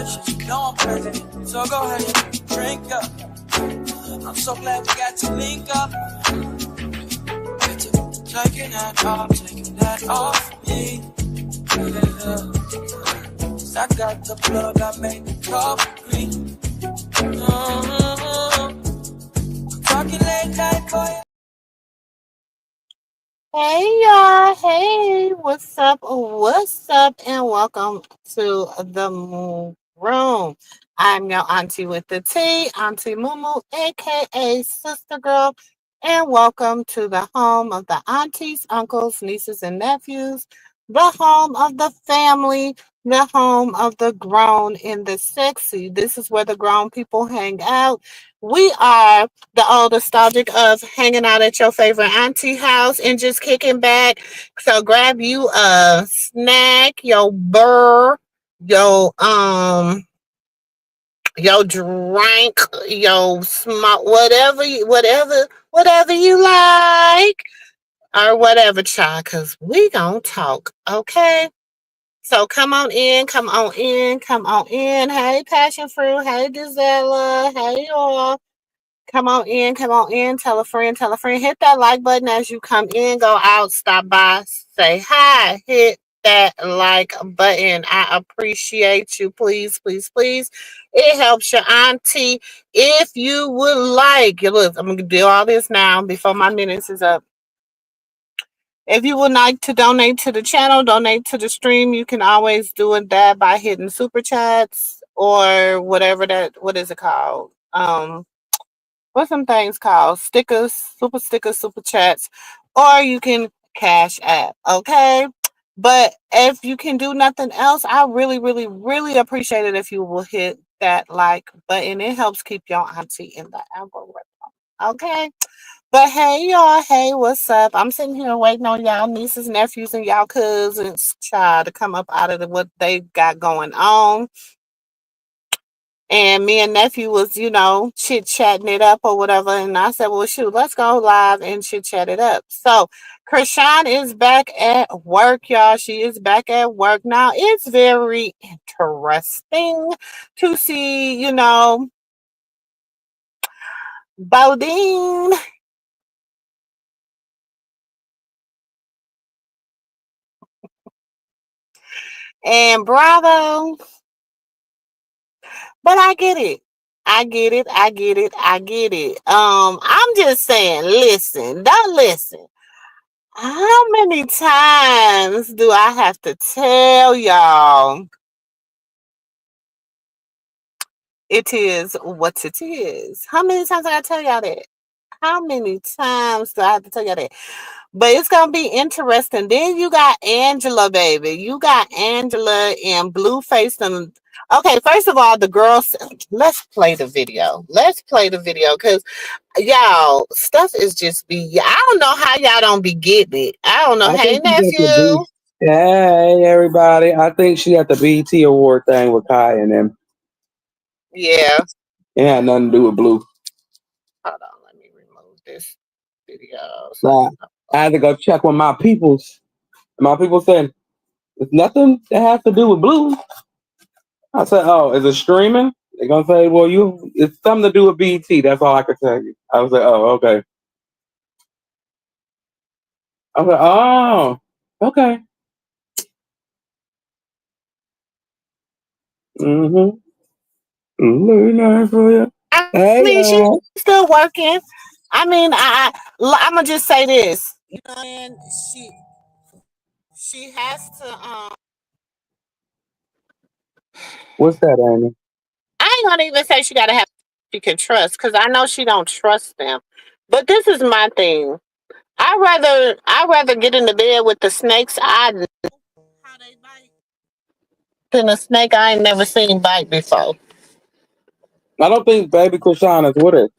bitches, you know I'm crazy. So go ahead and drink up. I'm so glad we got to link up. Taking that off me. Yeah. I got the plug, I made the coffee. Talking late night for you. Hey y'all, hey, what's up? What's up? And welcome to the Moon Room. I'm your auntie with the T, Auntie Mumu, aka Sister Girl, and welcome to the home of the aunties, uncles, nieces, and nephews, the home of the family, the home of the grown and the sexy. This is where the grown people hang out. We are the old nostalgic of hanging out at your favorite auntie house and just kicking back. So grab you a snack, your burr, your your drink, your smoke, whatever you like, or whatever, child, cause we gonna talk, okay? So come on in, come on in, come on in. Hey, passion fruit. Hey, Gisela. Hey, y'all. Come on in, come on in. Tell a friend, tell a friend. Hit that like button as you come in, go out, stop by, say hi. Hit that like button. I appreciate you. Please, please, please. It helps your auntie. If you would like, look, I'm going to do all this now before my minutes is up. If you would like to donate to the channel, donate to the stream, you can always do it that by hitting super chats or whatever what is it called? What's some things called? Stickers, super chats, or you can cash app, okay? But if you can do nothing else, I really, really, really appreciate it if you will hit that like button. It helps keep your auntie in the algorithm, okay? But hey, y'all, hey, what's up? I'm sitting here waiting on y'all nieces, nephews, and y'all cousins, child, to come up out of what they got going on. And me and nephew was, chit chatting it up or whatever. And I said, well, shoot, let's go live and chit chat it up. So Chrisean is back at work, y'all. She is back at work. Now, it's very interesting to see, Baudine and Bravo. But I get it. I get it. I get it. I get it. I'm just saying, listen, don't listen. How many times do I have to tell y'all it is what it is? How many times I gotta tell y'all that? How many times do I have to tell y'all that? But it's gonna be interesting. Then you got Angela, baby. You got Angela and Blueface. And okay, first of all, the girls. Let's play the video. Let's play the video because y'all stuff is just be. I don't know how y'all don't be getting it. I don't know. I Hey, think she's at the nephew. B. Hey, everybody. I think she at the BET award thing with Kai and them. Yeah. It had nothing to do with Blue. Hold on. Let me remove this video so I Now, can. I had to go check with my peoples. My people said, it's nothing that has to do with Blue. I said, oh, is it streaming? They're going to say, well, it's something to do with BET. That's all I could tell you. I was like, oh, okay. I was like, oh, okay. Mm-hmm. Very nice for you. I Hey, mean, she's y'all. still working. I mean, I'm gonna just say this. And she has to. What's that, Amy? I ain't gonna even say she gotta have she can trust because I know she don't trust them. But this is my thing. I rather get in the bed with the snakes I know how they bite than a snake I ain't never seen bite before. I don't think Baby Krishan is with us.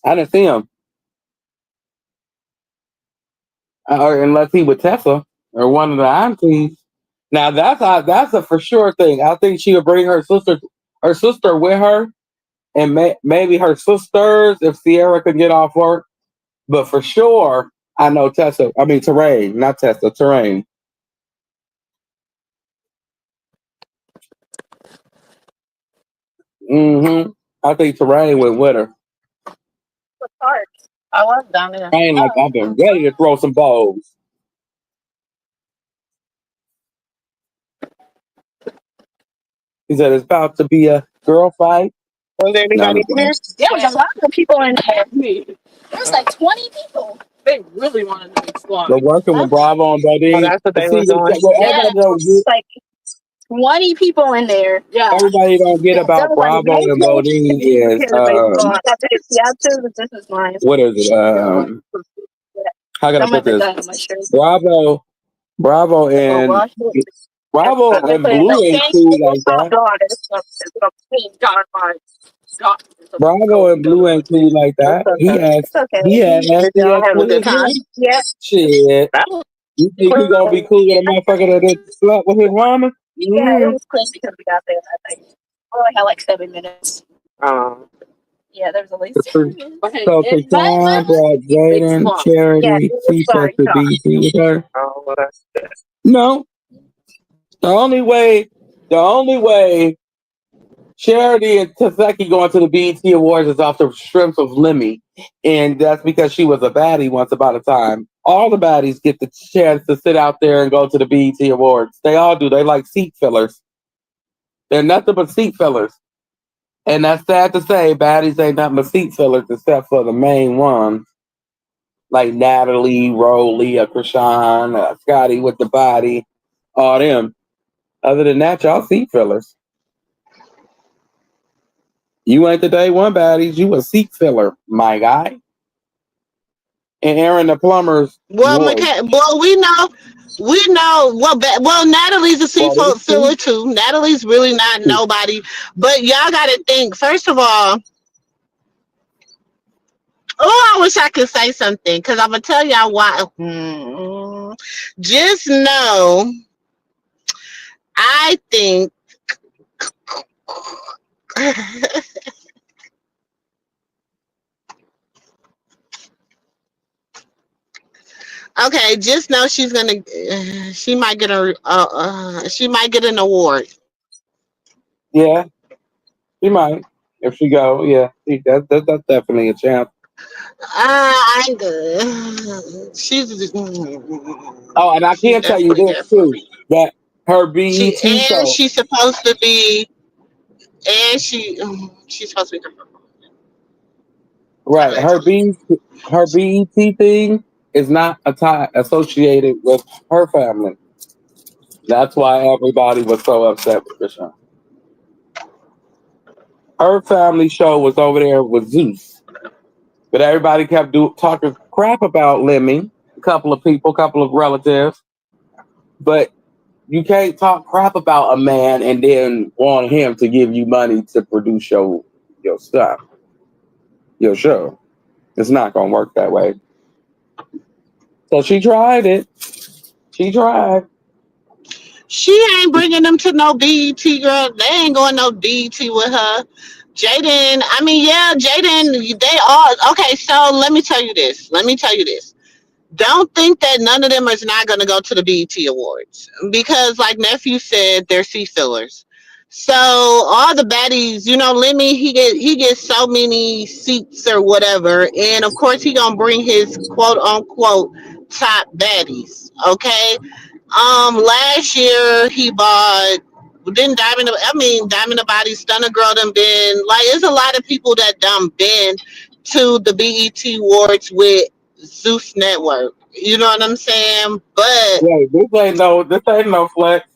I didn't see him. Or unless he with Tessa or one of the aunties. Now that's a for sure thing. I think she would bring her sister with her, and maybe her sisters if Sierra could get off work. But for sure, I know Tessa. I mean Terrain, not Tessa. Terrain. Mm-hmm. I think Terrain went with her. What part? I was down there. I ain't like I've been ready to throw some balls. He said it's about to be a girl fight. Was there No, I'm anybody in there? There was a lot of people in there. There was like 20 people. They really wanted to be they're slaughter. working with Bravo and Oh, Bodine. that's what But they see, was doing. what Yeah, everybody there don't was get, like 20 people in there. Yeah. everybody don't get There about was like Bravo and Bodine is yeah, too. This is mine. what is it? How can I I'm put at the this? gun on my shirt. Bravo and Wash it. Bravo They and put it in Blue the ain't sink. cool like that. God, it's a paint on my God. Bravo and Blue ain't cool like that. It's okay. He had Did Ashley y'all as have a well good as time? well. Yeah. Shit. You think he gonna be cool with a motherfucker that did slept with his mama? Yeah, it was quick because we got there. I think we only had like 7 minutes. Yeah, there was at least 7 minutes. So Chrisean brought Jaden, Charity, Tisha to BC with her. No. The only way Charity and Taseki going to the BET Awards is off the strength of Lemmy. And that's because she was a baddie once upon a time. All the baddies get the chance to sit out there and go to the BET Awards. They all do. They like seat fillers. They're nothing but seat fillers. And that's sad to say, baddies ain't nothing but seat fillers except for the main ones. Like Natalie, Rolly, Chrisean, Scotty with the body, all them. Other than that, y'all seat fillers. You ain't the day one baddies. You a seat filler, my guy. And Aaron the plumber's Well, voice. well, we know. Well, Natalie's a Well, seafood filler too. Natalie's really not nobody. But y'all got to think, first of all, I wish I could say something because I'm going to tell y'all why. Just know, I think. Okay, just know she's gonna. She might get she might get an award. Yeah, she might. If she go, yeah, that's definitely a champ. I'm good. Oh, and I She's can tell you definitely this there for too, me. that her BET show, She's supposed to be, and she's supposed to be. right? Her BET thing is not associated with her family. That's why everybody was so upset with Chrisean. Her family show was over there with Zeus, but everybody kept talking crap about Lemmy. A couple of people, a couple of relatives, but you can't talk crap about a man and then want him to give you money to produce your stuff, your show. It's not gonna work that way. So she tried it. She tried. She ain't bringing them to no BET, girl. They ain't going no BET with her. Jaden, I mean, yeah, Jaden, they all okay. So let me tell you this. Don't think that none of them is not going to go to the BET Awards because, like nephew said, they're sea fillers. So all the baddies, Lemmy, he gets so many seats or whatever, and of course he gonna bring his quote unquote top baddies. Okay. Last year he bought. Then Diamond the Body, Stunner Girl done been like. There's a lot of people that done been to the BET Awards with Zeus Network. You know what I'm saying? But Wait, this ain't no flex.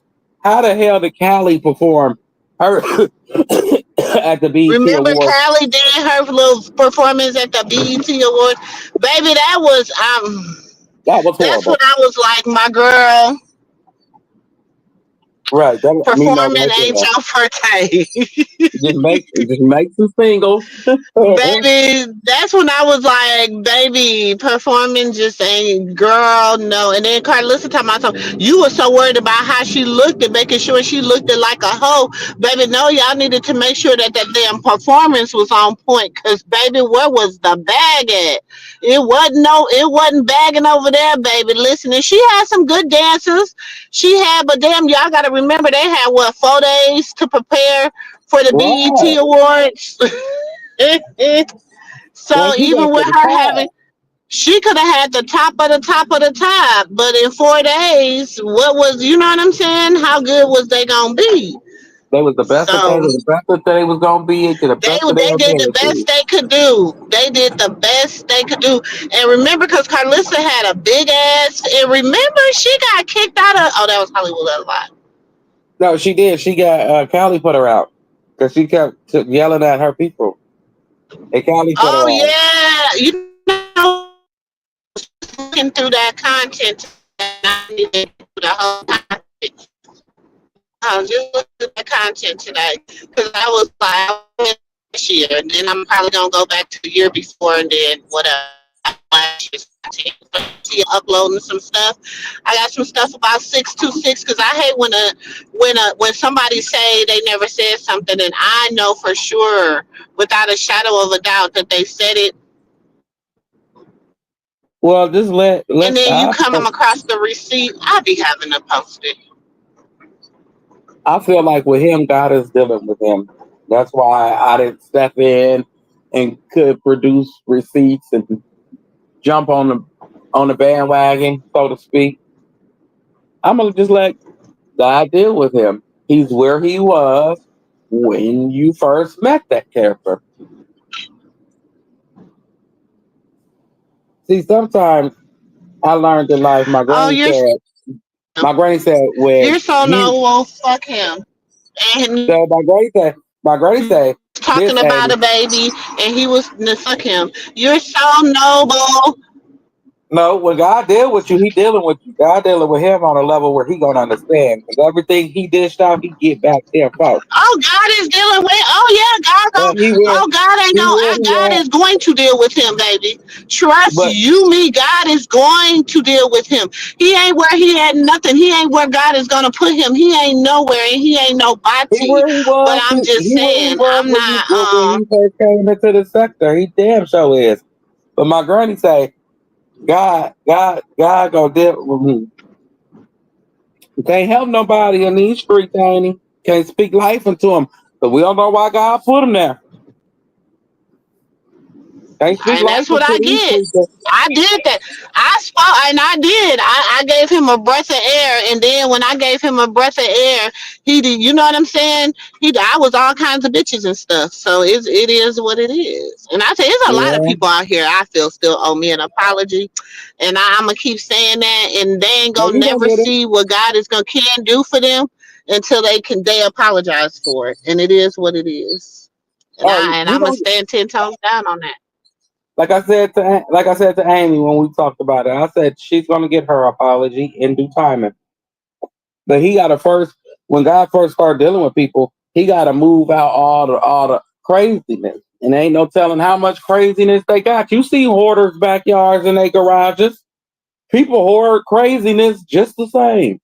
How the hell did Callie perform her at the BET remember, Awards? Callie did her little performance at the BET Awards. Baby, that was that's horrible. when I was like, my girl, Right. That let me know performing right ain't there. your forte. Just make some singles. Baby, that's when I was like, baby, performing just ain't, girl, no. And then Carlissa talking about something. You were so worried about how she looked and making sure she looked like a hoe. Baby, no, y'all needed to make sure that damn performance was on point. Cause baby, where was the bag at? It wasn't bagging over there, baby. Listen, and she had some good dancers. She had, but damn, y'all gotta remember they had 4 days to prepare for the BET Right. Awards. When So she got even to with the her top, having, she could have had the top of the top of the top, but in 4 days, what was, you know what I'm saying? How good was they gonna be? they was the best that they So was the best that they was gonna be to the best that they they were did the being best to. they could do. They did the best they could do. And remember, because Carlissa had a big ass, and remember she got kicked out of. Oh, that was Hollywood a lot. No, she did. She got Callie put her out because she kept yelling at her people. And Callie put Oh her out. yeah, you know, looking through that content, and I needed the whole content. I was just looking at the content today because I was like, I went this year, and then I'm probably gonna go back to the year before, and then whatever. Last year's content. Uploading some stuff. I got some stuff about 626 because I hate when somebody say they never said something, and I know for sure, without a shadow of a doubt, that they said it, Well, just and let then you come across the receipt. I be having to post it. I feel like with him, God is dealing with him. That's why I didn't step in and could produce receipts and jump on the bandwagon, so to speak. I'm gonna just let God deal with him. He's where he was when you first met that character. See, sometimes I learned in life. Oh, My granny said when you're so he no. Well, fuck him. And so my granny said this, talking about Amy. a baby, and he was fuck him. You're so noble. No, when God deal with you, he dealing with you. God dealing with him on a level where he gonna understand. Because everything he dished out, he get back tenfold. Oh, God is dealing with. Oh yeah, God And go. Oh, God ain't he will, gonna. God is going to deal with him, baby. Trust but you, me. God is going to deal with him. He ain't where he had nothing. He ain't where God is gonna put him. He ain't nowhere, and he ain't he nobody. where he But was, I'm just he where he saying, was I'm not. when you first came into the sector. He damn sure is. But my granny say, God gonna deal with me. You can't help nobody in these streets, ain't he? Can't speak life into him. But we don't know why God put him there. Can't speak And life that's what into I these get. people. I did that. I spoke, and I did. I gave him a breath of air, and then when I gave him a breath of air, he did. You know what I'm saying? I was all kinds of bitches and stuff. So it is what it is. And I tell you, there's a lot of Yeah. people out here I feel still owe me an apology, and I'm gonna keep saying that. And they ain't No, gonna you gonna never get it. see what God is gonna can do for them until they apologize for it. And it is what it is. And Oh, I'm you gonna don't. stand 10 toes down on that. Like I said to Amy when we talked about it, I said she's gonna get her apology in due time. But he gotta first, when God first started dealing with people, he gotta move out all the craziness. And ain't no telling how much craziness they got. You see hoarders' backyards and their garages. People hoard craziness just the same.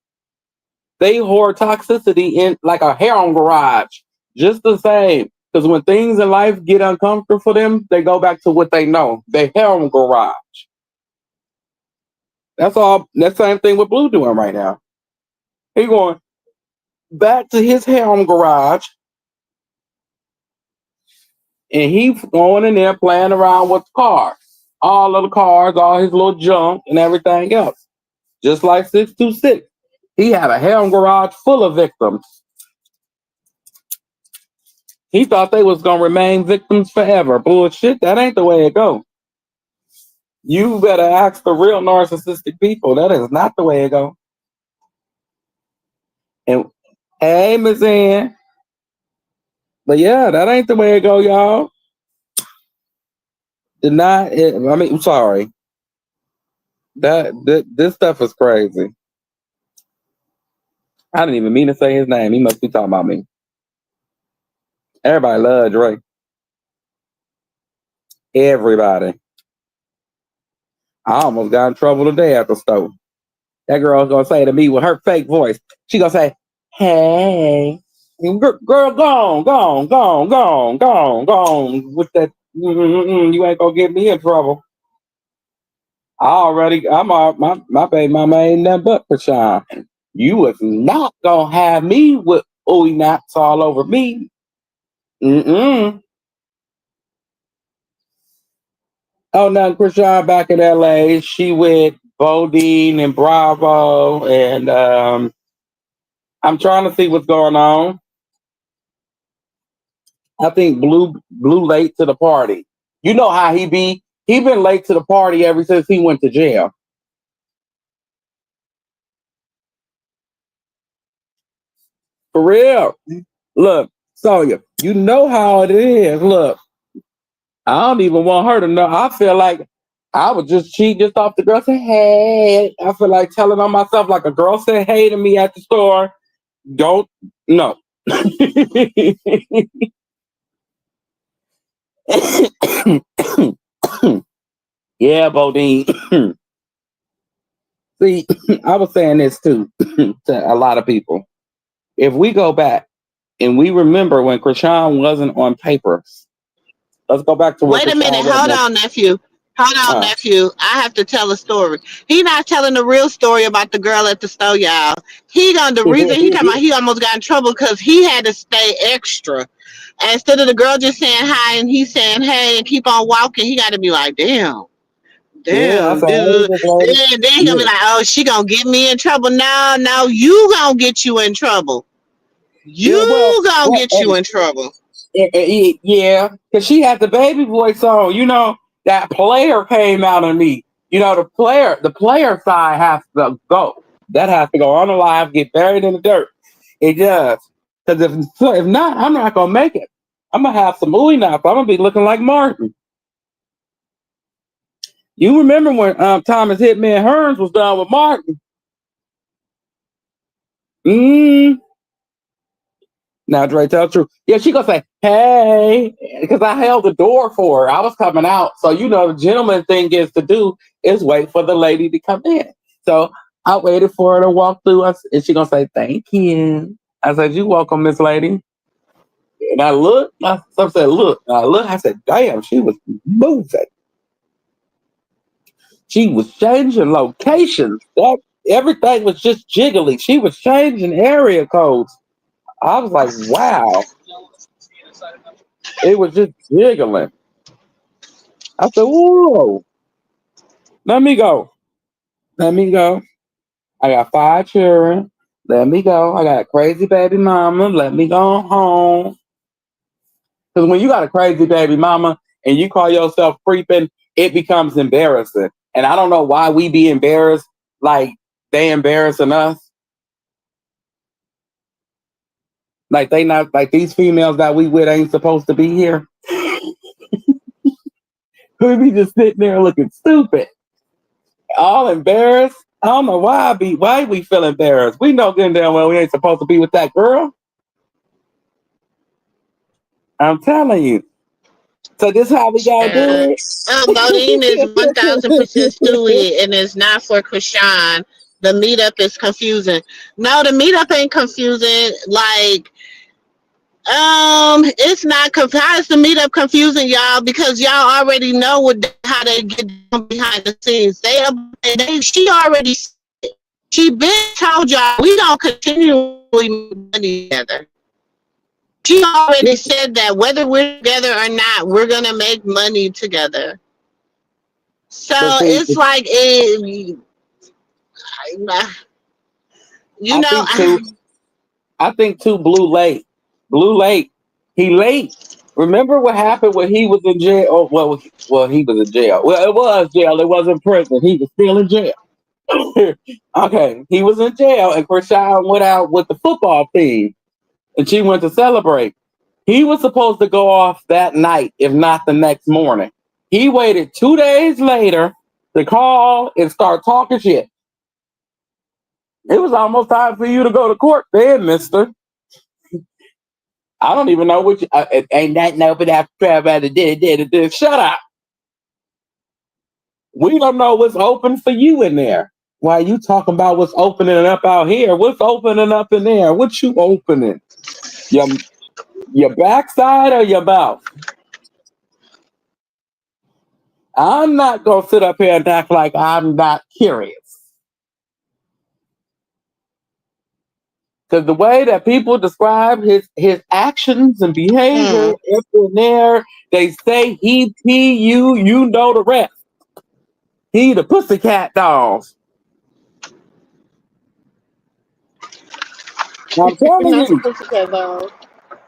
They hoard toxicity in like a heroin garage, just the same. Because when things in life get uncomfortable for them, they go back to what they know. They heroin garage. That's all. That same thing with Blue doing right now. He going back to his heroin garage, and he's going in there playing around with cars, all of the cars, all his little junk and everything else. Just like 626, he had a heroin garage full of victims. He thought they was gonna remain victims forever. Bullshit. That ain't the way it goes. You better ask the real narcissistic people. That is not the way it goes. And hey, Miss Ann. But yeah, that ain't the way it go, y'all. Did not. I mean, I'm sorry. This stuff is crazy. I didn't even mean to say his name. He must be talking about me. Everybody loves Drake. Everybody. I almost got in trouble today at the store. That girl's gonna say to me with her fake voice. She gonna say, "Hey, girl, go on with that. You ain't gonna get me in trouble. My baby mama ain't nothing but Chrisean. You was not gonna have me with ooey knots all over me. Mm-mm. Oh no, Chrisean back in LA. She with Bodine and Bravo, and I'm trying to see what's going on. I think Blue late to the party. You know how he be. He been late to the party ever since he went to jail. For real. Look, Sonya, you know how it is. Look, I don't even want her to know. I feel like I would just cheat just off the girl say hey. I feel like telling on myself like a girl said hey to me at the store. Don't no. Yeah, Bodine. See, I was saying this too to a lot of people. If we go back and we remember when Chrisean wasn't on papers, let's go back to where Wait a minute. Chrisean wasn't Hold on. on, nephew. Hold on, nephew. I have to tell a story. He not telling the real story about the girl at the store, y'all. The reason he talking about he almost got in trouble because he had to stay extra. And instead of the girl just saying hi and he saying hey and keep on walking, he got to be like, Yeah, I damn, said, hey, dude. this lady. Then he gonna be Yeah, like, oh, she gonna get me in trouble. No, no, you gonna get you in trouble. yeah, You gonna get you in trouble. yeah, because she had the baby voice on. You know, that player came out of me. You know, the player side has to go. That has to go on alive, get buried in the dirt. It does. Because if not, I'm not gonna make it. I'm gonna have some ooey now. I'm gonna be looking like Martin. You remember when Thomas Hitman Hearns was done with Martin? Mm. Now, Dre, tell the truth. Yeah, she gonna say, "Hey," because I held the door for her. I was coming out, so you know the gentleman thing is to do is wait for the lady to come in. So I waited for her to walk through us, and she gonna say, "Thank you." I said, "You welcome, Miss Lady." And I looked. I said, "Look." And I looked. I said, "Damn, she was moving. She was changing locations. That everything was just jiggly. She was changing area codes." I was like, "Wow." It was just jiggling. I said, whoa, let me go. Let me go. I got 5 children. Let me go. I got a crazy baby mama. Let me go home. Because when you got a crazy baby mama and you call yourself creeping, it becomes embarrassing. And I don't know why we be embarrassed like they embarrassing us. Like they not like these females that we with ain't supposed to be here. We be just sitting there looking stupid. All embarrassed. I don't know why we feel embarrassed. We know good and damn well we ain't supposed to be with that girl. I'm telling you. So this how we gotta do it. Bodine is 1000% Stewie, and it's not for Chrisean. The meetup is confusing. No, the meetup ain't confusing. Like, it's not. How is the meetup confusing, y'all? Because y'all already know how they get behind the scenes. She already. She been told y'all we don't continually make money together. She already said that whether we're together or not, we're gonna make money together. So But see, it's like you I know, think too. I think too. Blue late. Blue late. He late. Remember what happened when he was in jail? Oh, well, he was in jail. Well, it was jail. It wasn't prison. He was still in jail. Okay, he was in jail, and Chrisean went out with the football team, and she went to celebrate. He was supposed to go off that night, if not the next morning. He waited 2 days later to call and start talking shit. It was almost time for you to go to court then, mister. I don't even know which. It ain't that no, but after Travis did. Shut up. We don't know what's open for you in there. Why you talking about what's opening up out here? What's opening up in there? What you opening? Your backside or your mouth? I'm not gonna sit up here and act like I'm not curious. Because the way that people describe his actions and behavior, Hmm. if they're there, they say you know the rest. He the pussycat dolls. I'm telling Not the you, pussycat dolls.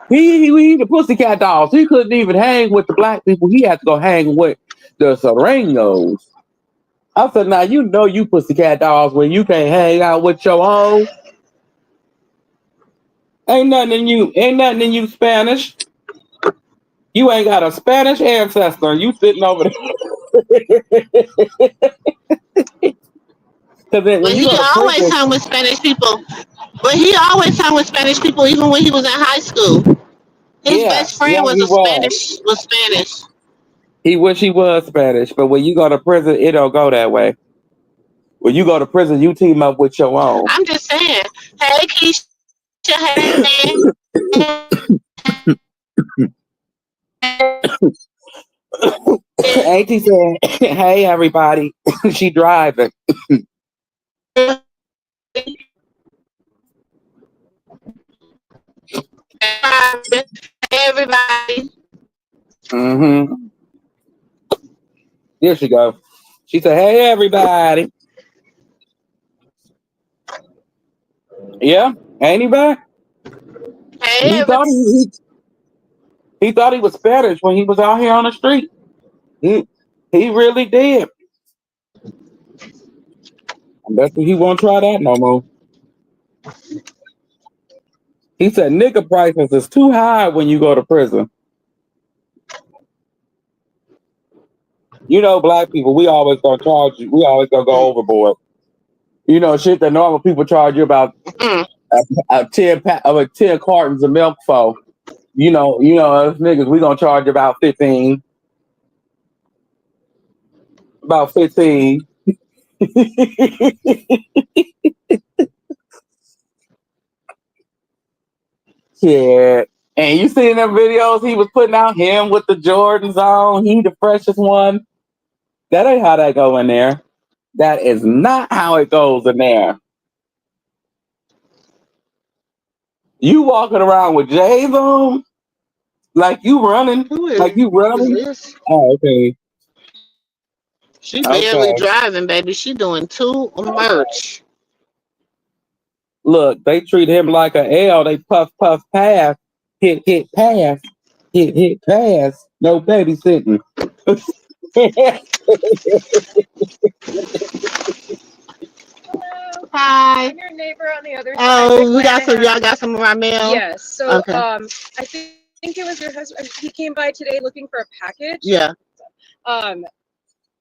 he the pussycat dolls. He couldn't even hang with the black people. He had to go hang with the Serenos. I said, now you know you pussycat dolls when you can't hang out with your own. Ain't nothing in you Spanish. You ain't got a Spanish ancestor. You sitting over there. Because But when you he go to always prison, hung with Spanish people. But he always hung with Spanish people, even when he was in high school. His yeah, best yeah, friend was he a was. Spanish. Was Spanish. He wish he was Spanish, but when you go to prison, it don't go that way. When you go to prison, you team up with your own. I'm just saying. Hey, Keisha. Hey. Auntie said, "Hey everybody, she driving." Hey, everybody. Mm-hmm. Here she go. She said, "Hey everybody." Yeah, ain't he back? Hey, He thought everybody. he thought he was Spanish when he was out here on the street. He really did. I bet you he won't try that no more. He said nigga prices is too high when you go to prison. You know, black people, we always gonna charge you. We always gonna go overboard. You know, shit that normal people charge you about Mm. 10 cartons of milk for. You know, us niggas, we gonna charge about 15. About 15. Shit. And you seen them videos he was putting out, him with the Jordans on, he the freshest one. That ain't how that go in there. That is not how it goes in there. You walking around with J's on, like you running, Who like you is running. this? Oh, okay. She barely Okay. driving, baby. She doing too much. Look, they treat him like an L. They puff, puff, pass, hit, hit, pass, hit, hit, pass. No babysitting. Hi. I'm your neighbor on the other side. Oh, we got some. Y'all got some of our mail. Yes. So, Okay. I think it was your husband. He came by today looking for a package. Yeah.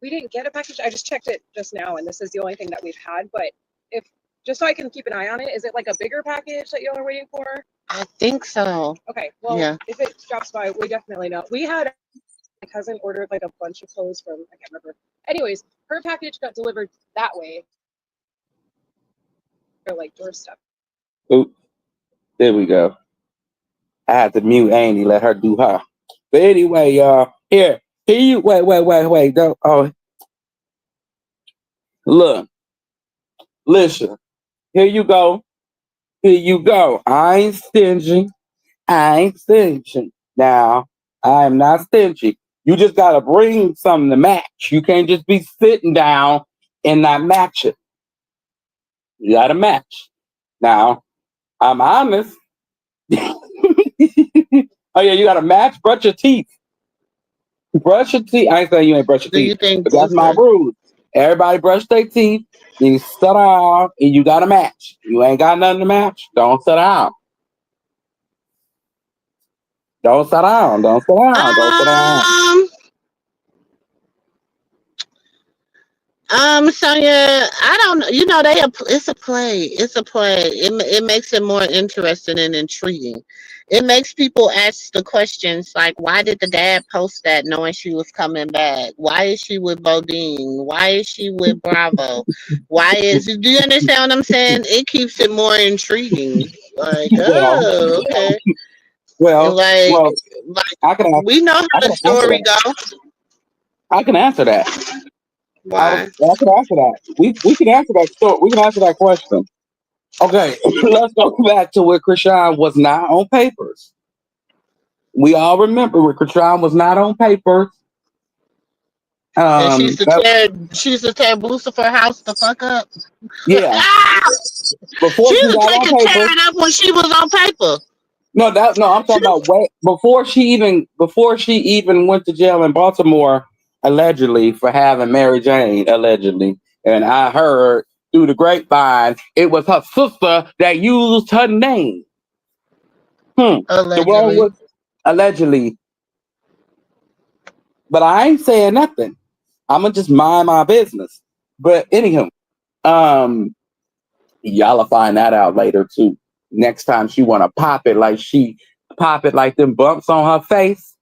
We didn't get a package. I just checked it just now, and this is the only thing that we've had. But if just so I can keep an eye on it, is it like a bigger package that y'all are waiting for? I think so. Okay. Well, Yeah. if it drops by, we definitely know. We had my cousin ordered like a bunch of clothes from I can't remember. Anyways, her package got delivered that way. Or like doorstep. Oops, there we go. I had to mute Andy, let her do her. But anyway, y'all, here you wait. Don't, oh, look, listen. Here you go. Here you go. I ain't stingy. I ain't stingy. Now, I am not stingy. You just gotta bring something to match. You can't just be sitting down and not match it. You gotta match. Now, I'm honest. Oh yeah, you gotta match. Brush your teeth. Brush your teeth. I ain't saying you ain't brush your Do you teeth, think but that's my okay? rule. Everybody brush their teeth. You sit down and you gotta match. You ain't got nothing to match. Don't sit down. Don't sit down. Don't sit down. Don't sit down. Sonia, I don't know. You know, it's a play. It's a play. It makes it more interesting and intriguing. It makes people ask the questions like, why did the dad post that knowing she was coming back? Why is she with Bodine? Why is she with Bravo? Do you understand what I'm saying? It keeps it more intriguing. Like, Well, oh, okay. And well, like, well. I can answer. we know how I the can answer story that. goes. I can answer that. I Why? can answer that. We can answer that story. We can answer that question. Okay, let's go back to where Chrisean was not on papers. We all remember where Chrisean was not on papers. And she used to That- tear Lucifer house the fuck up. yeah, She before she used to got take on and tear paper. it up when she was on paper. No, I'm She, talking about way before she even went to jail in Baltimore, allegedly for having Mary Jane, allegedly. And I heard through the grapevine it was her sister that used her name. The one allegedly. with allegedly, but I ain't saying nothing. I'ma just mind my business. But anywho, um, y'all'll find that out later too. Next time she wanna pop it like them bumps on her face.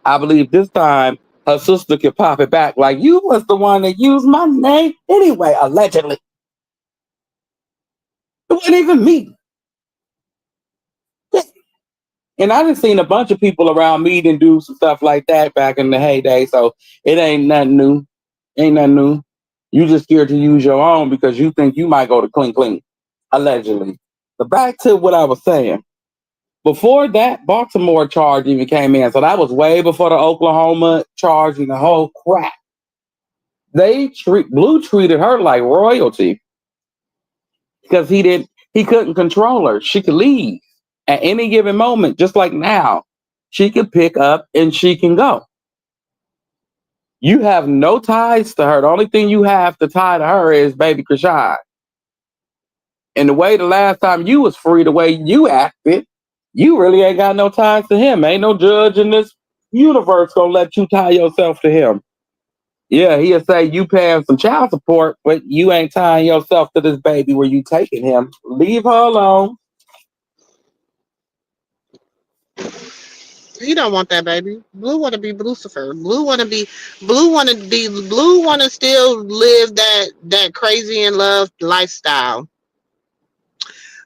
I believe this time her sister could pop it back like you was the one that used my name anyway, allegedly. It wasn't even me. And I done seen a bunch of people around me and do some stuff like that back in the heyday, so it ain't nothing new. Ain't nothing new. You just scared to use your own because you think you might go to clean clean, allegedly. But back to what I was saying. Before that Baltimore charge even came in, so that was way before the Oklahoma charge and the whole crap. Blue treated her like royalty because he couldn't control her. She could leave at any given moment, just like now. She could pick up and she can go. You have no ties to her. The only thing you have to tie to her is baby Chrisean. And the way the last time you was free, the way you acted, you really ain't got no ties to him. Ain't no judge in this universe gonna let you tie yourself to him. Yeah, he'll say you paying some child support, but you ain't tying yourself to this baby where you taking him. Leave her alone. You don't want that, baby. Blue want to be Lucifer. Blue want to still live that crazy in love lifestyle.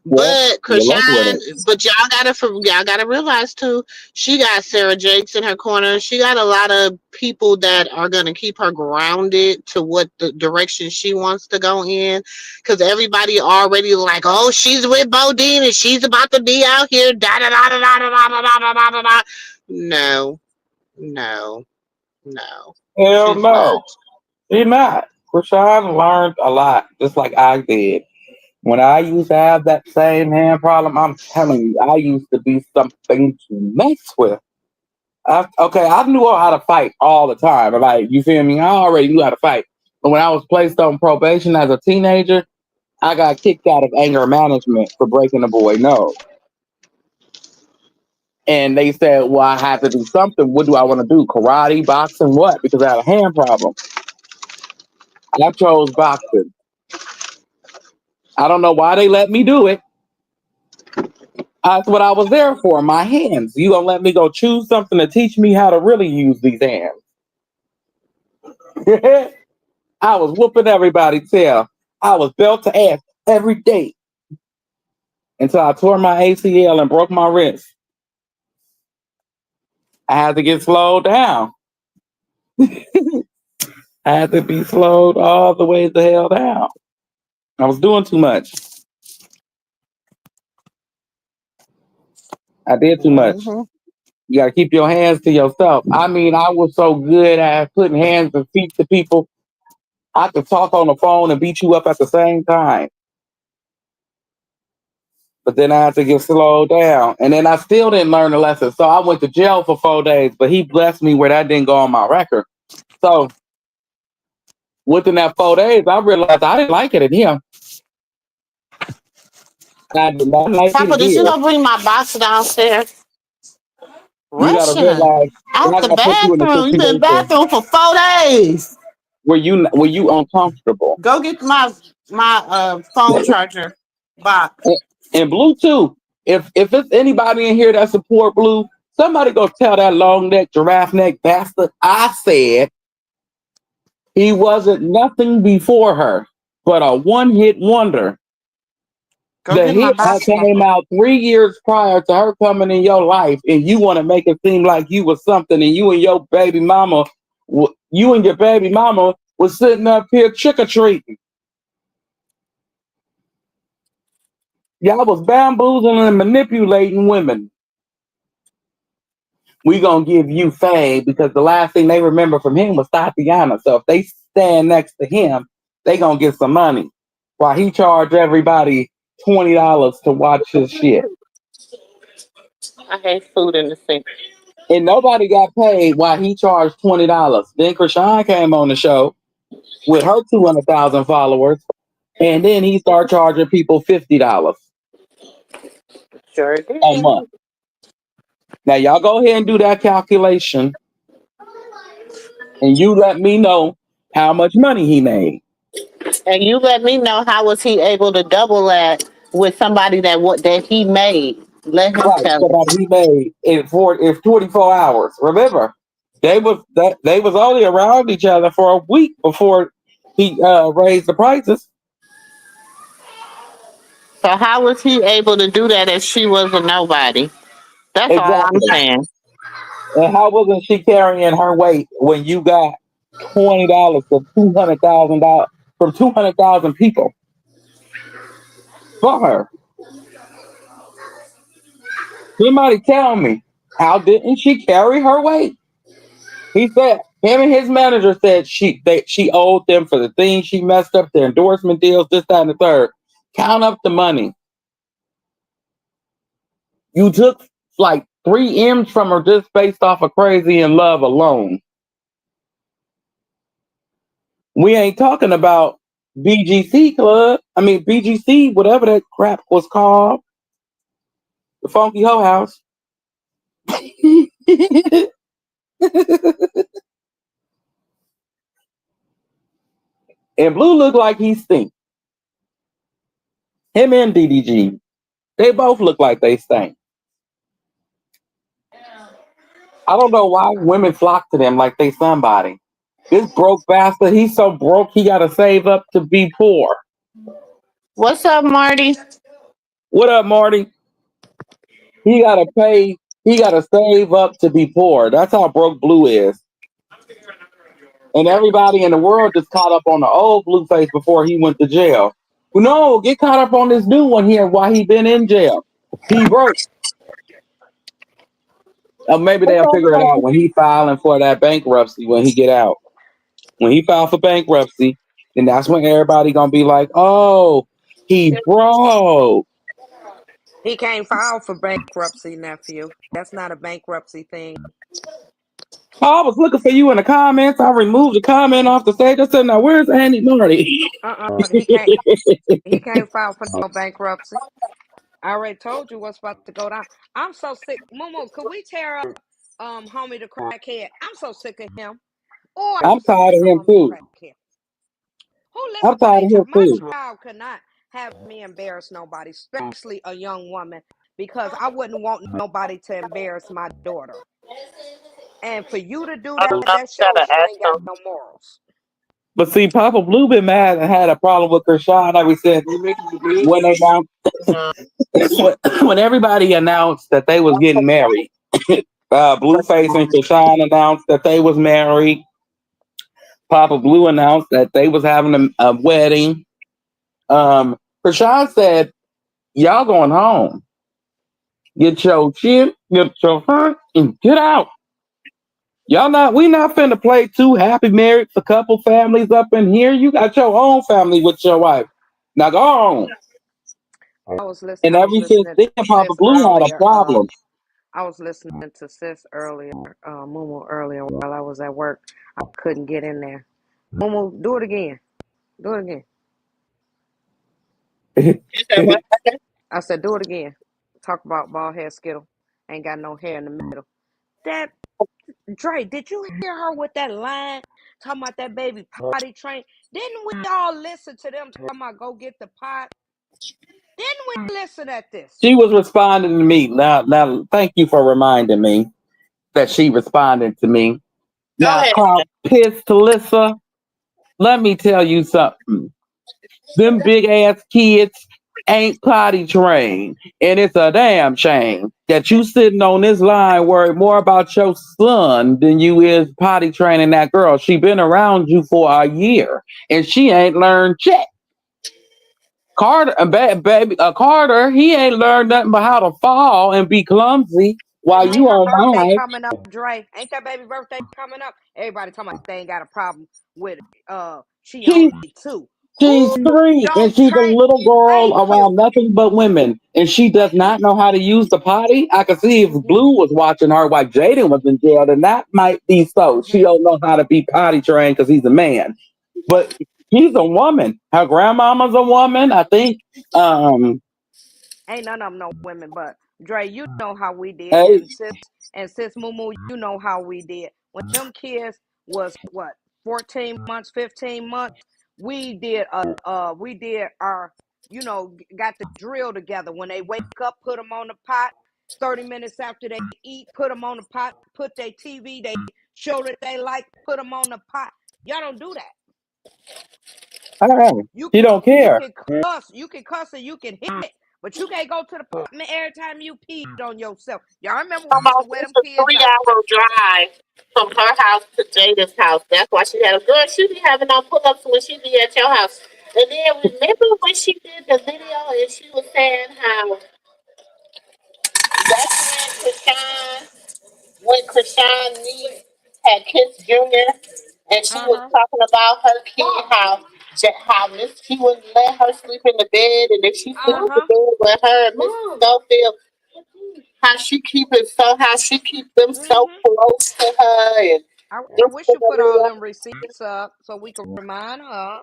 Well, But good luck with Krishan, it. but y'all gotta realize too, she got Sarah Jakes in her corner. She got a lot of people that are gonna keep her grounded to what the direction she wants to go in. Cause everybody already like, oh, she's with Bodine and she's about to be out here. Da da da da da da da da da da da da. No, no, no. Hell She's not. no. She not. Krishan learned a lot, just like I did. When I used to have that same hand problem, I'm telling you, I used to be something to mess with. I knew how to fight all the time. Like, you feel me? I already knew how to fight. But when I was placed on probation as a teenager, I got kicked out of anger management for breaking a boy nose. And they said, well, I have to do something. What do I want to do? Karate, boxing, what? Because I had a hand problem. I chose boxing. I don't know why they let me do it. That's what I was there for, my hands. You gonna let me go choose something to teach me how to really use these hands. I was whooping everybody's tail. I was belt to ass every day until I tore my ACL and broke my wrist. I had to get slowed down. I had to be slowed all the way the hell down. I was doing too much. I did too much. Hmm. You gotta keep your hands to yourself. I mean, I was so good at putting hands and feet to people. I could talk on the phone and beat you up at the same time. But then I had to get slowed down. And then I still didn't learn the lesson. So I went to jail for 4 days, but he blessed me where that didn't go on my record. So within that 4 days, I realized I didn't like it in him. I did not like it Papa, did you here. go bring my box downstairs? You gotta Russian. realize Out God the gonna put you in a bathroom. You been in the situation bathroom for 4 days. where you uncomfortable. Go get my phone charger box. And Blue too. If it's anybody in here that support Blue, somebody go tell that long neck, giraffe neck bastard. I said he wasn't nothing before her, but a one hit wonder. Go The get my hit had box, came Papa. out 3 years prior to her coming in your life, and you want to make it seem like you was something, and you and your baby mama, you and your baby mama was sitting up here trick or treating. Y'all was bamboozling and manipulating women. We gonna give you fame because the last thing they remember from him was Tatiana. So if they stand next to him, they gonna get some money. While he charged everybody $20 to watch his shit. I hate food in the sink. And nobody got paid while he charged $20. Then Chrisean came on the show with her 200,000 followers, and then he started charging people $50 Sure a did. month. Now y'all go ahead and do that calculation, and you let me know how much money he made. And you let me know how was he able to double that with somebody that what that he made. Let him Right, tell it. somebody he made in 24 hours. Remember, they was only around each other for a week before he raised the prices. So how was he able to do that if she was a nobody? That's all I'm Exactly. saying. And how wasn't she carrying her weight when you got $20 for $200,000 from 200,000 people for her? Somebody tell me, how didn't she carry her weight? He said him and his manager said she owed them for the things she messed up, their endorsement deals, this, that, and the third. Count up the money. You took like 3 M's from her just based off of Crazy in Love alone. We ain't talking about BGC Club. I mean BGC, whatever that crap was called. The Funky Hoe House. And Blue look like he stink. Him and DDG. They both look like they stink. I don't know why women flock to them like they somebody. This broke bastard, he's so broke he gotta save up to be poor. What's up, Marty? What up, Marty? He gotta pay, he gotta save up to be poor. That's how broke Blue is. And everybody in the world just caught up on the old Blueface before he went to jail. No, get caught up on this new one here while he been in jail. He broke. Maybe they'll figure it out when he filing for that bankruptcy when he get out. When he filed for bankruptcy, then that's when everybody gonna be like, oh, he broke. He can't file for bankruptcy, nephew. That's not a bankruptcy thing. Oh, I was looking for you in the comments. I removed the comment off the stage. I said, now where's Andy Marty? He can't. He can't file for no bankruptcy. I already told you what's about to go down. I'm so sick. Momo, could we tear up homie the crackhead? I'm so sick of him. Oh, I'm I'm so tired sick of of him homie the too. crackhead. Who I'm listen to tired they of him my too. child could not have me embarrass nobody, especially a young woman, because I wouldn't want nobody to embarrass my daughter. And for you to do that, that shows you ain't got no morals. But see, Papa Blue been mad and had a problem with Krishan ever since when they announced when everybody announced that they was getting married. Blueface and Krishan announced that they was married. Papa Blue announced that they was having a wedding. Krishan said, "Y'all going home? Get your shit, get your front, and get out. Y'all not, we not finna play two happy married for couple families up in here. You got your own family with your wife. Now go on." And I was ever since listening then, to Papa sis Blue had a earlier. problem. I was listening to sis earlier, Mumu earlier while I was at work. I couldn't get in there. Mumu, do it again. Do it again. I said, do it again. Talk about bald head Skittle. Ain't got no hair in the middle. That Dre, did you hear her with that line talking about that baby potty train? Didn't we all listen to them talking about go get the pot? Didn't we listen at this? She was responding to me. Now, thank you for reminding me that she responded to me. Go Now, ahead. Carl, Piss Talissa, let me tell you something. Them big ass kids ain't potty trained. And it's a damn shame that you sitting on this line worried more about your son than you is potty training that girl. She been around you for a year and she ain't learned shit. Carter, Carter, he ain't learned nothing but how to fall and be clumsy while And ain't you her on birthday mine. coming up, Dre? Ain't that baby birthday coming up? Everybody talking about they ain't got a problem with it. She She only 2. she's Who 3 and don't she's a train? little girl Thank you. around nothing but women, and she does Thank not know how to use the potty. I could see if you. Blue was watching her while Jaden was in jail, then that might be so. She Hmm. don't know how to be potty trained because he's a man, but he's a woman. Her grandmama's a woman, I think. Um, Ain't none of them no women, but Dre, you know how we did, hey, and sis Moo, you know how we did. When them kids was what 14 months, 15 months, we did our got the drill together. When they wake up, put them on the pot. 30 minutes after they eat, put them on the pot. Put their TV, they show that they like, put them on the pot. Y'all don't do that. hey, You he can don't you care. can cuss and you can hit, but you can't go to the apartment every time you peed on yourself. Y'all remember we Come used on, to wear it's them a kids out. 3 hour drive from her house to Jada's house. That's why she had a girl. She be having on pull ups when she be at your house. And then remember when she did the video and she was saying how that's when Chrisean niece had kissed Junior, and she was Uh-huh. talking about her kid, how Miss she wouldn't let her sleep in the bed, and then she sleep in the Uh-huh. bed with her and Miss Schofield. How she keep them so Mm-hmm. close to her, and I this wish and you put all that. them receipts up so we could remind her.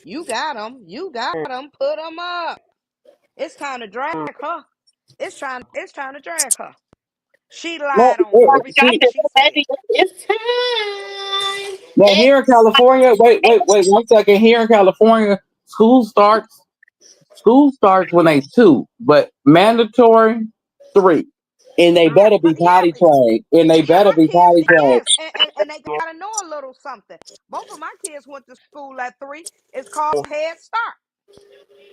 You got them. You got them. Put them up. It's time to drag her. It's time to drag her. She No, lied on everything see, she said. Baby, it's time. now And here in California, wait 1 second. Here in California, school starts when they 2, but mandatory 3, and they Yeah, better be yeah, potty trained. And they yeah. better My be kids, potty trained. yes, and they gotta know a little something. Both of my kids went to school at 3. It's called Head Start.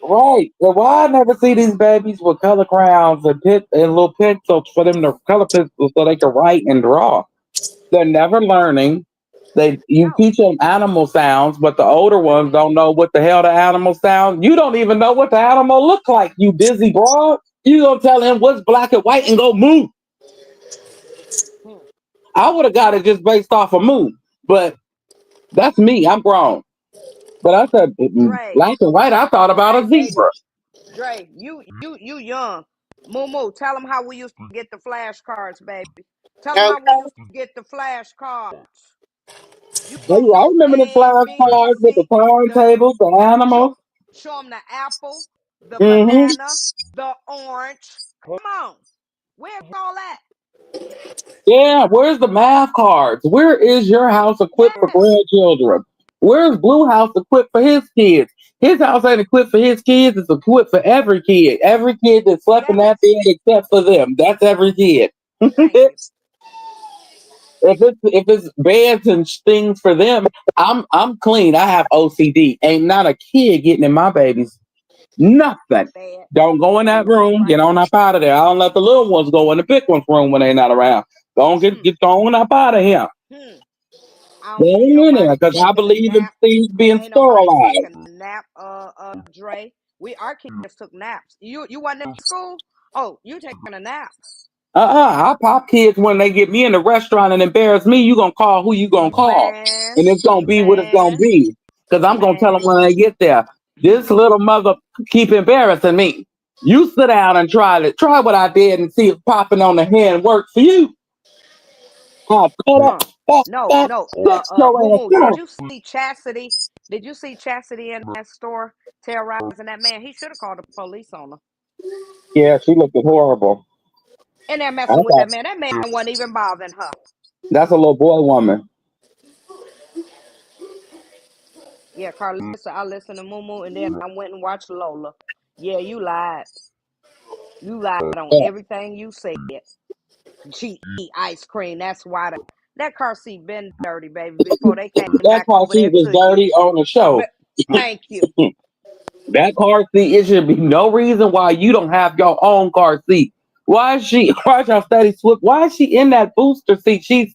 Right. Well, why I never see these babies with color crayons and little pencils for them to color pencils so they can write and draw. They're never learning. You No. teach them animal sounds, but the older ones don't know what the hell the animal sound. You don't even know what the animal look like. You busy broad. You gonna tell him what's black and white and go move. Hmm. I would have got it just based off of move, but that's me. I'm grown. But I said Dre, black and white. I thought about a hey baby, zebra. Dre, you young. Moo, tell them how we used to get the flashcards, baby. Tell them how we okay. used to get the flashcards. You Hey, gonna I know remember the A, B, flashcards with the C. The turntables, the show animals. show them the apple, the Hmm. banana, the orange. Come on, where's all that? Yeah, where's the math cards? Where is your house equipped for Yes, grandchildren? Where's Blue House equipped for his kids? His house ain't equipped for his kids. It's equipped for every kid. Every kid that slept in that yes. bed except for them. That's every kid. Thank you. If it's beds and things for them, I'm clean. I have OCD. Ain't not a kid getting in my babies. Nothing. Bad. Don't go in that You all room. Get right? on up out of there. I don't let the little ones go in the big one's room when they not around. Go on, Hmm. get on up out of here. Hmm. I Go don't see on in there nobody because I taking a believe in nap. things being Ain't nobody taking sterilized. a nap, Dre. Our kids took naps. You wasn't in school? Oh, you taking a nap. I pop kids when they get me in the restaurant and embarrass me. You gonna call who you gonna call, Man, and it's gonna be what it's gonna man, be. Because I'm gonna tell them man. when they get there. This little mother keep embarrassing me. You sit down and try it. Try what I did and see if popping on the hand works for you. I'll cut up, No, no. fix your Moo, ass did out. you see Chastity? Did you see Chastity in that store terrorizing that man? He should have called the police on her. Yeah, she looked horrible. And they're I messing with that thought man. That man wasn't even bothering her. that's a little boy woman. Yeah, Carlissa, I listened to Moo, and then I went and watched Lola. Yeah, you lied. You lied on Yeah, everything you said. She eat ice cream. That's why that car seat been dirty, baby, before they came that back car over seat there was to you. dirty on the show. But thank you. That car seat, it should be no reason why you don't have your own car seat. Why is she? Why is y'all steady slip? Why is she in that booster seat? She's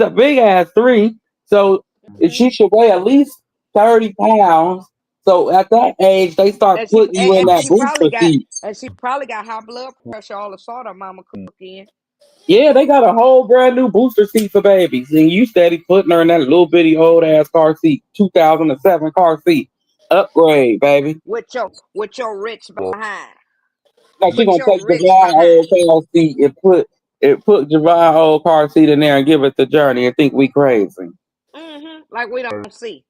a big ass 3, so Hmm. she should weigh at least 30 pounds. So at that age, they start putting you in that booster seat. she probably got high blood pressure. All the salt her mama cooking. Yeah, they got a whole brand new booster seat for babies, and you steady putting her in that little bitty old ass car seat, 2007 car seat. Upgrade, baby. With your rich behind. Like she With gonna your take rich Javon behind. old car seat and put Javon old car seat in there and give it the journey and think we crazy. Like we don't see.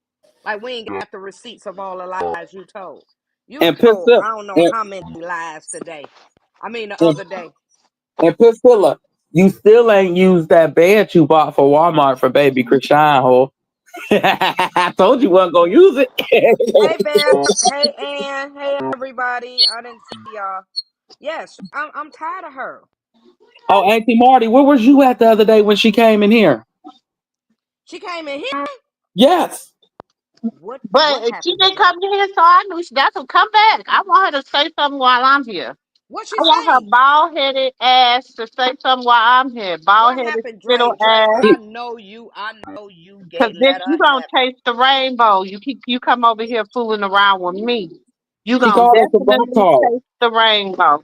Like we ain't got the receipts of all the lies you told. You And told Priscilla I don't know and, how many lies today. I mean the and, other day. and Priscilla, you still ain't used that bed you bought for Walmart for baby Chrisean, ho. I told you wasn't gonna use Hey Bear. it. Hey Ann. Hey everybody. I didn't see y'all. Yes, I'm tired of her. Oh, Auntie Marty, where was you at the other day when she came in here? She came in here. Yes. What But she happened didn't today? come here, so I knew she got to come back. I want her to say something while I'm here. What she I want her say? bald headed ass to say something while I'm here. Bald What headed happened, little Dre? Dre, ass. I know you. I know you Cause gay. bitch, Let you her gonna have it. taste the rainbow. You come over here fooling around with me. You She gonna called us a rock definitely hard. taste the rainbow.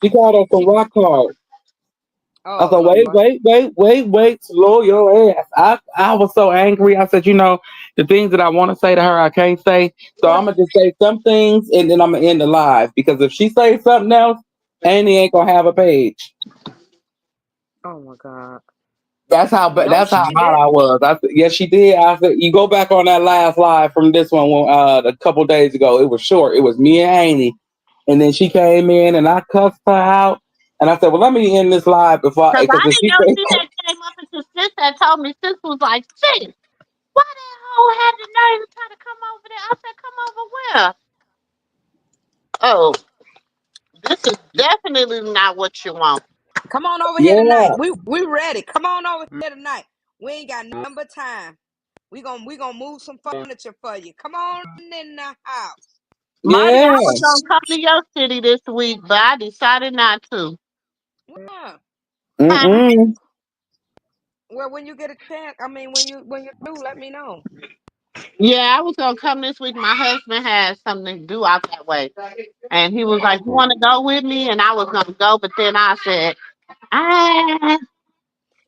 She called us a She. rock hard. I Oh said, wait, Lord. wait, wait, wait, wait, slow your ass. I was so angry. I said, the things that I want to say to her, I can't say. So I'm gonna just say some things and then I'm gonna end the live. Because if she says something else, Annie ain't gonna have a page. Oh my God. No, That's she how hot I didn't. was. I said, yes, she did. I said, you go back on that last live from this one a couple days ago. It was short. It was me and Amy, and then she came in and I cussed her out. And I said, well, let me end this live before Cause because I if didn't she know says she had came up into sis had told me sis was like, sis, why that hoe had the nerve to try to come over there? I said, come over where? Oh, this is definitely not what you want. Come on over here yeah, tonight. We ready. Come on over here tonight. We ain't got nothing but time. We gonna move some furniture for you. Come on in the house. Marty, yeah. I was gonna come to your city this week, but I decided not to. Yeah. Huh? Mm-mm. Well, when you get a chance, I mean, when you do, let me know. Yeah, I was gonna come this week. My husband had something to do out that way. And he was like, you wanna go with me? And I was gonna go, but then I said, ah.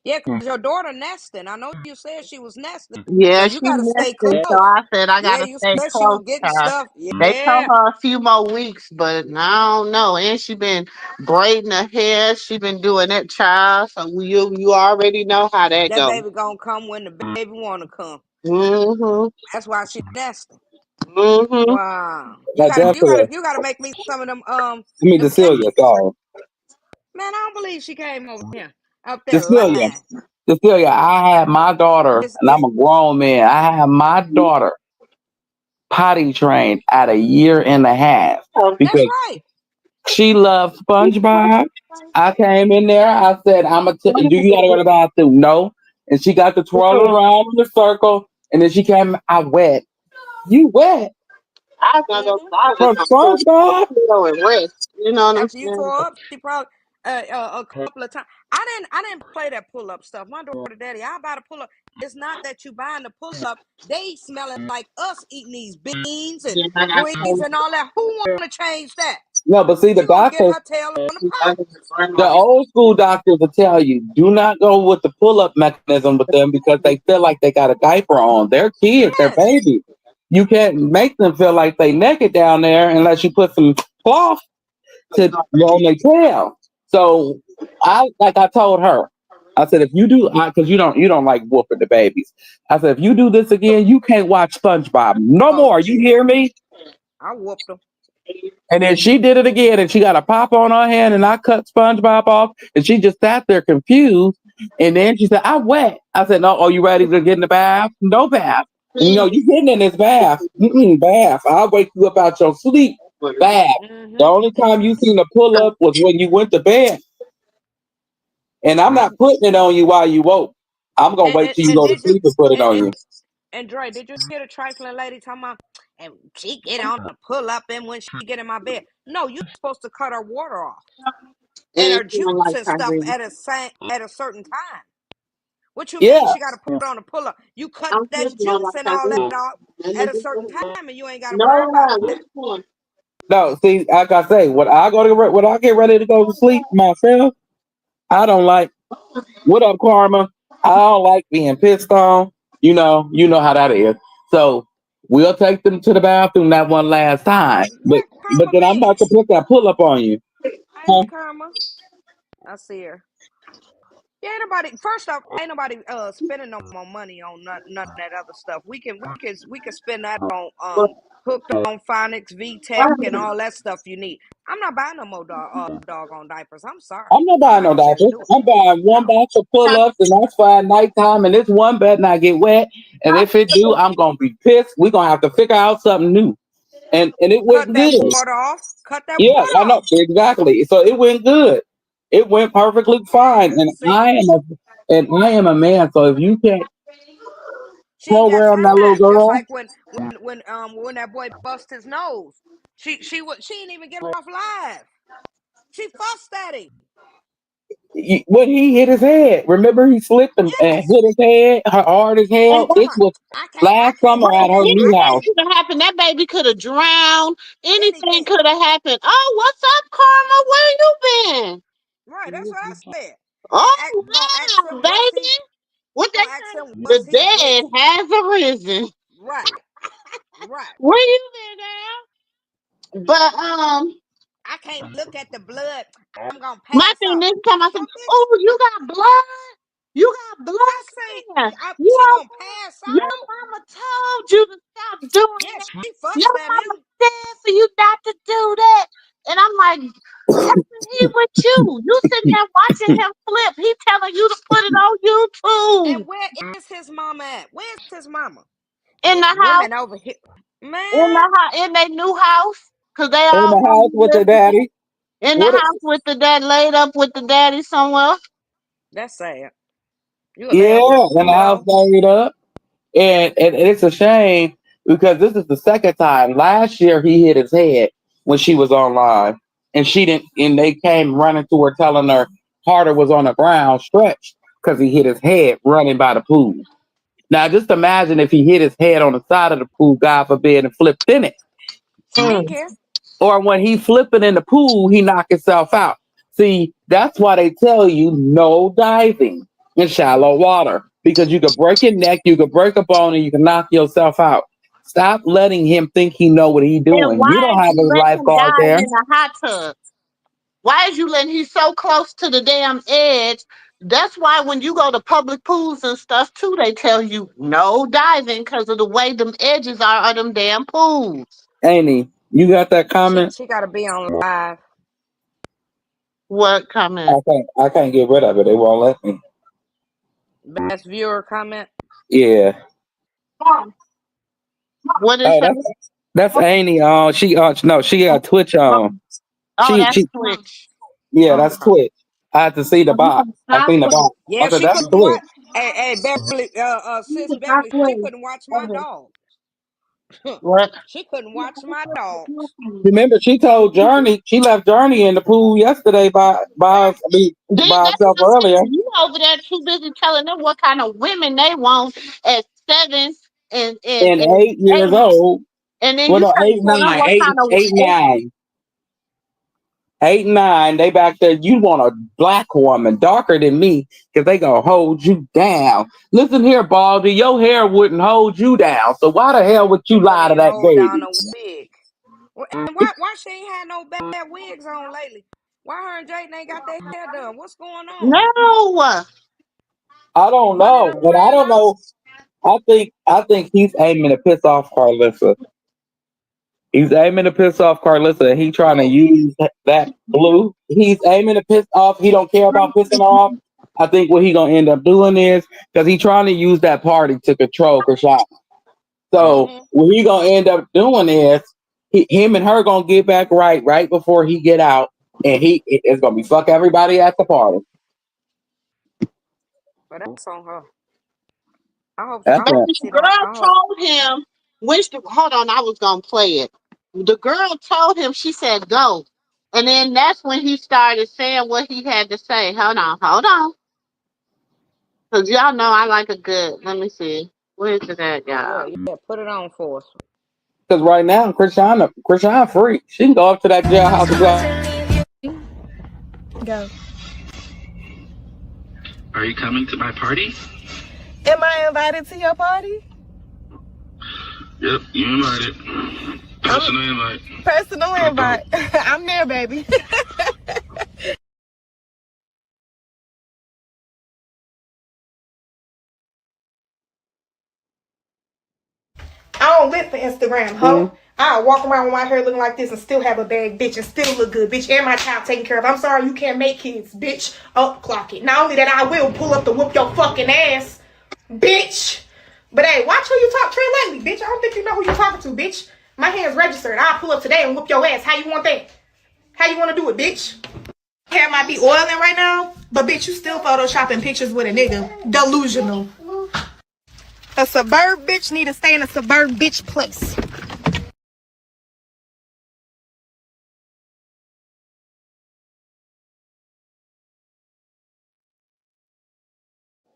Yeah, cause your daughter nesting. I know you said she was nesting, so Yeah, you she gotta stay missed it. So close. I said I Yeah, gotta you stay said she close was getting to her. stuff. They told Yeah. her a few more weeks, but I don't know. And she been braiding her hair. She been doing that, child. So you already know how that That goes. baby gonna come when the baby wanna come. Mhm. That's why she nesting. Mhm. Wow. You Like gotta that's you gotta a you gotta make me some of them I mean them Cecilia, cakes. sorry. Man, I don't believe she came over here up there Cecilia. lying. Cecilia, I had my daughter, It's and I'm it a grown man. I had my daughter potty trained at a year and a half that's because right. she loves SpongeBob. I came in there. I said, do you got to go to the bathroom? No. And she got to twirl around in the circle. And then she came, I wet. You wet I was gonna go. Hmm. I was from just gonna go SpongeBob? and rest. You know what I'm After you saying? tore up, she probably a couple of times. I didn't play that pull up stuff. My daughter, daddy, I buy the pull up. It's not that you buying the pull up. They smelling like us eating these beans and Yeah, I greens told and all that. Who want to change that? No, but see, the She gonna get doctor, her tail on the I pot. was bring the my old school doctors will tell you, do not go with the pull up mechanism with them because they feel like they got a diaper on. They're kids, they're Yes. babies. You can't make them feel like they naked down there unless you put some cloth to on their tail. So I told her, I said if you do because you don't like whooping the babies. I said if you do this again, you can't watch SpongeBob no Oh more. You Jesus. hear me? I whooped them. And then she did it again, and she got a pop on her hand, and I cut SpongeBob off, and she just sat there confused. And then she said, "I wet." I said, "No, are you ready to get in the bath? No bath. No, you getting in this bath? Bath. I'll wake you up out your sleep. Bath. The Mm-hmm. only time you seen a pull up was when you went to bed, and I'm not putting it on you while you woke. I'm gonna And, wait and, till you and go to did you sleep and put it on you." and Dre, did you hear the trifling lady talking about and she get on the pull up and when she get in my bed? No, you're supposed to cut her water off and and her juice feeling like and stuff Tyrese. at a certain time. What you Yeah. mean she got to put on a pull up? You cut I'm that thinking on juice and all that my off at a certain time, and you ain't got to worry no, about which that. one? No, see, like I say, when I get ready to go to sleep myself, I don't like. What up, Karma? I don't like being pissed on. You know how that is. So we'll take them to the bathroom that one last time. But Where Karma then I'm about been? to put that pull up on you. Hey, Huh? Karma. I see her. Yeah, ain't nobody. First off, ain't nobody spending no more money on none of that other stuff. We can spend that on hooked on phonics, VTech, and all that stuff you need. I'm not buying no more doggone diapers. I'm sorry, I'm not I'm buying not no gonna be able to diapers. do it. I'm buying one No, box of pull ups, and that's for at nighttime. And this one better not get wet. And if it do, I'm gonna be pissed. We're gonna have to figure out something new. And it cut went that good. water off. Cut that Yeah, water I know off. exactly. So it went good. It went perfectly fine. Yeah, see, And I am a man. So if you can't she ain't got program that little time. Just girl, like when that boy bust his nose, she didn't even get off live. She fussed at him. when he hit his head, remember he slipped and Yes, hit his head hard as and hell. talking This about was I last can't summer at look her at new I house. can't Anything could have happened. That baby could have drowned. Anything anything. could have happened. Oh, what's up, Karma? Where you been? Right, that's what I said. Oh, Gonna ask wow, him baby. What they gonna ask him say? The what's he dead did. has arisen. Right, right. Where you been, girl? But I can't look at the blood. I'm gonna my pass thing out. this time I said, So bitch, oh, you got blood. You got I say blood. You she gonna okay? pass Your out. mama told you to stop doing Yes, that. she Your fussed at mama him. said for you not to do that. And I'm like, tapping he with you. You sitting there watching him flip. He telling you to put it on And YouTube. where is his mama at? Where's his mama? In the house, Women over here. in Man, the house, in their new house. Cause they In all the house with live the daddy. in the What? house with the dad laid up with the daddy somewhere. that's sad. You lay up with Yeah, in the the house dog. laid up. And it's a shame because this is the second time. Last year he hit his head when she was online, and she didn't. And they came running to her, telling her Carter was on the ground, stretched because he hit his head running by the pool. Now, just imagine if he hit his head on the side of the pool, God forbid, and flipped in it, She didn't care. or when he flipping in the pool, he knock himself out. See, that's why they tell you no diving in shallow water because you could break your neck, you could break a bone, and you can knock yourself out. Stop letting him think he know what he And doing. You why don't is have you a let him lifeguard dive there. in a hot tub? Why is you letting he's so close to the damn edge? That's why when you go to public pools and stuff too, they tell you no diving because of the way them edges are of them damn pools. Ain't he? You got that comment? She got to be on live. What comment? I can't get rid of it. They won't let me. Best viewer comment. Yeah. What is Oh, that? that's Amy. She no, she got Twitch on. Oh, that's She Twitch. yeah, Oh, that's okay. Twitch. I had to see the box. I Stop seen the playing. box. I Yeah, said she that's couldn't watch. Twitch. Hey, Beverly, sis Stop Beverly, she playing. couldn't watch my dog. What? She couldn't watch my dogs. Remember, she told Journey she left Journey in the pool yesterday Yeah, Then by that's what herself I'm earlier. saying. You over there too busy telling them what kind of women they want at 7 And and 8 years 8. old. And then Well, you no, trying to eight, tell them nine, what eight, kind of eight, 9. 8, 9. They back there. You want a black woman, darker than me, because they gonna hold you down. Listen here, Baldy. Your hair wouldn't hold you down. So why the hell would it you wouldn't lie to even that hold down baby? a wig. And why she ain't had no bad wigs on lately? Why her and Jayden ain't got their hair done? What's going on? no. I don't Running know, but I around don't out? know. I think he's aiming to piss off Carlissa. He's aiming to piss off Carlissa, and he trying to Who? use that blue. He's aiming to piss off. He don't care about pissing off. I think what he gonna end up doing is because he trying to use that party to control Krishan. So Mm-hmm. what he gonna end up doing is him and her gonna get back right before he get out, and it's gonna be fuck everybody at the party. But that's on her. I hope. That's I Baby, hope it. the she don't. girl I hope. told him, hold on, I was going to play it. The girl told him, she said, go. And then that's when he started saying what he had to say. Hold on. Cause y'all know I like a good. Let me see. Where's it at, Yeah, y'all? yeah. Put it on for us. Because right now, Chrisean free. She can go up to that jailhouse and be like, Go. Are you coming to my party? Am I invited to your party? Yep, you invited. Personal invite. Personal Uh-oh. invite. I'm there, baby. I don't live for Instagram, ho. I walk around with my hair looking like this and still have a bag, bitch, and still look good, bitch, and my child taken care of. I'm sorry you can't make kids, bitch. Oh, clock it. Not only that, I will pull up to whoop your fucking ass, bitch. But hey, watch who you talk to lately, bitch. I don't think you know who you're talking to, bitch. My hand's registered. I'll pull up today and whoop your ass. How you want that? How you want to do it, bitch? Hair might be oiling right now, but bitch, you still photoshopping pictures with a nigga. Delusional. A suburb bitch need to stay in a suburb bitch place.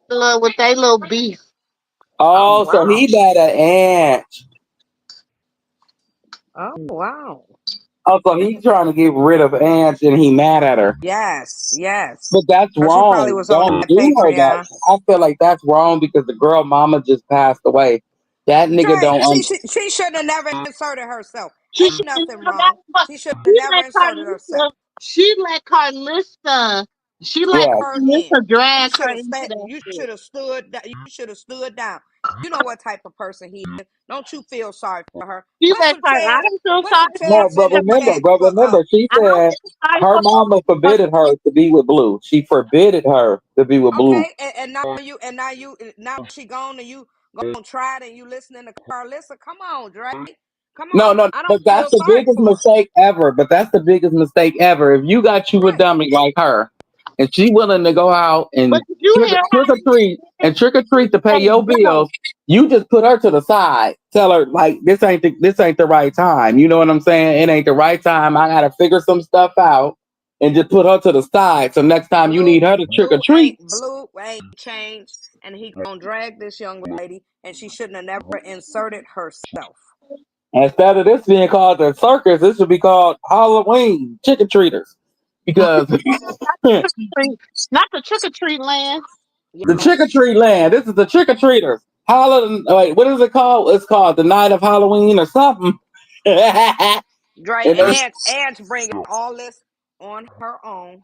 Look with they little beef. Oh oh, so wow. he got an aunt. Oh wow. Oh, so he's trying to get rid of ants and he mad at her. Yes, yes. But that's Cause she probably wrong. was on Don't that do her that. Patreon. I feel like that's wrong because the girl mama just passed away. That nigga Dre, don't. she should have never inserted herself. She Ain't should have nothing never wrong. got. She should have She never let inserted herself. Carlista. She let Carlista. She let Drag Yeah. her in. Carlista You drag should her have into that You shit. should have stood. You should have stood down. You know what type of person he is. Don't you feel sorry for her? She let Car. I don't feel Put sorry some for her. No, tags in the chat for remember, she I don't said feel sorry her for mama her. forbidden her to be with Blue. She forbidden her to be with Blue. okay, now she gone and you gonna try it and you listening to Carlissa. Come on, Dre. Come No, on. no, I but don't that's feel the sorry biggest for her. mistake ever. But that's the biggest mistake ever. If you got you a Right. dummy like her, and she willing to go out But and did you hear trick or treat to pay your how bills, you just put her to the side. Tell her like this ain't the right time. You know what I'm saying? It ain't the right time. I gotta figure some stuff out, and just put her to the side. So next time you need her to trick or treat, Blue ain't changed, and he gonna drag this young lady, and she shouldn't have never inserted herself. instead of this being called the circus, this should be called Halloween trick or treaters because. not the trick or treat land? The trick or Yes, treat land. This is the trick or treaters. Wait, what is it called? It's called the night of Halloween or something. and Dre, they, and bringing all this on her own.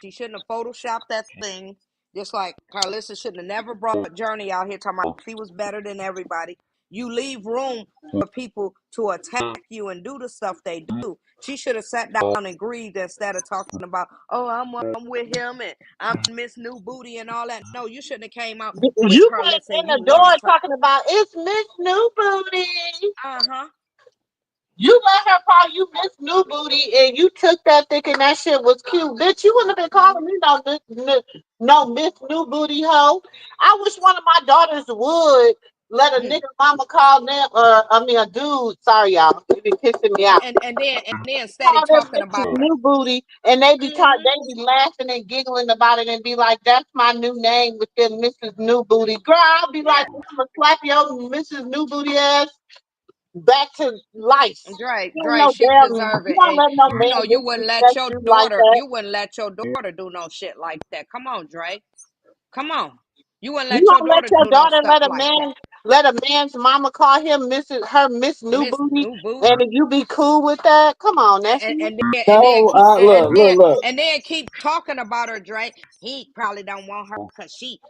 She shouldn't have photoshopped that thing. Just like Carlissa shouldn't have never brought Journey out here talking about she was better than everybody. You leave room for people to attack you and do the stuff they do. She should have sat down and grieved instead of talking about, oh, I'm with him and I'm Miss New Booty and all that. No, you shouldn't have came out with You Carlissa came and in you the door lost her. talking about it's Miss New Booty. Uh-huh. You let her call you Miss New Booty, and you took that thinking that shit was cute, bitch. You wouldn't have been calling me no Miss New Booty hoe. I wish one of my daughters would let a nigga mama call them, I mean a dude. Sorry y'all, they be pissing me out. And then steady Call them talking Mrs. about her. New Booty, and Mm-hmm. they be laughing and giggling about it, and be like, "That's my new name with them Mrs. New Booty." Girl, I'll be like, Yeah. "I'm gonna slap your Mrs. New Booty ass back to life." You don't Dre, know she damn. deserve You it. don't And let no you know man disrespect you like that. you wouldn't let your daughter do no shit like that. Come on, Dre. Come on. You wouldn't You let your don't let daughter your do no daughter stuff like that. let a man's mama call him Miss New Miss Booty, New Booty. and you be cool with that? Come on, that's no, look. and then keep talking about her, Dre. He probably don't want her because she,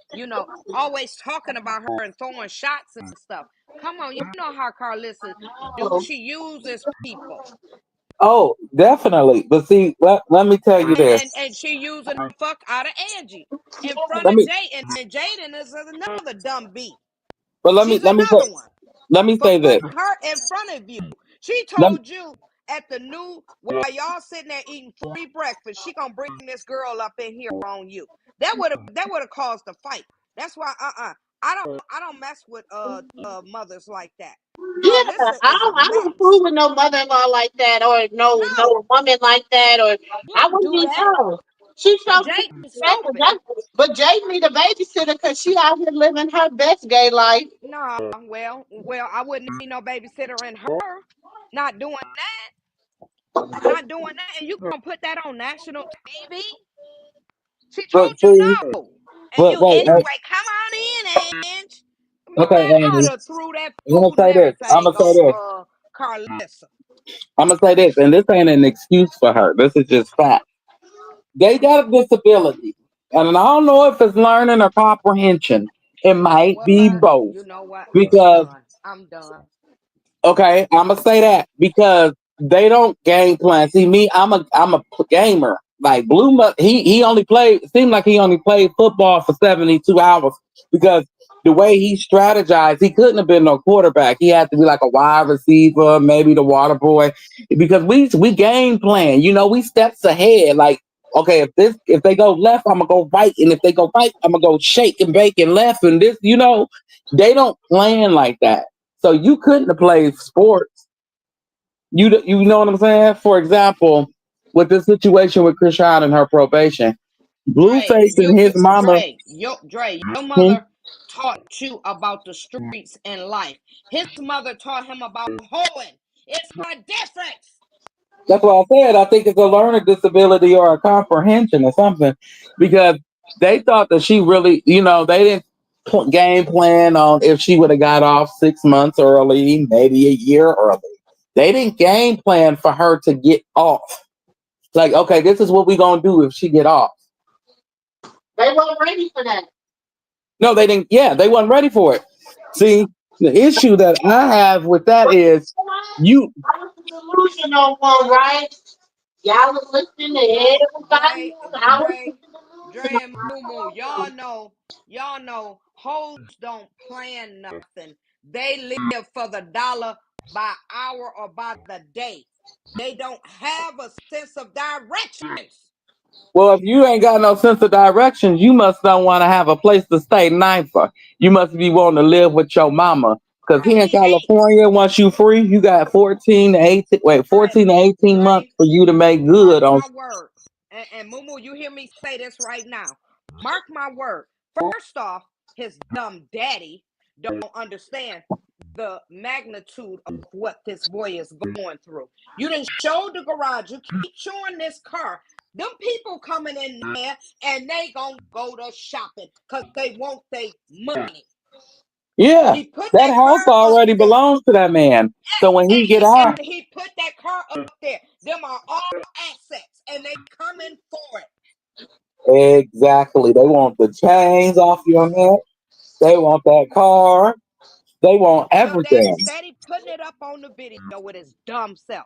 always talking about her and throwing shots and stuff. Come on, you know how Carlissa do. oh, She uses people. Oh, definitely. But see, let me tell you this. And she using the fuck out of Angie in front Let of me, Jay, and Jaden is another dumb B. but She's another one let me for say this. putting her in front of you. She Let, told you at the new while y'all sitting there eating free breakfast, she gonna bring this girl up in here on you. That would have caused a fight. That's why I don't mess with mothers like that. yeah, Carlissa is a I don't mess. fool with no mother-in-law like that, or no No, woman like that, or you I don't wouldn't do be that. no. She so Jay stupid. disrespectful. But Jay need a babysitter because she out here living her best gay life. No, well, I wouldn't need no babysitter in her. Not doing that. Not doing that. And you gonna put that on national TV? She But told you see, no. And but you wait, anyway, come on in, Ange. Man, okay, I would Andy. have threw that I'm gonna food and say this. I'm everything gonna say on this. Carlissa. I'm gonna say this, and this ain't an excuse for her. This is just fact. They got a disability, and I don't know if it's learning or comprehension. It You know might what? be both You know what? I'm because done. I'm done. okay, I'm gonna say that because they don't game plan. See me, I'm a gamer. Like he only played. It seemed like he only played football for 72 hours because the way he strategized, he couldn't have been no quarterback. He had to be like a wide receiver, maybe the water boy, because we game plan. You know, we steps ahead. Like okay, if they go left, I'm gonna go right, and if they go right, I'm gonna go shake and bake and left, and this. You know, they don't plan like that. So you couldn't have played sports. You know what I'm saying? For example, with the situation with Chrisean and her probation, Blueface and his mama. Your Hmm? mother taught you about the streets and life. His mother taught him about hoeing. It's a difference. That's what I said. I think it's a learning disability or a comprehension or something, because they thought that she really, they didn't game plan on if she would have got off 6 months early, maybe a year early. They didn't game plan for her to get off. Like, okay, this is what we gonna do if she get off. They weren't ready for that. No, they didn't. Yeah, they wasn't ready for it. See, the issue that I have with that is you. I was delusional one, right? Y'all was listening to everybody Dre, else. I was Dre, Dre and Moo, y'all know, hoes don't plan nothing. They live for the dollar by hour or by the day. They don't have a sense of directions. Well, if you ain't got no sense of direction, you must don't want to have a place to stay nicer. You must be wanting to live with your mama. Cause Dre, here in he ain't. California, once you free, you got 14 to 18. Wait, Dre, 14 to 18 months Dre, for you to make mark good on. my word. And Moo, you hear me say this right now. Mark my word. First off, his dumb daddy don't understand the magnitude of what this boy is going through. You didn't show the garage. You keep showing this car. Them people coming in there and they gonna go to shopping because they want their money. Yeah, He put that that house car up already there. belongs to that man. So when he get out, And he put that car up there. Them are all assets and they coming for it. exactly, they want the chains off your neck. They want that car. They want Your daddy everything. steady putting it up on the video with his dumb self.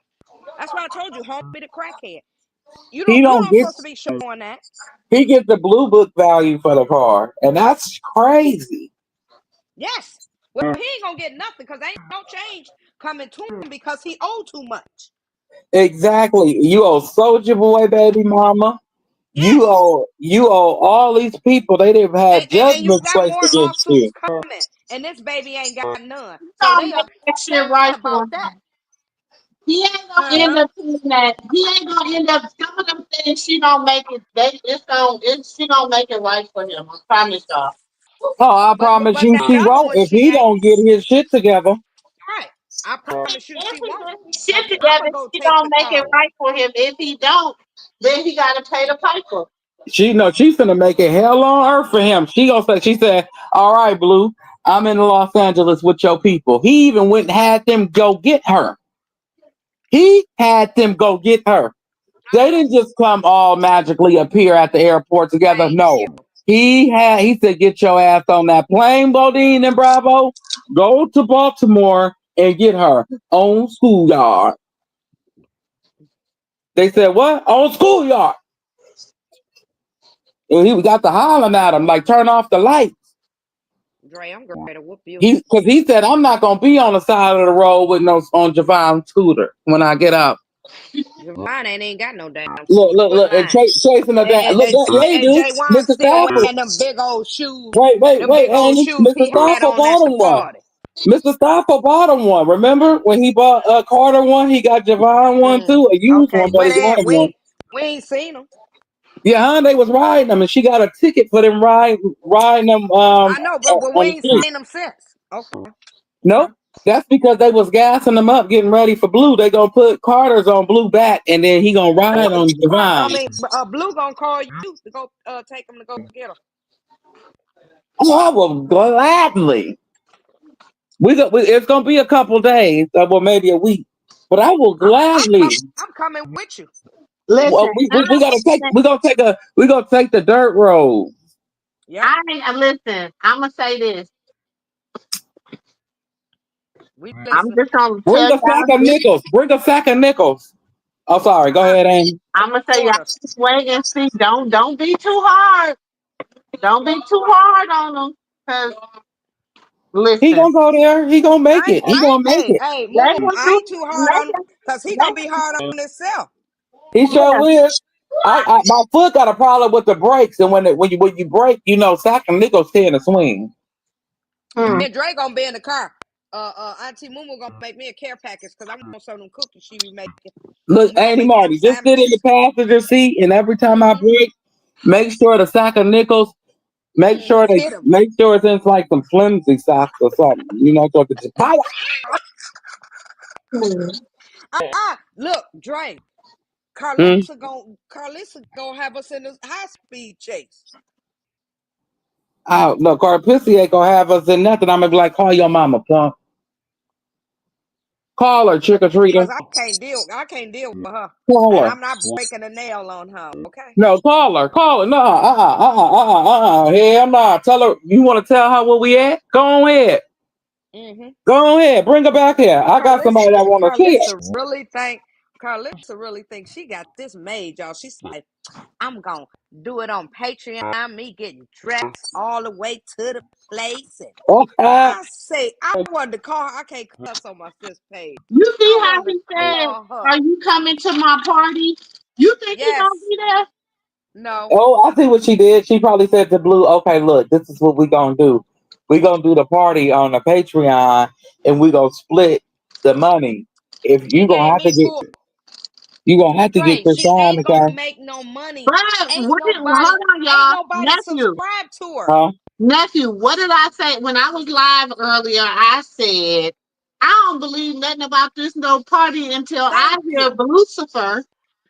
That's why I told you, homie, the crackhead. You He don't don't get. supposed to be showing that. He gets the blue book value for the car, and that's crazy. Yes. Well, he ain't gonna get nothing because ain't no change coming to him because he owed too much. Exactly. You owe Soldier Boy, baby mama. Yes. You owe all these people. They didn't have And you judgments got placed more against lawsuits you. coming, and this baby ain't got none. So gonna they make that upset shit right for about him. that. He ain't gonna end Uh-huh. up doing that. He ain't gonna end up some of them things she don't make it she don't make it right for him. I promise y'all. Oh, I promise But you that she other won't one if she he ain't. don't get his shit together. Right. I promise you If she he won't. get his Cause shit I'ma together, go she take don't the make it car away. right for him. If he don't, then he gotta pay the piper. She's gonna make it hell on earth for him. She said, all right, Blue, I'm in Los Angeles with your people. He even went and had them go get her. He had them go get her. They didn't just come all magically appear at the airport together. Thank No. you. He said, get your ass on that plane, Bodine and Bravo. Go to Baltimore and get her on schoolyard. They said, what? On schoolyard. And he got to hollering at him, like, turn off the lights. Dre, I'm ready to whoop you. Because he said, I'm not gonna be on the side of the road with no on Javon's scooter when I get out. Javon ain't got no damn scooter. Look, Quit and lying. chasing the damn. Look, yeah, he And do. Jay Wan Mr. still Stafford. wearing them big old shoes. Them Wait, big old Andy. shoes Mr. he had Stafford on at bought the him one. party. Mr. Stafford bought him one. Remember when he bought Carter one? He got Javon one too, a used one, Okay, but where he they bought at? him one. We ain't seen them. Yeah, huh? They was riding them, and she got a ticket for them riding them I know, but we on the ain't street. seen them since. Okay, okay. Nope. That's because they was gassing them up, getting ready for Blue. They gonna put Carter's on Blue back, and then he gonna ride on I Divine. mean, Blue gonna call you to go take him to go get her. Oh, I will gladly. It's gonna be a couple days, well, maybe a week, but I will gladly. I'm coming with you. Listen, Well, we gonna take the dirt road. Yep. listen. I'm gonna say this. We I'm listen. just gonna Bring tell a sack y'all of this. nickels. Bring a sack of nickels. Oh, sorry. Go ahead, Amy. I'm gonna say y'all Quarters. just wait and see. Don't be too hard. Don't be too hard on them. Cause He listen, gonna go there. He gonna make it. He gonna make it. Hey, let Moo, him I do. ain't too hard Let on him him. because he gonna Let be hard on himself. He him. sure is. My foot got a problem with the brakes, and when you brake, sack of nickels tend to swing. Me Yeah. and Dre gonna be in the car. Auntie Moo gonna make me a care package because I want some of them cookies she be making, Look, and we gonna Auntie make ham Marty, just sit in the sandwiches. passenger seat, and every time I Mm-hmm. brake, make sure the sack of nickels. Hit him. Make sure it's in like some flimsy socks or something. So it can just power. Hmm. Look, Dre. Mm. Carlissa gonna have us in a high speed chase. Oh no, Carpissy ain't gonna have us in nothing. I'm gonna be like, call your mama, plump. Call her, trick or treater. Cause I can't deal with her. Call And her. I'm not breaking a nail on her, okay? No, call her. Call her. No, hell no. Tell her you want to tell her where we at. Go ahead. Mm-hmm. Go ahead. Bring her back here. I got somebody that want to see Carlissa it. really thinks she got this made, y'all. She's like, I'm gonna do it on Patreon, me getting dressed all the way to the place. And Okay. I say I wanted to call her. I can't cuss on my sis page. You see I how wanted to he said, call her. "Are you coming to my party?" You think he gonna Yes. be there? No. Oh, I see what she did. She probably said to Blue, okay, look, this is what we gonna do. We gonna do the party on the Patreon, and we gonna split the money. If She gave me full. you gonna have to get Dre, she Chrisean ain't to gonna come, make no money. But Ain't what did, hold nobody, on, ain't y'all, nobody nephew, subscribed to her. huh? nephew. What did I say when I was live earlier? I said I don't believe nothing about this no party until I Thank hear you. Lucifer.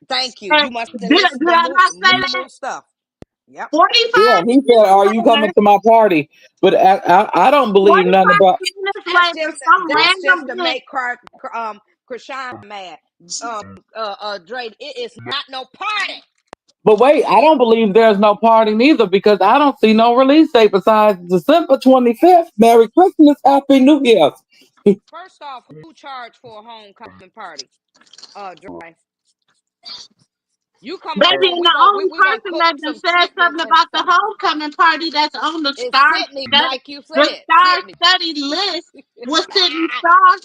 Thank you. And You must have did listened to I not say moo that? stuff. Yep. Yeah, 45 he said, minutes "Are you coming later, to my party?" But I don't believe nothing 45 about. minutes later, some That's just random to bitch. make Krishan mad. Dre, it is not no party. But wait, I don't believe there's no party neither because I don't see no release date besides December 25th. Merry Christmas, Happy New Year. First off, who charged for a homecoming party? Dre. You come Baby, over, and the only we gonna person cook that done some said chicken something and about the stuff. homecoming party that's on It's Sydney, like you the said. star Sydney. study list was Sydney Star.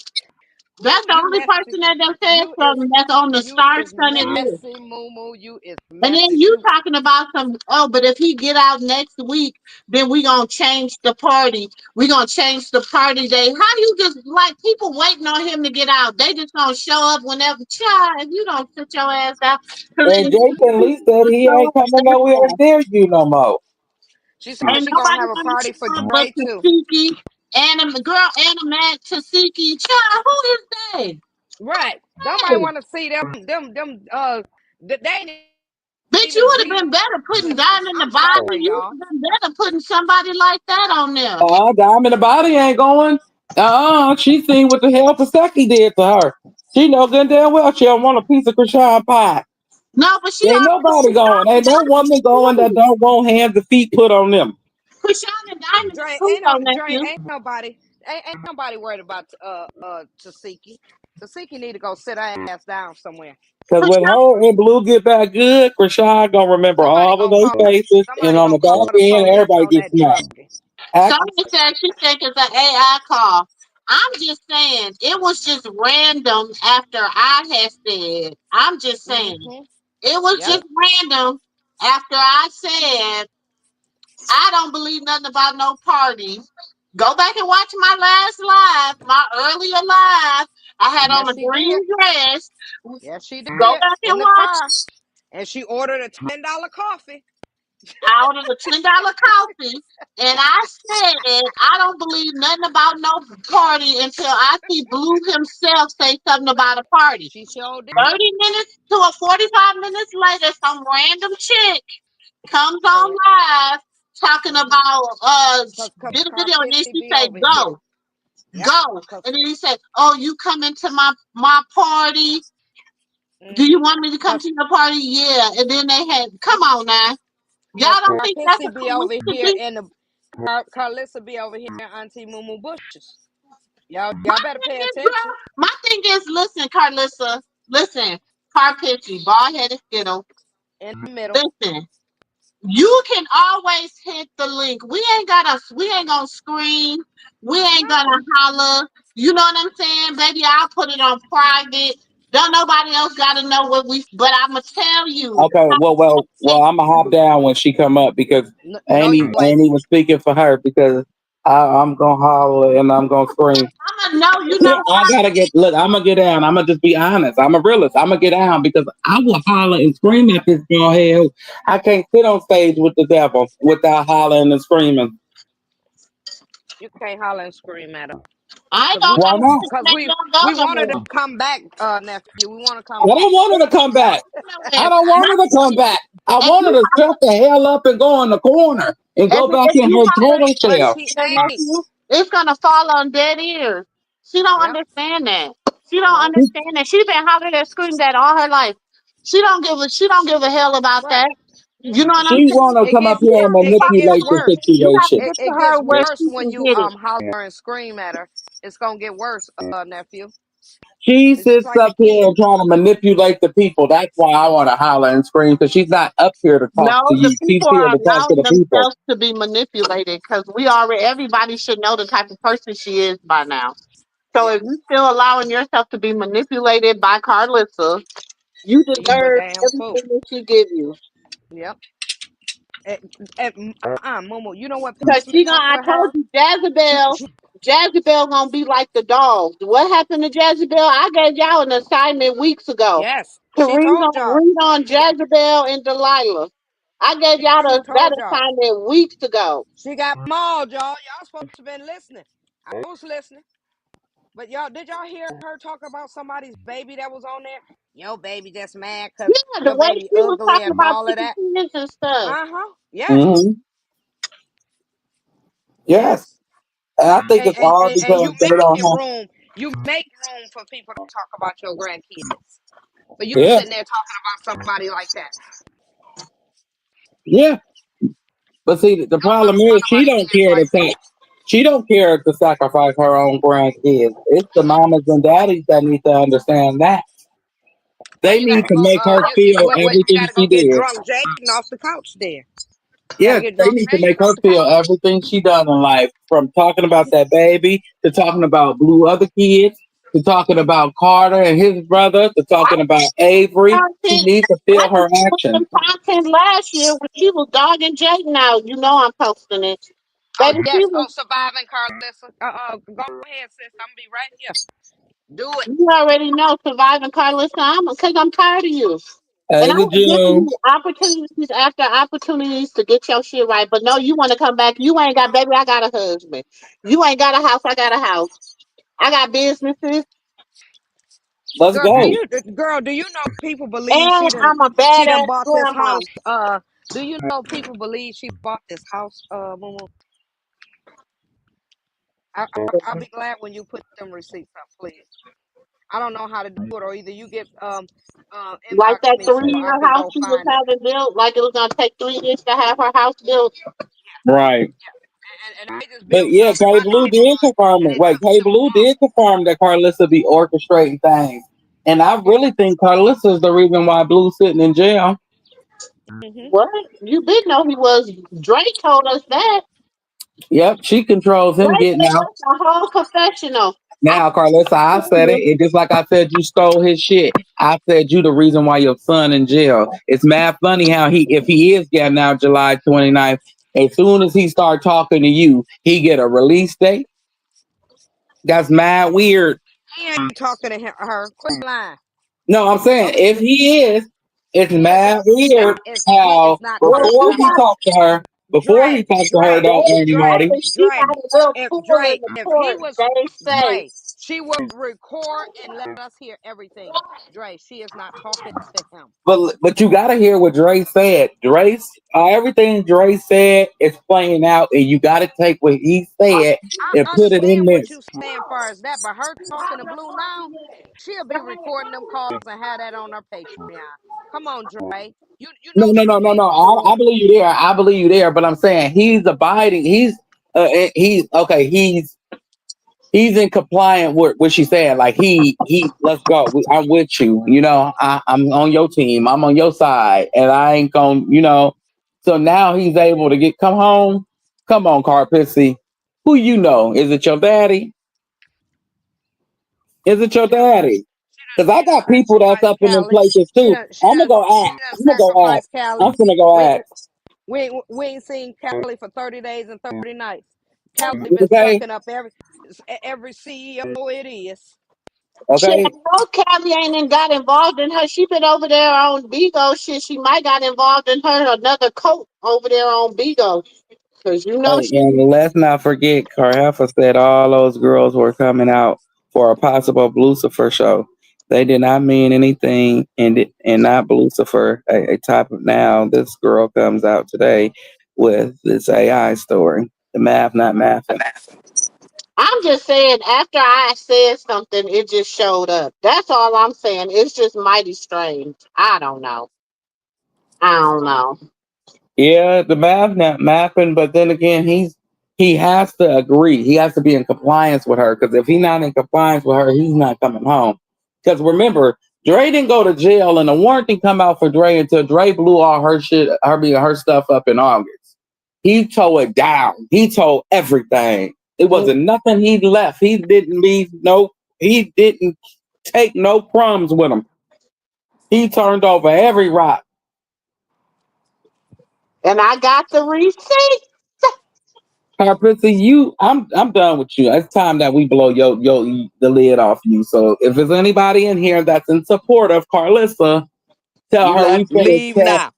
That's the You only messy. person that done said You is something that's on the you star is study list. messy, moo moo. You is And then messy you too. talking about some, oh, but if he get out next week, then we gonna change the party. We gonna change the party day. How you just like people waiting on him to get out? They just gonna show up whenever. Child, if you don't sit your ass out, because And Jason Lee said will he show ain't up coming nowhere everywhere. near you no more. She said Ain't she gonna nobody have a gonna party for show up but Dre too. Tasiki and the girl Animat Tasiki. Child, who is that? Right. Nobody Hey, want to see them. They ain't bitch, you even would have decent. been better putting Diamond in the I'm body. sorry, You y'all. would have been better putting somebody like that on there. Diamond the body ain't going. She seen what the hell Paseki did to her. She know good and damn well she don't want a piece of Krishan pie. No, but she Ain't already nobody going. Ain't no woman going that don't want hands and feet put on them. Krishan and Diamond is Dre cool ain't no though, Dre nephew. ain't nobody worried about Tasiki. Tasiki need to go sit her ass down somewhere. Cause when Krishan, her and Blue get back good, Krishan gonna remember all of their faces, and on the back The end, police everybody on gets that smacked. druggie. Act, Sonya said she think it's an AI call. I'm just saying it was just random after I had said. I'm just saying Mm-hmm. it was Yep. just random after I said I don't believe nothing about no party. Go back and watch my last live, my earlier live. I had on Yes, a she did. green dress. Yes, she Go did. back In and the watch car. And she ordered a $10 coffee. I ordered a $10 coffee, and I said I don't believe nothing about no party until I see Blue himself say something about a party. She sure did. 30 minutes to a 45 minutes later, some random chick comes on live talking about Cause did a video, and then Carpissy she be say over here. go. Yep. Go. And then he said, oh, you coming to my party? Do you want me to come to your party? Yeah. And then they had, come on now. Y'all don't think that's a Carpissy be over here coincidence? in the Carlissa be over here in Auntie Moo Bushes. Y'all My better thing pay is, girl, attention. my thing is, listen, Carlissa, listen, Carpitchy, bald headed skittle, In the middle. listen. You can always hit the link. We ain't gonna scream. We ain't gonna No. holler. You know what I'm saying? Baby, I'll put it on private. Don't nobody else gotta know what but I'ma tell you. Okay, well, I'm gonna hop down when she come up because I No, ain't you even, I ain't. ain't even speaking for her because I'm gonna holler and I'm gonna scream. I'ma know, you know I what? gotta look. I'm gonna get down. I'm gonna just be honest. I'm a realist. I'm gonna get down because I will holler and scream at this girl here. I can't sit on stage with the devil without hollering and screaming. You can't holler and scream at her. I ain't Cause gonna we Why holler not? because cause they we don't we go wanted to nowhere. come back, nephew. We want to I come back. don't want her to come back. I Nowhere. don't want My her to come thing is, back. I if want her you to shut the hell up and go in the corner and go back if in you her holler turtle But shell. she your ain't. nephew, it's gonna fall on dead ears. She don't Yep. understand that. She don't No. understand that. She been hollering and screaming that all her life. She don't give a hell about Right. that. You know what I'm She saying? want to It come up gets here and it gets manipulate the worse. You have to situation. get to It her gets where worse she when can you get it. holler and scream at her. It's gonna get worse, nephew. She It's just sits like a up here kid. and trying to manipulate the people. That's why I want to holler and scream because she's not up here to talk to No, the you. She's people here are to talk to allowing the people. themselves to be manipulated because everybody should know the type of person she is by now. So Yep. if you still allowing yourself to be manipulated by Carlissa, you You a deserve damn fool. everything that she give you. Yep. Momo, you know what Cause pissed me off I with told her? you, She, Jezebel, she Jezebel gonna be like the dogs. What happened to Jezebel? I gave y'all an assignment weeks ago yes, to she told y'all. read on Jezebel and Delilah. I gave y'all She that told y'all. assignment weeks ago. She got mauled, y'all. Y'all supposed to been listening. I was listening. But did y'all hear her talk about somebody's baby that was on there? Your baby just mad because Yeah, the your way baby she was ugly talking and about all of picking that. kids and stuff. Uh-huh. Yes. Hmm. Yes, Yes. and I think And, it's and, all and, and because you they don't making have. room. You make room for people to talk about your grandkids. But you Yeah, sitting there talking about somebody like that. yeah. But see, the problem is Don't she nobody don't kids care to like that. take. She don't care to sacrifice her own grandkids. It's the mamas and daddies that need to understand that. Well, They you got need to to go. make her feel You everything got to she go get did. drunk Jaden off the couch. There, you got to Yes, get they drunk need to make Jaden her off the feel couch. everything she done in life, from talking about that baby to talking about Blue other kids to talking about Carter and his brother to talking about Avery. She Content. needs to I feel was her doing actions. some content last year when she was dogging Jayden out. You know I'm posting it. Oh Baby, she yes. was Oh, surviving Carlissa. Go ahead, sis. I'm gonna be right here. Do it. you already know surviving Carlos. Because I'm tired of you. And Hey, I the was giving June. you opportunities after opportunities to get your shit right. But no, you want to come back. You ain't got, baby, I got a husband. You ain't got a house. I got a house. I got businesses. Let's go. Girl, do you know people believe And I'm a she done badass bought this grandma. house? Do you know people believe she bought this house? Momo? I'll be glad when you put them receipts up, please. I don't know how to do it, or either you get Like inbox that me so I 3-year can house go she was find it. having built. Like it was going to take 3 years to have her house built. Right. And they just But built yeah, something in Kay my Blue did neighborhood, confirm and it. it Wait, took Kay 2 Blue did confirm that Carlissa be orchestrating things. And I really think Carlissa is the reason why Blue's sitting in jail. months. What? You did know he was. Drake told us that. Yep, she controls him Drake getting gave out. us a whole confessional. I Now, Carlissa, I tell said it. you, It just like I said you stole his shit. I said you the reason why your son in jail. It's mad funny how if he is getting out July 29th, as soon as he start talking to you, he get a release date. That's mad weird. He ain't talking to her. Quit lying. No, I'm saying Don't. if he is, It's He is mad not. weird He is how not Well, before talking she to he her. got, talked to her, Dre, don't earn any money. she Dre, got a little pool in Dre. the If he court. was They say. Dre, she would record and let us hear everything. Dre, she is not talking to him. But you gotta hear what Dre said. Everything Dre said is playing out, and you gotta take what he said and I put it in understand what this. you saying far as that, but her talking to Blue now, she'll be recording them calls and have that on her Patreon. Come on, Dre. You No, know no, she no, no, ain't no. I lying. believe you there. I believe you there. But I'm saying he's abiding. He's okay. He's in compliant with what she's saying. Like he. Let's go. I'm with you. I'm on your team. I'm on your side, and I ain't gonna. So now he's able to come home. Come on, Car Pissy. Who you know? Is it your daddy? Is it your daddy? Because I She done got people that's sacrificed up in them Callie. places too. She done I'm gonna go ask. sacrificed Callie. I'm gonna go We ask. we ain't seen Callie for 30 days and 30 nights. Callie been Okay. sucking up every CEO it is. Shit, I Okay. know Callie ain't even got involved in her. She been over there on Bigo. Shit, she might got involved in her another coat over there on Bigo. Cause you know Hey, she. and let's not forget, Carheffa said all those girls were coming out for a possible Lucifer show. They did not mean anything, and not Lucifer. A type of now. This girl comes out today with this AI story. The math, not math. I'm just saying. After I said something, it just showed up. That's all I'm saying. It's just mighty strange. I don't know. I don't know. Yeah, the math not mapping, but then again, he has to agree. He has to be in compliance with her because if he's not in compliance with her, he's not coming home. Because remember, Dre didn't go to jail, and the warrant didn't come out for Dre until Dre blew all her stuff up in August. He tore it down. He told everything. It Mm. wasn't nothing he left. He didn't leave no. He didn't take no crumbs with him. He turned over every rock. And I got the receipt. Carpenter, I'm done with you. It's time that we blow the lid off you. So if there's anybody in here that's in support of Carlissa, tell You her we left finished leave that. now.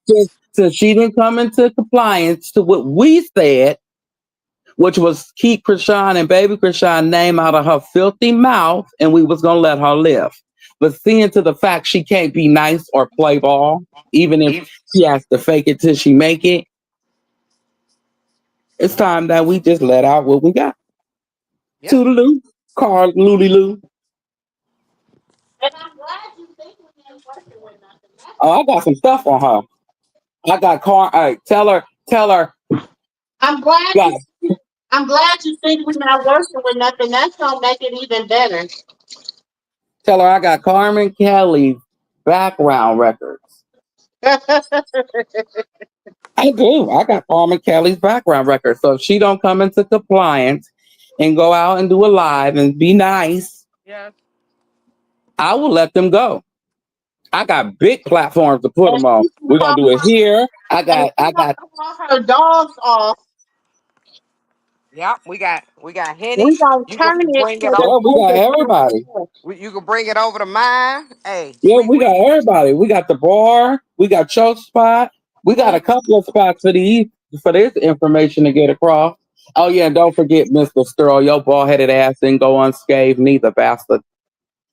So she didn't come into compliance to what we said, which was keep Chrisean and baby Chrisean name out of her filthy mouth, and we was gonna let her live. But seeing to the fact she can't be nice or play ball, even if she has to fake it till she make it, it's time that we just let out what we got. Yep. Toodaloo, Carl Looley Loo. And I'm glad you think we ain't working with nothing. Oh, I got some stuff on her. I got car. Hey, tell her. I'm glad God, you. I'm glad you think we're not working with nothing. That's gonna make it even better. tell her I got Carmen Kelly background records. I do. I got Carmen Kelly's background records. So if she don't come into compliance and go out and do a live and be nice, Yes. I will let them go. I got big platforms to put And them on. she can We're gonna call do it here. I and got. she gonna call her dogs off. Yep. We got Henny. We gonna You turn can it bring it to the Yeah, over. we got everybody. You can bring it over to mine. Hey, Yeah, sweet we got wing. everybody. We got the bar. We got Choke Spot. We got a couple of spots for this information to get across. Oh yeah, and don't forget, Mr. Sterl, your bald headed ass didn't go unscathed neither, bastard.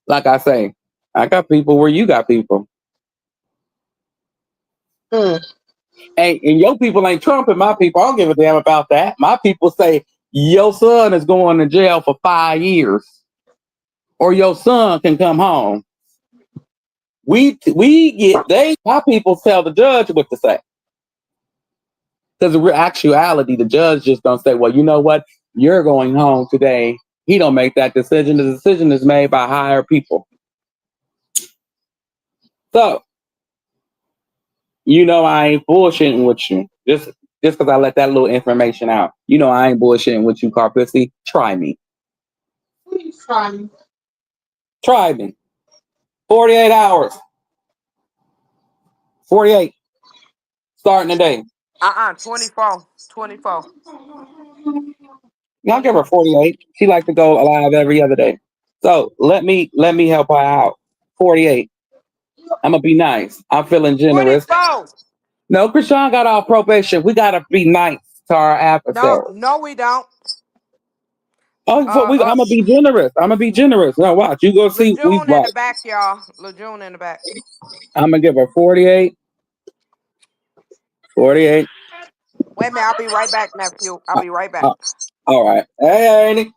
Like I say, I got people where you got people. Mm. And your people ain't trumping my people. I don't give a damn about that. My people say your son is going to jail for 5 years, or your son can come home. My people tell the judge what to say. Because in actuality, the judge just don't say, well, you know what? You're going home today. He don't make that decision. The decision is made by higher people. So, I ain't bullshitting with you. Just because I let that little information out. I ain't bullshitting with you, Carpussy. Try me. Please try me. Try me. 48 hours. 48. Starting today. 24. 24. I'll give her 48. She like to go alive every other day. So let me help her out. 48. I'm gonna be nice. I'm feeling generous. 24. No, Chrisean got off probation. We gotta be nice to our No, adversaries. no, we don't. Oh, Uh, I'm uh, gonna be generous. I'm gonna be generous. Now watch. You go see. We Lejeune in the watch. back, y'all. Lejeune in the back. I'm gonna give her 48. 48. Wait a minute, I'll be right back, nephew. I'll Uh, be right back. uh, all right. Hey, Annie.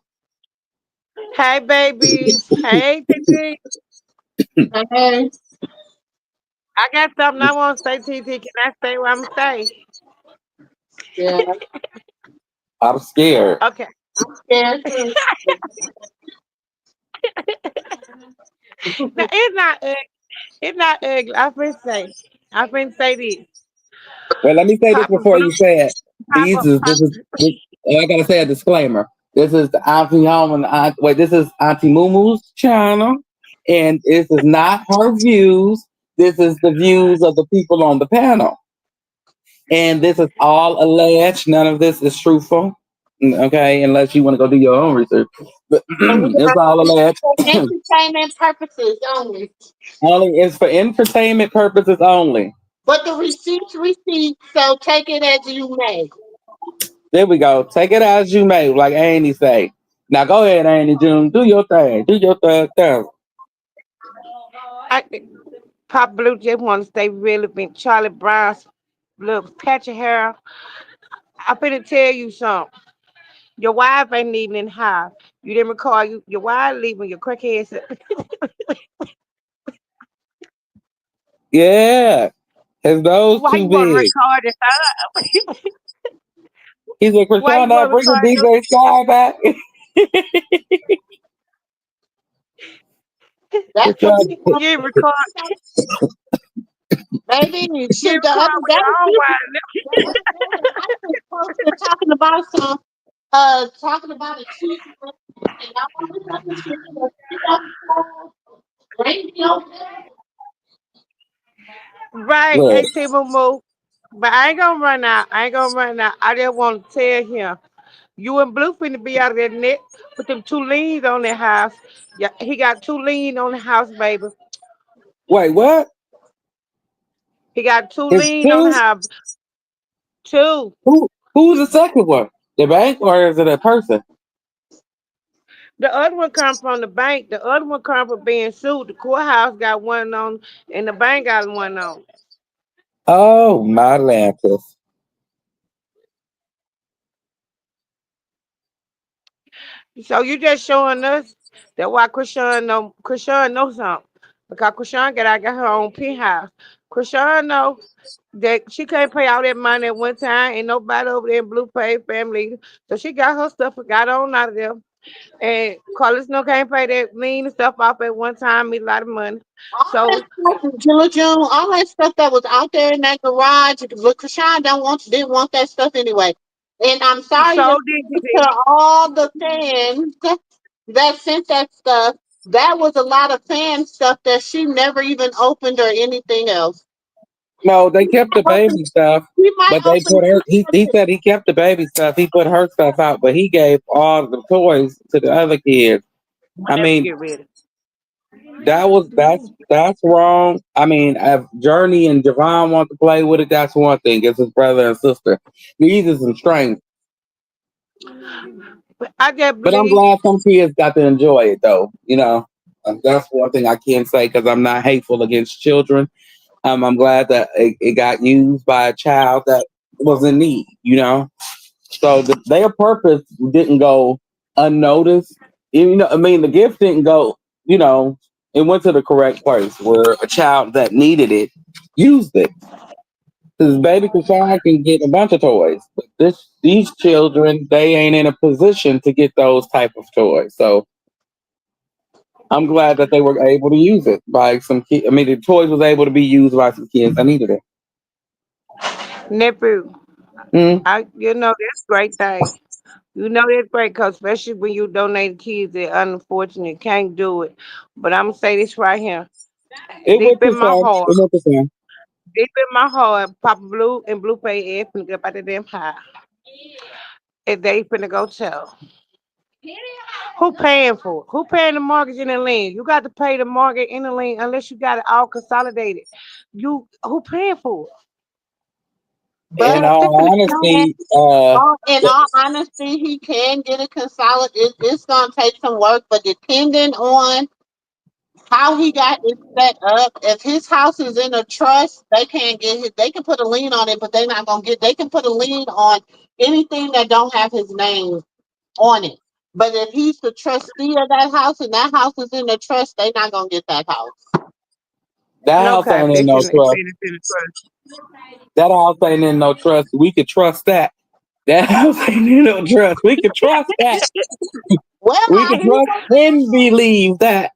Hey, babies. Hey, Titi. Hey. I got something I want to say, Titi. Can I say what I'm saying? Yeah. I'm scared. Okay. Yeah. Now, it's not ugly. It's not ugly. I've been say this. Well, let me say this Papa before you Blue, say it. Papa, This, I gotta say a disclaimer. This is the Auntie Home and wait. This is Auntie Muumu's channel, and this is not her views. This is the views of the people on the panel, and this is all alleged. None of this is truthful. Okay, unless you want to go do your own research, but it's all alleged. For entertainment purposes only. Only it's for entertainment purposes only. But the receipts, so take it as you may. There we go. Take it as you may, like Annie say. Now go ahead, Annie June. Do your thing. Do your thing. I, Papa Blue just want to stay relevant. Charlie Brown's little patch of hair. I'm finna tell you something. Your wife ain't leaving in the house. You didn't recall your wife leaving your crackhead. Yeah. It's those Why too you want to big. record it? He's like, Why Krishan, you not want to bringing record your DJ Sky back. That's what Krishan, you want. you didn't record Baby, you didn't shoot, the record other with day, your own wife. I was posted talking about a cheese and all this other shit. Bring me over there. Right, look, hey Timu. But I ain't gonna run out. I ain't gonna run out. I just want to tell him. You and Blue finna be out of that net with them two liens on that house. Yeah, he got two liens on the house, baby. wait, what? He got two It's liens on the two? house. Two. Who's the second one? The bank or is it a person? The other one come from the bank. The other one come from being sued. The courthouse got one on, and the bank got one on. Oh, my Lantis. So you just showing us that why Chrisean know something. Because Chrisean got her own penthouse. Chrisean know that she can't pay all that money at one time. Ain't nobody over there in Blueface family. So she got her stuff and got on out of there. And Carlos no can't pay that lien and stuff off at one time, need a lot of money. All that So stuff, Juju, all that stuff that was out there in that garage. Look, Krishan didn't want that stuff anyway. And I'm sorry to so to all the fans that sent that stuff. That was a lot of fan stuff that she never even opened or anything else. No, they kept the baby stuff, She might but they open put her. He said he kept the baby stuff. He put her stuff out, but he gave all the toys to the other kids. I whenever you mean, get ready. that's wrong. I mean, if Journey and Javon want to play with it, that's one thing. It's his brother and sister. These are some strength. But I just But I'm believe glad some kids got to enjoy it, though. That's one thing I can say because I'm not hateful against children. I'm glad that it got used by a child that was in need. So their purpose didn't go unnoticed. I mean, the gift didn't go. It went to the correct place where a child that needed it used it. Because baby Kashawn can get a bunch of toys, but these children they ain't in a position to get those type of toys. So I'm glad that they were able to use it by some kids. I mean, the toys was able to be used by some kids that needed it. nephew. Mm. That's a great thing. That's great because especially when you donate to kids that unfortunate can't do it. But I'm gonna say this right here. It Deep went in too my far. It heart, went too far. Papa Blue and Blueface ass finna get up out of them high. And they finna go tell. Who paying for it? Who paying the mortgage and the lien? You got to pay the mortgage and the lien unless you got it all consolidated. You who paying for it? In But all and honesty, in all honesty, he can get it consolidated. It's gonna take some work, but depending on how he got it set up, if his house is in a trust, they can't get his, they can put a lien on it, but they're not gonna get, they can put a lien on anything that don't have his name on it. But if he's the trustee of that house and that house is in the trust, they're not gonna get that house. that house Okay, ain't in it's no in trust. the trust. That house ain't in no trust. We could trust that. That house ain't in no trust. We could trust that. Well, We I could hear trust and believe that.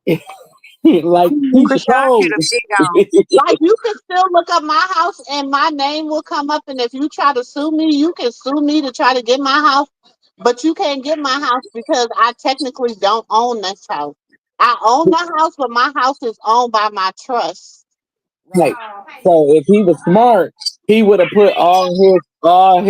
Like Keisha Chrisean Cole. get a big on. like you can still look up my house and my name will come up. And if you try to sue me, you can sue me to try to get my house. But you can't get my house because I technically don't own this house. I own the house, but my house is owned by my trust. Right. So if he was smart, he would have put all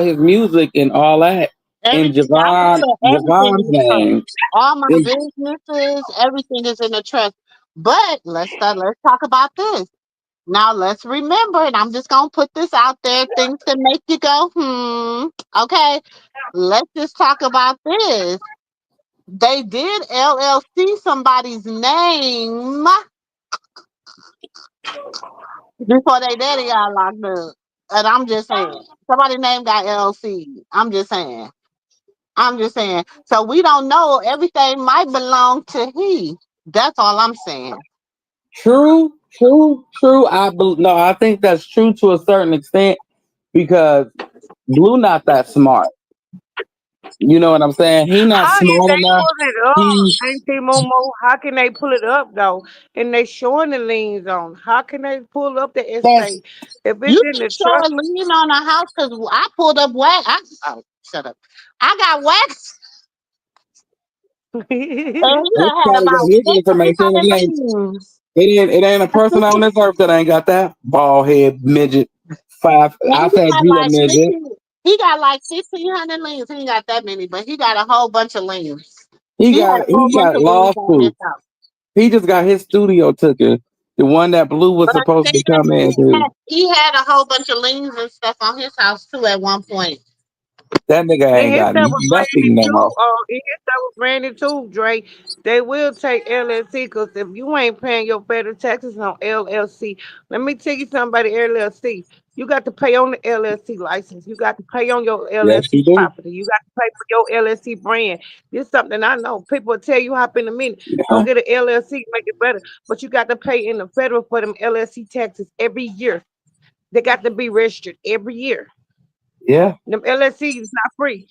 his music and all that in Everything I put everything Javon's in the trust. name. All my And businesses, everything is in the trust. But let's talk about this. Now let's remember, and I'm just gonna put this out there, things that make you go, Okay. Let's just talk about this. They did LLC somebody's name before they daddy got locked up. And I'm just saying, somebody's name got LLC. I'm just saying. I'm just saying. So we don't know. Everything might belong to he. That's all I'm saying. true. No, I think that's true to a certain extent because Blue not that smart. You know what I'm saying? He not How is smart they enough. pull it up? He Auntie Momo, how can they pull it up though? And they showing the liens on. How can they pull up the that's estate if it's You in can the show a trust? lien on a house because I pulled up wax. Oh, shut up. I got wax, and he it's done had probably about got his information. 1,500 liens. It ain't a person on this earth that ain't got that bald head midget. Five. And I he said got you a like midget. 50, he got like 1,500 liens. He ain't got that many, but he got a whole bunch of liens. He had a whole He bunch got of liens on his lawsuits. house. He just got his studio taken. The one that Blue was But I'm supposed to saying come into. he had a whole bunch of liens and stuff on his house too at one point. That nigga And ain't his got stuff was nothing branded now. too. And his stuff was branded too, Dre. They will take LLC because if you ain't paying your federal taxes on LLC, let me tell you something about the LLC. You got to pay on the LLC license. You got to pay on your Yes, you LLC do. property. You got to pay for your LLC brand. This is something I know. People will tell you hop in a minute. Go Yeah. get an LLC, make it better. But you got to pay in the federal for them LLC taxes every year. They got to be registered every year. Yeah. Them LLC is not free.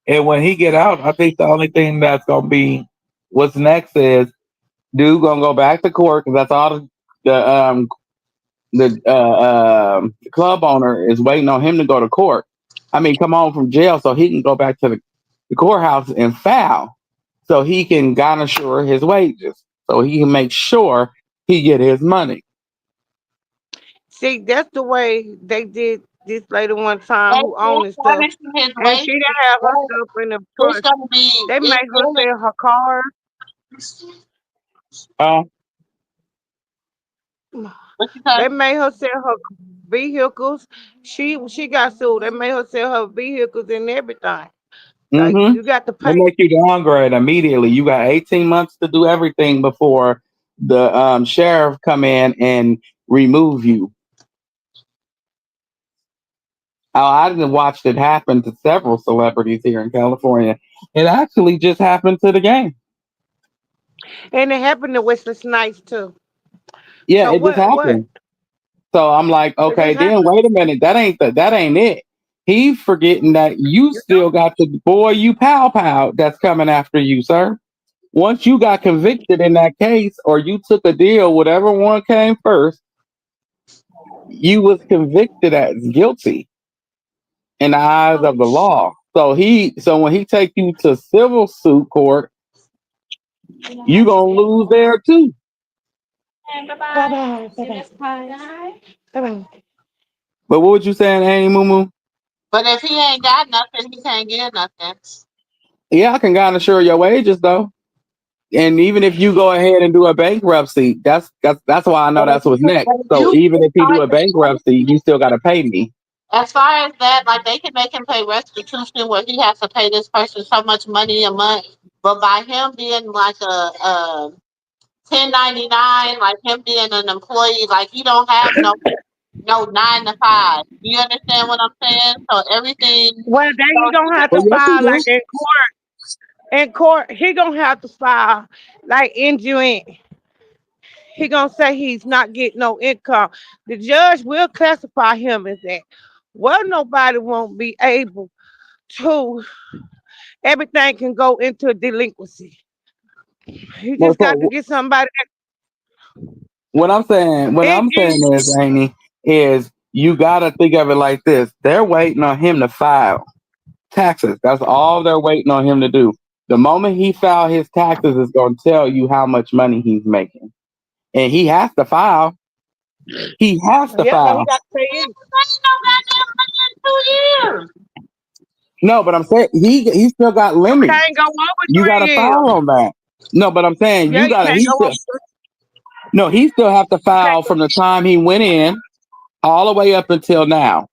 And when he get out, I think the only thing that's gonna be what's next is dude gonna go back to court because that's all the club owner is waiting on him to go to court. I mean, come home from jail so he can go back to the courthouse and file so he can garnish his wages so he can make sure he get his money. See, that's the way they did this lady one time They who still owned and stuff. furnishing his And she wages, didn't have her but stuff in the it's trust. gonna be They made it's her really sell her car. Uh, what you say? They made her sell her vehicles. She got sued. They made her sell her vehicles and everything. Like mm-hmm. you got to They pay. make you downgrade immediately. You got 18 months to do everything before the sheriff come in and remove you. Oh, I didn't watch it happen to several celebrities here in California. It actually just happened to the game. And it happened to Wesley Snipes too. Yeah, So it just what? happened. So I'm like, It just okay, then happened. wait a minute. That ain't it. He's forgetting that you You still got the boy you pow that's coming after you, sir. Once you got convicted in that case or you took a deal, whatever one came first, you was convicted as guilty in the eyes of the law. So when he take you to civil suit court, you gonna lose there too. know. Bye bye. Bye bye. Bye bye. But what was you saying, Annie Moo Moo? But if he ain't got nothing, he can't get nothing. Yeah, I can garnish your wages though. And even if you go ahead and do a bankruptcy, that's why I know that's what's next. So You even can if he do a bankruptcy, you still gotta pay me. as far as that, like they can make him pay restitution where he has to pay this person so much money a month. But by him being like a 1099, like him being an employee, like he don't have no 9 to 5. You understand what I'm saying? So everything Well, then he so gonna have Well, to yes, he file like do. in court. In court, he gonna have to file like injury. He gonna say he's not getting no income. The judge will classify him as that. Well, nobody won't be able to. Everything can go into delinquency. He Well, just got to so get somebody what that I'm saying is, Amy, is you gotta think of it like this. They're waiting on him to file taxes. That's all they're waiting on him to do. The moment he file his taxes, is gonna tell you how much money he's making, and he has to file. He has to yeah, because he file. got to pay ain't in. no goddamn money in 2 years. No, but I'm saying he still got You limits. can't go over You gotta 3 years. file on that. No, but I'm saying Yeah, you you gotta. can't He go still over. no. He still have to You can't file from the time he went in all the way up until now.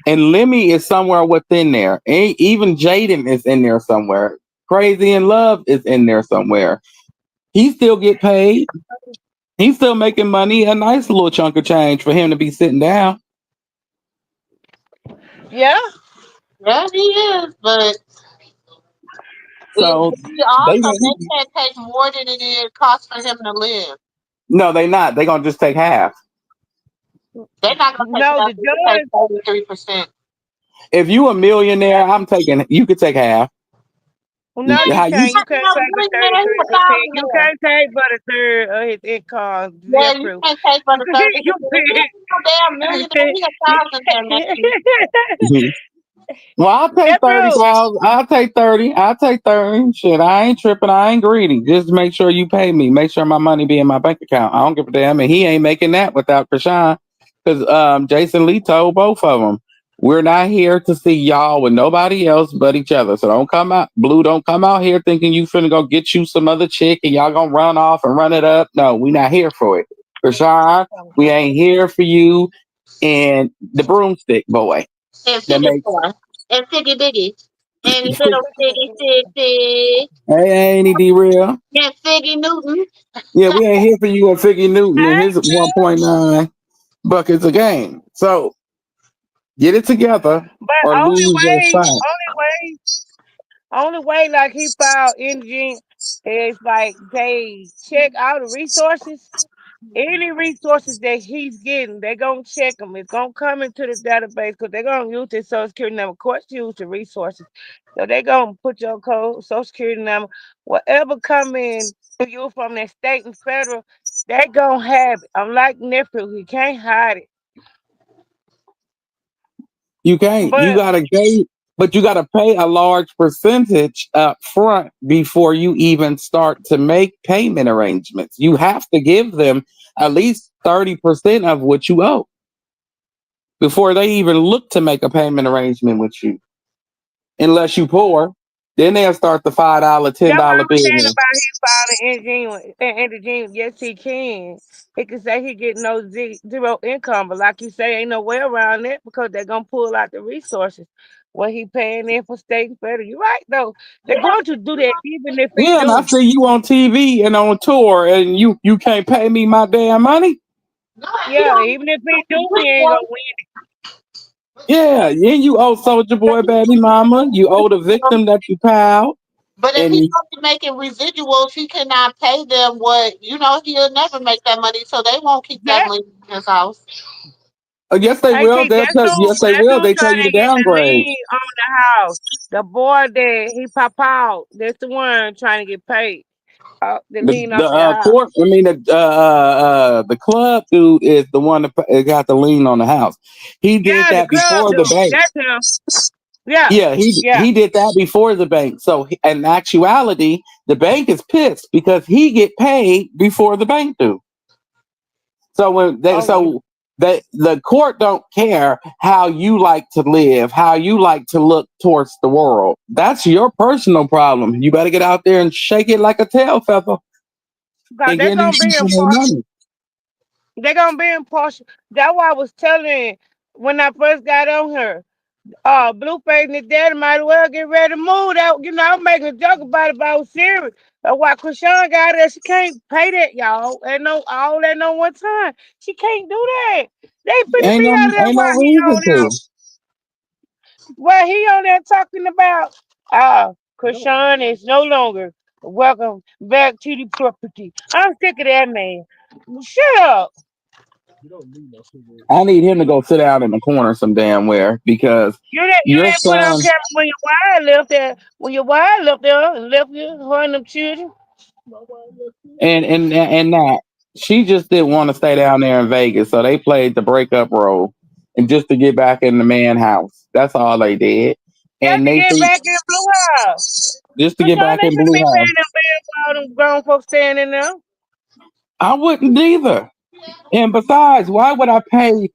And Lemmy is somewhere within there. Even Jaden is in there somewhere. Crazy in Love is in there somewhere. He still get paid. He's still making money. A nice little chunk of change for him to be sitting down. Yeah. Yeah, he is, but So he they also they can't take more than it costs for him to live. no, they not. They gonna just take half. They're not gonna take No, the nothing to take judge. 33%. If you a millionaire, I'm taking. You could take half. No, you How you? can't. You can't No, take a millionaire, he a 33%. You thousandaire. can't take but a third of his income. Yeah, you Zipper. can't take but You a third of you his money. He ain't no damn millionaire. He a thousandaire, man. Well, I'll take Zipper. 30,000. I'll take 30. I'll take 30. Shit, I ain't tripping. I ain't greedy. Just make sure you pay me. Make sure my money be in my bank account. I don't give a damn. And he ain't making that without Chrisean. Because Jason Lee told both of them, we're not here to see y'all with nobody else but each other. So don't come out, Blue, don't come out here thinking you finna go get you some other chick and y'all gonna run off and run it up. No, we not here for it. Chrisean, we ain't here for you and the broomstick boy. And That Figgy makes Boy. And Figgy Diggy. And little Figgy Figgy. Hey, ain't he D-Real? And Figgy Newton. Yeah, we ain't here for you and Figgy Newton and his 1.9 buckets a game. So get it together But or lose your fight. only way, like he filed engine is like they check all the resources. Any resources that he's getting, they're gonna check them. It's gonna come into the database because they're gonna use their social security number. Courts use the resources, so they're gonna put your code, social security number, whatever come in to you from the state and federal, they gonna have it. Unlike nephew, he can't hide it. You can't. You But gotta pay, but you gotta pay a large percentage up front before you even start to make payment arrangements. You have to give them at least 30% of what you owe before they even look to make a payment arrangement with you. Unless you poor, then they'll start the $5, that's what $10 I'm saying business. about him filing engine. Yes, he can. He can say he get no zero income, but like you say, ain't no way around that because they're gonna pull out the resources. What he paying in for state and federal. You're right though. They're going to do that even if he Yeah, and I do. see you on TV and on tour, and you can't pay me my damn money. No, he Yeah, don't. even if he do, he ain't gonna win. Yeah, and you owe Soldier Boy baby mama. You owe the victim that you piled, But if he's and only making residuals, he cannot pay them what, he'll never make that money, so they won't keep that That lien in his house. yes they I will. think They'll that's tell who yes they that's will. who They tell trying you to to get the downgrade. lien on the house. The boy that he pop out, that's the one trying to get paid. The lien The off the house. court. I mean the club dude is the one that got the lien on the house. He did Yeah, the that club before the dude. bank. That's him. Yeah, Yeah, he yeah. he did that before the bank. So in actuality, the bank is pissed because he get paid before the bank do. So when they Oh, yeah. so The court don't care how you like to live, how you like to look towards the world. That's your personal problem. You better get out there and shake it like a tail feather God, and get these people their money. they're gonna be impartial. That's why I was telling when I first got on her. Blueface and his daddy might as well get ready to move. That I was making a joke about it, but I was serious. That's why Chrisean got there. She can't pay that, y'all. And no, all that no one time. She can't do that. They finna be out there Ain't while no he reason on there. to. While he on there talking about Chrisean is no longer welcome back to the property. I'm sick of that man. Shut up. I need him to go sit down in the corner some damn where because You your didn't put on son camera when your wife left there. When your wife left there and left you, her and them children. and that she just didn't want to stay down there in Vegas, so they played the breakup role and just to get back in the man house. That's all they did, Just and to they get think back in Blue House. just to Cause get y'all back ain't in gonna Blue be House. paying them bills while them grown folks staying in there. I wouldn't either. And besides, why would I pay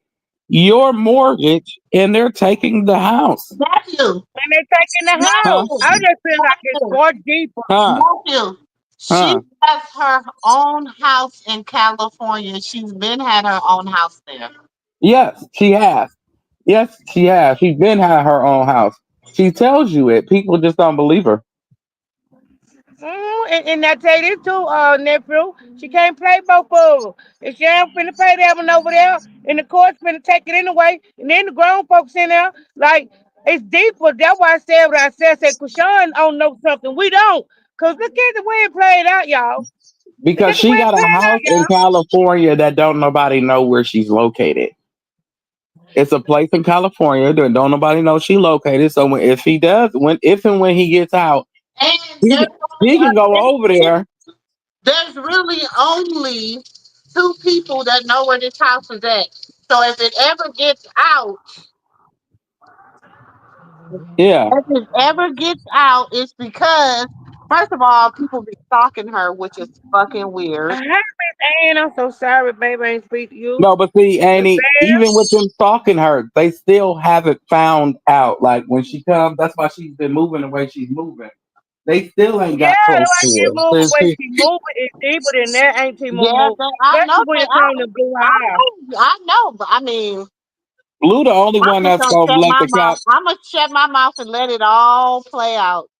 your mortgage and they're taking the house? Nephew, And they taking the Huh? house. I just feel like it's nephew, far deeper. Huh? nephew. She Huh? has her own house in California. She's been had her own house there. Yes, she has. Yes, she has. She's been had her own house. She tells you it. People just don't believe her. And I tell you this too, nephew. She can't play both of them. If she ain't finna pay that one over there, and the court's finna take it anyway, and then the grown folks in there, like, it's deeper. That's why I said what I said. Said Chrisean don't know something. We don't. Cause look at the way it played out, y'all. Look Because at the she way it got a played out, house in y'all. California that don't nobody know where she's located. It's a place in California that don't nobody know she located. So if he does, if and when he gets out, And he, he can go over there. there's really only two people that know where this house is at. So if it ever gets out, Yeah, if it ever gets out, it's because first of all, people be stalking her, which is fucking weird. Hi, Miss Ann. I'm so sorry, baby. I ain't speak to you. no, but see, Miss Annie, Ann. even with them stalking her, they still haven't found out. Like when she comes, that's why she's been moving the way she's moving. They still ain't got Yeah, the close way to she her. move, the way she move is deeper than that. Ain't she move, Yeah, move? I know Especially when they it comes to Blue House. I know, but I mean Blue, the only I'm one just that's gonna gonna shut let my the cat. mouth. I'm gonna shut my mouth and let it all play out.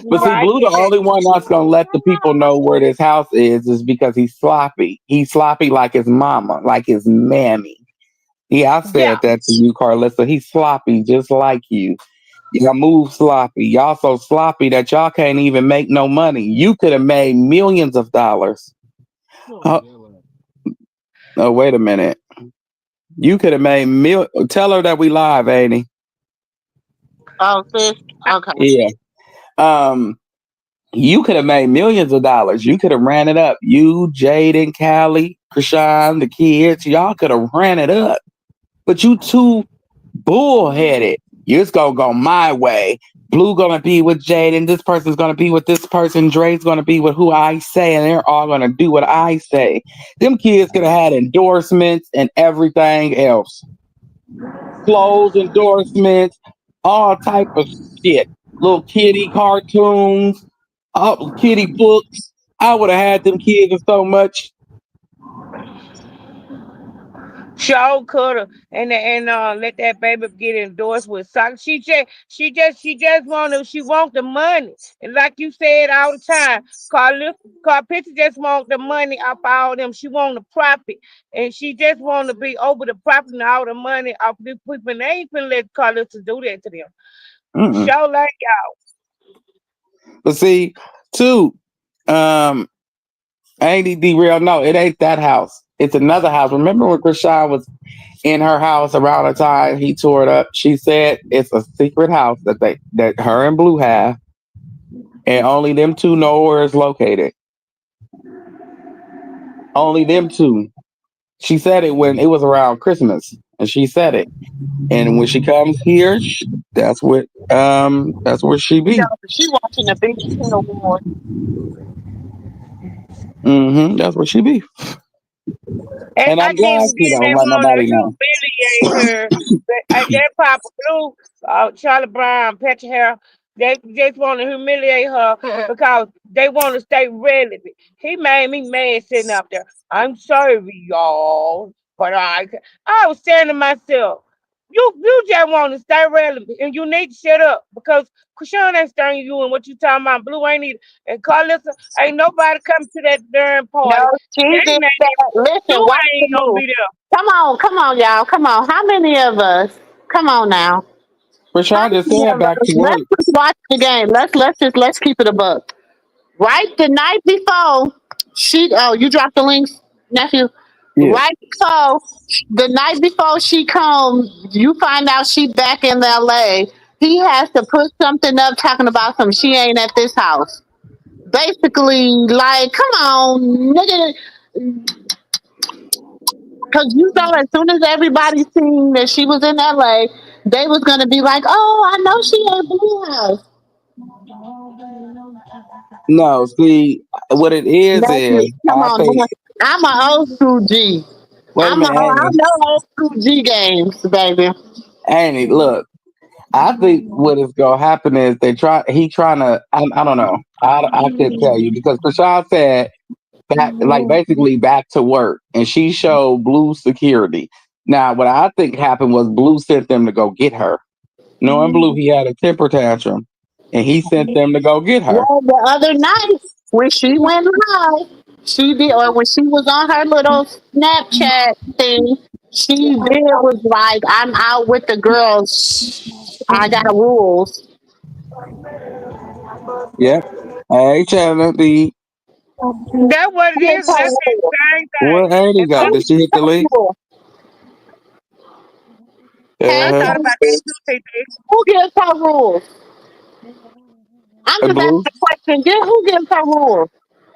But see, I Blue, the get that. only one that's gonna let the people know where this house is because he's sloppy. He's sloppy like his mama, like his mammy. Yeah, I Yeah. said that to you, Carlissa. He's sloppy, just like you. Y'all move sloppy. Y'all so sloppy that y'all can't even make no money. You could have made millions of dollars. Oh, oh, wait a minute. You could have made Tell her that we live, ain't Oh, sis. Okay. he? Yeah. Um, you could have made millions of dollars. You could have ran it up. You, Jaden, Callie, Chrisean, the kids, y'all could have ran it up. But you too bullheaded. You just gonna go my way. Blue gonna be with Jaden. This person's gonna be with this person. Dre's gonna be with who I say, and they're all gonna do what I say. Them kids could have had endorsements and everything else. Clothes endorsements, all type of shit. Little kitty cartoons, kitty books. I would have had them kids in so much. Show coulda and let that baby get endorsed with soccer. She just want the money. And like you said all the time, Carl Pitcher just want the money off all them. She want the profit. And she just want to be over the profit and all the money off these people. And they ain't finna let Carlissa do that to them. Mm-mm. Show like But see, too, ain't derailed. No, it ain't that house. It's another house. Remember when Chrisean was in her house around the time he tore it up? She said it's a secret house that her and Blue have, and only them two know where it's located. Only them two. She said it when it was around Christmas, and she said it. And when she comes here, that's where she You know, be. she watching the Big Ten Award. That's where she be. And And I I'm keep glad she forgetting don't they let want to nobody know. humiliate her. That Papa Blue, Charlie Brown, Petty Hair, they just want to humiliate her because they want to stay relevant. He made me mad sitting up there. I'm sorry, y'all, but I was saying to myself, you just want to stay relevant, and you need to shut up because Chrisean ain't stirring you and what you talking about. Blue ain't either, and Carlissa ain't nobody come to that darn No, party. she They did ain't that. Listen, you watch the ain't gonna move. be there. Come on, y'all. Come on. How many of us? Come on now. How Rashawn just many said of back us? to Let's work. just watch the game. Let's keep it a buck. Right the night before, she you dropped the links, nephew. Yes. Right before the night before she come, you find out she back in LA. He has to put something up talking about some she ain't at this house. Basically, like, come on, nigga. Because you know, as soon as everybody seen that she was in LA, they was gonna be like, "Oh, I know she at Blue House." No, see, what it Nephew, is, come I on, think, I'm a old school G. wait a minute, I Amy. know old school G games, baby. Amy, look, I think what is going to happen is he trying to, I don't know. I couldn't tell you because Prashad said, back, like basically back to work, and she showed Blue security. Now, what I think happened was Blue sent them to go get her. Knowing Blue, he had a temper tantrum, and he sent them to go get her. Well, the other night when she went live, she did, or when she was on her little Snapchat thing, she did was like, "I'm out with the girls. I got rules." Yep. Hey, Chandler, That's what it Who gets is. her That's the rule? same thing. where Amy And go? some Did she hit the Who link? gets her rule? Hey, I Uh-huh. thought about that too, TT. who gives her rules? I'm just asking Blue, a question. Who gives her rules?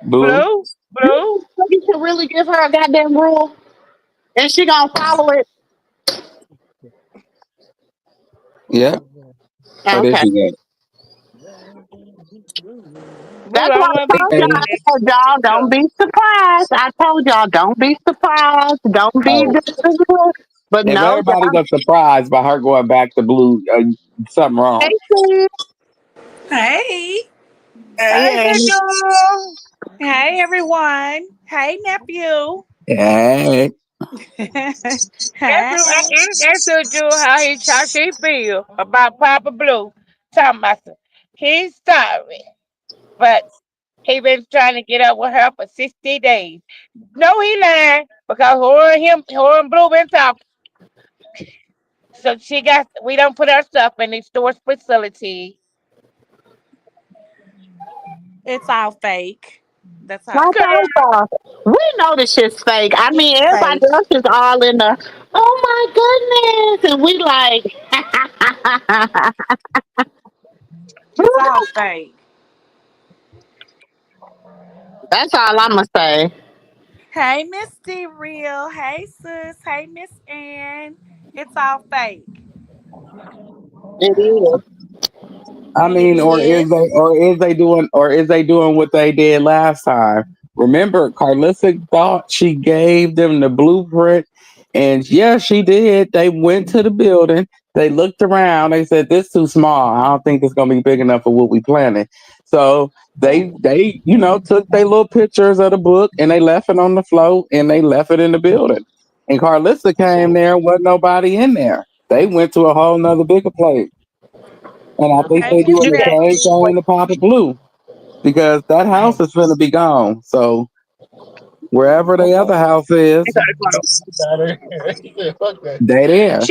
Blue. Blue, You blue. think you can really give her a goddamn rule and she gonna follow it? Yep. Oh, there Okay. she go. Blue That's why don't want to I be told Amy. sitting y'all, next I told y'all to don't be surprised. I told y'all don't be surprised. Don't be Oh, but if no, everybody was surprised by her going back to Blue, something wrong. y'all Hey. Hey, Hey, big Amy. girl. Hey, everyone. Hey, nephew. Hey. Nephew, Hey. I asked you how she feel about Papa Blue. Talking about some, he's sorry, but he been trying to get up with her for 60 days. No, he lying because her and Blue been talking. So we don't put our stuff in the storage facility. It's all fake. That's I all. Girl, told y'all. We know this shit's fake. I mean, It's everybody fake. else is all in the, oh my goodness. And we like, It's all fake. that's all I'm going to say. Hey, Miss D Real. Hey, sis. Hey, Miss Ann. It's all fake. It is. I It mean, is. or is they doing what they did last time? Remember, Carlissa thought she gave them the blueprint, and yeah, she did. They went to the building, they looked around, they said, "This too small. I don't think it's gonna be big enough for what we planted." So they took their little pictures of the book and they left it on the floor and they left it in the building. And Carlissa came there, wasn't nobody in there. They went to a whole nother bigger place. And I think Hey, they Miss doing the same Jackie. thing to Papa Blue because that house is going to be gone. So wherever the other house is, they there.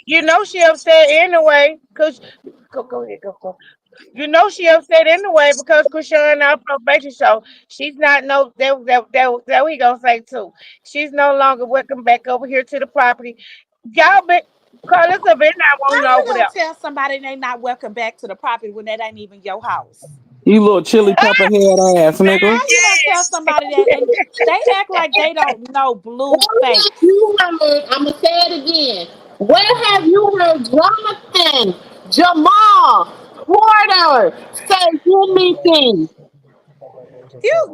you know she upset anyway. Cause go ahead, go. You know she upset anyway because Chrisean out probation, so she's not no that we gonna say too. She's no longer welcome back over here to the property. Y'all been Carlissa been not How wanting you over gonna there. tell somebody they not welcome back to the property when that ain't even your house? You little chili pepper head ass nigga. How you gonna tell somebody that and they act like they don't know Where have Blueface? you heard, I'm going to say it again. Where have you heard Jonathan, Jamal, Porter say anything?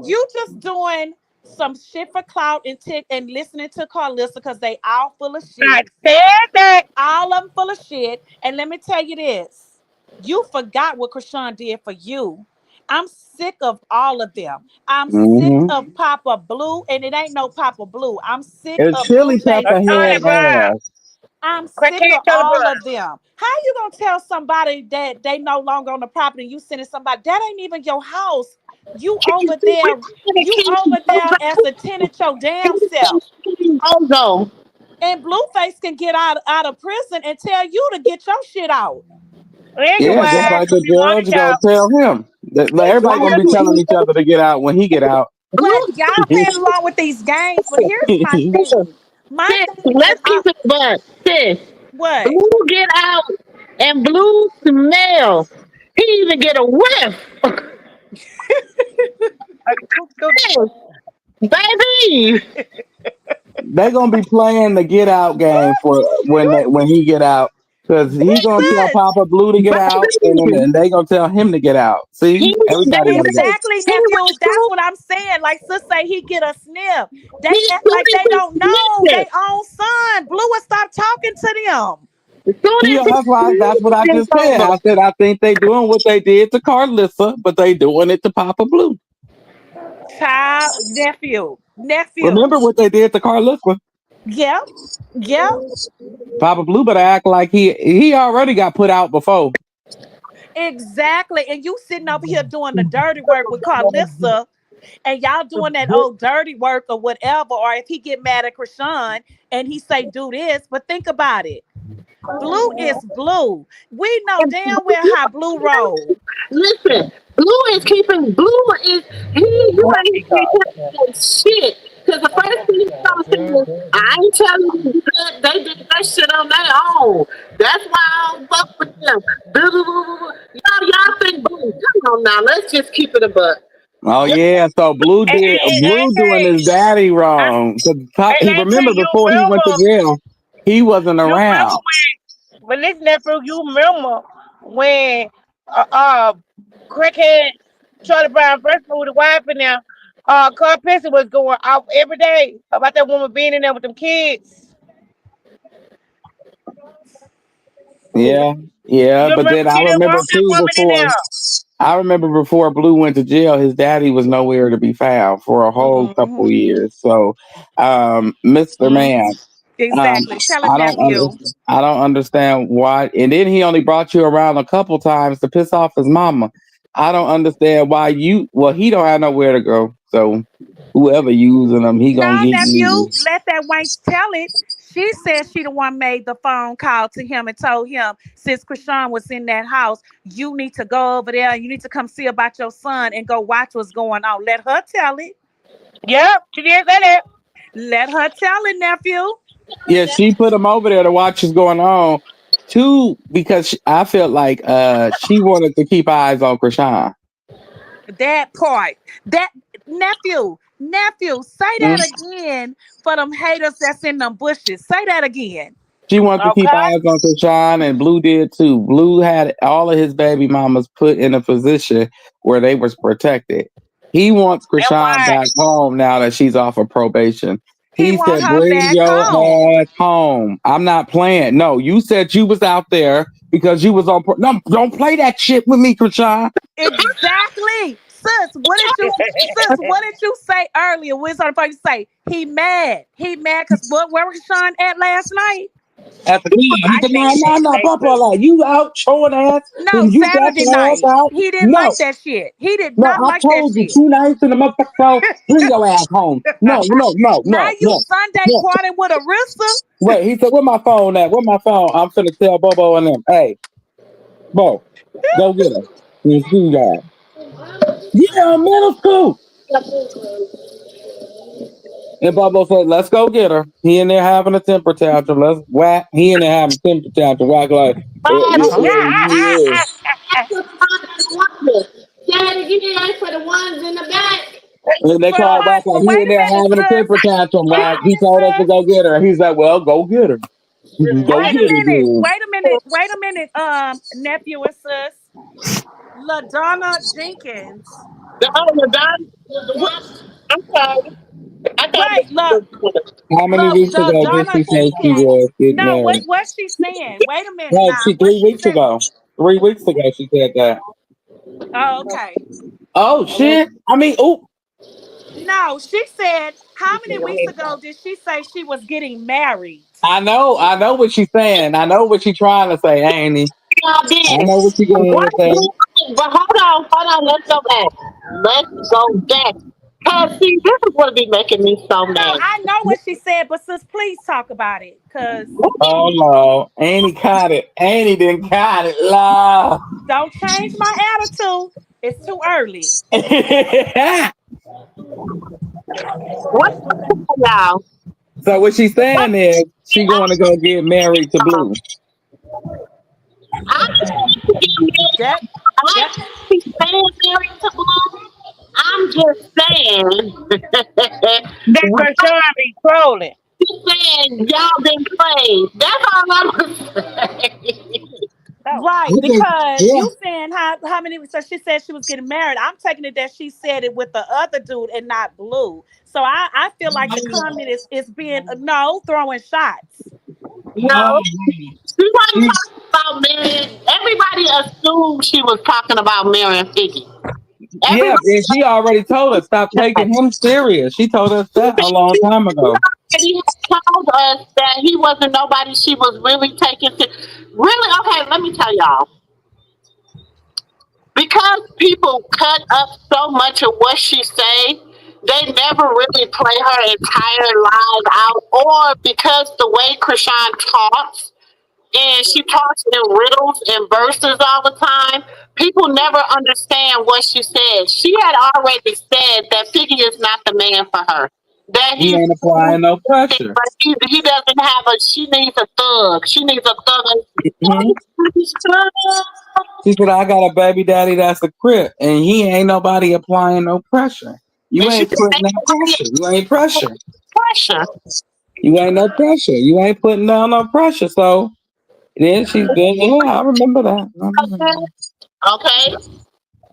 You just doing some shit for clout and tick and listening to Carlissa because they all full of I shit. said that. All of them full of shit. And let me tell you this. You forgot what Chrisean did for you. I'm sick of all of them. I'm sick Mm-hmm. of Papa Blue, and it ain't no Papa Blue. I'm sick And of Chili Blueface. A Pepper Charlie head Brown. ass. I'm sick Crackhead of Charlie all Brown. of them. How you gonna tell somebody that they no longer on the property? You sending somebody that ain't even your house. You over there. You over there as a tenant your damn self. Ozone. And Blueface can get out of prison and tell you to get your shit out. Yeah, Anyway, just like gonna the be on judge it, gonna y'all. tell him. Like, everybody gonna be telling Exactly. each other to get out when he get out. But Blue, y'all playing along with these games. But here's my thing. My sis, thing is, let's keep it bud. Sis, what? Blue get out and Blue smell. He even get a whiff. Yes, baby. They gonna be playing the get out game for when he get out, because he gonna tell Sis, Papa Blue to get out, Baby. and they gonna tell him to get out. See, He, everybody baby. gotta go. exactly, He nephew. went That's through, what I'm saying. Like sis say, he get a sniff. They he act soon like as they he don't know sniffed they it. own son. Blue will stop talking to them. As soon See, as he that's why. That's what I sniffed just it, said. it's I over. said I think they doing what they did to Carlissa, but they doing it to Papa Blue. Child, nephew. Remember what they did to Carlissa? Yep, yep. Papa Blue better act like he already got put out before. Exactly. And you sitting over here doing the dirty work with Carlissa and y'all doing that old dirty work or whatever. Or if he get mad at Chrisean and he say do this, but think about it. Blue is blue. We know And damn well how blue roll. listen, Blue is keeping Blue is you ain't telling shit. Cause the first thing he gonna say is, I ain't telling you that they did that shit on their own. That's why I don't fuck with them. Y'all think Blue? Come on now, let's just keep it a buck. Oh yeah, so Blue doing Hey, his daddy wrong. 'Cause he hey, remember you before he went to remember? jail, he wasn't You around. remember when this nephew? You remember when uh, uh crackhead Charlie Brown first moved the wife and now Carl Pesci was going off every day about that woman being in there with them kids. Yeah, yeah, You but remember then I he didn't remember want that too woman in before. there. I remember before Blue went to jail, his daddy was nowhere to be found for a whole couple Mm-hmm. years. So, Mr. Man, Mm-hmm. Exactly. Tell him, I don't nephew. I don't understand why. And then he only brought you around a couple times to piss off his mama. I don't understand why you. Well, he don't have nowhere to go. So, whoever using him, he gonna No, get nephew, used. let that wench tell it. She said she the one made the phone call to him and told him since Chrisean was in that house, you need to go over there. You need to come see about your son and go watch what's going on. Let her tell it. Yep, she did say that. Let her tell it, nephew. Yeah, she put him over there to watch what's going on. Two, because I felt like she wanted to keep eyes on Krishan. That part. That nephew, say Mm. that again for them haters that's in them bushes. Say that again. She wanted to keep Okay. eyes on Krishan, and Blue did too. Blue had all of his baby mamas put in a position where they was protected. He wants And Krishan why? back home now that she's off of probation. He He want said, her "Bring back home. your ass home." I'm not playing. No, you said you was out there because you was on. No, don't play that shit with me, Krishan. Exactly. Sis, what did you say earlier? What's on the phone? You say he mad. He mad because where was Sean at last night? At the game, he I said, think "No, it no, ain't no, safe Papa, too. like you out showing ass, No, then you got Saturday your ass night. out." He didn't No, like that shit. He did no, not I like that told you shit. 2 nights in the motherfucker. So bring your ass home. No, no, no, Now no, you no, Sunday no. partying with Arissa. Wait, he said, "Where my phone at? Where my phone?" I'm finna tell Bobo and them, "Hey, Bo, go get her." In school guy. Yeah, middle school. And Bobo said, "Let's go get her." He in there having a temper tantrum. Let's whack. He in there having a temper tantrum. Whack like, But yeah, yeah, yeah. say it again for the ones in the back. And they For the called one, Wack like he wait in a there minute, having a sis. temper tantrum. Wait a Like he minute, told us to sis. go get her. He's like, "Well, go get her. Go Wait get a her, minute. dude." Wait a minute. Nephew and sis. LaDonna Jenkins. The other guy, the What? one. I'm sorry. I thought Right. Look, How many look, weeks ago did Donna she say she Deacon. was getting No, married? what's she saying? Wait a minute No, now. she What's 3 she weeks saying? ago. 3 weeks ago she said that. Oh, okay. Oh shit! I mean, oh, No, she said, how many weeks ago did she say she was getting married? I know what she's saying. I know what she's trying to say, Annie. y'all I did. know what she's going What? to say. But hold on. Let's go back. Let's go back. Cause see, this is what be making me so No, mad. I know what she said, but sis, please talk about it. Cause Oh no, Annie caught it. Annie didn't caught it. La. don't change my attitude. It's too early. What y'all? So what she's What? saying is she going to go get married to Blue. I That I that keep saying married to Blue. I'm just saying. That Krishan be trolling. saying y'all been played. That's all I'm saying. Oh. right, Okay. because Yeah. you saying how many so she said she was getting married. I'm taking it that she said it with the other dude and not Blue. So I feel like the comment is being no throwing shots. No, she wasn't She, talking about marrying. Everybody assumed she was talking about marrying Figgy. yeah, Everybody and she already told us stop taking him serious. She told us that a long time ago. he had told us that he wasn't nobody she was really taking to. Really? Okay, let me tell y'all. Because people cut up so much of what she say, they never really play her entire live out. Or because the way Krishan talks, and she talks in riddles and verses all the time. People never understand what she said. She had already said that Figgy is not the man for her. That He he's ain't applying no pressure. but he doesn't have a. She needs a thug. She needs a thug. Hmm. She said, I got a baby daddy that's a crip, and he ain't nobody applying no pressure. You And she ain't said, putting that pressure. You ain't pressure. pressure. You ain't no pressure. You ain't putting down no pressure. So then, yeah, I remember that. I remember Okay. Okay.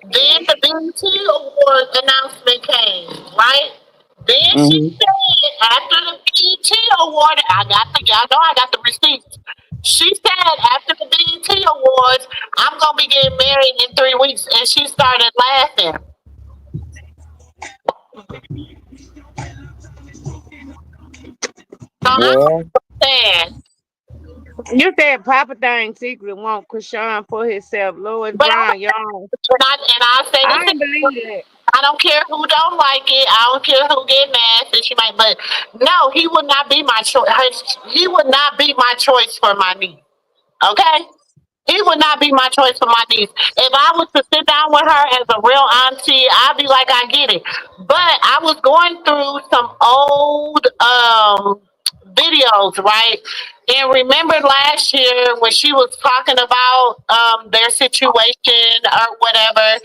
Then the BET Award announcement came, right? Then she that. said after the BET Award, y'all know I got the receipts. She said after the BET Awards, I'm gonna be getting married in 3 weeks, and she started laughing. So I'm Well, saying, You said Papa Thing secretly want Krishan for himself. Louis but Brown, y'all. I say I this. ain't believe that. I don't care who don't like it. I don't care who get mad. So she might, but no, he would not be my choice. He would not be my choice for my niece. Okay. He would not be my choice for my niece. If I was to sit down with her as a real auntie, I'd be like, I get it. But I was going through some old videos, right? And remember last year when she was talking about their situation or whatever,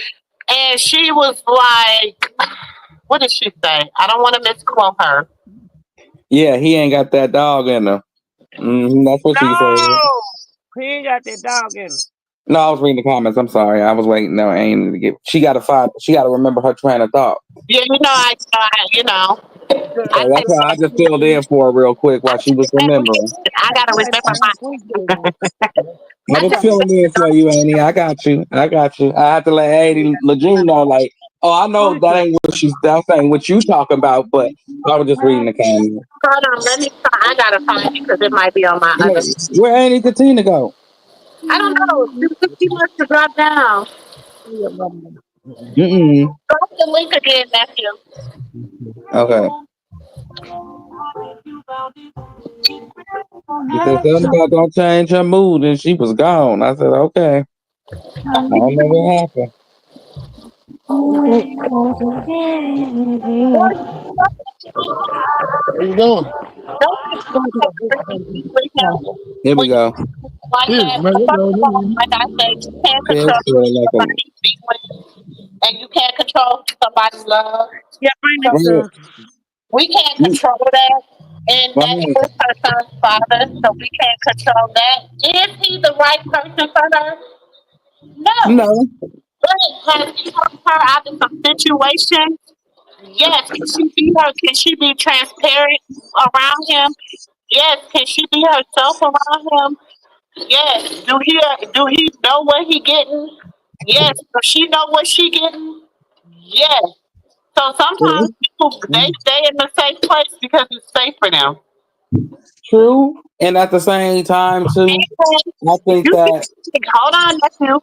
and she was like, what did she say? I don't want to misquote her. yeah, he ain't got that dog in him. That's what she said. No, he ain't got that dog in him. No, I was reading the comments. I'm sorry. I was waiting. No, I ain't to get. She got to find. She got to remember her train of thought. Yeah, I So that's think why I just filled in for her real quick while she was remembering. I gotta That's remember my sweet baby. I was filling in for you, Annie. I got you. I got you. I have to let Annie Lejeune know, like, oh, I know that ain't what she's. That ain't what you talking about. But I was just reading the comments. hold on, let me try. I gotta find it because it might be on my other. Where Annie Katina go? I don't know. She must have dropped down. Mm-mm. Drop the link again, nephew. Okay. She said something about don't change her mood, and she was gone. I said, okay. I don't know what happened. What you doing? Don't freak out Here we when you go. like that. Man, First of all, like I said, you can't Feel control like a somebody's feelings and you can't control somebody's love. Yeah, bring So this right. we can't control that. And that Right. is her son's father, so we can't control that. Is he the right person for her? No. No. But has he helped her out of some situations? Yes, can she be her? Can she be transparent around him? Yes, can she be herself around him? Yes. Do he know what he getting? Yes. Does she know what she getting? Yes. So sometimes True. people they stay in the safe place because it's safe for them. True. And at the same time, too, And I think you that. can hold on, nephew.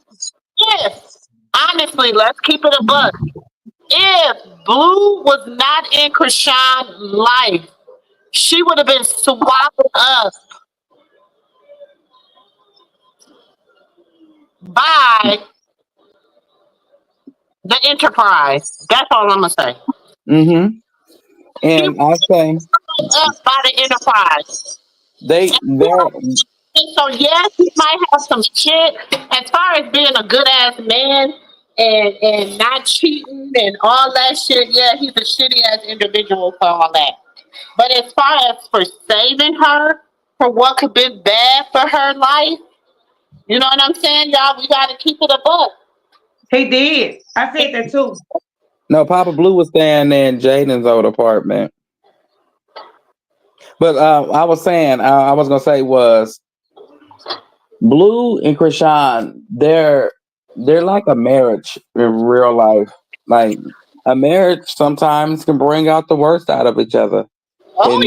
Yes. Honestly, let's keep it a buck. If Blue was not in Krishan's life, she would have been swallowed up by the Enterprise. That's all I'm gonna say. Mm-hmm. She And I say was swallowed up by the Enterprise. they're. And so yes, he might have some shit as far as being a good ass man and not cheating and all that shit. Yeah, he's a shitty ass individual for all that. But as far as for saving her for what could be bad for her life, you know what I'm saying, y'all? We got to keep it a buck. He did. I said that too. No, Papa Blue was staying in Jaden's old apartment. But I was saying, I was gonna say was Blue and Krishan. They're like a marriage in real life. Like a marriage sometimes can bring out the worst out of each other, Oh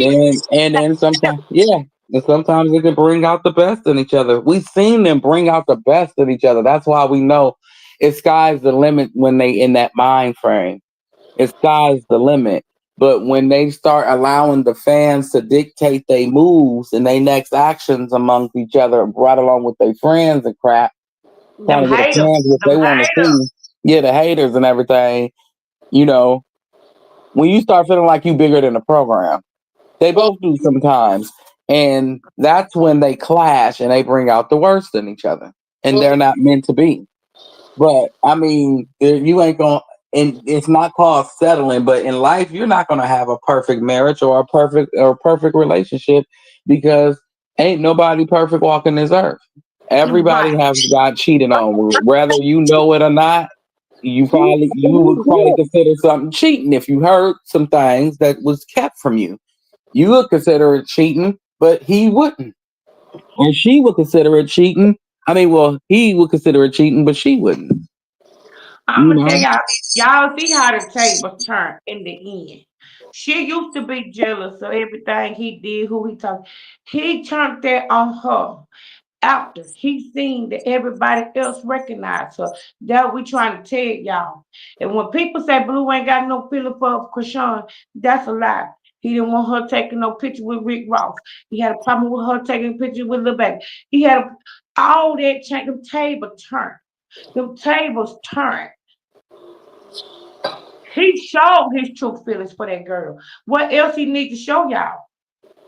and then sometimes, yeah, and sometimes it can bring out the best in each other. We've seen them bring out the best in each other. That's why we know it's sky's the limit when they in that mind frame. It's sky's the limit. But when they start allowing the fans to dictate their moves and their next actions amongst each other, right along with their friends and crap, trying Them to get the haters. fans what they Them want to haters. see, yeah, the haters and everything, you know, when you start feeling like you bigger than the program, they yeah. both do sometimes. And that's when they clash and they bring out the worst in each other. And they're not meant to be. But I mean, you ain't gonna, and it's not called settling. But in life, you're not gonna have a perfect marriage or a perfect relationship because ain't nobody perfect walking this earth. Everybody Right. has got cheated on, whether you know it or not. You would probably consider something cheating if you heard some things that was kept from you. You would consider it cheating, but he wouldn't, or she would consider it cheating. I mean, well, he would consider it cheating, but she wouldn't. I'm You gonna tell know. y'all. Y'all see how the tables turn in the end. She used to be jealous of everything he did, who he talked. He turned that on her after he seen that everybody else recognized her. That we trying to tell y'all. And when people say Blue ain't got no feeling for Krishan, that's a lie. He didn't want her taking no picture with Rick Ross. He had a problem with her taking a picture with Lil Baby. He had all that change. Them tables turned. Them tables turned. He showed his true feelings for that girl. What else he need to show y'all?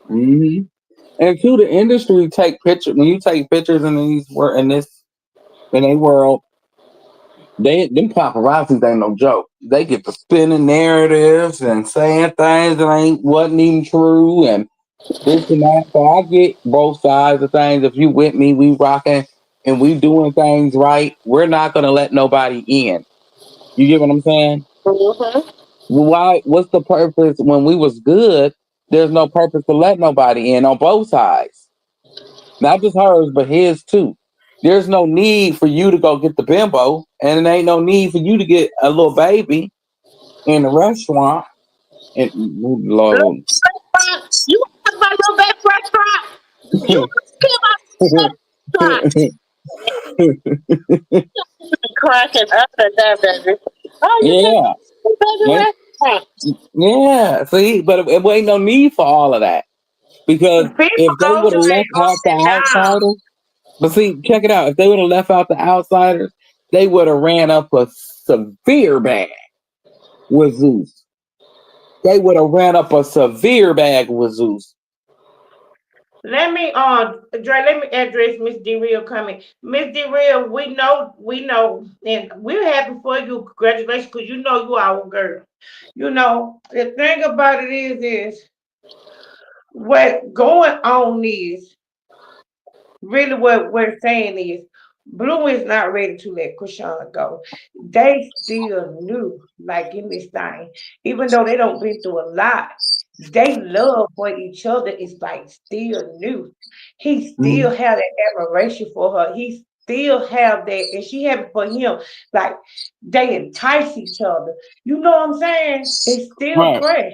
Hmm. And to the industry, take pictures when you take pictures in these in this in a world. They them paparazzis ain't no joke. They get to spinning narratives and saying things that ain't wasn't even true and this and that. So I get both sides of things. If you with me, we rocking and we doing things right. We're not gonna let nobody in. You get what I'm saying? Mhm. Why? What's the purpose when we was good? There's no purpose to let nobody in on both sides, not just hers, but his too. There's no need for you to go get the bimbo, and there ain't no need for you to get a little baby in the restaurant. And Little Lord, restaurant. You want to talk about your best restaurant? You want to talk about your best restaurant? Cracking up at that, baby. Oh, you can't yeah, baby ain't- restaurant. yeah. See, but it ain't no need for all of that because People if they go would through have their left out ups and the downs. outsiders. But see, check it out. If they would have left out the outsiders, they would have ran up a severe bag with Zeus. They would have ran up a severe bag with Zeus. Dre, let me address Miss D Real coming. Miss D Real, we know, and we're happy for you. Congratulations, because you know you our girl. You know, the thing about it is what going on is really what we're saying is Blue is not ready to let Chrisean go. They still new, like in this thing. Even though they don't been through a lot, they love for each other is like still new. He still Mhm. have that admiration for her. He still have that, and she have it for him. Like they entice each other. You know what I'm saying? It's still Right. fresh.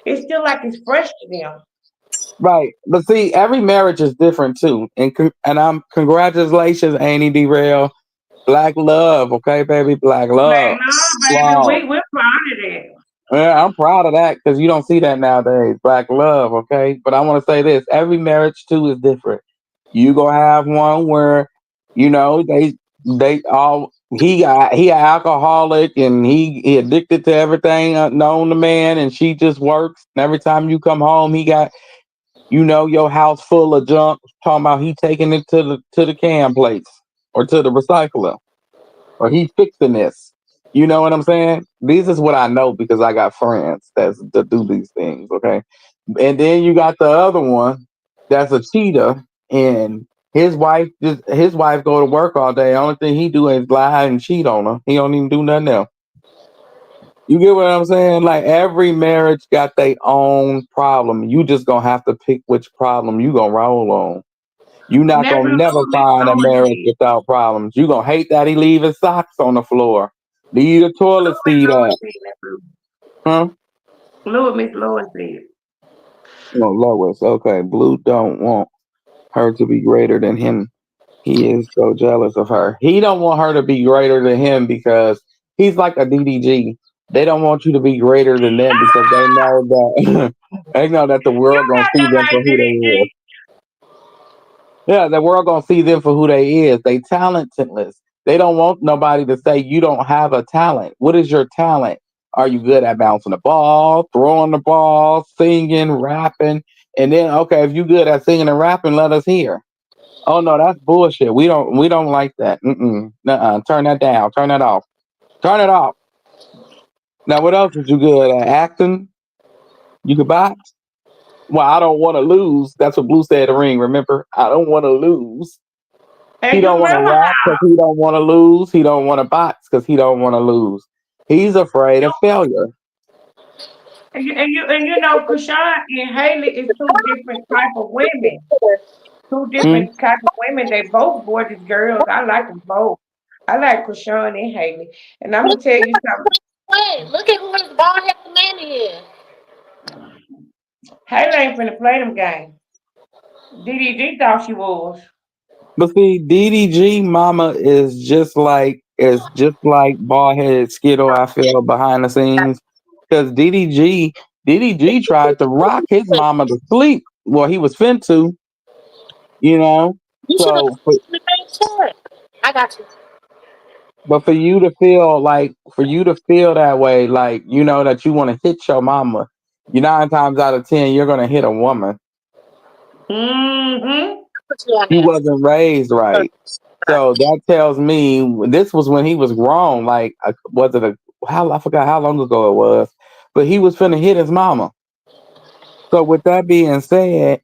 It's still like it's fresh to them. Right. But see, every marriage is different too. And I'm congratulations, Annie Derail. Black love, okay, baby, black Like, love. no, baby, Wow. we're proud of that. Yeah, I'm proud of that because you don't see that nowadays. Black love, okay. But I want to say this: every marriage too is different. You gonna have one where, they all he a alcoholic and he addicted to everything known to man, and she just works. And every time you come home, he got your house full of junk. Talking about he taking it to the can place or to the recycler or he fixing this. You know what I'm saying? This is what I know because I got friends that do these things. Okay, and then you got the other one that's a cheater, and his wife go to work all day. Only thing he do is lie and cheat on her. He don't even do nothing else. You get what I'm saying? Like every marriage got their own problem. You just gonna have to pick which problem you gonna roll on. You not Nephew gonna never Louis find a Louis marriage did. without problems. You gonna hate that he leave his socks on the floor. Leave the toilet seat Louis up. did, nephew. Huh? Miss Louis did. No, Lois. Okay. Blue don't want her to be greater than him. He is so jealous of her. He don't want her to be greater than him because he's like a DDG. They don't want you to be greater than them because they know that they know that the You world gonna got see that them for like who they is. DDG. Yeah, the world gonna see them for who they is. They talentless. They don't want nobody to say you don't have a talent. What is your talent? Are you good at bouncing the ball, throwing the ball, singing, rapping? And then okay, if you good at singing and rapping, let us hear. Oh no, that's bullshit. We don't like that. Nuh-uh. Turn that down. Turn that off. Turn it off. Now what else is you good at? Acting? You could box? Well, I don't want to lose. That's what Blue said in the ring. Remember, I don't want to lose. He And you don't want to remember rap how because he don't want to lose. He don't want to box because he don't want to lose. He's afraid of failure. and you know Krishan and Haley is two different type of women. Two Hmm? different type of women. They both gorgeous girls. I like them both. I like Krishan and Haley. And I'm gonna tell you something. Wait, look at who his bald headed man is. Haley ain't finna play them games. DDG thought she was. But see, DDG Mama is just like bald headed Skittle. I feel behind the scenes because DDG tried to rock his mama to sleep. Well, he was fin to, you know. You should have So, but, made sure. I got you. but for you to feel that way, like that you want to hit your mama, 9 times out of 10 you're gonna hit a woman. Mm-hmm. Put you on He there. wasn't raised right. So that tells me this was when he was grown. Like, was it how I forgot how long ago it was, but he was finna hit his mama. So with that being said,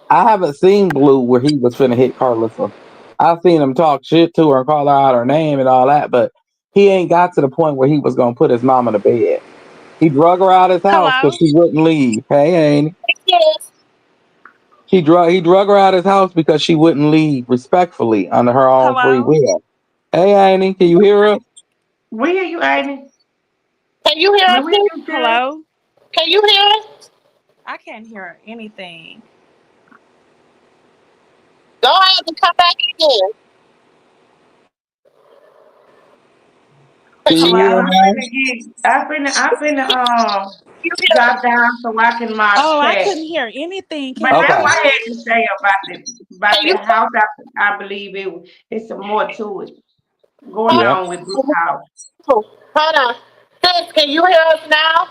I haven't seen Blue where he was finna hit Carlissa. I've seen him talk shit to her and call her out her name and all that, but he ain't got to the point where he was gonna put his mama to bed. He drug her out his house because Hello? she wouldn't leave. Hey, ain't Yes. he drug her out his house because she wouldn't leave respectfully under her own free Hello? will. Hey, Annie, can you hear us? We hear you, Amy. Can you hear No, us? we hear Too? you, good. Hello? Can you hear us? I can't hear anything. Go ahead and come back again. Can Cause you you, Yeah, hear I'm now? finna you hear us? drop down so I can my Oh, I chat. couldn't hear anything. Can But y'all that's Okay. what hear I had me? to say about Can the you? house. I believe it's some more to it going Yep. on with Blue House. Hold on. Sis, can you hear us now?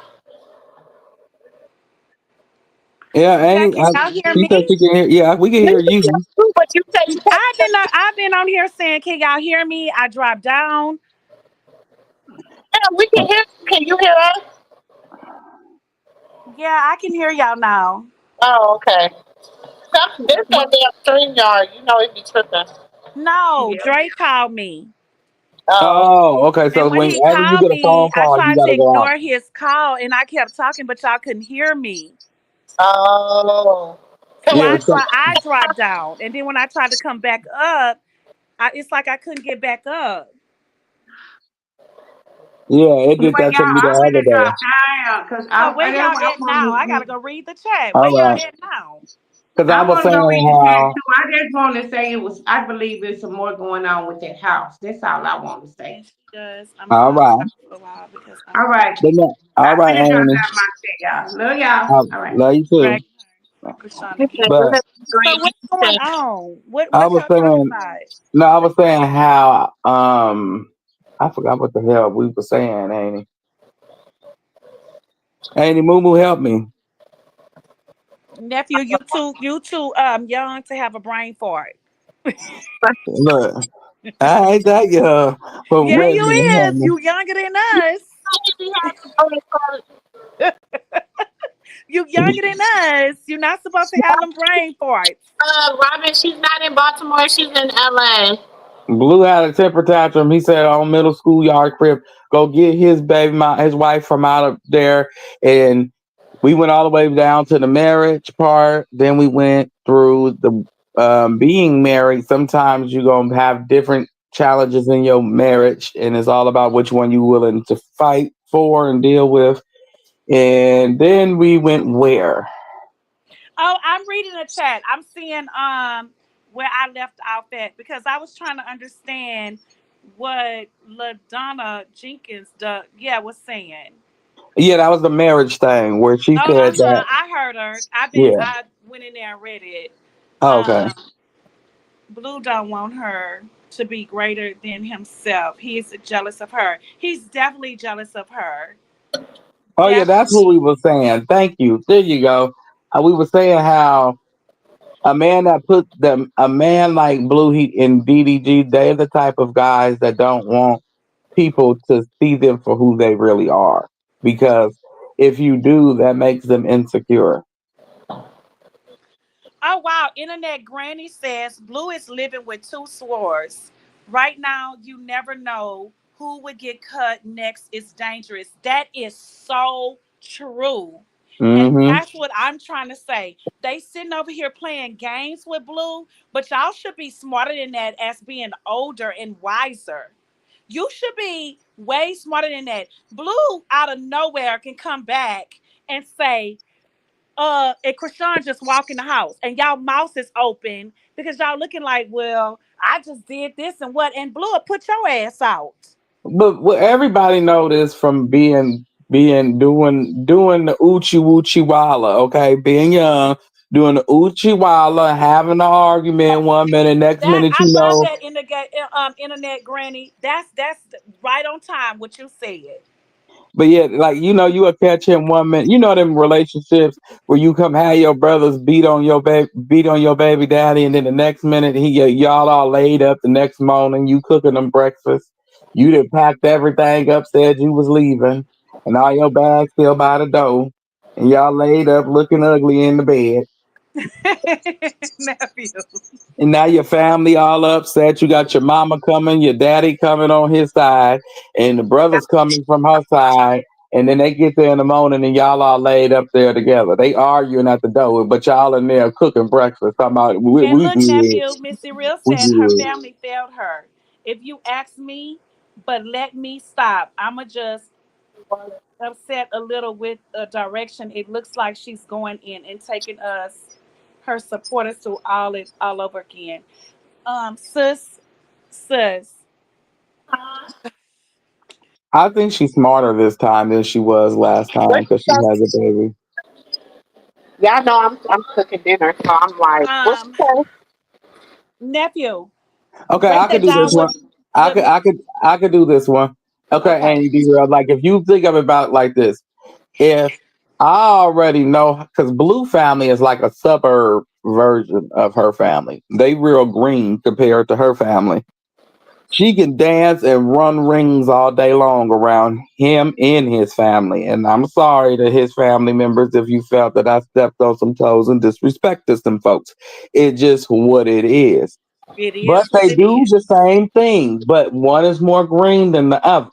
Yeah, Yeah, Annie. can y'all hear She said me? she can hear. Yeah, we can We hear can hear you. you, but you say you can't hear us. I've been on here saying, can y'all hear me? I dropped down. Yeah, we can hear you. Can you hear us? Yeah, I can hear y'all now. Oh, okay. This one damn StreamYard. You know it be tripping. No, Yeah. Drake called me. Oh. Oh, okay. And So when when he after you called get a phone me, I call, you tried to gotta go out. ignore his call and I kept talking, but y'all couldn't hear me. Oh. So Yeah, I dropped down. And then when I tried to come back up, it's like I couldn't get back up. yeah, it did Well, that to y'all, me the I'm other gonna day. drop down because Oh, where that's y'all what I at now? want I to. gotta go read the chat. Where All y'all right, at now? because I I was want to go saying read the chat how too. I just want to say it was. I believe there's some more going on with that house. That's all I want to say. And she does. I'm gonna all log right, out for a while because I'm All right, all I'm right, gonna drop Amy, out my chat, y'all. Love y'all. I All right. love you too. dragging Krishan Okay, again. But So green what's going on? I What was y'all talking saying, about? no, I was saying how I forgot what the hell we were saying, Amy. Amy, Moo Moo, help me. Nephew, you too young to have a brain fart. Look, I ain't that young, but Yeah, wait a you minute, help is. me. You younger than us. You younger than us. You're not supposed to have them brain farts. Robin, she's not in Baltimore. She's in LA. Blue had a temper tantrum. He said on middle school yard crib, go get his his wife from out of there. And we went all the way down to the marriage part. Then we went through the being married. Sometimes you're going to have different challenges in your marriage. And it's all about which one you're willing to fight for and deal with. And then we went where? Oh, I'm reading the chat. I'm seeing where I left off at because I was trying to understand what LaDonna Jenkins was saying. Yeah, that was the marriage thing where she Oh, said that. I heard her. Yeah. I went in there and read it. Oh, okay. Um Blue don't want her to be greater than himself. He's jealous of her. He's definitely jealous of her. Oh yeah, that's what we Definitely. were saying. Thank you. There you go. We were saying how a man like Blue Heat and DDG, they're the type of guys that don't want people to see them for who they really are. Because if you do, that makes them insecure. Oh wow, Internet Granny says Blue is living with two swords. Right now, you never know who would get cut next. It's dangerous. That is so true. And Hmm. that's what I'm trying to say. They sitting over here playing games with Blue, but y'all should be smarter than that as being older and wiser. You should be way smarter than that. Blue out of nowhere can come back and say, and Krishan just walk in the house and y'all mouth is open because y'all looking like, well, I just did this and what, and Blue will put your ass out. But what everybody know this from doing the Uchi Woochie Walla, okay? Being young, doing the Uchi Walla, having an argument one minute, next That minute I you love know. that internet granny. That's right on time what you said. But yeah, like you will catch him one minute. You know them relationships where you come have your brothers beat on your baby daddy, and then the next minute y'all all laid up. The next morning you cooking them breakfast. You done packed everything up, said you was leaving, and all your bags still by the door, and y'all laid up looking ugly in the bed. Nephew. And now your family all upset. You got your mama coming, your daddy coming on his side, and the brothers coming from her side. And then they get there in the morning and y'all all laid up there together. They arguing at the door, but y'all in there cooking breakfast. Talking about And we look, good, nephew, Missy Real we said her good. family failed her. If you ask me, but let me stop. I'ma just upset a little with the direction. It looks like she's going in and taking us, her supporters, to all over again. Sis, sis. I think she's smarter this time than she was last time because she has a baby. Y'all know I'm cooking dinner, so I'm like, what's Um, the nephew, Okay, break I could that do this down one. I with could me. I could I could do this one. Okay, Okay. Andy, be real. Like if you think of it about like this, if I already know, because Blue family is like a suburb version of her family. They real green compared to her family. She can dance and run rings all day long around him and his family. And I'm sorry to his family members if you felt that I stepped on some toes and disrespected some folks. It's just what it is. It but is what they it do is. the same thing, but one is more green than the other.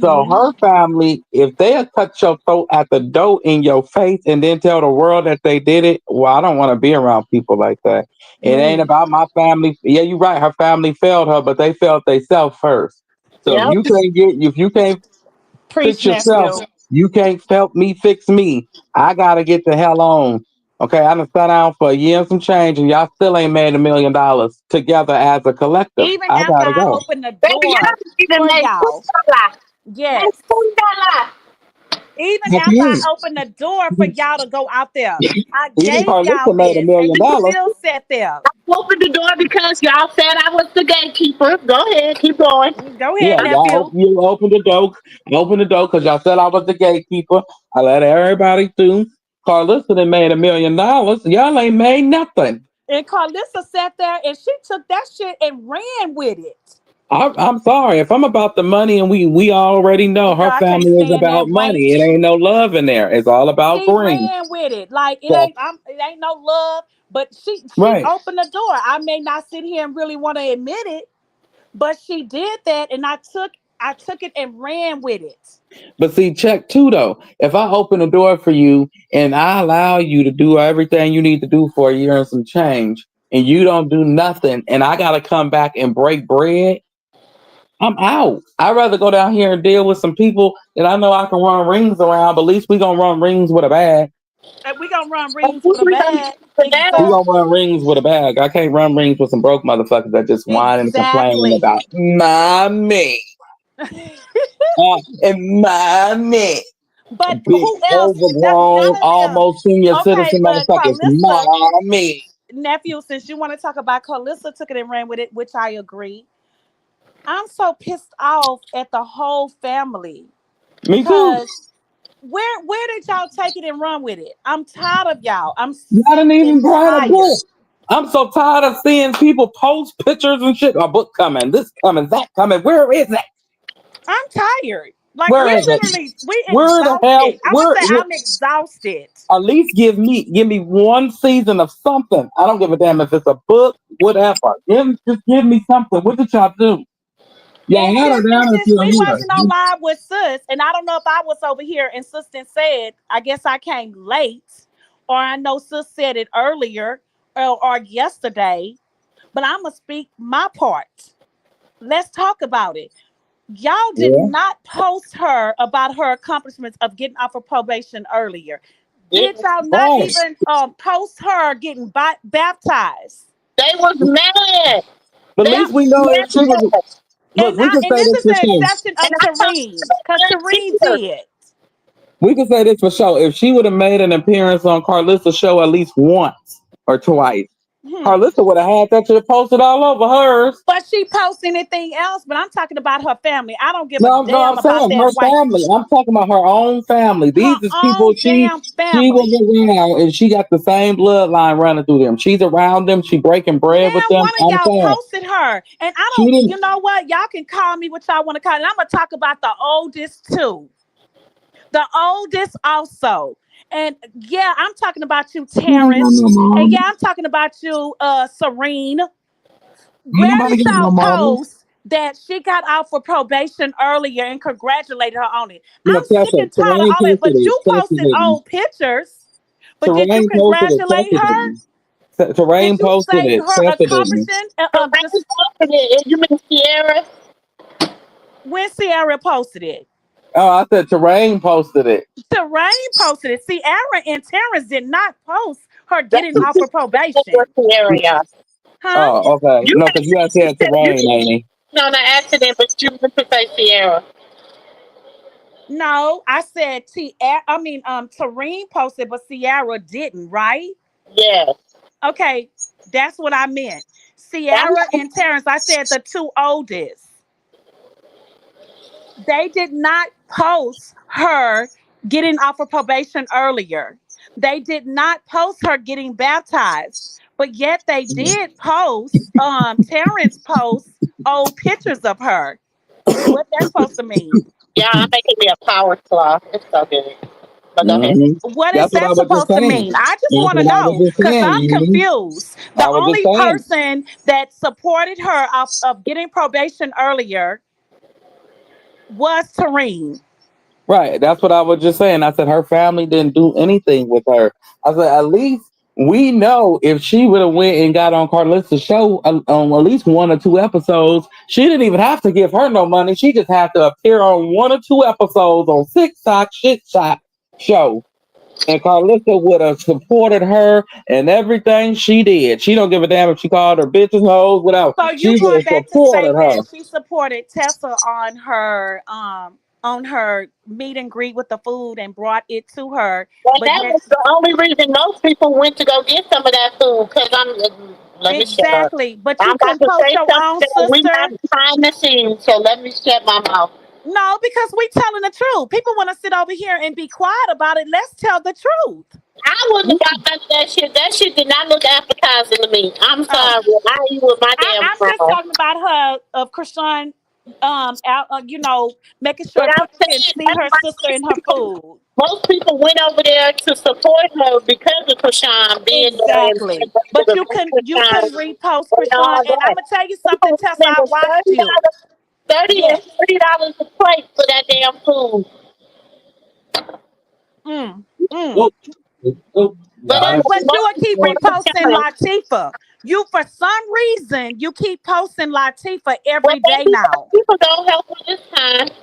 So Mm-hmm. her family, if they cut your throat at the door in your face and then tell the world that they did it, well, I don't want to be around people like that. It ain't Mm. about my family. Yeah, you're right. Her family failed her, but they failed themselves first. So Yep. if you can't Preach, fix yourself, nephew. you can't help me fix me. I gotta get the hell on. Okay, I done sat down for a year and some change, and y'all still ain't made $1 million together as a collective. Even I after gotta I go. opened the Baby, y'all door need to for make y'all. $2. Make Yes. $2. Even At after the I end, opened the door for y'all to go out there, I even gave y'all Carlissa made a this, and million you dollars. still sat there. Open the door because y'all said I was the gatekeeper. Go ahead, keep going. Go Yeah, ahead, y'all nephew. you opened the door because y'all said I was the gatekeeper. I let everybody through. Carlissa done made $1 million. Y'all ain't made nothing. And Carlissa sat there and she took that shit and ran with it. I'm sorry if I'm about the money, and we already know Girl, her I can't family is stand about that money. It wench. ain't no love in there. It's all about She green. ran with it. Like So it ain't no love, but she right. opened the door. I may not sit here and really want to admit it, but she did that and I took it and ran with it. But see, check two though. If I open the door for you and I allow you to do everything you need to do for a year and some change, and you don't do nothing, and I gotta come back and break bread, I'm out. I'd rather go down here and deal with some people that I know I can run rings around, but at least we gonna run rings with a bag. And we gonna run And rings who with a we gonna bag. do for We that? gonna Exactly. run rings with a bag. I can't run rings with some broke motherfuckers that just whine and complain Exactly. about mommy. And mommy. But Big who else? None overgrown, of them. almost senior Okay, citizen but motherfuckers. Carlissa, Mommy. nephew, since you want to talk about Carlissa took it and ran with it, which I agree. I'm so pissed off at the whole family. Me too. Cause where did y'all take it and run with it? I'm tired of y'all. I'm Y'all sick didn't even and write a tired. book. I'm so tired of seeing people post pictures and shit. A book coming, this coming, that coming. Where is it? I'm tired. Like Where is it? we Where the hell? exhausted. I'm gonna say I'm exhausted. At least give me one season of something. I don't give a damn if it's a book, whatever. Just give me something. What did y'all do? Y'all had her And down since until we here. wasn't on live with Sis, and I don't know if I was over here and Sis and said, I guess I came late, or I know Sis said it earlier or yesterday, but I'm gonna speak my part. Let's talk about it. Y'all did Yeah. not post her about her accomplishments of getting off of probation earlier. Yeah. Did y'all not Right. even post her getting baptized? They was mad. But at They least we know if she was. mad. Look, we can And say this this is for the sure. exception And of I told Tareen, because Tareen her, did. We can say this for sure. If she would have made an appearance on Carlissa's show at least once or twice, Hmm. Carlissa would have had that shit posted all over hers. But she posts anything else, but I'm talking about her family. I don't give a No, no, damn I'm about saying that her family. wench. I'm talking about her own family. Her These is people own damn she was family. around, and she got the same bloodline running through them. She's around them. She breaking bread with Man, them. one of I'm y'all saying posted her. And I she don't, didn't. you know what? Y'all can call me what y'all want to call it. And I'm going to talk about the oldest too. The oldest also. And yeah, I'm talking about you, She ain't got Terrence. no And mom. yeah, I'm talking about you, Serene. Ain't Where nobody did got y'all no mama. post that she got out for probation earlier and congratulated her on it? Yeah, I'm sick Tessa, and tired of Terrain all that. posted But it. you Tessa posted didn't. old pictures. But did you Terrain posted it. congratulate Tessa her? didn't. Terrain Did you posted say it. her Tessa didn't. accomplishing? so Randy posted it. You mean Sierra? When Sierra posted it, Oh, I said Terrain posted it. Terrain posted it. Sierra and Terrence did not post her That's getting what off you of said for probation, Sierra, y'all. huh? Oh, okay. You No, because you had actually said said you Terrain, didn't ain't he? on the accident, but you meant to say Sierra. No, I said Tareen posted, but Sierra didn't. Right? Yes. Okay, that's what I meant. That Sierra and Terrence. I said the two oldest. They did not post her getting off of probation earlier. They did not post her getting baptized. But yet they did post Terrence post old pictures of her. What that's supposed to mean? yeah, I'm making me a power cloth. It's so good. But go ahead. hmm What is That's what I that was just supposed to saying. mean? I just That's want to what I was know just because saying. I'm confused. The I was just only saying. person that supported her of getting probation earlier was Tareen. Right. That's what I was just saying. I said her family didn't do anything with her. I said at least we know if she would have went and got on Carlissa's show on at least 1 or 2 episodes, she didn't even have to give her no money. She just had to appear on 1 or 2 episodes on TikTok shit shot show. And Carlissa would have supported her and everything she did. She don't give a damn if she called her bitches, hoes, whatever. So She you would going have back to supported say her. that she supported Tessa on her meet and greet with the food and brought it to her, Well, but that yet was the only reason most people went to go get some of that food. Cause let me shut up. exactly. But I'm you about couldn't to post say your something own that we not sister. behind the scenes. So let me shut my mouth. No, because we telling the truth. People want to sit over here and be quiet about it. Let's tell the truth. I wouldn't have got none of that shit. That shit did not look appetizing to me. I'm Oh, sorry. I eat with my damn I'm just phone. talking about her of Chrisean, out, making But sure I'm people can saying see that's her why sister in her food. most people went over there to support her because of Krishan being there and being Exactly. able But to bring you Krishan couldn't repost and Chrisean. all And I'm that. gonna tell you something, People Tessa. I spending watched you. $30 and Yes. $40 a plate for that damn food. Mm. Mm. Oop, oop. But Y'all that's But done- what you most will keep people reposting Krishan. Latifah. You for some reason you keep posting Latifah Well, every day maybe those now. people don't help her this time. Mm.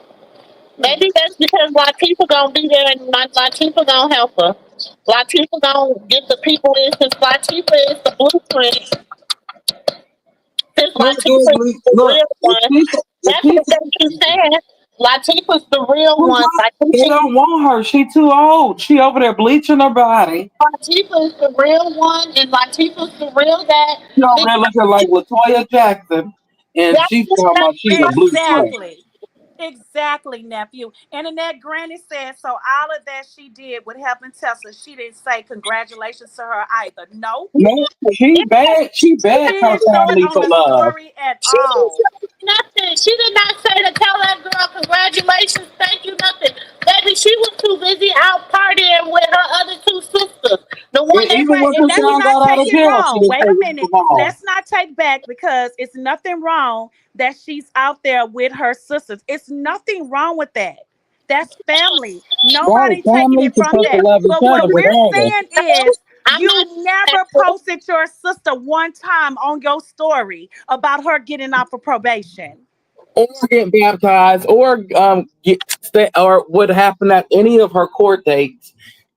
Maybe that's because Latifah gonna be there and Latifah gonna help her. Latifah gonna get the people in since Latifah is the blueprint. Since Look, Latifah is the look, real one. if That's what people, they keep saying. Latifah's the real one. they don't want her. She too old. She over there bleaching her body. Latifah is the real one, and Latifah's the real that. She over there looking like Latoya Jackson, and That's she's just talking not about she's a blueprint. Exactly. Exactly, nephew. And Annette Granny said so all of that she did with helping Tessa, she didn't say congratulations to her either. No, No, she bad. She she begged her didn't show it family on for the love. story at She didn't all. say nothing. She did not say to tell that girl congratulations, thank you, nothing. Baby, she was too busy out partying with her other two sisters. The one And that even Okay, when and let's Krishan not got out take of it jail, she wrong. didn't Wait say a nothing minute. wrong. Let's not take back because it's nothing wrong that she's out there with her sisters. It's nothing wrong with that. That's family. Right, Nobody taking family it from supposed to that. love each But other what we're regardless. saying is I'm not you never posted your sister one time on your story about her getting off of probation. Or get baptized, or or what happened at any of her court dates.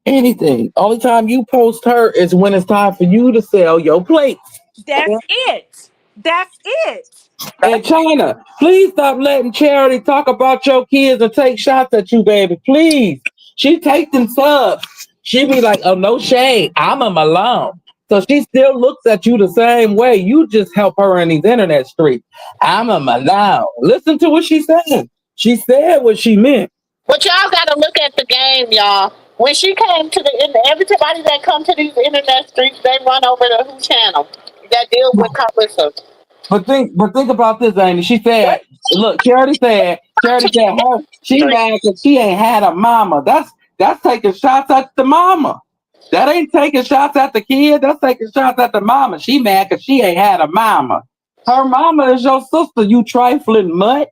Anything. Only time you post her is when it's time for you to sell your plates. That's it. That's it. And China, please stop letting Charity talk about your kids and take shots at you, baby. Please. She take them subs. She be like, oh, no shade. I'm a Malone. So she still looks at you the same way. You just help her in these internet streets. I'm a Malone. Listen to what she said. She said what she meant. But y'all gotta look at the game, y'all. When she came to everybody that come to these internet streets, they run over to who channel that deal with Carissa. But think about this, Amy. She said, look, Charity said her she mad because she ain't had a mama. That's taking shots at the mama. That ain't taking shots at the kid. That's taking shots at the mama. She mad because she ain't had a mama. Her mama is your sister, you trifling mutt.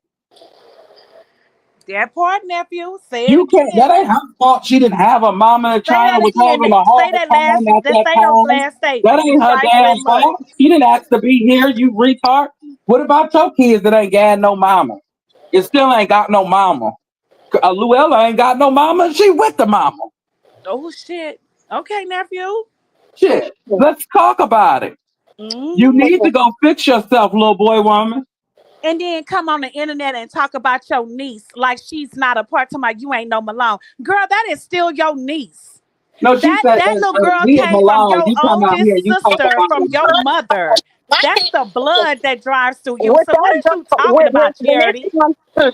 That part, nephew. Say it You can't. That again. ain't her fault. She didn't have a mama and Say China that was again. having a hard Say that time last. at Let's that say those time. last That statements. You ain't her damn trifling mutt. fault. She didn't ask to be here. You retard. What about your kids that ain't got no mama? You still ain't got no mama. Luella ain't got no mama. She with the mama. Oh shit. Okay, nephew. Shit. Let's talk about it. You Hmm. need to go fix yourself, little boy, woman. And then come on the internet and talk about your niece like she's not a part of my you ain't no Malone. Girl, that is still your niece. No, she said, That little girl we at came from Malone. your You come out here. oldest You talk sister, from about your mother. My That's thing the blood that drives through you. with So what that is you girl, talking about, when it Charity? comes to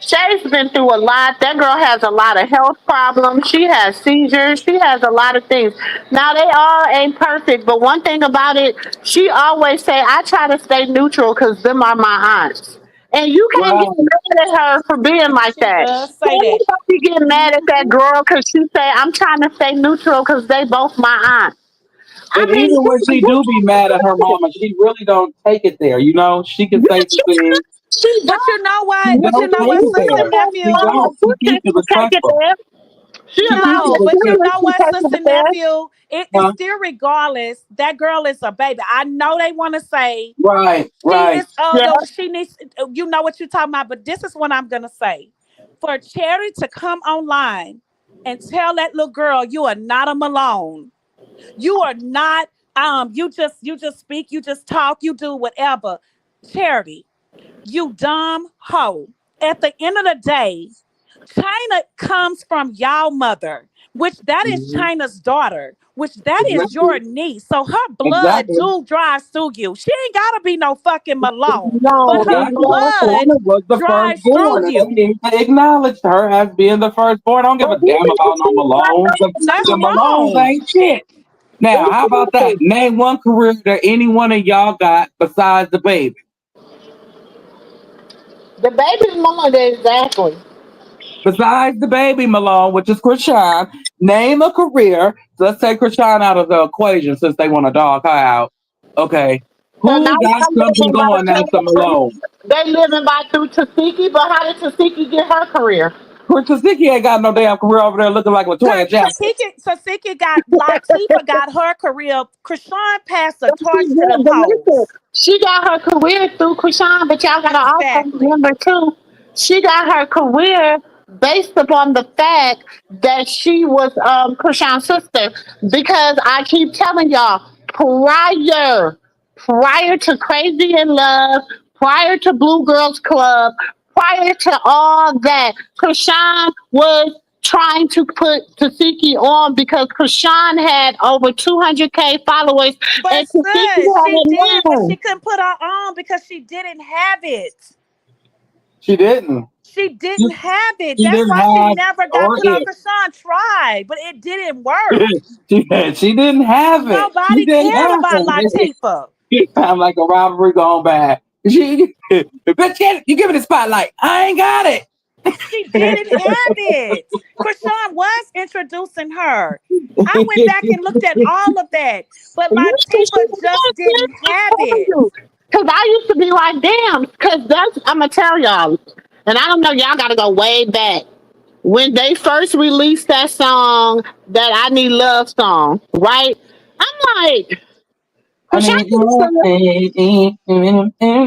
Shay's been through a lot. That girl has a lot of health problems. She has seizures. She has a lot of things. Now they all ain't perfect, but one thing about it, she always say, "I try to stay neutral because them are my aunts." And you can't get Right. mad at her for being like She that. does say Can't that. nobody get mad at that girl because she say, I'm trying to stay neutral because they both my aunt. I And mean, even when she do be mad at her mama, she really don't take it there. You know, she can say some things. she But you know She what? But you don't know take what, it sister there. She nephew? don't. She keep it take it respectful. there. She She keep allows it No, you to but do you respectful. it. know She what, takes sister it there. nephew? It's Huh? still regardless. That girl is a baby. I know they want to say Right. she Right. is Yeah. older. She needs. You know what you're talking about. But this is what I'm gonna say. For Cherry to come online and tell that little girl you are not a Malone. You are not. You just speak. You just talk. You do whatever. Charity. You dumb hoe. At the end of the day, China comes from y'all mother, which that is Mhm. China's daughter, which that is Exactly. your niece. So her blood Exactly. do drives through you. She ain't gotta be no fucking Malone, but No, her Exactly. no. blood China was the drives firstborn, through and they you. need to acknowledge her as being the firstborn. I don't give But a even damn if about no she got Malones. That's The Malones wrong. ain't shit. Now, how about that? Name one career that any one of y'all got besides the baby. the baby's mama, exactly. Besides the baby Malone, which is Chrisean, name a career. Let's take Chrisean out of the equation since they want to dog her out. Okay. So now Who got I'm something living by going that's the the Malone? they living by through Tasiki, but how did Tasiki get her career? Chris Siki ain't got no damn career over there looking like Cause Latoya Jackson. Sasika got Latifah got her career. Krishan passed the torch to them But listen, hoes. she got her career through Krishan, but y'all gotta also Exactly. remember too, she got her career based upon the fact that she was Krishan's sister. Because I keep telling y'all, prior to Crazy in Love, prior to Blue Girls Club, prior to all that, Krishan was trying to put Tasiki on because Krishan had over 200K followers But and Tasiki sis, had she did, but none. she couldn't put her on because she didn't have it. She didn't. She She, didn't have it. she That's didn't why she have never got or put on. it. Krishan tried, but it didn't work. She didn't have it. She Nobody didn't cared have about it. Latifah. It sounds like a robbery gone bad. Bitch, you give me the spotlight. I ain't got it. She didn't have it. Krishan was introducing her. I went back and looked at all of that, but Latifah just didn't have it. Because I used to be like, damn, because that's, I'm going to tell y'all, and I don't know, y'all got to go way back. When they first released that song, that I Need Love song, right? I'm like, I Krishan need used more. to,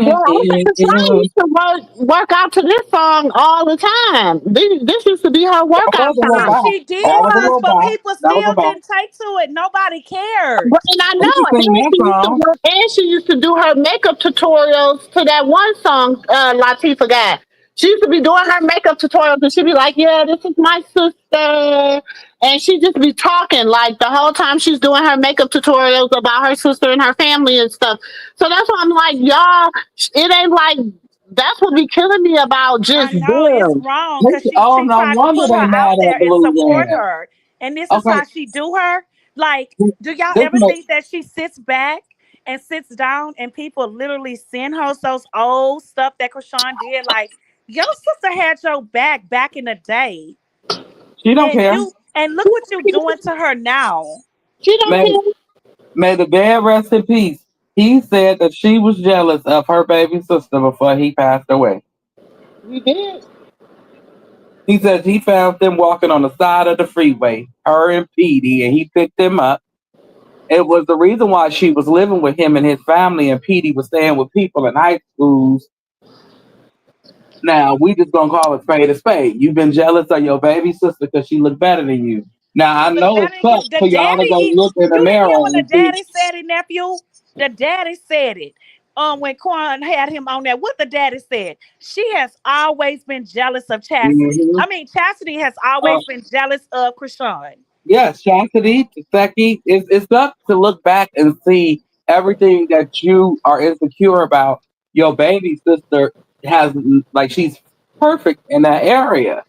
yeah, I'm like, Krishan used to work out to this song all the time. This used to be her That was workout a little No, song. bop. she That was a did, little but bop. people That was a still bop. didn't take to it. Nobody cared. And I We know, can sing and that she used to song. and she used to do her makeup tutorials to that one song Latifah got. She used to be doing her makeup tutorials, and she'd be like, "Yeah, this is my sister," and she just be talking like the whole time she's doing her makeup tutorials about her sister and her family and stuff. So that's why I'm like, y'all, it ain't like that's what be killing me about I just know it's them. wrong because she Oh, she no tried to wonder put they her mad out at there and Blue support Man. her. And this is Okay, how she do her. Like, do y'all this ever makes think that she sits back and sits down and people literally send her those old stuff that Krishan did? Like, your sister had your back in the day. she don't And care. look what you doing to her now. She don't May care. may the dead rest in peace. He said that she was jealous of her baby sister before he passed away. We did. He says he found them walking on the side of the freeway, her and Petey, and he picked them up. It was the reason why she was living with him and his family, and Petey was staying with people in high schools. Now, we just gonna call it spade a spade. You've been jealous of your baby sister because she looked better than you. Now, I But know that it ain't sucks the for y'all to daddy. go look in the You didn't hear mirror when the and see. daddy said it, nephew. The daddy said it. When Quan had him on there, what the daddy said. She has always been jealous of Chastity. Mhm. I mean, Chastity has Uh, always been jealous of Krishan. yes, Chastity, Seki, it's up to look back and see everything that you are insecure about. Your baby sister has, like, she's perfect in that area.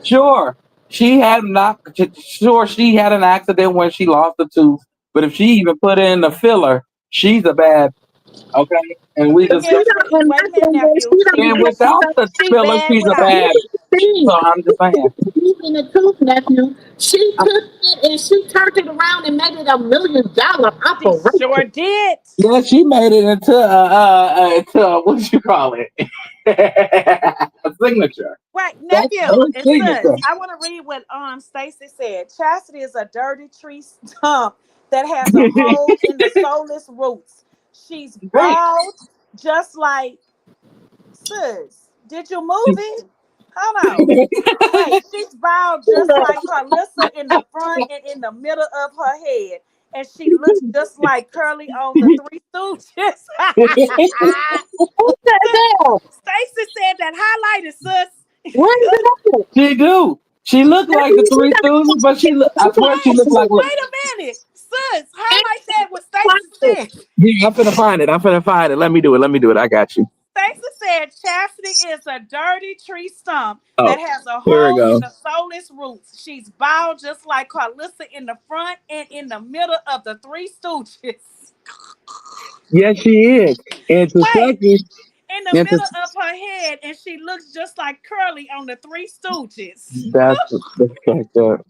Sure, she had not. Sure, she had an accident when she lost a tooth. But if she even put in the filler, she's a bad. Okay, and we But just she Yes, don't, and wait a my minute, thing is, nephew. she don't and get, she without don't, the She filler, bad she's a without bad. it. So I'm just saying. He's in the tooth, nephew. She took it and she turned it around and made it $1 million She sure operation. did. Yeah, she made it into what you call it, a signature. Wait, That's nephew her and sis, signature. I want to read what Stacy said. Chastity is a dirty tree stump that has a hole in the soulless roots. She's Great. bald, just like sis. Did you move it? Hold on. Wait, she's bald just like Carlissa in the front and in the middle of her head. And she looks just like Curly on the Three Stooges. Who said that? Stacy said that highlighted, sis. Where is it at? She do. She looked like the Nephew, she Three got Stooges, but I swear she Wait, looked like. wait a minute. Sis, highlight that what Stacy said. Yeah, I'm finna find it. I'm finna find it. Let me do it. Let me do it. I got you. Stacy said Chastity is a dirty tree stump Oh, that has a here we hole in go. the soulless roots. She's bald just like Carlissa in the front and in the middle of the Three Stooges. Yes, she is. And to Wait, second, in the and to, middle of her head, and she looks just like Curly on the Three Stooges. that's fucked up.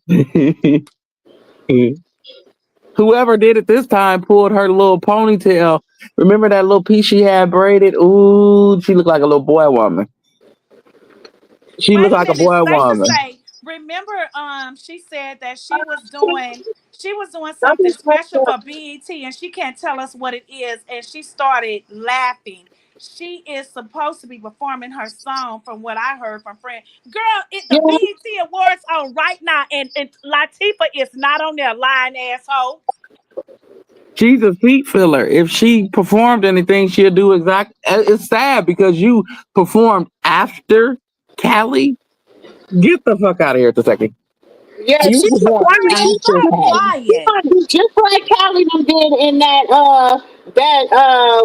Whoever did it this time pulled her little ponytail. Remember that little piece she had braided? Ooh, she looked like a little boy woman. She Wait looked a like a minute. boy Stacey woman. say, remember, she said that she was doing something special for BET and she can't tell us what it is, and she started laughing. She is supposed to be performing her song from what I heard from friend. Girl, the Yeah, BET Awards on right now, and Latifah is not on there, lying asshole. She's a feet filler. If she performed anything, she'll do exact. It's sad because you performed after Callie. Get the fuck out of here at the second. yeah, You she performed performing. She after Stop gonna Callie. she lying. gonna do just like Callie done did in that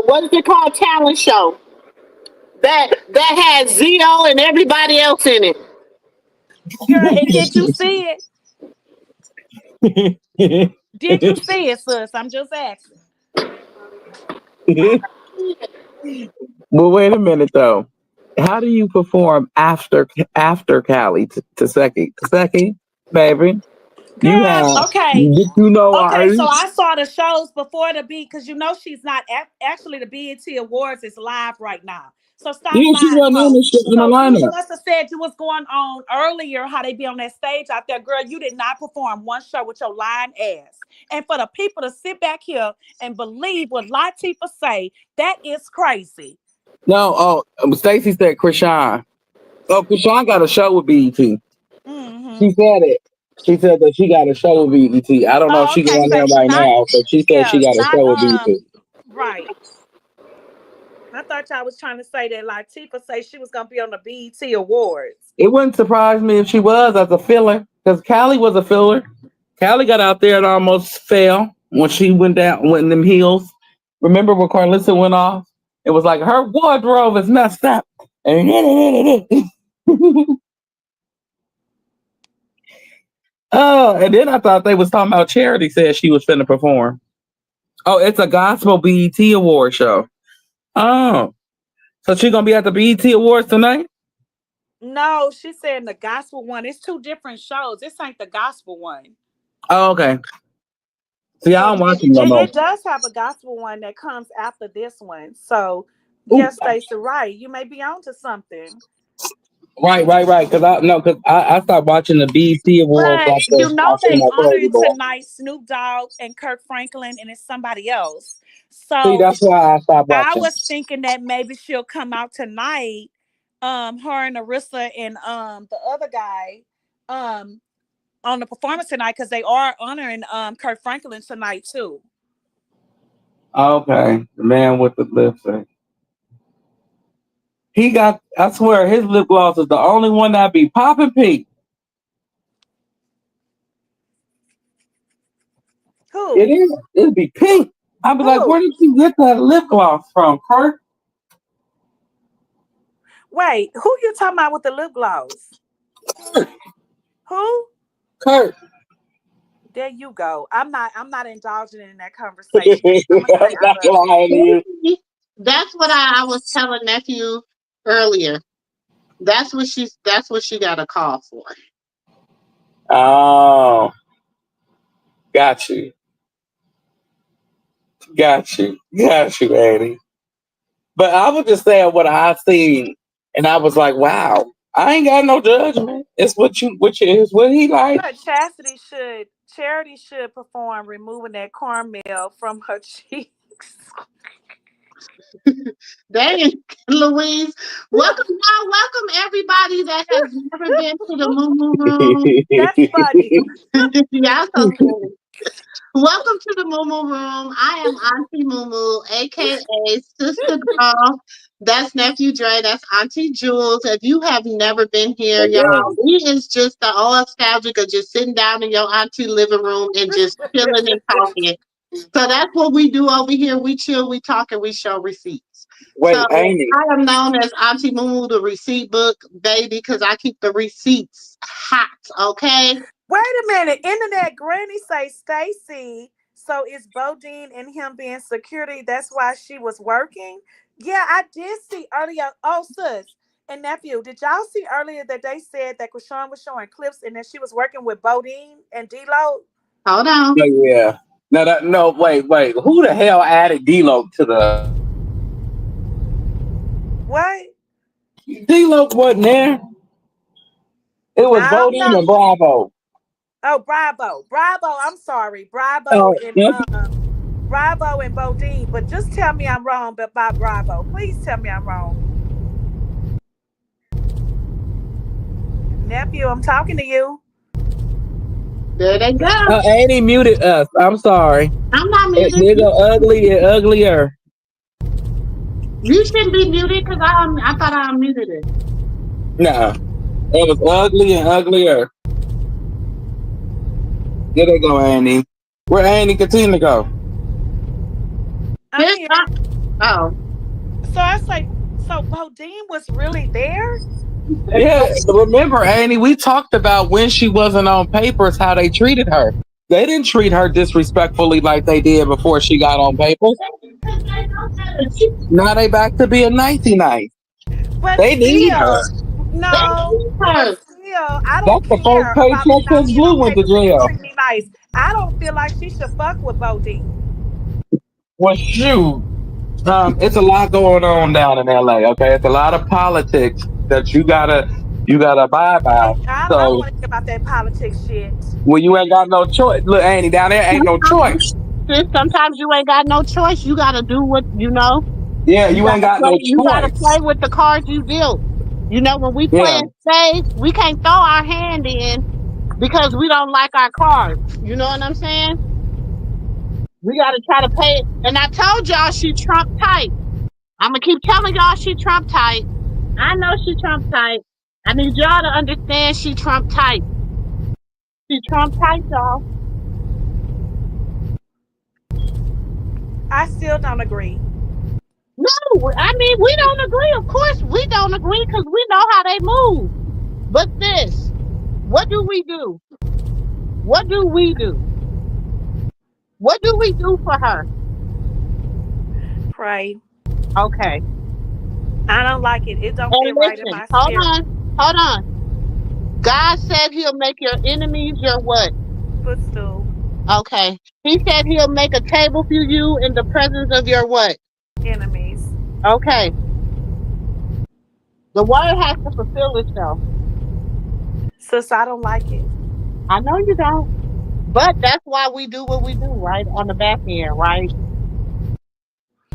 what is it called, talent show that had Zio and everybody else in it. Girl, and did you see it? Did you see it, sis? I'm just asking. But wait a minute though. How do you perform after Callie to second? Second, baby, you Girl, have okay. you know Okay, so artists. I saw the shows before the beat because she's not actually the BET Awards is live right now. So stop Yeah, she lying, wasn't in ho. in the So you lineup. must have said you was going on earlier how they be on that stage out there, girl. You did not perform one show with your lying ass. And for the people to sit back here and believe what Latifah say, that is crazy. No, Stacy said Chrisean. Oh, Chrisean got a show with BET. Mm-hmm. She said it. She said that she got a show with BET. I don't know if Oh, she okay. going there So right not, now, but she said she yeah, got a not show with BET. right. I thought y'all was trying to say that Latifah say she was gonna be on the BET Awards. It wouldn't surprise me if she was as a filler, because Callie was a filler. Callie got out there and almost fell when she went in them heels. Remember when Carlissa went off? It was like her wardrobe is messed up. Oh, and then I thought they was talking about Charity said she was finna perform. Oh, it's a gospel BET award show. Oh, so she gonna be at the BET Awards tonight? No, she said the gospel one. It's two different shows. This ain't the gospel one. Oh, okay. See, I So don't watch them no more. it does have a gospel one that comes after this one. So Ooh, yes, Stacey, right. You may be onto something. right. Because I stopped watching the BET Awards But like you I know seen they my crazy honoring boy. tonight Snoop Dogg and Kirk Franklin, and it's somebody else. See, So that's why I stopped I watching. was thinking that maybe she'll come out tonight. Her and Arissa and the other guy, um, on the performance tonight because they are honoring Kirk Franklin tonight too. Okay, the man with the lipstick. He got. I swear, his lip gloss is the only one that be popping pink. It Who? is. It'd be pink. I'd be like, where Who? did you get that lip gloss from, Kurt? Wait, who you talking about with the lip gloss? Kurt. Who? Kurt. There you go. I'm not indulging in that I'm conversation. I'm gonna stay out not of it. lying to you. That's what I was telling nephew earlier. That's what she got a call for. Oh, got you. Got you, Annie. But I was just saying what I seen, and I was like, wow, I ain't got no judgment. It's it's what he like. But Charity should perform removing that caramel from her cheeks. Dang, Louise. Welcome, y'all. Welcome everybody that has never been to the Moo Moo Room. That's funny. Y'all so silly. Welcome to the Moo Moo Room. I am Auntie Moo Moo, aka Sister Girl. That's Nephew Dre. That's Auntie Jules. If you have never been here, y'all, Again. we is just the all nostalgic of just sitting down in your auntie living room and just chilling and talking. So that's what we do over here. We chill, we talk, and we show receipts. So Wait, Amy. I am known as Auntie Moo Moo, the receipt book baby, because I keep the receipts hot. Okay. Wait a minute. Internet Granny say Stacy. So it's Bodine and him being security. That's why she was working. Yeah, I did see earlier. Oh, sis and nephew, did y'all see earlier that they said that Krishan was showing clips and that she was working with Bodine and D-Lo? Hold on. Oh, yeah. No, wait. Who the hell added D-Lo to the What? D-Lo wasn't there. It was I don't Bodine know. and Bravo. Oh, Bravo. I'm sorry, Oh, yep. Bravo and Bodine. But just tell me I'm wrong about Bravo. Please tell me I'm wrong. Nephew, I'm talking to you. There they go. Annie muted us. I'm sorry. I'm not It muted. nigga ugly and uglier. You shouldn't be muted because I thought I unmuted it. Nah. It was ugly and uglier. There they go, Annie. Where Annie continue to go? I'm This, here. oh, So I say, so Bodine was really there? Yeah, remember, Annie, we talked about when she wasn't on papers, how they treated her. They didn't treat her disrespectfully like they did before she got on papers. Now they back to being nicey nice. But They need her. still, no, but her. still, I don't That's the first care about them paycheck not since being on Blue went to papers if you jail. treat me nice. I don't feel like she should fuck with Bodine. Well, shoot. It's a lot going on down in LA. Okay, it's a lot of politics that you gotta abide by. I don't So want to hear about that politics shit. when you ain't got no choice, look, Annie, down there ain't no choice. Sometimes you ain't got no choice. You got to do what you know. Yeah, You you got ain't to got play. no You got to play choice. with the cards you dealt. You know, when we play Yeah, in spades, we can't throw our hand in because we don't like our cards. You know what I'm saying? We got to try to pay it. And I told y'all she Trump tight. I'm gonna keep telling y'all she Trump tight. I know she Trump tight. I need y'all to understand she Trump tight. She Trump tight, y'all. I still don't agree. No, I mean we don't agree. Of course we don't agree because we know how they move. But this, what do we do? What do we do? What do we do for her? Pray. Okay. I don't like it. It don't And fit right in listen, my spirit. hold on. God said he'll make your enemies your what? Footstool. Okay. He said he'll make a table for you in the presence of your what? Enemies. Okay. The word has to fulfill itself. Sis, I don't like it. I know you don't. But that's why we do what we do, right? On the back end, right?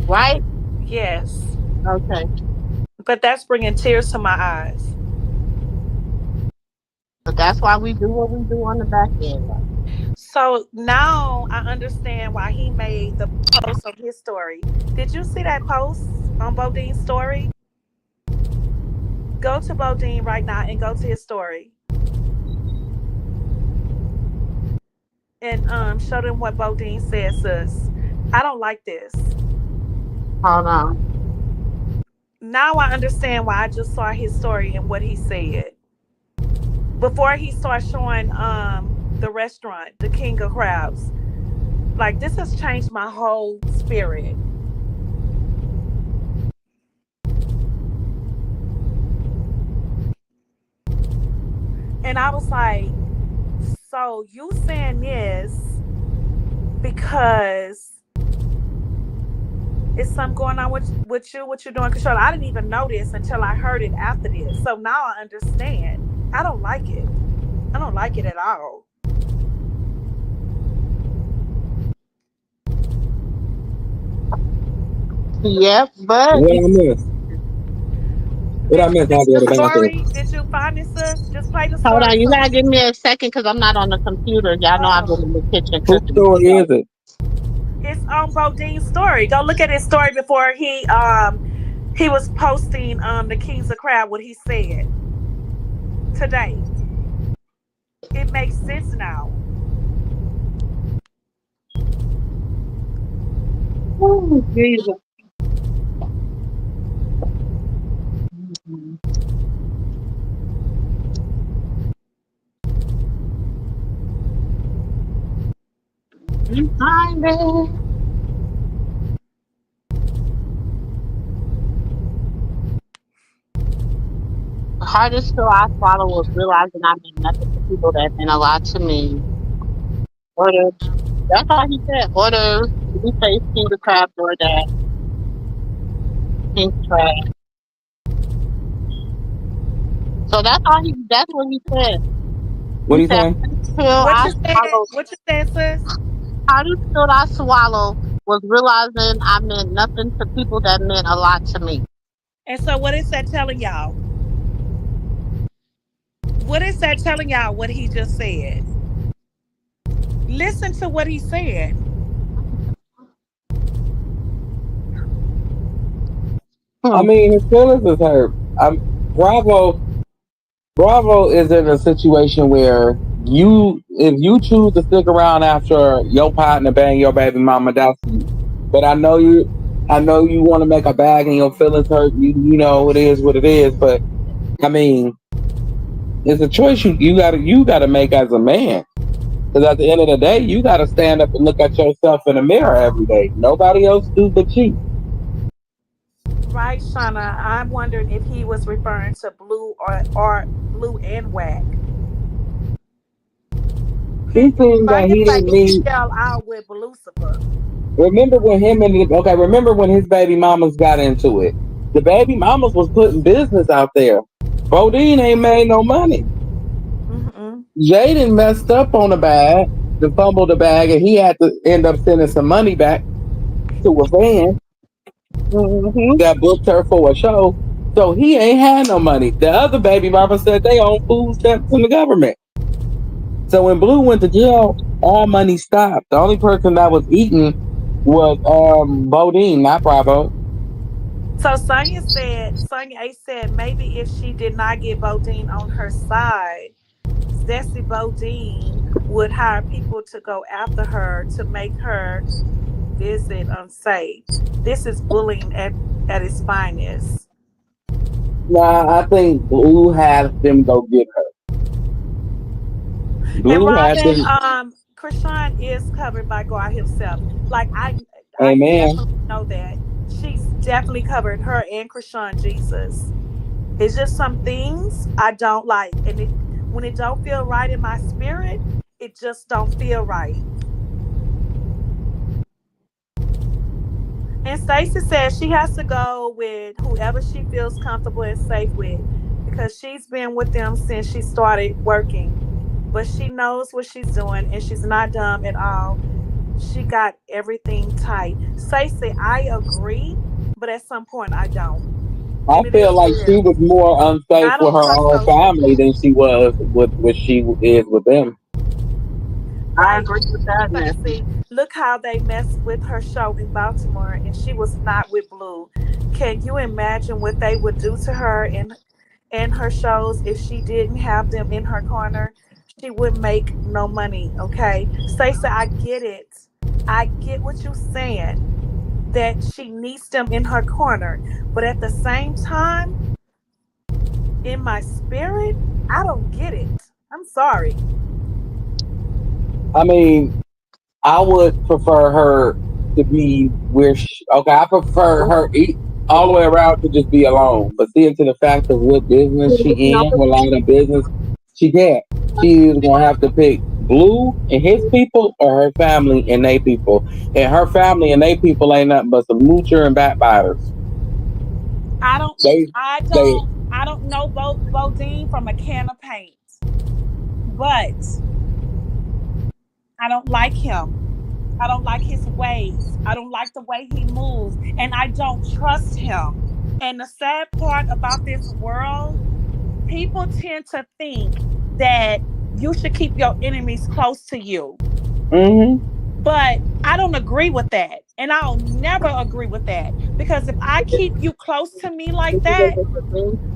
Right? Yes. Okay. But that's bringing tears to my eyes. But that's why we do what we do on the back end. Right? So now I understand why he made the post on his story. Did you see that post on Bodine's story? Go to Bodine right now and go to his story. And show them what Bodine says, sis. I don't like this. Hold on. Now I understand why I just saw his story and what he said. Before he starts showing the restaurant, the King of Crabs. Like this has changed my whole spirit. And I was like, so you saying this because it's something going on with you, what you're doing, Control. I didn't even know this until I heard it after this. So now I understand. I don't like it. I don't like it at all. Yep, but What I miss? What I Did you miss see out there the about this? story? Did you find it, sis? Just play the hold story on, you for gotta me. give me a second because I'm not on the computer. Y'all know I've been Oh, in the kitchen Whose cooking. story is it? it's on Bodine's story. Go look at his story before he was posting the Kings of Crowd what he said today. It makes sense now. Oh, Jesus. Behind it. The hardest pill I swallowed was realizing I meant nothing to people that meant a lot to me. Order. That's all he said. Order. Blueface, King of Crab, DoorDash, Pink Trash. So that's all he. That's what he said. What He do you said say? hardest pill What I you said? swallowed. What you said, sis? Hardest pill I swallowed was realizing I meant nothing to people that meant a lot to me. And so, what is that telling y'all? What is that telling y'all? What he just said. Listen to what he said. I Hmm. mean, his feelings is hurt. Bravo. Bravo is in a situation where if you choose to stick around after your partner bang your baby mama, that's you. But I know you want to make a bag and your feelings hurt. You know it is what it is. But I mean, it's a choice you gotta make as a man. Because at the end of the day, you gotta stand up and look at yourself in the mirror every day. Nobody else do but you. Right, Shauna. I'm wondering if he was referring to Blue or Blue and Whack. He He seemed that Sonya he say didn't he need. fell out with Lucifer. Remember when his baby mamas got into it? The baby mamas was putting business out there. Bodine ain't made no money. Mm-mm. Jaden messed up on the bag, the fumbled the bag, and he had to end up sending some money back to a fan Hmm. that booked her for a show. So he ain't had no money. The other baby mama said they own food stamps from the government. So when Blue went to jail, all money stopped. The only person that was eating was Bodine, not Bravo. So Sonya A said maybe if she did not get Bodine on her side, Zesty Bodine would hire people to go after her to make her visit unsafe. This is bullying at its finest. Nah, I think Blue had them go get her. And Blue had Robin, them. Chrisean is covered by God himself. Like I Amen. definitely know that. She's definitely covered her and Chrisean Jesus. It's just some things I don't like. And it when it don't feel right in my spirit, it just don't feel right. And Stacey says she has to go with whoever she feels comfortable and safe with because she's been with them since she started working. But she knows what she's doing and she's not dumb at all. She got everything tight. Stacey, I agree, but at some point I don't. I And it feel is what like it she is. was more unsafe I with don't her trust own those family people. than she was with what she is with them. I Right, agree with that, Nancy. Stacey. Look how they messed with her show in Baltimore and she was not with Blue. Can you imagine what they would do to her and her shows if she didn't have them in her corner? She would make no money, okay? Stacey, I get it. I get what you're saying, that she needs them in her corner. But at the same time, in my spirit, I don't get it. I'm sorry. I mean, I would prefer her to be okay, I prefer her all the way around to just be alone. But seeing to the fact of what business she in, what line of business, She can't. She is gonna have to pick Blue and his people or her family and they people. And her family and they people ain't nothing but some moocher and backbiters. I don't They I they don't I don't know Bodine from a can of paint, but I don't like him. I don't like his ways. I don't like the way he moves, and I don't trust him. And the sad part about this world, people tend to think that you should keep your enemies close to you. mm-hmm. But I don't agree with that. And I'll never agree with that. Because if I keep you close to me like that,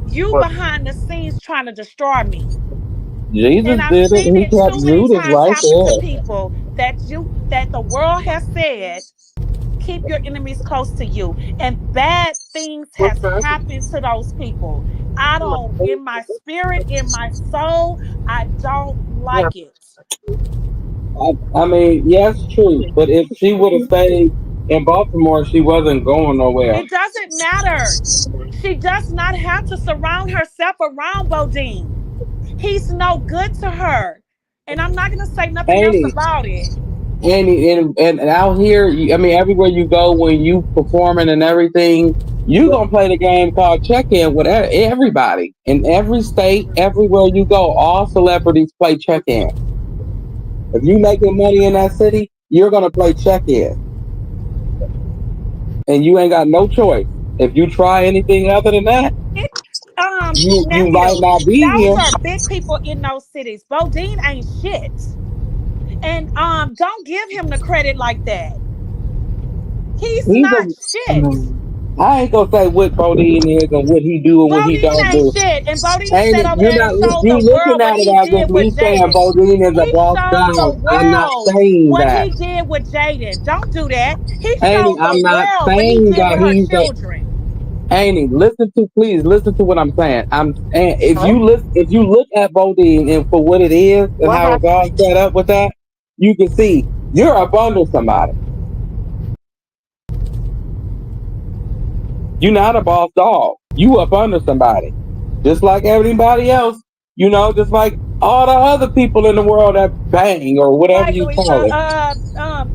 you behind the scenes trying to destroy me. And Jesus I've did it. seen He it kept too many Judas times right happen to there. people that the world has said keep your enemies close to you, and bad things has happened to those people. I don't, in my spirit, in my soul, I don't like it. I mean, yes, true. But if she would have stayed in Baltimore, she wasn't going nowhere. It doesn't matter. She does not have to surround herself around Bodine. He's no good to her, and I'm not going to say nothing else Ain't about it. and out here, I mean, everywhere you go when you performing and everything, you gonna play the game called check in with everybody in every state, everywhere you go. All celebrities play check in. If you making money in that city, you're gonna play check in, and you ain't got no choice. If you try anything other than that, you might Nephew, not be those here. are big people in those cities. Bodine ain't shit. And don't give him the credit like that. He's He's not a. shit. I ain't gonna say what Bodine is and what he do and what he Bodine don't ain't do. shit. And Bodine Ain't sat it? over You're there and not. showed You the looking world what at it he as if did with me saying Jaden. Bodine is a He boss showed the down. I'm not world saying what that. he did with Jaden. Don't do that. He Ain't it? showed the I'm not world what he saying did that with her he's a. children. Ain't it? Please listen to what I'm saying. I'm and if you look at Bodine and for what it is and how it's all set up with that, you can see you're up under somebody. You're not a boss dog. You up under somebody. Just like everybody else, just like all the other people in the world that bang or whatever Right, you Louisa. call it. Uh,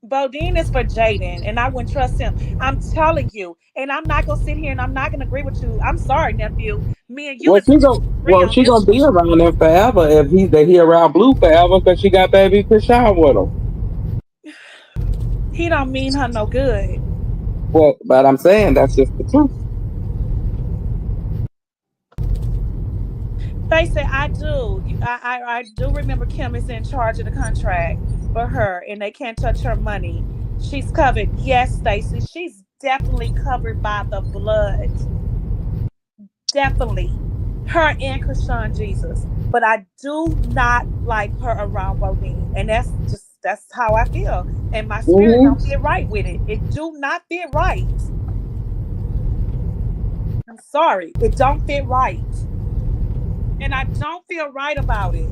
Bodine is for Jaden, and I wouldn't trust him. I'm telling you, and I'm not gonna sit here and I'm not gonna agree with you. I'm sorry, nephew. Me and you Well, is gonna disagree on she this gonna one. be around him forever if he around Blue forever because she got baby Chrisean with him. He don't mean her no good. Well, but I'm saying that's just the truth. They say I do. I do remember Kim is in charge of the contract for her, and they can't touch her money. She's covered. Yes, Stacy. She's definitely covered by the blood. Definitely. Her and Chrisean Jesus. But I do not like her around Bodine. And that's how I feel. And my spirit Hmm. don't feel right with it. It do not feel right. I'm sorry. It don't fit right. And I don't feel right about it.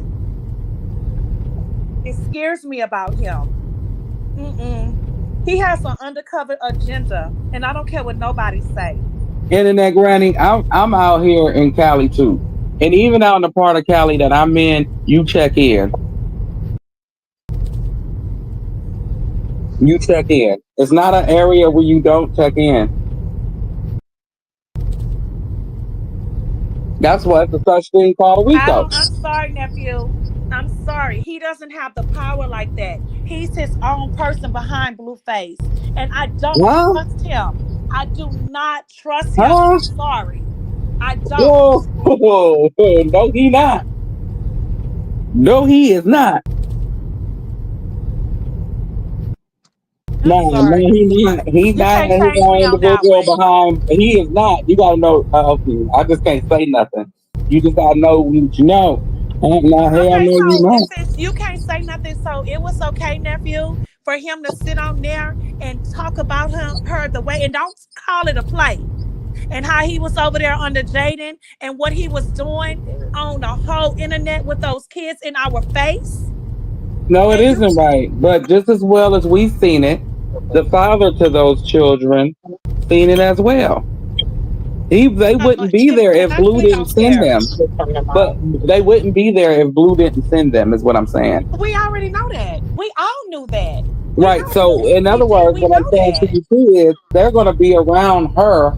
It scares me about him. Mm-mm. He has an undercover agenda, and I don't care what nobody say. Internet granny, I'm out here in Cali too, and even out in the part of Cali that I'm in, you check in. You check in. It's not an area where you don't check in. That's why it's a such thing called a I WICO. don't. I'm sorry, nephew. I'm sorry. He doesn't have the power like that. He's his own person behind Blueface, and I don't Huh? trust him. I do not trust him. Huh? I'm sorry. I don't. Whoa, no, he not. No, he is not. I'm No, sorry. he not. He's You not can't his change me own on that individual one. behind. He is not. You gotta know. Okay, I just can't say nothing. You just gotta know what you know. Now, hell Okay, no, you so if not. it's you can't say nothing, so it was okay, nephew, for him to sit on there and talk about her the way, and don't call it a play, and how he was over there under Jaden and what he was doing on the whole internet with those kids in our face. No, it And you, isn't right. But just as well as we've seen it, the father to those children seen it as well. They wouldn't be there if Blue Exactly, didn't don't send care. them. But they wouldn't be there if Blue didn't send them. Is what I'm saying. We already know that. We all knew that. We Right. know So, in other PG. words, We what know I'm saying to that. you too is they're going to be around her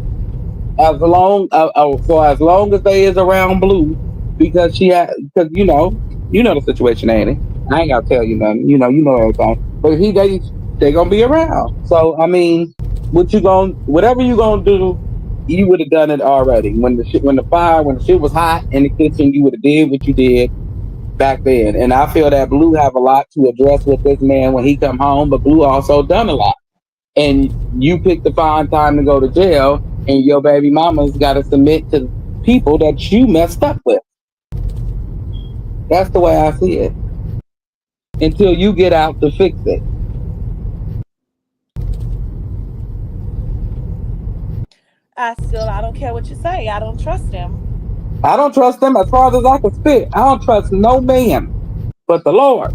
for as long as they is around Blue because because you know the situation, ain't it? I ain't gotta tell you nothing. You know everything. But they gonna be around. So I mean, whatever you gonna do, you would have done it already. When the shit was hot in the kitchen, you would have did what you did back then. And I feel that Blue have a lot to address with this man when he come home, but Blue also done a lot and you pick the fine time to go to jail, and your baby mama's got to submit to people that you messed up with. That's the way I see it. Until you get out to fix it. I don't care what you say. I don't trust him. I don't trust them as far as I can spit. I don't trust no man but the Lord.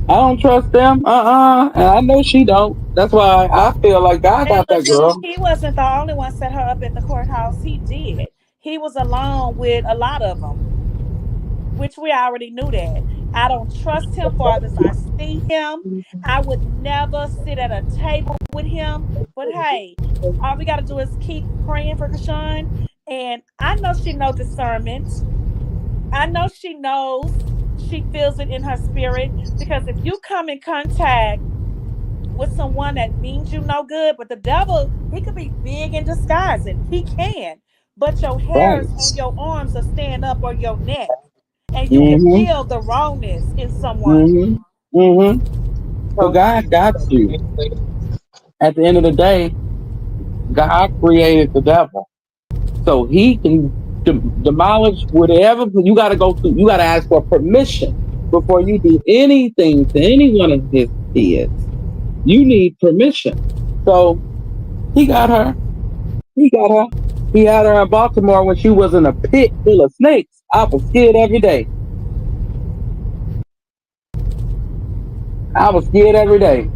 I don't trust them. And I know she don't. That's why I feel like God And got that look, girl. he wasn't the only one set her up at the courthouse. He did. He was along with a lot of them, which we already knew that. I don't trust him far as I see him. I would never sit at a table with him. But hey, all we got to do is keep praying for Krishan. And I know she knows discernment. I know she knows. She feels it in her spirit. Because if you come in contact with someone that means you no good, but the devil, he could be big in disguising. He can. But your Right. hairs on your arms are staying up or your neck. And you can Mm-hmm. feel the rawness in someone. Mm-hmm. Mm-hmm. So God got you. At the end of the day, God created the devil. So he can demolish whatever you got to go through. You got to ask for permission before you do anything to any one of his kids. You need permission. So he got her. He got her. He had her in Baltimore when she was in a pit full of snakes. I was scared every day. I was scared every day.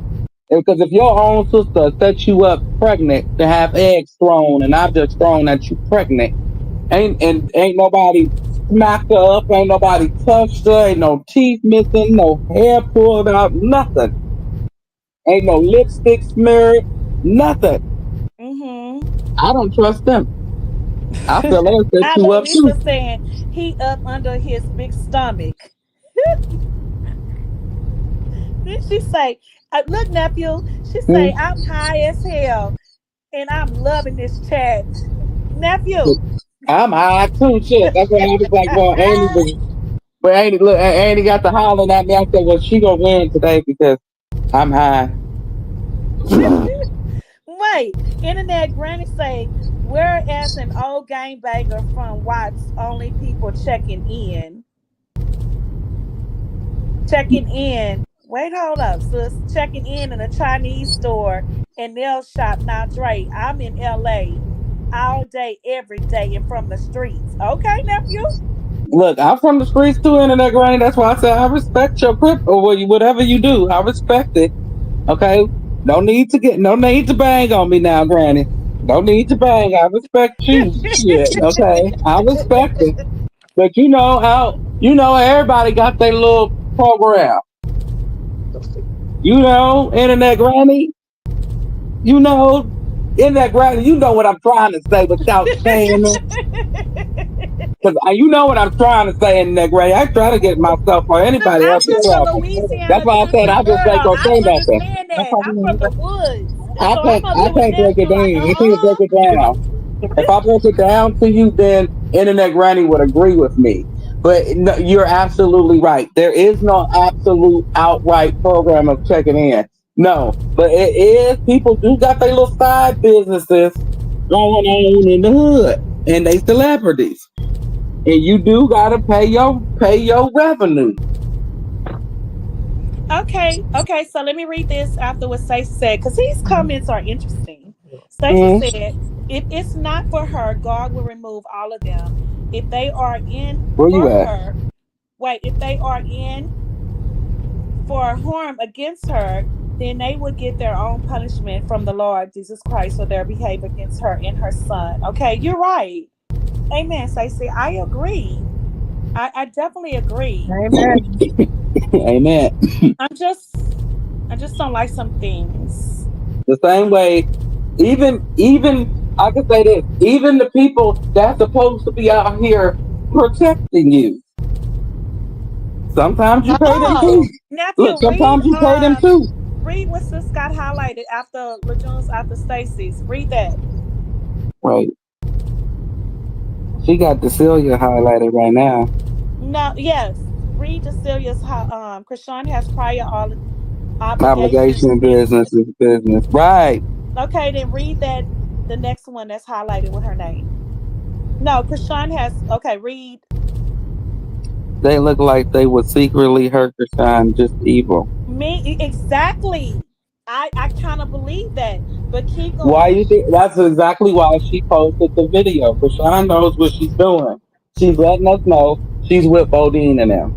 Because if your own sister set you up pregnant to have eggs thrown, and I just thrown at you pregnant, ain't nobody smacked her up, ain't nobody touched her, ain't no teeth missing, no hair pulled out, nothing. Ain't no lipstick smeared, nothing. Mm-hmm. I don't trust them. I feel they'll set I you love up too. Lisa saying he up under his big stomach. Then she say, look, nephew, she Hmm? say, I'm high as hell and I'm loving this chat. Nephew. I'm high too, shit. That's why I was like, well, Andy was, but Andy got to hollering at me. I said, well, she gonna win today because I'm high. Wait, internet granny say, whereas an old gangbanger from Watts, only people checking in. Wait, hold up, sis. Checking in a Chinese store and nail shop. Now, Dre, I'm in LA all day, every day, and from the streets. Okay, nephew. Look, I'm from the streets too, internet granny. That's why I said I respect your grip or whatever you do. I respect it. Okay, no need to bang on me now, granny. No need to bang. I respect you. Shit. Okay, I respect it. But everybody got their little program. Internet granny. You know, internet granny. You know what I'm trying to say without saying it. Because you know what I'm trying to say in that grade. I try to get myself or Look, anybody I'm else in just a trouble. That's Louisiana why I said country I girl. just ain't gonna I say nothing. understand that. I'm from the woods. I So I'm can't up I here with can't break it nephew like, down. I can't break it down. If I broke it down to you, then Internet Granny would agree with me. But no, you're absolutely right. There is no absolute outright program of checking in. No, but it is. People do got their little side businesses going on in the hood, and they celebrities. And you do gotta pay your revenue. okay, so let me read this after what Stacey said, because these comments are interesting. Stacey Mm, said, if it's not for her, God will remove all of them. If they are in where you for at? her, wait, if they are in for harm against her, then they would get their own punishment from the Lord Jesus Christ for their behavior against her and her son. Okay, you're right. Amen, Stacey. I agree. I definitely agree. Amen. Amen. I'm just I just don't like some things. The same way, even I can say this, even the people that's supposed to be out here protecting you, sometimes you pay them too. Oh, nephew, Look, sometimes you pay them too. read what sis got highlighted after LeJune's after Stacy's. Read that. Right. She got Cecilia highlighted right now. No, yes. Read Cecilia's how Chrisean has prior all obligations Obligation business is business. Right. Okay, then read that the next one that's highlighted with her name. No, Chrisean has okay, read They look like they would secretly hurt her son, just evil. me exactly. I kind of believe that. But keep Why going. you think that's exactly why she posted the video? Because Sean knows what she's doing. She's letting us know she's with Bodine and them.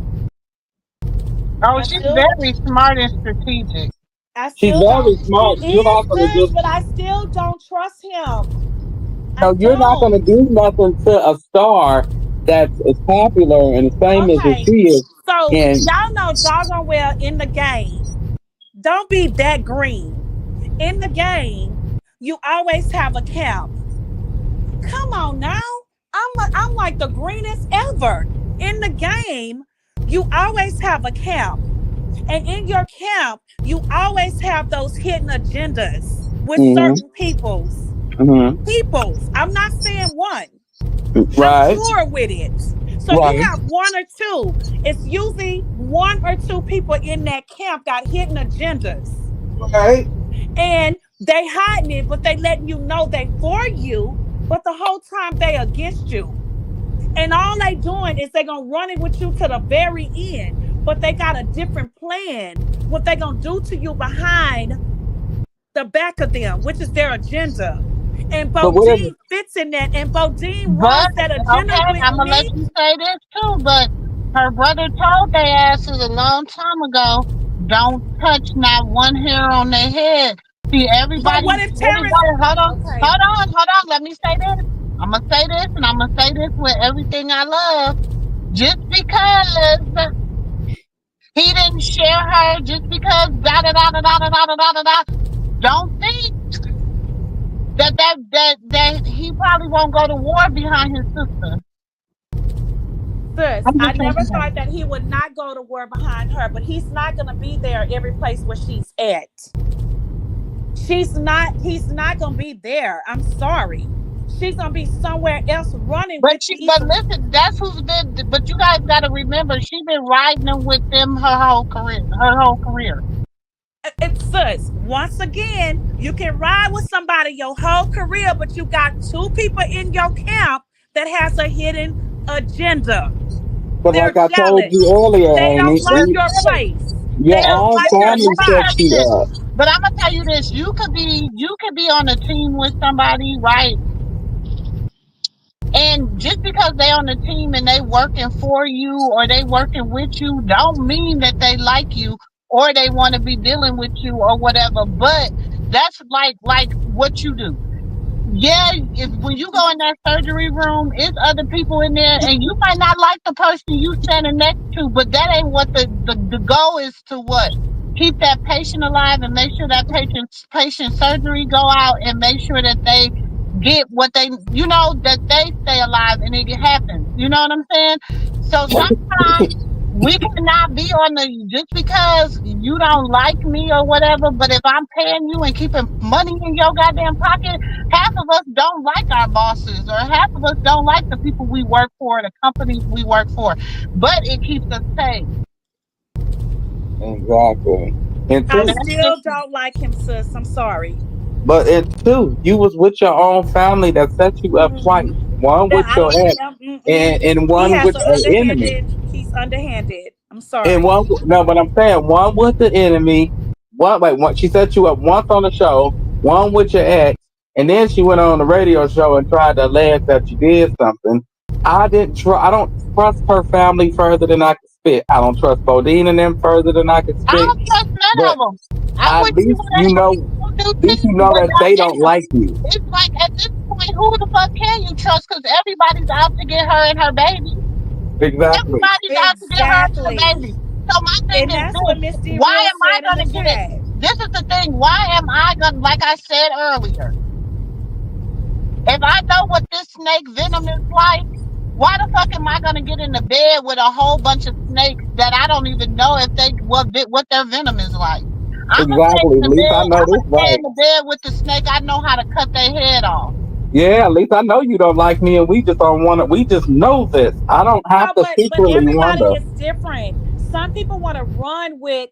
Oh, I she's still very smart and strategic. I She's still don't very smart. he You're is not gonna sis, just but I still don't trust him. I no, you're not gonna don't. do nothing to a star that's as popular and as famous as Okay. she is. So And y'all know doggone well in the game. Don't be that green. In the game, you always have a camp. Come on now. I'm like the greenest ever. In the game, you always have a camp. And in your camp, you always have those hidden agendas with mm-hmm, certain peoples. mm-hmm, Peoples. I'm not saying one. I'm right, sure with it. So you right, have one or two. It's usually one or two people in that camp got hidden agendas. right. And they hiding it, but they letting you know they for you, but the whole time they against you. And all they doing is they gonna run it with you to the very end, but they got a different plan. What they gonna do to you behind the back of them, which is their agenda. And But whatever. Bodine fits in that, and Bodine But runs that agenda okay, with I'm gonna let me. you say this too. But her brother told their asses a long time ago, don't touch not one hair on their head. See, But what if Terrence? everybody, hold on, Okay, hold on, hold on. Let me say this. I'm gonna say this, and I'm gonna say this with everything I love. Just because he didn't share her, just because da da da da da da da da da da, don't think that he probably won't go to war behind his sister. sis, I'm I just never saying. thought that he would not go to war behind her, but he's not gonna be there every place where she's at. He's not gonna be there. I'm sorry. She's gonna be somewhere else running with these. But listen, that's who's been. But you guys got to remember, she's been riding them with them her whole career. Her whole career. It's sis. Once again, you can ride with somebody your whole career, but you got two people in your camp that has a hidden agenda. But They're like I told jealous. you earlier, They Amy, don't like your But place. your They don't own like your family let me set tell spot. you you this. up. But I'm gonna tell you this. You could be on a team with somebody, right? And just because they on the team and they working for you or they working with you, don't mean that they like you or they want to be dealing with you or whatever. But that's like what you do. Yeah, if when you go in that surgery room, it's other people in there, and you might not like the person you standing next to, but that ain't what the goal is to what? Keep that patient alive and make sure that patient surgery go out and make sure that they get what they that they stay alive and it happens. You know what I'm saying? So sometimes we cannot be on the just because you don't like me or whatever, but if I'm paying you and keeping money in your goddamn pocket, half of us don't like our bosses or half of us don't like the people we work for, the companies we work for, but it keeps us paid. Exactly. And I two, And that's still just don't like him, sis. I'm sorry. but and two, you was with your own family that set you up twice. Mm-mm. One That with I your don't. ex, and He one has with an an enemy. underhanded. He's underhanded. I'm And sorry. one, no, but I'm saying one with the enemy. One, she set you up once on the show. One with your ex, and then she went on the radio show and tried to allege that you did something. I didn't. I don't trust her family further than I can spit. I don't trust Bodine and them further than I can I spit. don't trust none But of them. I'm at with you least when you know, they do at least you things, know but that they don't goddamn, like you. it's like at this point, who the fuck can you trust? Because everybody's out to get her and her baby. Exactly. Everybody's out to get her and her baby. Exactly. So my thing And is that's this: what Miss D why Real am I said in the gonna get it? chat. This is the thing. Why am I gonna? Like I said earlier, if I know what this snake venom is like, why the fuck am I gonna get in the bed with a whole bunch of snakes that I don't even know if they what their venom is like? I'm gonna stay Exactly. in At the least I bed. know I'm this gonna stay right. in the bed with the snake. I know how to cut their head off. Yeah, at least I know you don't like me, and we just don't want to. We just know this. I don't have No, to but secretly everybody wonder. is different. Some people want to run with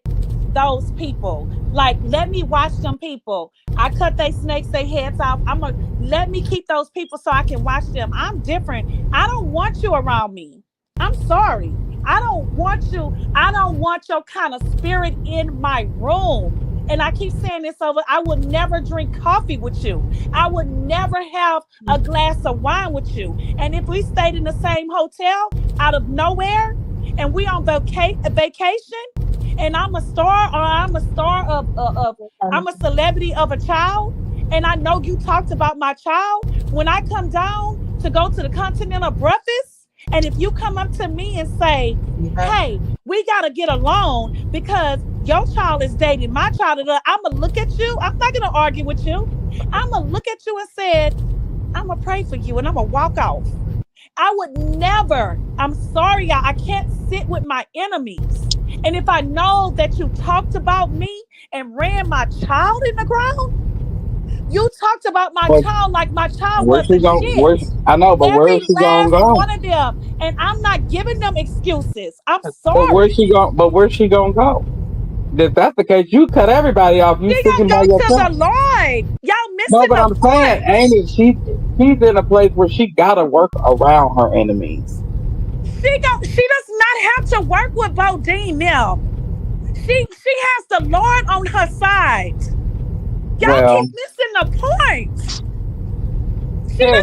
those people. Like, let me watch them people. I cut they snakes, they heads off. I'm a let me keep those people so I can watch them. I'm different. I don't want you around me. I'm sorry. I don't want you. I don't want your kind of spirit in my room. And I keep saying this over. I would never drink coffee with you. I would never have a glass of wine with you. And if we stayed in the same hotel out of nowhere and we on vacation and I'm a star or I'm a star of I'm a celebrity of a child and I know you talked about my child, when I come down to go to the continental breakfast and if you come up to me and say, hey, we got to get along because your child is dating my child, I'm going to look at you. I'm not going to argue with you. I'm going to look at you and say, I'm going to pray for you and I'm going to walk off. I would never, I'm sorry, y'all, I can't sit with my enemies. And if I know that you talked about me and ran my child in the ground, you talked about my But child like my child where's she wasn't going? shit. Where's I know, but where's Every she gonna last go? one of them. And I'm not giving them excuses. I'm But where's sorry. she going? But where's she gonna go? If that's the case, you cut everybody off. You She sticking gonna by go to yourself. the Lord. Y'all No, missing but the I'm saying, point. Amy, she's in a place where she gotta work around her enemies. She does not have to work with Bodine now. She has the Lord on her side. Y'all Well, keep missing the point. yeah.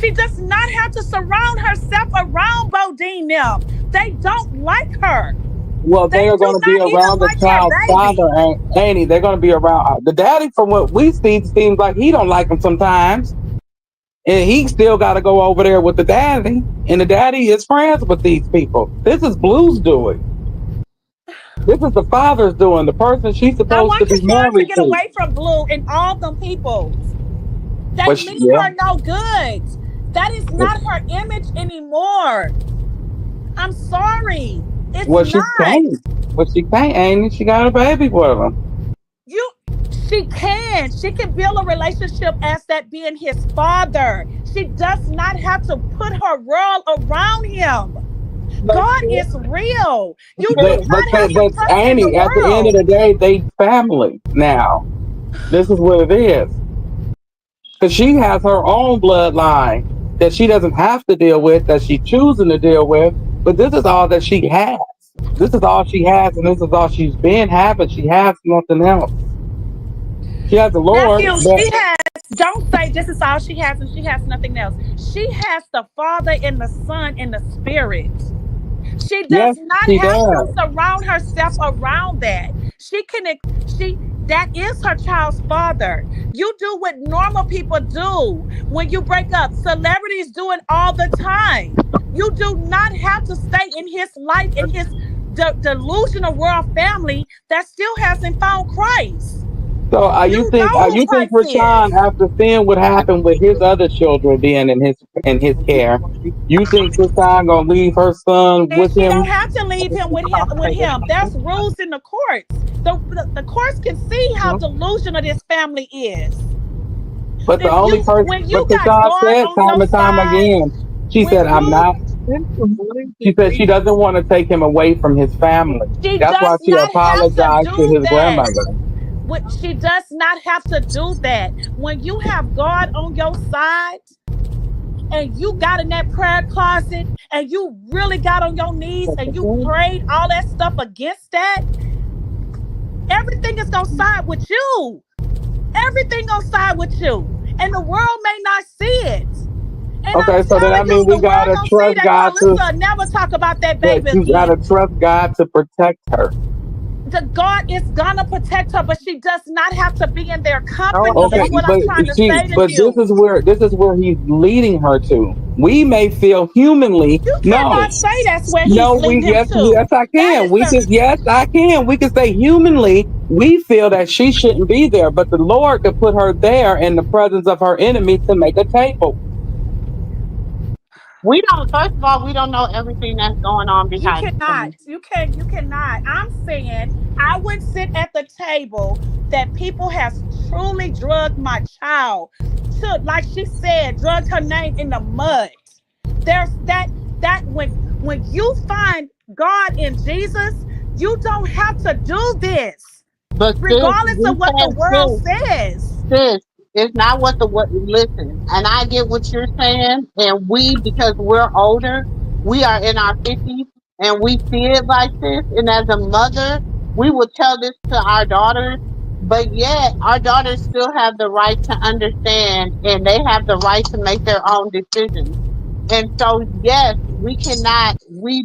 She does not have to surround herself around Bodine them. They don't like her. Well, They they are do going to be not even around the like her child's father, baby. and Annie. They're going to be around the daddy. From what we see, seems like he don't like him sometimes, and he still got to go over there with the daddy. And the daddy is friends with these people. This is Blue's doing. This is the father's doing. The person she's I supposed to want be Krishan to married get to. away from Blue and all them peoples. They But mean yeah, her no good. That is not her image anymore. I'm sorry. It's well she not. can't. But she can't, Annie. She got a baby with him. You she can build a relationship as that being his father. She does not have to put her world around him. God is real. You do not have to But trust in the Annie, at the end of world. the day, they family now. This is what it is. Because she has her own bloodline that she doesn't have to deal with, that she's choosing to deal with. But this is all that she has. This is all she has, and this is all she's been having. She has nothing else. She has the Lord, Nephew, but she has, don't say this is all she has and she has nothing else. She has the Father and the Son and the Spirit. She does yes, not she have to does. surround herself around that. She can she that is her child's father. You do what normal people do when you break up. Celebrities do it all the time. You do not have to stay in his life in his delusional world family that still hasn't found Christ. So You know who you think Christ Rashawn, is. after seeing what happened with his other children being in his care, you think Rashawn gonna leave her son And with she don't him? have to leave him with him. There's rules in the courts. The courts can see how delusional this family is. But the If only you person, when but you got Rashawn God said on time your and time side, again, she when said, "I'm you not." She said she doesn't want to take him away from his family. she That's does why she not have to apologized to do his that. grandmother. She does not have to do that. When you have God on your side and you got in that prayer closet and you really got on your knees and you prayed all that stuff against that, everything is gonna side with you. Everything gonna side with you. And the world may not see it. And I'm Okay, so then I telling mean you, we the world gotta gonna see trust that God to, Carlissa never talk about that but baby you again. gotta trust God to protect her. The God is gonna protect her, but she does not have to be in their Oh, company, Okay, is that's what but I'm trying to she, say to but you. this is where he's leading her to. We may feel humanly, You no, cannot say that's where he's no, leading we him yes to. I That can. is We the can yes I can. We can say humanly we feel that she shouldn't be there, but the Lord could put her there in the presence of her enemies to make a table. we don't. First of all, we don't know everything that's going on you behind the cannot. scenes. You cannot. I'm saying I would sit at the table that people has truly drugged my child to, like she said, drugged her name in the mud. There's that when you find God in Jesus, you don't have to do this, But sis, regardless we of what the can't. world says. Sis, it's not what the what. Listen, and I get what you're saying, and we because we're older, we are in our 50s, and we see it like this. And as a mother, we will tell this to our daughters, but yet our daughters still have the right to understand, and they have the right to make their own decisions. And so, yes, we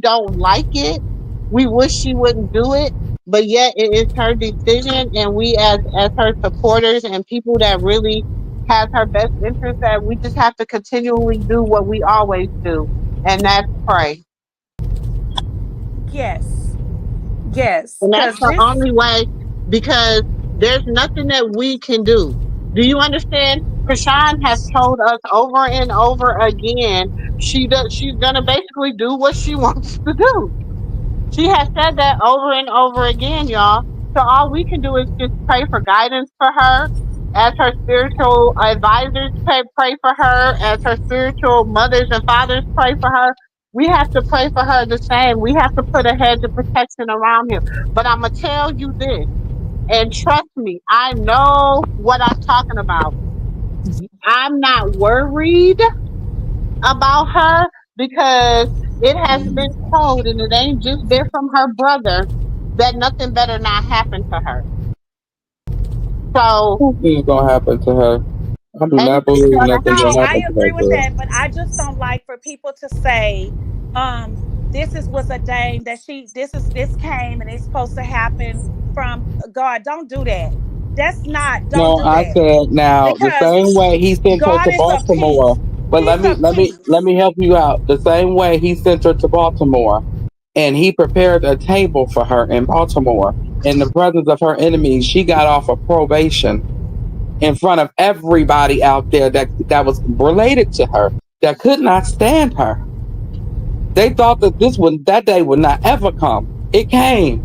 don't like it. We wish she wouldn't do it, but yet it is her decision. And we, as her supporters and people that really has her best interest, that we just have to continually do what we always do, and that's pray. Yes. Yes. And that's Cause the this only way, because there's nothing that we can do. Do you understand? Krishan has told us over and over again she's gonna basically do what she wants to do. She has said that over and over again, y'all. So all we can do is just pray for guidance for her, as her spiritual advisors pray for her, as her spiritual mothers and fathers pray for her. We have to pray for her the same. We have to put a hedge of protection around him. But I'm gonna tell you this, and trust me, I know what I'm talking about. I'm not worried about her because it has been told, and it ain't just been from her brother, that nothing better not happen to her. So Nothing's gonna happen to her. I do not anything's believe gonna nothing's No, gonna I happen to agree that with girl. that, but I just don't like for people to say, this is was ordained that this came and it's supposed to happen from God. Don't do that. Don't No, do I that. said now the Because same way he sent her God to is a Baltimore. peace. But He's a let peace. me help you out. The same way he sent her to Baltimore, and he prepared a table for her in Baltimore in the presence of her enemies. She got off of probation in front of everybody out there that was related to her that could not stand her. They thought that that day would not ever come. It came,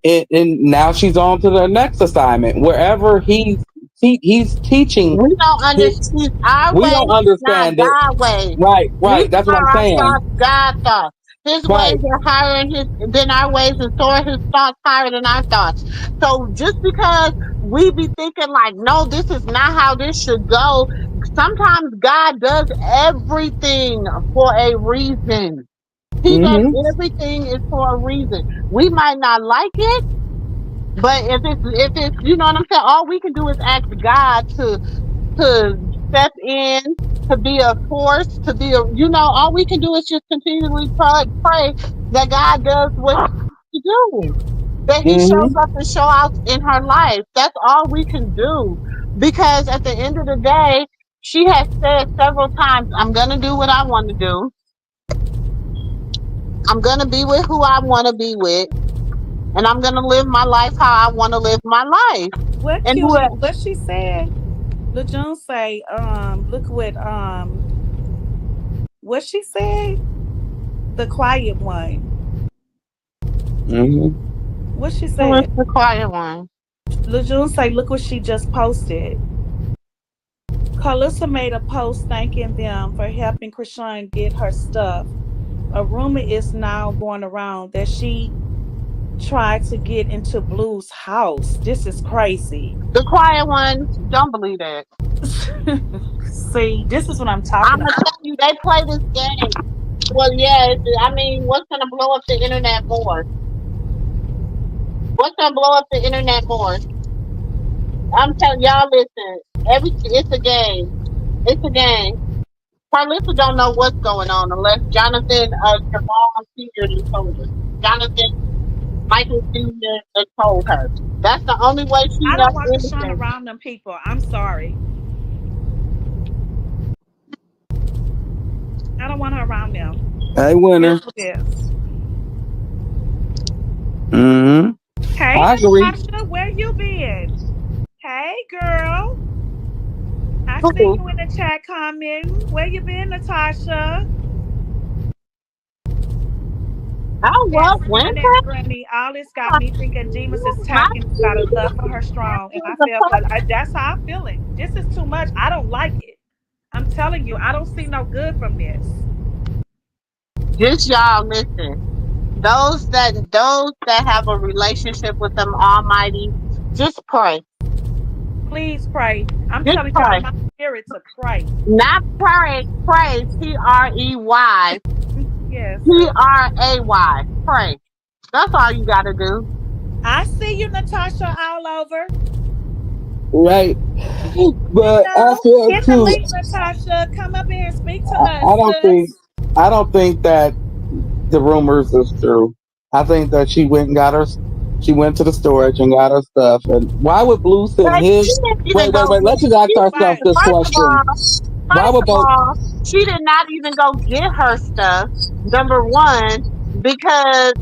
and now she's on to the next assignment wherever he's teaching. we don't His, understand our we don't ways, not understand it. God ways. Right, We right. That's what are I'm our saying. thoughts, God thoughts. His ways Right. are higher than our ways, and so are his thoughts higher than our thoughts. So just because we be thinking like, no, this is not how this should go, sometimes God does everything for a reason. He does Mm-hmm. everything is for a reason. We might not like it, but if it's you know what I'm saying, all we can do is ask God to step in, to be a force, to be a all we can do is just continually pray that God does what he do. That he shows Mm-hmm. up and show out in her life. That's all we can do. Because at the end of the day, she has said several times, I'm gonna do what I want to do. I'm gonna be with who I want to be with, and I'm gonna live my life how I want to live my life. What And who cutie? What she said? LeJune say, look what she said? The quiet one. Mm-hmm. What she who is said? the quiet one? LeJune say, look what she just posted. Carlissa made a post thanking them for helping Krishan get her stuff. A rumor is now going around that she tried to get into Blue's house. This is crazy. The quiet one. Don't believe that. See, this is what I'm I'm talking gonna about. tell you, they play this game. Well, yeah. I mean, what's gonna blow up the internet more? What's gonna blow up the internet more? I'm telling y'all, listen. It's a game. It's a game. Carlissa don't know what's going on unless Jonathan Jamal Sr. done told her. Jonathan Michael Sr. done told her. That's the only way she I knows don't want Krishan anything. around them people. I'm sorry. I don't want her around them. Hey, It is winner. what it is. Mm-hmm. Hey, I agree. Natasha, where you been? Hey, girl. I see Who? you in the chat commenting. Where you been, Natasha? Oh, That well, friend, winter. that granny. All this got me thinking Demas is My talking about a love for her strong. And I feel, cause that's how I'm feeling. This is too much. I don't like it. I'm telling you, I don't see no good from this. just y'all listen. Those that have a relationship with them Almighty, just pray. Please pray. I'm Just telling y'all, pray. my spirit to pray. Not pray. Pray. Prey. Yes. Pray. Pray. That's all you gotta do. I see you, Natasha, all over. Right. We But I know. feel Hit the too. link, Natasha. Come up here and speak to us, I don't think. sis. I don't think that the rumors is true. I think that she went and got her. She went to the storage and got her stuff. And why would Blue send Like she his? didn't even Wait, go wait, wait. get. Let's just ask She, ourselves Right. this first of question: all, Why would both? she did not even go get her stuff. Number one, because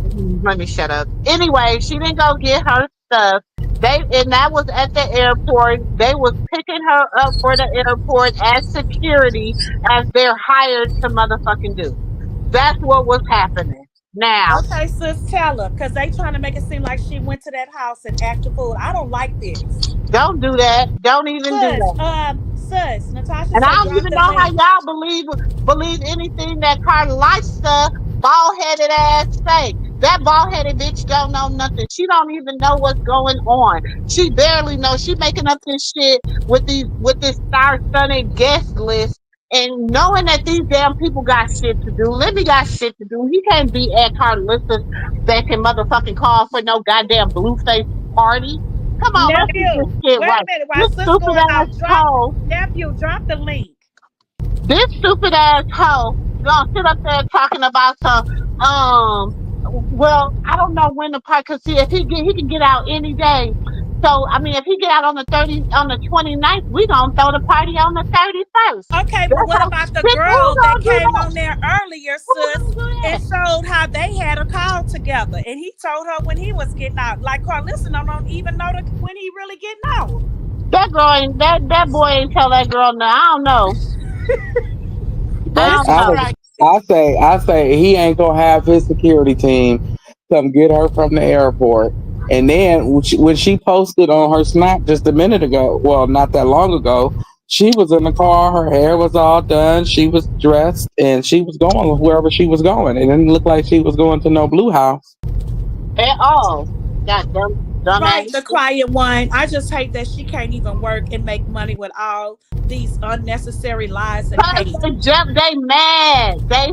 let me shut up. Anyway, she didn't go get her stuff. And that was at the airport. They was picking her up for the airport as security, as they're hired to motherfucking do. That's what was happening. Now, Okay, sis, tell her. Because they trying to make it seem like she went to that house and acted fool. I don't like this. don't do that. Don't even do Sis, that. Natasha And I say don't drop even the know how link. y'all believe anything that Carlisa bald headed ass say. That bald headed bitch don't know nothing. She don't even know what's going on. She barely knows. She making up this shit with this star-studded guest list. And knowing that these damn people got shit to do, Libby got shit to do. He can't be at Carlissa's back and motherfucking call for no goddamn Blueface party. Come on, let's get this Nephew, shit wait a right. minute. While This sis stupid going ass out, drop, hoe nephew, drop the link. this stupid ass hoe gonna sit up there talking about some well, I don't know when the party cause see if he can get out any day. So I mean if he get out on the 29th, we gonna throw the party on the 31st. Okay, but That's what how about the bitch, who girls that gonna do came that? on there earlier, Who sis, gonna do and that? showed how they had a call together? And he told her when he was getting out. Like Carlissa don't even know when he really getting out. That girl ain't that boy ain't tell that girl no, I don't know. I But This don't is I know. was. crazy. I say he ain't gonna have his security team come get her from the airport. And then when she posted on her snap just a minute ago, well, not that long ago, she was in the car. Her hair was all done. She was dressed, and she was going wherever she was going. It didn't look like she was going to no blue house. At all. That dumbass. Right, the quiet one. I just hate that she can't even work and make money with all these unnecessary lies and Cause hate. they mad. They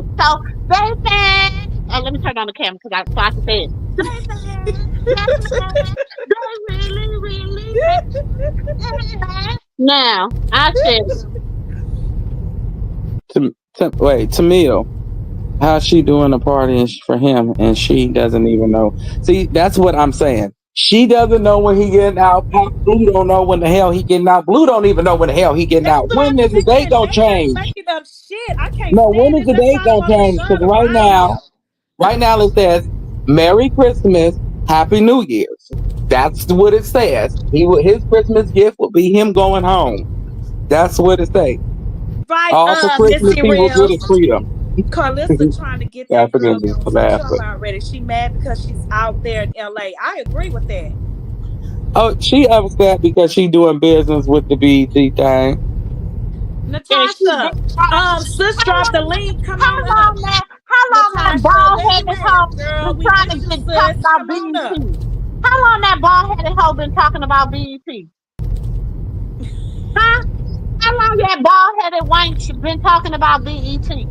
mad. And let me turn on the camera so I can say it. They mad. They mad. They really mad. They mad. Now I said Wait, Tamil, how's she doing a party for him, and she doesn't even know? See, that's what I'm saying. She doesn't know when he getting out. Pop Blue don't know when the hell he getting out. Blue don't even know when the hell he getting That's out. what When is I'm the date saying. gonna They just change? making up shit. I can't No, when stand is it. the That's date why I don't gonna want change? Krishan Because right around now, them. it says Merry Christmas, Happy New Year's. That's what it says. His Christmas gift will be him going home. That's what it says. Right, All for Christmas Missy he will get his Reels. freedom. Carlissa trying to get Yeah, that forgive girl me on for some show laughing. already. She mad because she's out there in LA. I agree with that. Oh, she upset because she doing business with the BET thing. and she Natasha, sis how dropped the long link. Come how on up. long that Natasha, bald where you headed at? hoe Girl, been we trying to miss you, get talk sis. about Come on BET? up. How long that bald headed hoe been talking about BET? Huh? How long that bald headed wank been talking about BET?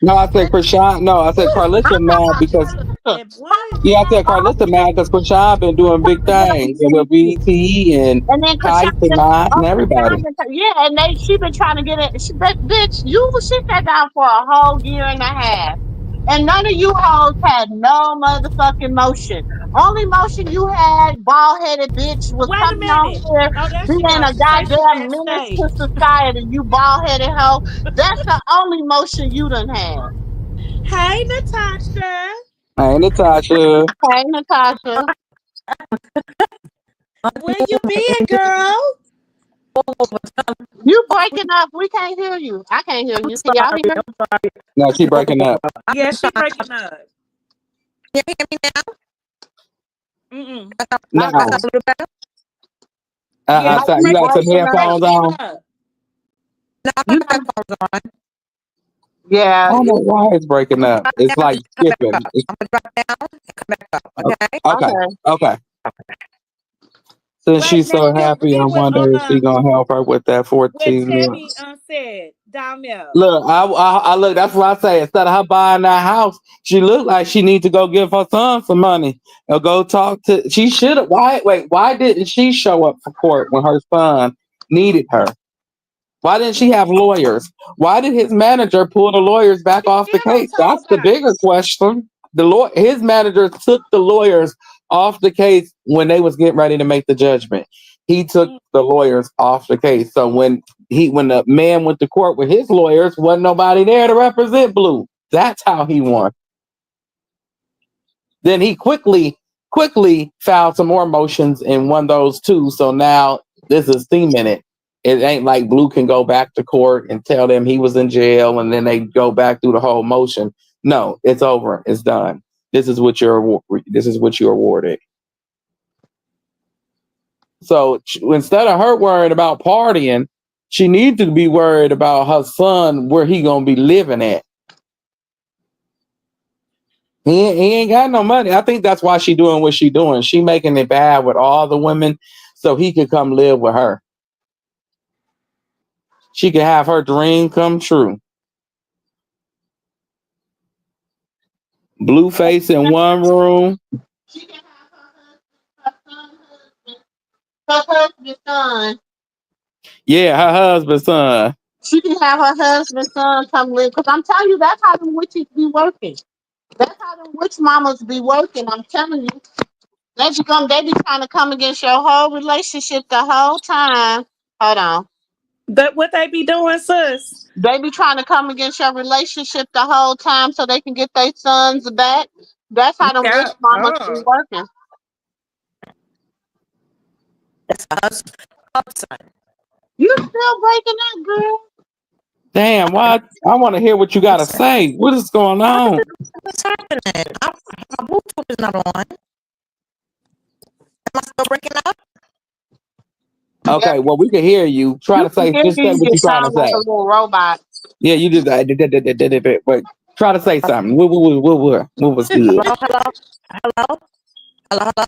No, I said Krishan. No, I said Carlissa mad because Natasha. Carlista. What? Yeah, I said Carlista mad because Krishan been doing big things with BT and And then Tyson Kashana, Knott and oh, everybody. yeah, and she been trying to get it. Bitch, she sat down for a whole year and a half, and none of you hoes had no motherfucking motion. Only motion you had, bald headed bitch, was Wait a coming on minute. here Oh, there she being goes. a She say she goddamn menace to backstage. society. You bald headed hoe. That's the only motion you done had. Hey, Natasha. Hey, Natasha. Hey, Natasha, Where you been, girl? you breaking up? We can't hear you. I can't hear you. Can y'all hear? No, she breaking up. Yeah, she breaking up. Can you hear me now? Mm-mm. Now, A little better? Yeah, she so you got some breaking headphones on? up. No, I You got my headphones on. I Yeah, don't know why it's breaking up. Drop It's down like and come back skipping. up. I'm gonna drop down and come back up. Okay. Okay, okay. okay. Since Wait, she's now so you happy, I agree with wonder if she gonna help her with that what 14 Tammy months. said down there. Look, I look. That's what I say. Instead of her buying that house, she looked like she need to go give her son some money or go talk to. She should have. Why? Wait. Why didn't she show up for court when her son needed her? Why didn't she have lawyers? Why did his manager pull the lawyers back She off the still don't case? talk That's the about it. bigger question. His manager took the lawyers off the case when they was getting ready to make the judgment. He took Mm. the lawyers off the case. So when the man went to court with his lawyers, wasn't nobody there to represent Blue. That's how he won. Then he quickly filed some more motions and won those too. So now this is steaming it. It ain't like Blue can go back to court and tell them he was in jail and then they go back through the whole motion. No, it's over. It's done. This is what you're awarded. So instead of her worried about partying, she needs to be worried about her son, where he gonna be living at. He ain't got no money. I think that's why she doing what she doing. She making it bad with all the women so he could come live with her. She can have her dream come true. Blueface in one room. She can have her husband's son. Yeah, her husband's son. She can have her husband's son come live. Because I'm telling you, that's how them witches be working. That's how them witch mamas be working. I'm telling you. They be trying to come against your whole relationship the whole time. Hold on. That what they be doing, sis? They be trying to come against your relationship the whole time so they can get their sons back. That's how them witch Yeah. mamas be Oh. working. That's her son. You still breaking up, girl? Damn, what? I want to hear what you got to say. What is going on? What's happening? My Bluetooth is not on. Am I still breaking up? Okay, well, we can hear you. You can hear Just you. say You what you're just trying to sound like say. a little robot. Yeah, you did that. But try to say something. What was good? Hello, hello, hello, hello, hello.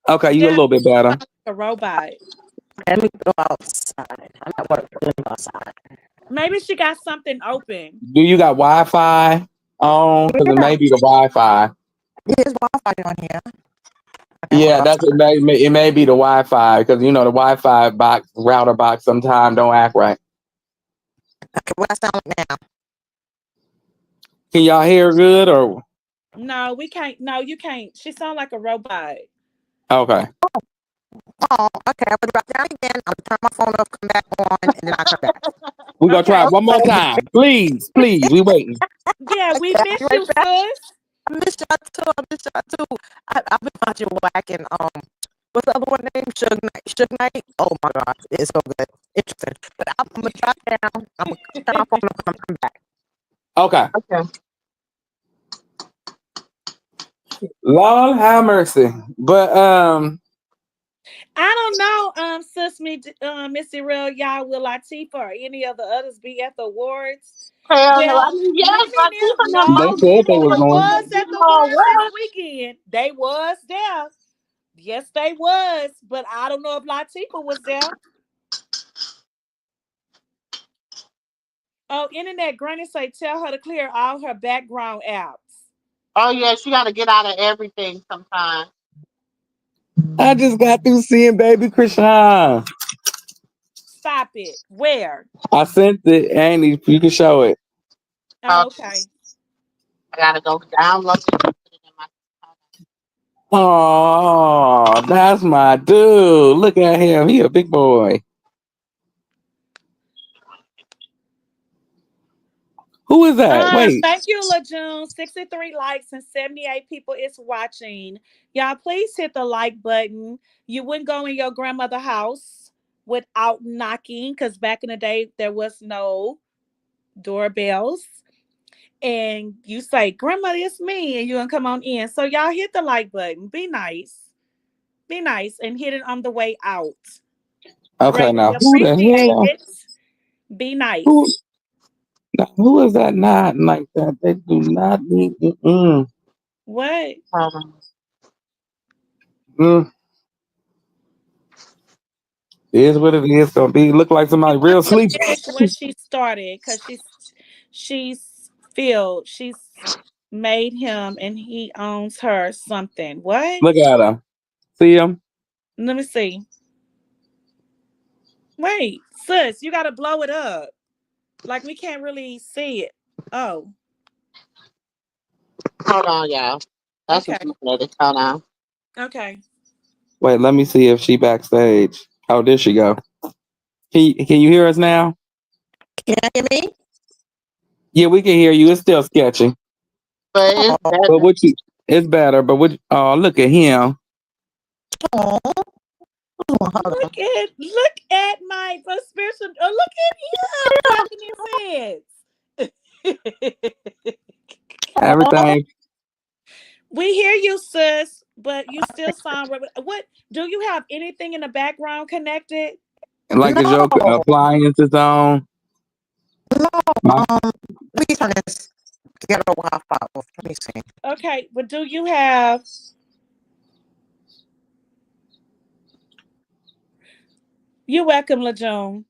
Okay, you a Yeah, little bit better. a robot. Let me go outside. I'm at work. Let me go outside. Maybe she got something open. Do you got Wi-Fi on? Because it Yeah, may be the Wi-Fi. there's Wi-Fi on here. Okay, I'm gonna Yeah, go that's outside. it may be the Wi-Fi because the Wi-Fi box router box sometimes don't act right. Okay, what I sound like now? Can y'all hear good or No, we can't. No, you can't. She sound like a robot. okay? Oh, okay. I'm gonna drop down again. I'm gonna turn my phone off, come back on, and then I'll come back. We gonna try Okay. it one more time, please. We waiting. Yeah, we Okay, I'll be miss right you, back. sis. I miss y'all too. I miss y'all too. I've been watching Whack and what's the other one name? Suge Knight. Suge Knight. Oh my God, it's so good. Interesting. But I'm gonna drop down. I'm gonna turn my phone off and I'm come back. Okay. Okay. Lord have mercy. But I don't know, Missy Real, y'all, will Latifah or any of the others be at the awards? Hell no. I Well, mean, let yes, me like know. people them they No, hoes said they Didi was but going. was you at the know awards this what? weekend. They was there. Yes, they was. But I don't know if Latifah was there. Oh, internet granny say tell her to clear all her background apps. Oh yeah, she got to get out of everything sometimes. I just got through seeing baby Chrisean. Stop it. Where? I sent it, Annie. You can show it. Oh, Oh, okay. I gotta go download it. And put it in my- Oh, that's my dude. Look at him. He a big boy. Who is that? Wait. Thank you, LaJune. 63 likes and 78 people is watching. Y'all, please hit the like button. You wouldn't go in your grandmother's house without knocking, because back in the day there was no doorbells. And you say, Grandmother, it's me, and you're gonna come on in. So y'all hit the like button. Be nice. Be nice and hit it on the way out. Okay, Greatly now who the appreciate hell? it. Be nice. Who? Now, who is that not like that? They do not need. What? Hold on. Mm. It is what it is. Gonna be look like She somebody real wants to sleepy. finish what she started because she's made him and he owns her something. What? Look at him. See him? Let me see. Wait, sis, you gotta blow it up. Like we can't really see it. Oh, Hold on, y'all. That's okay. what you said. Hold on. Okay. Wait, let me see if she backstage. Oh, there she go. Can you hear us now? Can you hear me? Yeah, we can hear you. It's still sketchy. But it's But better. what you it's better, but what oh look at him. Oh, hold on. Look at my spiritual. Oh, look at him popping his head. Oh, Everything We hear you, sis, but you still sound. What do you have anything in the background connected? like is your no, appliances on. no. My, Let me turn this together Wi-Fi off. Let me see. Okay, but do you have? You're welcome, LaJune.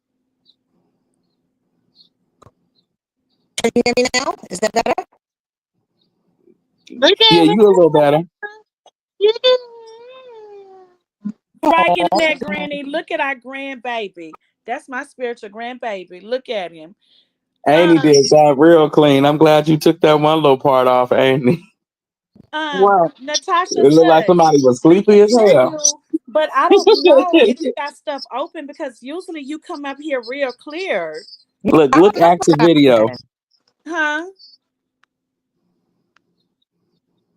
Can you hear me now? Is that better? Look yeah, at you a little better. it. Right in Oh, there, Granny. Look at our grandbaby. That's my spiritual grandbaby. Look at him. Annie Um, did that real clean. I'm glad you took that one little part off, Annie. What? Natasha It looked like says somebody was we can sleepy as hear hell. you, but I don't know if you got stuff open because usually you come up here real clear. yeah, Look, I look don't know active what video. happened. Huh?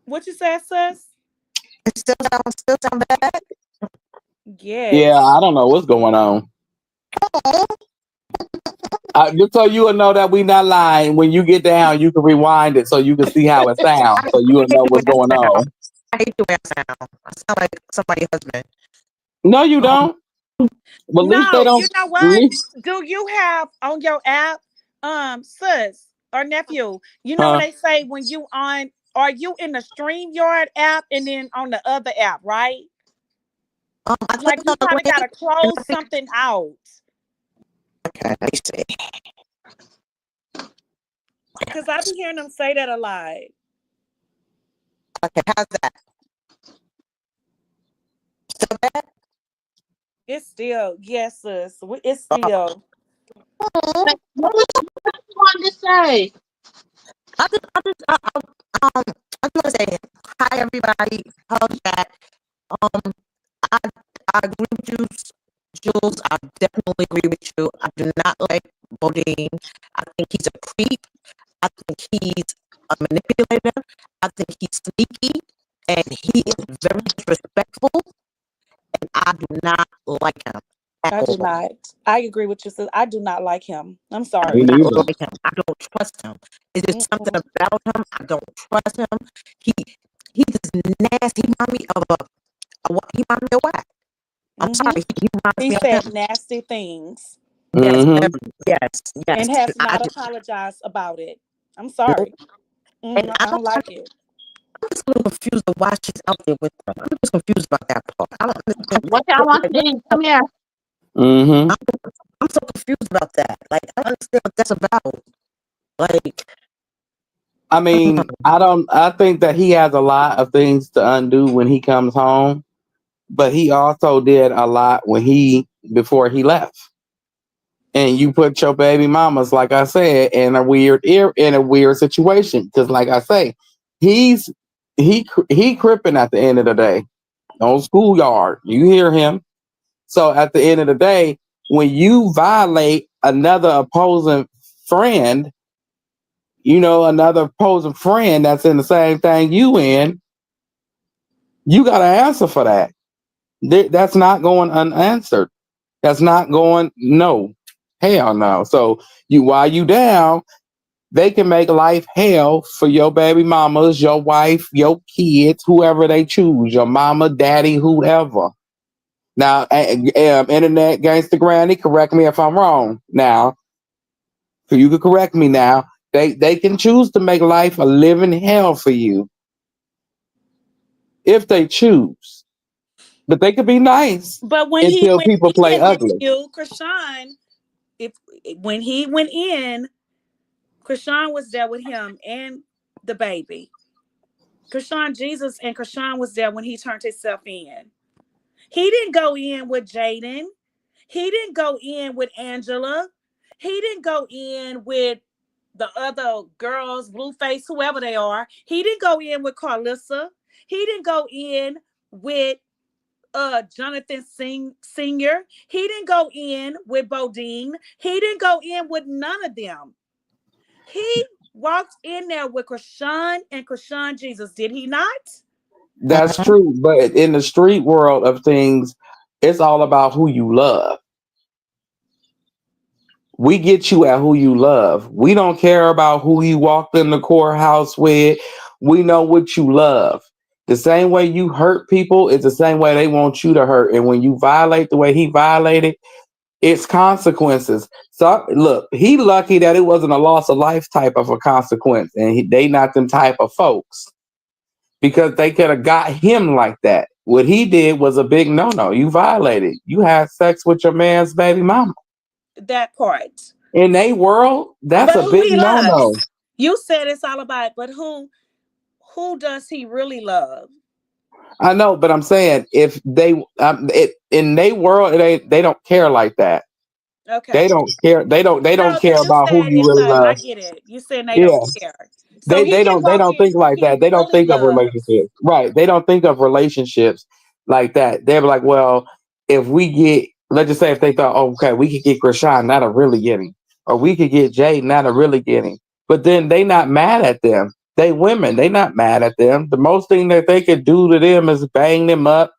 What you said, sis? It still sound bad. Yeah, Yes. I don't know what's going on. Oh, Just so you will know that we not lying. When you get down, you can rewind it so you can see how it sounds, I so you will hate know the way what's that going sound. on. I hate the way I sound. I sound like somebody's husband. No, you Oh, don't. But at least they No, don't. you know At what? least, Do you have on your app, sis or nephew? You know when huh? they say when you on, are you in the StreamYard app and then on the other app, right? I Like clicked you on the kind of gotta link and close I think, something out. okay, let me see. Cause I be hearing them say that a lot. Okay, how's that? Still bad? It's still, yes, sis. It's still. Oh, What was you wanted to say? I just want to say hi, everybody. Hello, chat. Um, I, I agree with you, Jules. I definitely agree with you. I do not like Bodine. I think he's a creep. I think he's a manipulator. I think he's sneaky, and he is very disrespectful. And I do not like him at I do all. not. I agree with you, sis. I do not like him. I'm I Me do sorry. not neither. like him. I don't trust him. Is there something Mm-mm. about him? I don't trust him. He he's this nasty. He reminds me of he reminds me of what? I'm Mm-hmm. sorry. He reminds He me of said him. nasty things Yes, Mm-hmm. yes, yes. and has I not just, apologized about it. I'm nope. sorry. And I don't like it. I'm just a little confused of why she's out there with him. I'm just confused about that part. I don't understand. What y'all want Like, to do? Come here. Mm-hmm. I'm, I'm so confused about that. Like, I don't understand what that's about. Like, I mean, I think that he has a lot of things to undo when he comes home, but he also did a lot before he left. And you put your baby mamas, like I said, in a weird situation. Because, like I say, he's he cripping at the end of the day on schoolyard. You hear him. So at the end of the day, when you violate another opposing friend, another opposing friend that's in the same thing you in, you got to answer for that. That's not going unanswered. That's not going, no, hell no. So while you down, they can make life hell for your baby mamas, your wife, your kids, whoever they choose, your mama, daddy, whoever. Now, internet gangster granny, correct me if I'm wrong. Now, so you can correct me now. They can choose to make life a living hell for you if they choose, but they could be nice But until people play ugly. Chrisean, if when he went in, Chrisean was there with him and the baby. Chrisean Jesus and Chrisean was there when he turned himself in. He didn't go in with Jaden. He didn't go in with Angela. He didn't go in with the other girls, Blueface, whoever they are. He didn't go in with Carlissa. He didn't go in with Jonathan Senior. He didn't go in with Bodine. He didn't go in with none of them. He walked in there with Chrisean and Chrisean Jesus. Did he not? That's true, but in the street world of things, it's all about who you love. We get you at who you love. We don't care about who you walked in the courthouse with. We know what you love. The same way you hurt people is the same way they want you to hurt. And when you violate the way he violated, it's consequences. So look, he lucky that it wasn't a loss of life type of a consequence, and they not them type of folks because they could have got him like that. What he did was a big no-no. You violated. You had sex with your man's baby mama. That part. In a world, that's But a who big he no-no. loves. You said it's all about, but who does he really love? I know, but I'm saying if in their world, they don't care like that. They Okay. don't care. They don't No, care because you about who said you it's really love. I get it. You saying they Yeah. don't care. So he can They walk don't in think who like he that. They don't really think of loves. relationships. Right. They don't think of relationships like that. They're like, well, if we get, let's just say if they thought, oh, okay, we could get Chrisean, that'll really get him. Or we could get Jaden, that'll really get him. But then they not mad at them. They women, they not mad at them. The most thing that they could do to them is bang them up,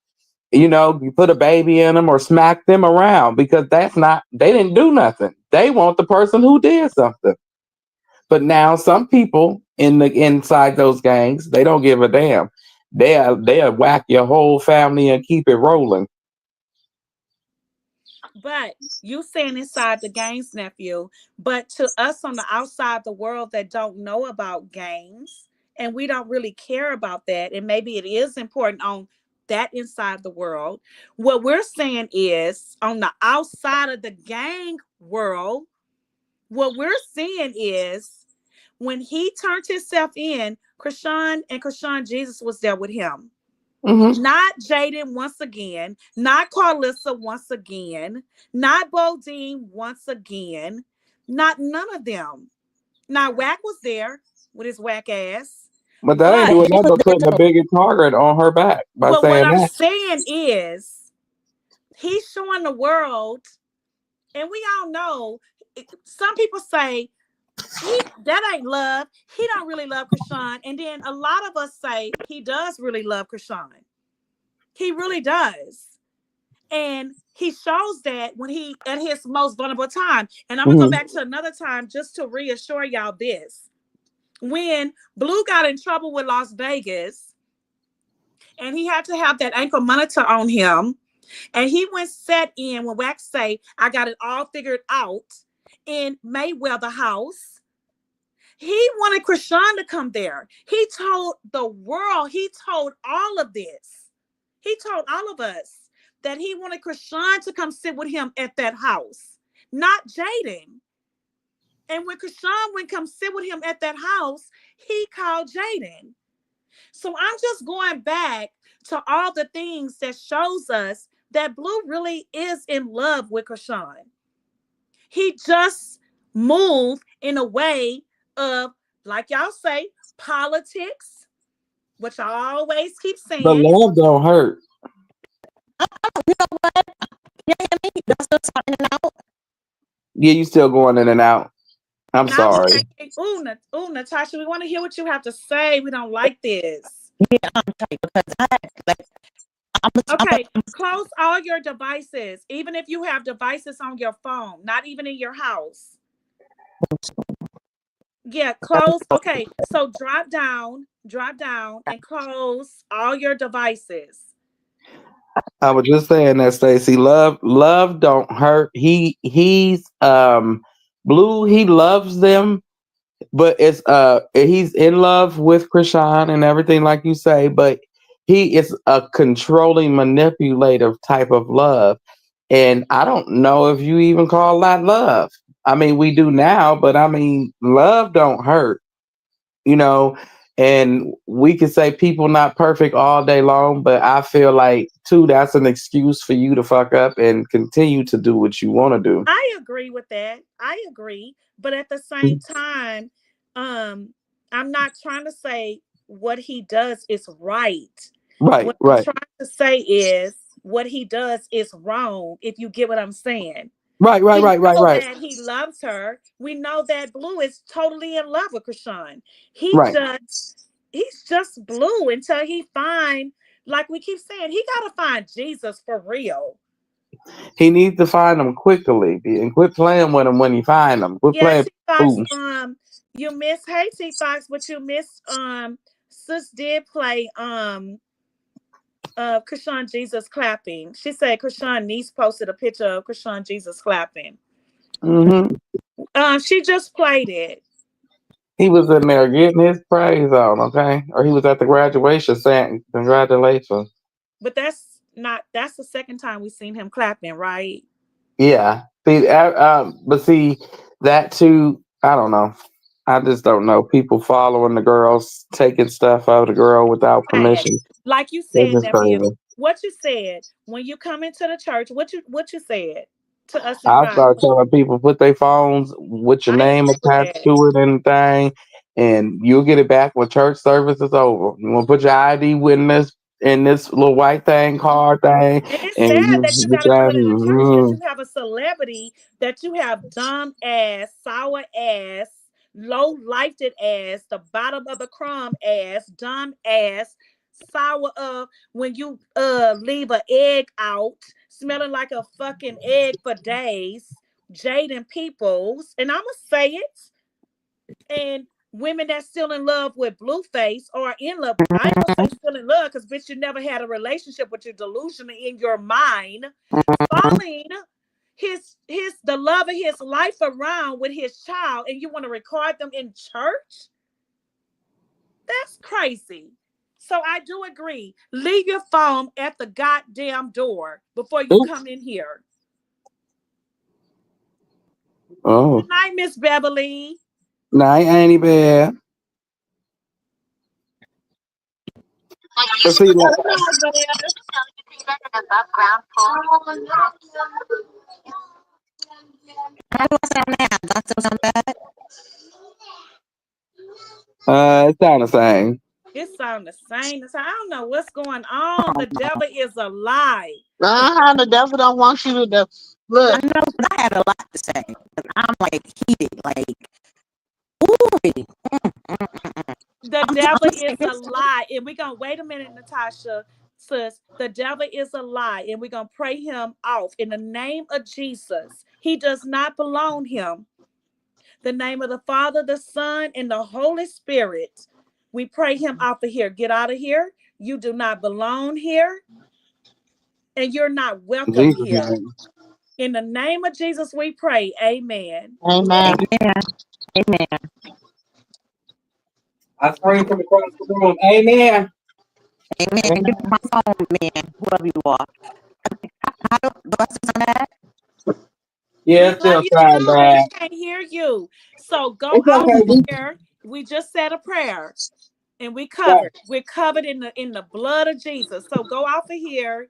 you put a baby in them or smack them around because they didn't do nothing. They want the person who did something. But now some people inside those gangs, they don't give a damn. They'll whack your whole family and keep it rolling. But you saying inside the gangs, nephew. But to us on the outside the world that don't know about gangs, and we don't really care about that, and maybe it is important on that inside the world. What we're saying is on the outside of the gang world, what we're seeing is when he turned himself in, Chrisean and Chrisean Jesus was there with him. Hmm. Not Jaden once again, not Carlissa once again, not Bodine once again, not none of them. Now Whack was there with his whack ass, But that ain't but doing nothing but putting a bigger target on her back by what saying I'm that. saying is he's showing the world, and we all know. Some people say that ain't love. He don't really love Chrisean, and then a lot of us say he does really love Chrisean. He really does. And he shows that when he at his most vulnerable time. And I'm gonna go Hmm. back to another time just to reassure y'all this. When Blue got in trouble with Las Vegas and he had to have that ankle monitor on him, and he went set in when Wax say, I got it all figured out in Mayweather House. He wanted Chrisean to come there. He told the world, he told all of this. He told all of us that he wanted Chrisean to come sit with him at that house, not Jaden. And when Chrisean went come sit with him at that house, he called Jaden. So I'm just going back to all the things that shows us that Blue really is in love with Chrisean. He just moved in a way of, like y'all say, politics, which I always keep But saying. love don't hurt. You know what? You hear me? Y'all still talking in and out? Yeah, you still going in and out. I'm Now we sorry. can't. Ooh, Natasha, we want to hear what you have to say. We don't like this. Yeah, I'm tight because Okay, close all your devices, even if you have devices on your phone, not even in your house. Yeah, close. Okay, so drop down, and close all your devices. I was just saying that, Stacey. Love don't hurt. He's Blue. He loves them, but it's he's in love with Krishan and everything, like you say. But he is a controlling, manipulative type of love, and I don't know if you even call that love. I mean, we do now, but I mean, love don't hurt. you know, and we can say people not perfect all day long, but I feel like too that's an excuse for you to fuck up and continue to do what you want to do. I agree with that. I agree, but at the same time, um, I'm not trying to say what he does is right. Right, What I'm right, trying to say is what he does is wrong. If you get what I'm saying. right, right, We right, right, know right, that he loves her. We know that Blue is totally in love with Chrisean. He right. just he's just Blue until he find, like we keep saying, he gotta find Jesus for real. He needs to find them quickly and quit playing with them when he find them. Quit Yeah, playing T Fox, fool. you miss hey T Fox, but you missed sis did play Chrisean Jesus clapping. She said Chrisean niece posted a picture of Chrisean Jesus clapping. Hmm. She just played it. He was in there getting his praise on, okay, or he was at the graduation saying congratulations. But that's the second time we've seen him clapping, right? Yeah. See, but see that too. I don't know. I just don't know. People following the girls, taking stuff out of the girl without Sad. permission. Like you That's said, just nephew. crazy. What you said when you come into the church, what you said to us in I private. start telling people put their phones with your I name agree with attached that. to it and thing, and you'll get it back when church service is over. You want to put your ID witness in this little white thing, card thing, And it's and sad you that you get gotta your do ID. it in a church because Mhm. you have a celebrity that you have dumb ass, sour ass, low lifted ass, the bottom of the crumb ass, dumb ass, sour when you leave an egg out, smelling like a fucking egg for days, Jaden Peoples, and I'ma say it, and women that's still in love with Blueface or in love. I ain't gonna say still in love because bitch, you never had a relationship with your delusion in your mind, following his the love of his life around with his child, and you want to record them in church? That's crazy. So I do agree. Leave your phone at the goddamn door before you Oops. come in here. Good Oh, night, Miss Beverly. nah, ain't he bad. But see, like, Good night, Bev. How do I sound now? Do I still sound bad? it sound the same. It sounds the same. I don't know what's going on. The devil is a lie. The devil don't want you to do. The Look, I know, but I had a lot to say. But I'm like heated, like, ooh. the I'm devil is listening. a lie. And we're gonna wait a minute, Natasha. Sis, the devil is a lie, and we're gonna pray him off in the name of Jesus. He does not belong him. The name of the Father, the Son, and the Holy Spirit. We pray him off of here. Get out of here. You do not belong here, and you're not welcome Jesus here. name. In the name of Jesus, we pray. Amen. amen. Amen. Amen. I scream from across the room. Amen. Amen. Give me my phone, man, whoever you are. How do I still sound bad? Yeah, We it love still you sound too, but we bad. can't hear you. So go It's off okay. of here. We just said a prayer and we Right. covered. We're covered in the blood of Jesus. So go off of here,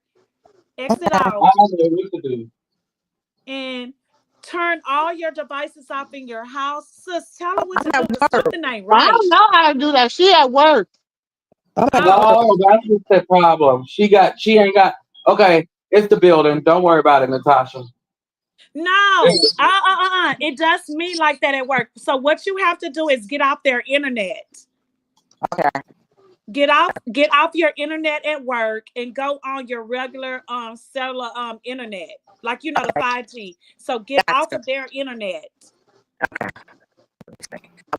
exit I out, don't know what to do. and turn all your devices off in your house. Sis, tell her what to I'm do at because work. something ain't I right. don't know how to do that. She at work. I'm at Oh, work. No, that's just the problem. She ain't got. Okay, it's the building. Don't worry about it, Natasha. no. It does me like that at work. So what you have to do is get off their internet. Okay. Get off your internet at work and go on your regular cellular internet. Like the 5G. So get off Gotcha. of their internet. Okay.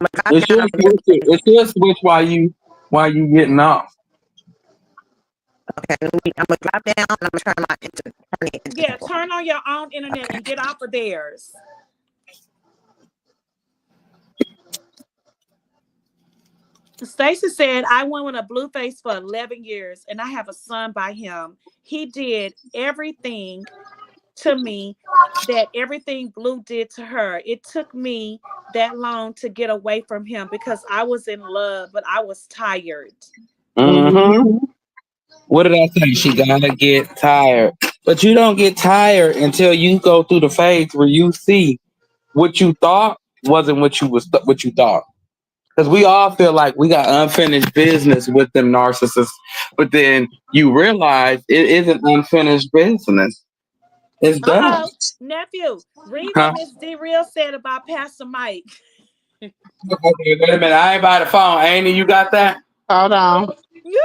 I'm gonna drop It down. should switch it. It should switch while you getting off. Okay. I'm gonna drop down and I'm gonna turn it Yeah, into. turn on your own internet and get off of theirs. Stacy said, I went with a Blueface for 11 years and I have a son by him. He did everything to me that everything Blue did to her. It took me that long to get away from him because I was in love, but I was tired. Mm-hmm. Mm-hmm. What did I say? She gotta get tired, but you don't get tired until you go through the phase where you see what you thought wasn't what you thought. Because we all feel like we got unfinished business with them narcissists, but then you realize it isn't unfinished business. It's done. Uh-oh, nephew, read what Huh? Miss D Real said about Pastor Mike. Okay, wait a minute. I ain't by the phone. Amy, you got that? Hold on. Yeah.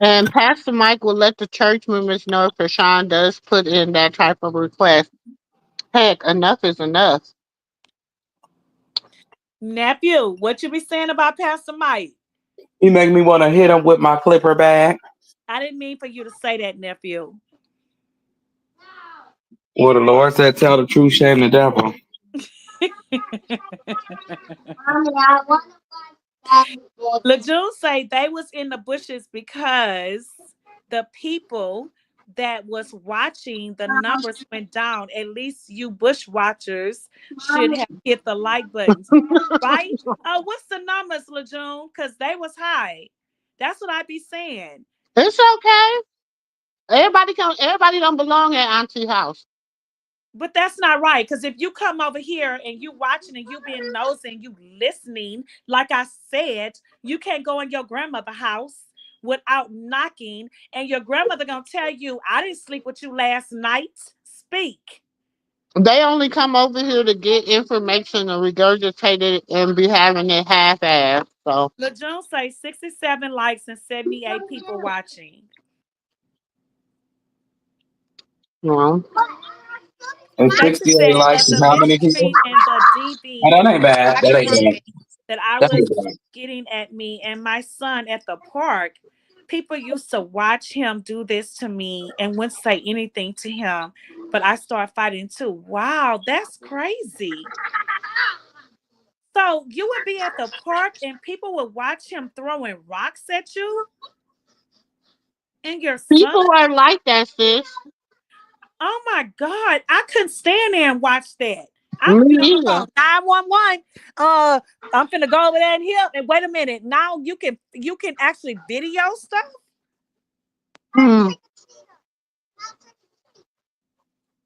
And Pastor Mike will let the church members know if Chrisean does put in that type of request. Heck, enough is enough. Nephew, what you be saying about Pastor Mike? You make me want to hit him with my clipper bag. I didn't mean for you to say that, nephew. Well, the Lord said, tell the truth, shame the devil. LeJune say they was in the bushes because the people that was watching the numbers went down. At least you bush watchers should have hit the like buttons, right? Oh, what's the numbers, LeJune? Because they was high. That's what I be saying. It's okay. Everybody don't belong at Auntie house. But that's not right. Because if you come over here and you watching and you being nosy and you listening, like I said, you can't go in your grandmother's house without knocking. And your grandmother gonna tell you, I didn't sleep with you last night. Speak. They only come over here to get information and regurgitate it and be having it half-assed. So, LeJune say 67 likes and 78 people watching. you know. And Stacey 68 said likes that is the how many people? mistreat and the Oh, DV that ain't was bad. That ain't bad. aggravating that I That was ain't bad. getting at me and my son at the park. People used to watch him do this to me and wouldn't say anything to him, but I started fighting too. Wow, that's crazy. So you would be at the park and people would watch him throwing rocks at you and your son? People are like that, sis. Oh my God. I couldn't stand there and watch that. I would Me be on the either. phone. 911. I'm finna go over there and help. And wait a minute. Now you can actually video stuff. Hmm.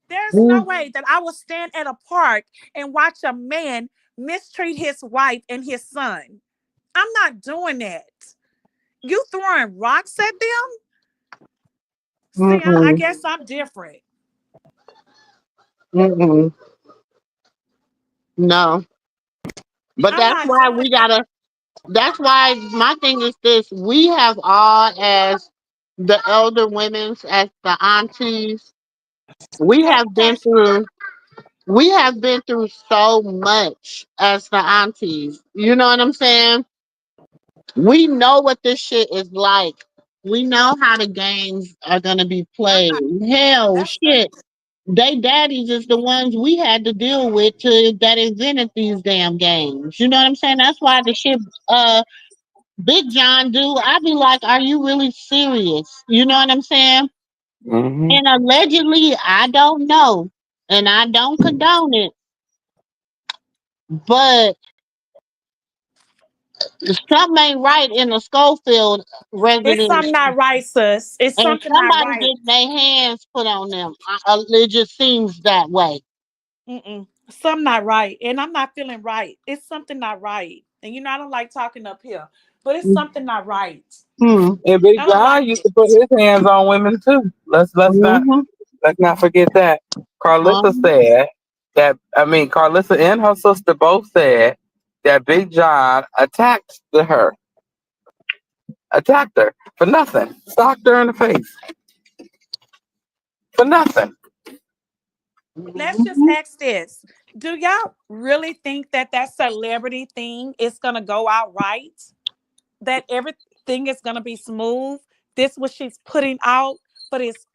There's no way that I will stand at a park and watch a man mistreat his wife and his son. I'm not doing that. You throwing rocks at them? See, I Mm-mm. guess I'm different. Mm-mm. No. But I'm that's not why doing we that. gotta that's why my thing is this. We have all as the elder women's, as the aunties, we Hey, have been Tasha. through we have been through so much as the aunties. You know what I'm saying? We know what this shit is like. We know how the games are gonna be I'm played. not. Hell, That's right. shit. They daddies is the ones we had to deal with that invented these damn games. You know what I'm saying? That's why the shit Big John do. I be like, are you really serious? You know what I'm saying? Mm-hmm. And allegedly, I don't know, and I don't condone it. but something ain't right in the Schofield It's residence, something not right, sis. It's and something not somebody right. getting their hands put on them. It just seems that way. Mm-mm. Something not right. And I'm not feeling right. It's something not right. And I don't like talking up here, but it's something not right. And Big I don't John like used it. to put his hands on women too. Mm-hmm. Let's not forget that. Carlissa said that Carlissa and her sister both said that Big John attacked her for nothing, socked her in the face for nothing. Let's just ask this. Do y'all really think that celebrity thing is going to go out right? That everything is going to be smooth? This what she's putting out for this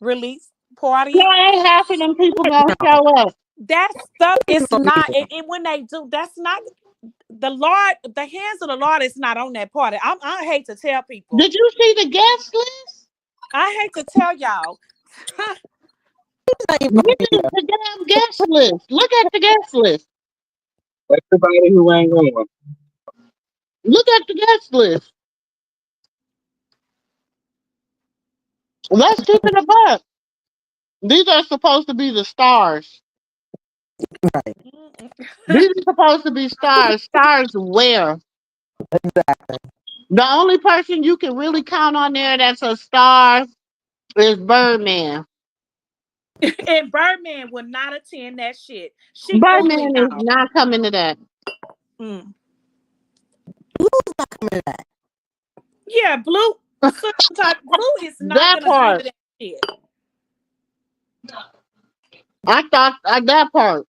release No, party? ain't half of them people gonna No, show up. That stuff it's is gonna be not, there. and when they do, that's not the Lord, the hands of the Lord is not on that party. I hate to tell people. Did you see the guest list? I hate to tell y'all. It's not even Look gonna be at there. the damn guest list. Look at the guest list. Everybody who ain't going. Look at the guest list. Let's keep it a buck. These are supposed to be the stars. Right. These are supposed to be stars. Stars where? Exactly. The only person you can really count on there that's a star is Birdman. And Birdman will not attend that shit. She ugly Birdman is now. not coming to that. Mm. Blue's not coming to that. Yeah, Blue. Sometimes Blue is not That gonna come to part. that shit. I thought that part.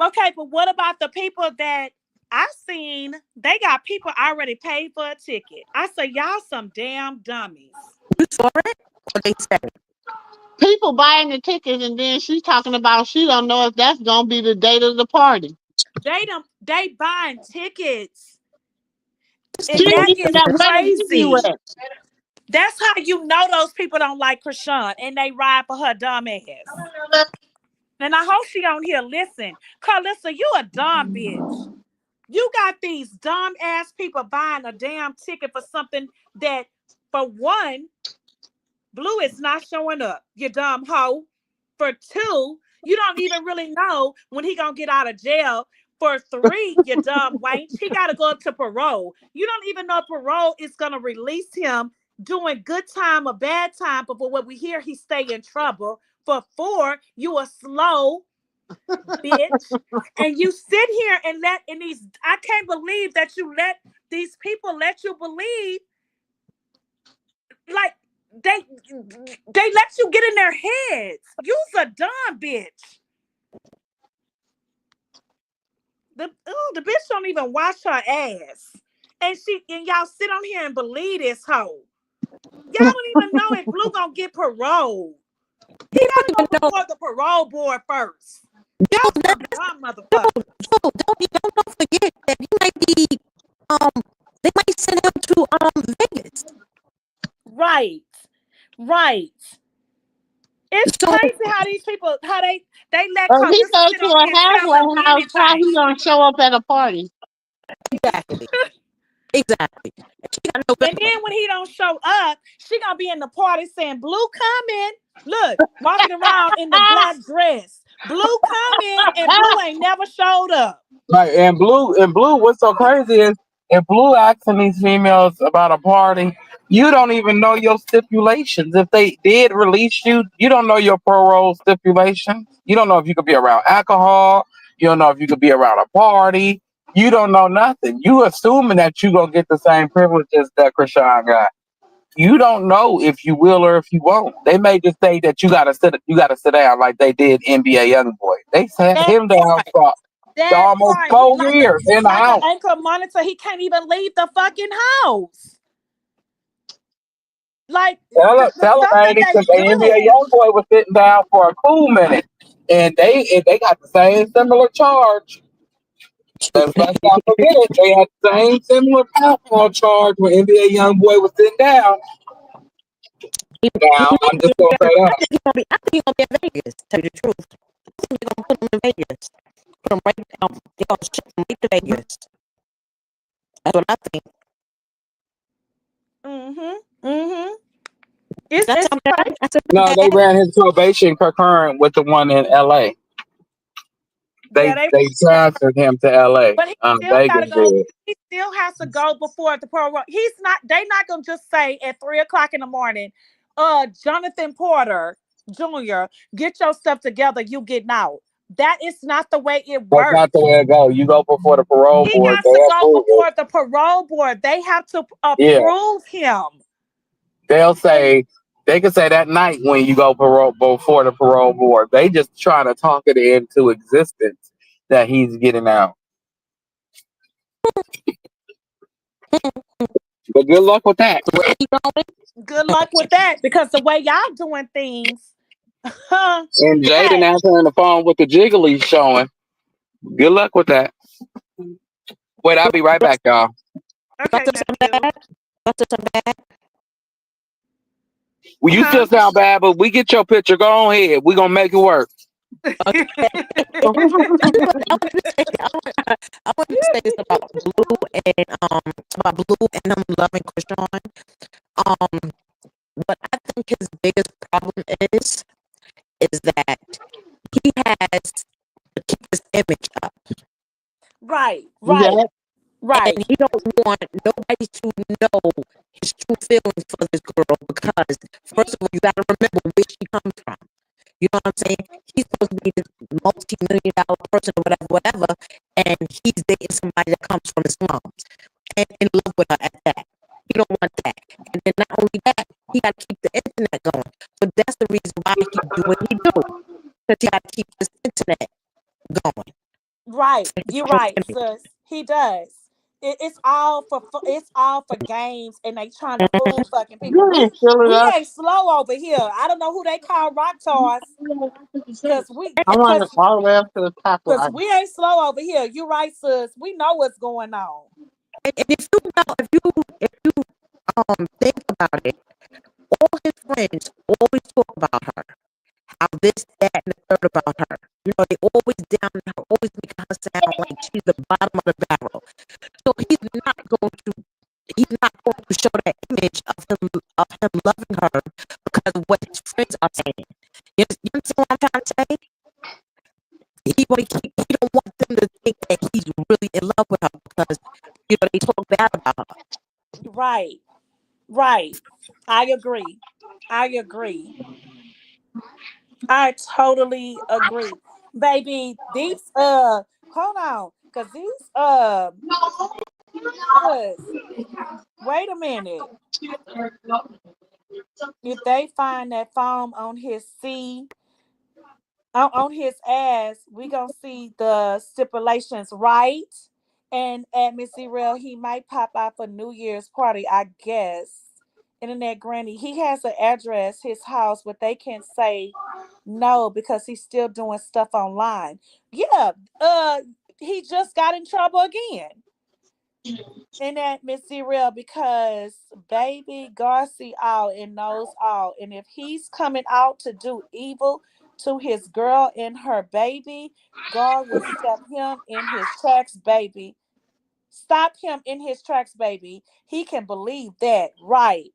Okay, but what about the people that I seen? They got people already paid for a ticket. I say y'all some damn dummies. You saw it? What they said. People buying the tickets and then she's talking about she don't know if that's gonna be the date of the party. They buying tickets. It's She And the that ain't even is that business. where the venue crazy. at. That's how you know those people don't like Chrisean and they ride for her dumb ass. And I hope she don't hear listen. Carlissa, you a dumb bitch. You got these dumb ass people buying a damn ticket for something that, for one, Blue is not showing up, you dumb hoe. For two, you don't even really know when he gonna get out of jail. For three, you dumb wench, he gotta go up to parole. You don't even know if parole is gonna release him doing good time or bad time, but for what we hear, he stay in trouble. For four, you a slow bitch. And you sit here and I can't believe that you let these people let you believe like they let you get in their heads. You's a dumb bitch. The bitch don't even wash her ass. And y'all sit on here and believe this hoe. Y'all don't even know if Blue gonna get parole. He gotta Even go though, before the parole board first. Y'all Joe, some dumb motherfuckers. don't forget that he might be they might send him to Vegas. Right. Right. It's So crazy how these people, they let If he Carlissa goes sit to on a here and tell them halfway house, how he anything. gonna show up at a party? exactly. Exactly. And she got And November. then when he don't show up, she gonna be in the party saying, Blue coming. Look, walking around in the black dress. Blue coming, and Blue ain't never showed up. Like and blue, what's so crazy is if Blue asking these females about a party, you don't even know your stipulations. If they did release you, you don't know your parole stipulations. You don't know if you could be around alcohol. You don't know if you could be around a party. You don't know nothing. You assuming that you gonna get the same privileges that Chrisean got. You don't know if you will or if you won't. They may just say that you gotta sit down like they did NBA YoungBoy. They sat That him down part. for That almost part. He, 4 years in the like an house. anchor monitor, he can't even leave the fucking house. Like the Tell them, stuff that ain't it? they Because the NBA do. YoungBoy was sitting down for a cool minute, and they got the same similar charge. Let's not forget it. They had the same similar alcohol charge when NBA YoungBoy was sitting down. He Now might I'm be just gonna say that. I think he's gonna be at Vegas, to tell you the truth. I think they're gonna put him in Vegas. Put them right down. They're gonna ship them right to Vegas. That's what I think. It's That's it's something crazy. that's No, they ran his probation concurrent with the one in LA. Yeah, They transferred him to LA. but he still Vegas gotta go. did. He still has to go before the parole. He's not. They not gonna just say at 3 o'clock in the morning, Jonathan Porter Jr., get your stuff together. You getting out. That is not the way it That's not the works. way it go. You go before the parole He board, got they to go approve it. before the parole board. They have to Yeah. approve him. They'll And say they can say that night when you go parole before the parole board. They just trying to talk it into existence that he's getting out. But good luck with that. good luck with that, because the way y'all doing things, And Jaden hey, answering the phone with the jiggly showing. Good luck with that. Wait, I'll be right back, y'all. okay, nephew. Well, you Huh? still sound bad, but we get your picture. Go on ahead. We're gonna make it work. Okay. I want to say this about Blue and him loving Chrisean. What I think his biggest problem is that he has to keep his image up, Right, Yeah. right. and he don't want nobody to know his true feelings for this girl because, first of all, you got to remember where she comes from. You know what I'm saying? He's supposed to be this multi-million-dollar person or whatever, and he's dating somebody that comes from the slums and in love with her at that. He don't want that. And then not only that, he got to keep the internet going. So that's the reason why he do what he do. Because he got to keep this internet going. Right, you're right, sis. He does. It's all for games, and they trying to fool fucking people. You We ain't fill it we up. ain't slow over here. I don't know who they call rock stars, cause we I want it cause all the way up to the top cause line. we ain't slow over here. You're right, sis. We know what's going on. And if you think about it, all his friends always talk about her. How this, that, and the third about her. You know, they always down her, always making her sound like she's the bottom of the barrel. So he's not going to show that image of him loving her because of what his friends are saying. You understand what I'm trying to say? He don't want them to think that he's really in love with her because they talk bad about her. Right, right. I agree. I agree. I totally agree. Baby, these hold on, cause these sis, wait a minute. If they find that foam on his on his ass, we gonna see the stipulations, right? And at Missy Rail, he might pop out for New Year's party, I guess. Internet Granny, he has an address, his house, but they can't say no because he's still doing stuff online. Yeah, he just got in trouble again. And that Missy Real, because baby God see all and knows all. And if he's coming out to do evil to his girl and her baby, God will stop him in his tracks, baby. Stop him in his tracks, baby. He can believe that, right?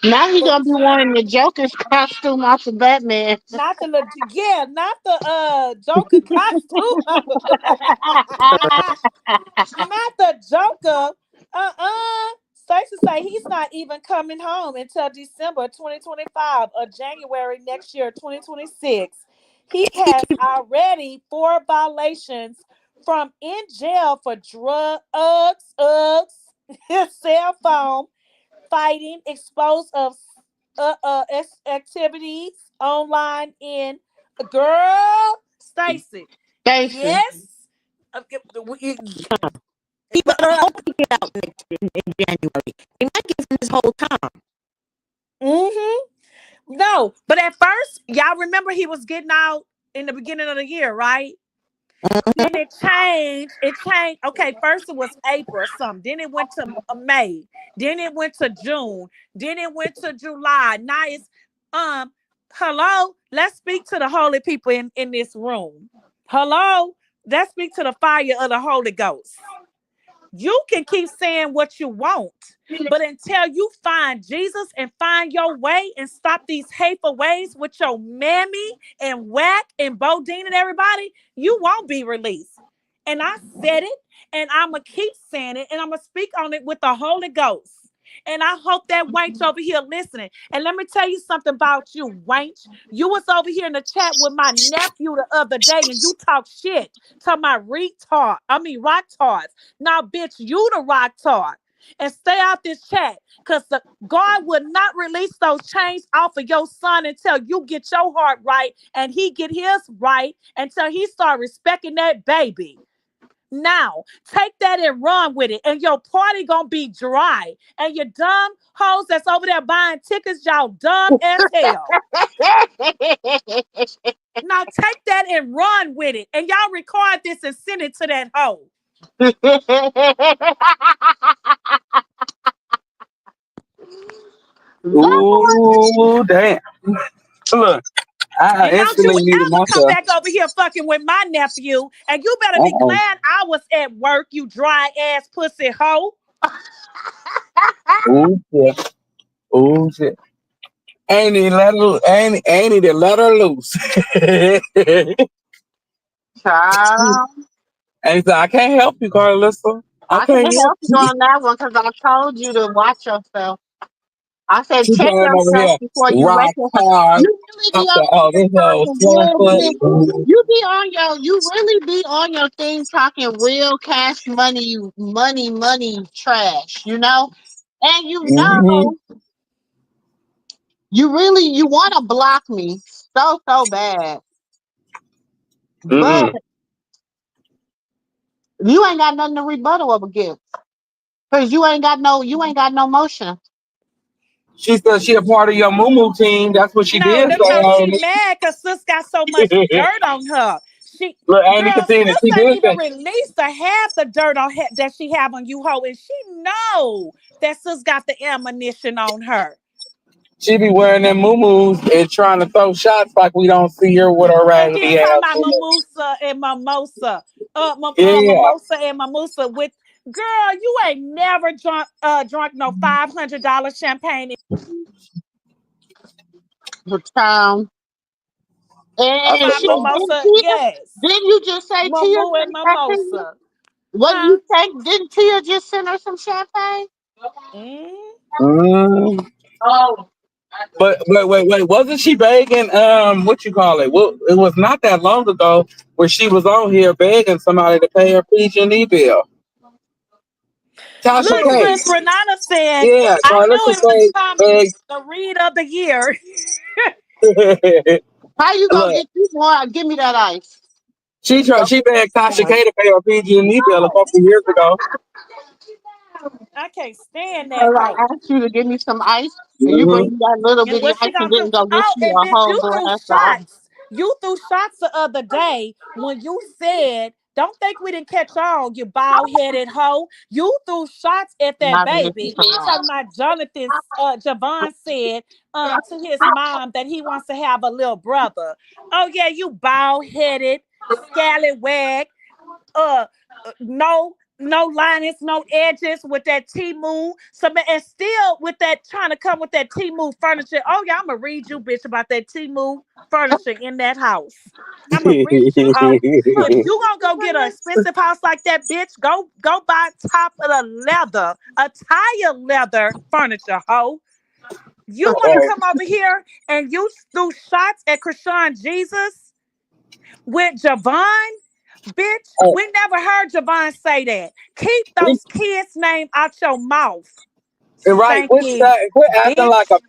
Now he But gonna be wearing the Joker's costume off of Batman. not the yeah, not the Joker costume. Not the Joker. Stacey say he's not even coming home until December 2025 or January next year, 2026. He has already 4 violations from in jail for drugs, his cell phone, fighting, explosive activities online in girl Stacey. Stacy. Yes. Uh, He but better hope he get out in January. They might give him his whole time. mm-hmm. No, but at first, y'all remember he was getting out in the beginning of the year, right? Then it changed. It changed. Okay, first it was April or something. Then it went to May. Then it went to June. Then it went to July. Now it's hello. Let's speak to the holy people in this room. Hello. That speaks to the fire of the Holy Ghost. You can keep saying what you want, but until you find Jesus and find your way and stop these hateful ways with your mammy and Whack and Bodine and everybody, you won't be released. And I said it, and I'm going to keep saying it, and I'm going to speak on it with the Holy Ghost. And I hope that wench over here listening. And let me tell you something about you, wench. You was over here in the chat with my nephew the other day, and you talk shit to my rock tards. Now, bitch, you the rock tard. And stay out this chat, because God will not release those chains off of your son until you get your heart right and he get his right, until he start respecting that baby. Now, take that and run with it, and your party gonna be dry. And your dumb hoes that's over there buying tickets, y'all dumb as hell. Now, take that and run with it, and y'all record this and send it to that hoe. Ooh, damn. Look, I And don't you instantly muted ever come myself. back over here fucking with my nephew. And you better be Uh-oh. glad I was at work, you dry ass pussy hoe. Ooh, shit. Ooh, shit. Ain't he to let her loose? Child, And he said, I can't help you, Carlissa. I I can't can't help help you you. on that one because I told you to watch yourself. I said, She check came over yourself here, before you wreck rock yourself. hard. You really I be said, up oh, here this old talking slut real shit. foot. You really be on your thing talking real cash money, money trash, you know? And Mm-hmm. you want to block me so bad. But Mm-mm. you ain't got nothing to rebuttal up against. Because you ain't got no motion. She said she a part of your moo team. That's what she did No, say, she Amy. mad because sis got so much dirt on her. Look, Amy Girl, Katina, sis she ain't did even say released the half the dirt that she have on you, hoe, and she know that sis got the ammunition on her. she be wearing them moo and trying to throw shots like we don't see her with her And then raggedy talking ass. about mimosa and mimosa, Yeah. mimosa and mimosa with girl, you ain't never drunk no $500 champagne. The town. I And said, My she look, mimosa, yes, didn't you just say Tia Mamu and sent champagne? mimosa, What huh? you say? Didn't Tia just send her some champagne? Mm. mm. But wait, wasn't she begging? What you call it? Well, it was not that long ago where she was on here begging somebody to pay her PG&E bill. Tasha Look, K. sis, Renata said, Yeah, I knew Carlissa it was K. coming. Begged. The read of the year. How you gonna Look, get you more? Give me that ice. she begged Tasha K to pay her PG&E bill a couple years ago. I can't stand that Because hoe. I asked you to give me some ice, and you bring Mm-hmm. me that little And bitty what she ice and gonna do? didn't go get Oh, you and a bitch, whole you threw glass of ice. shots. You threw shots the other day when you said, "Don't think we didn't catch on, you bald headed hoe." You threw shots at that Not to get you baby. some ice. Talking about Javon said to his mom that he wants to have a little brother. Oh yeah, you bald headed, scallywag, no linings, no edges with that Timu. And still with that trying to come with that Timu furniture. Oh yeah, I'ma read you, bitch, about that Timu furniture in that house. I'ma read you out. If you gonna go get an expensive house like that, bitch, go buy top of the leather, a tire leather furniture, hoe. You want to come over here and you threw shots at Chrisean Jesus with Javon? Bitch, Oh, we never heard Javon say that. Keep those kids' name out your mouth. right, Stinky quit acting like bitch. a.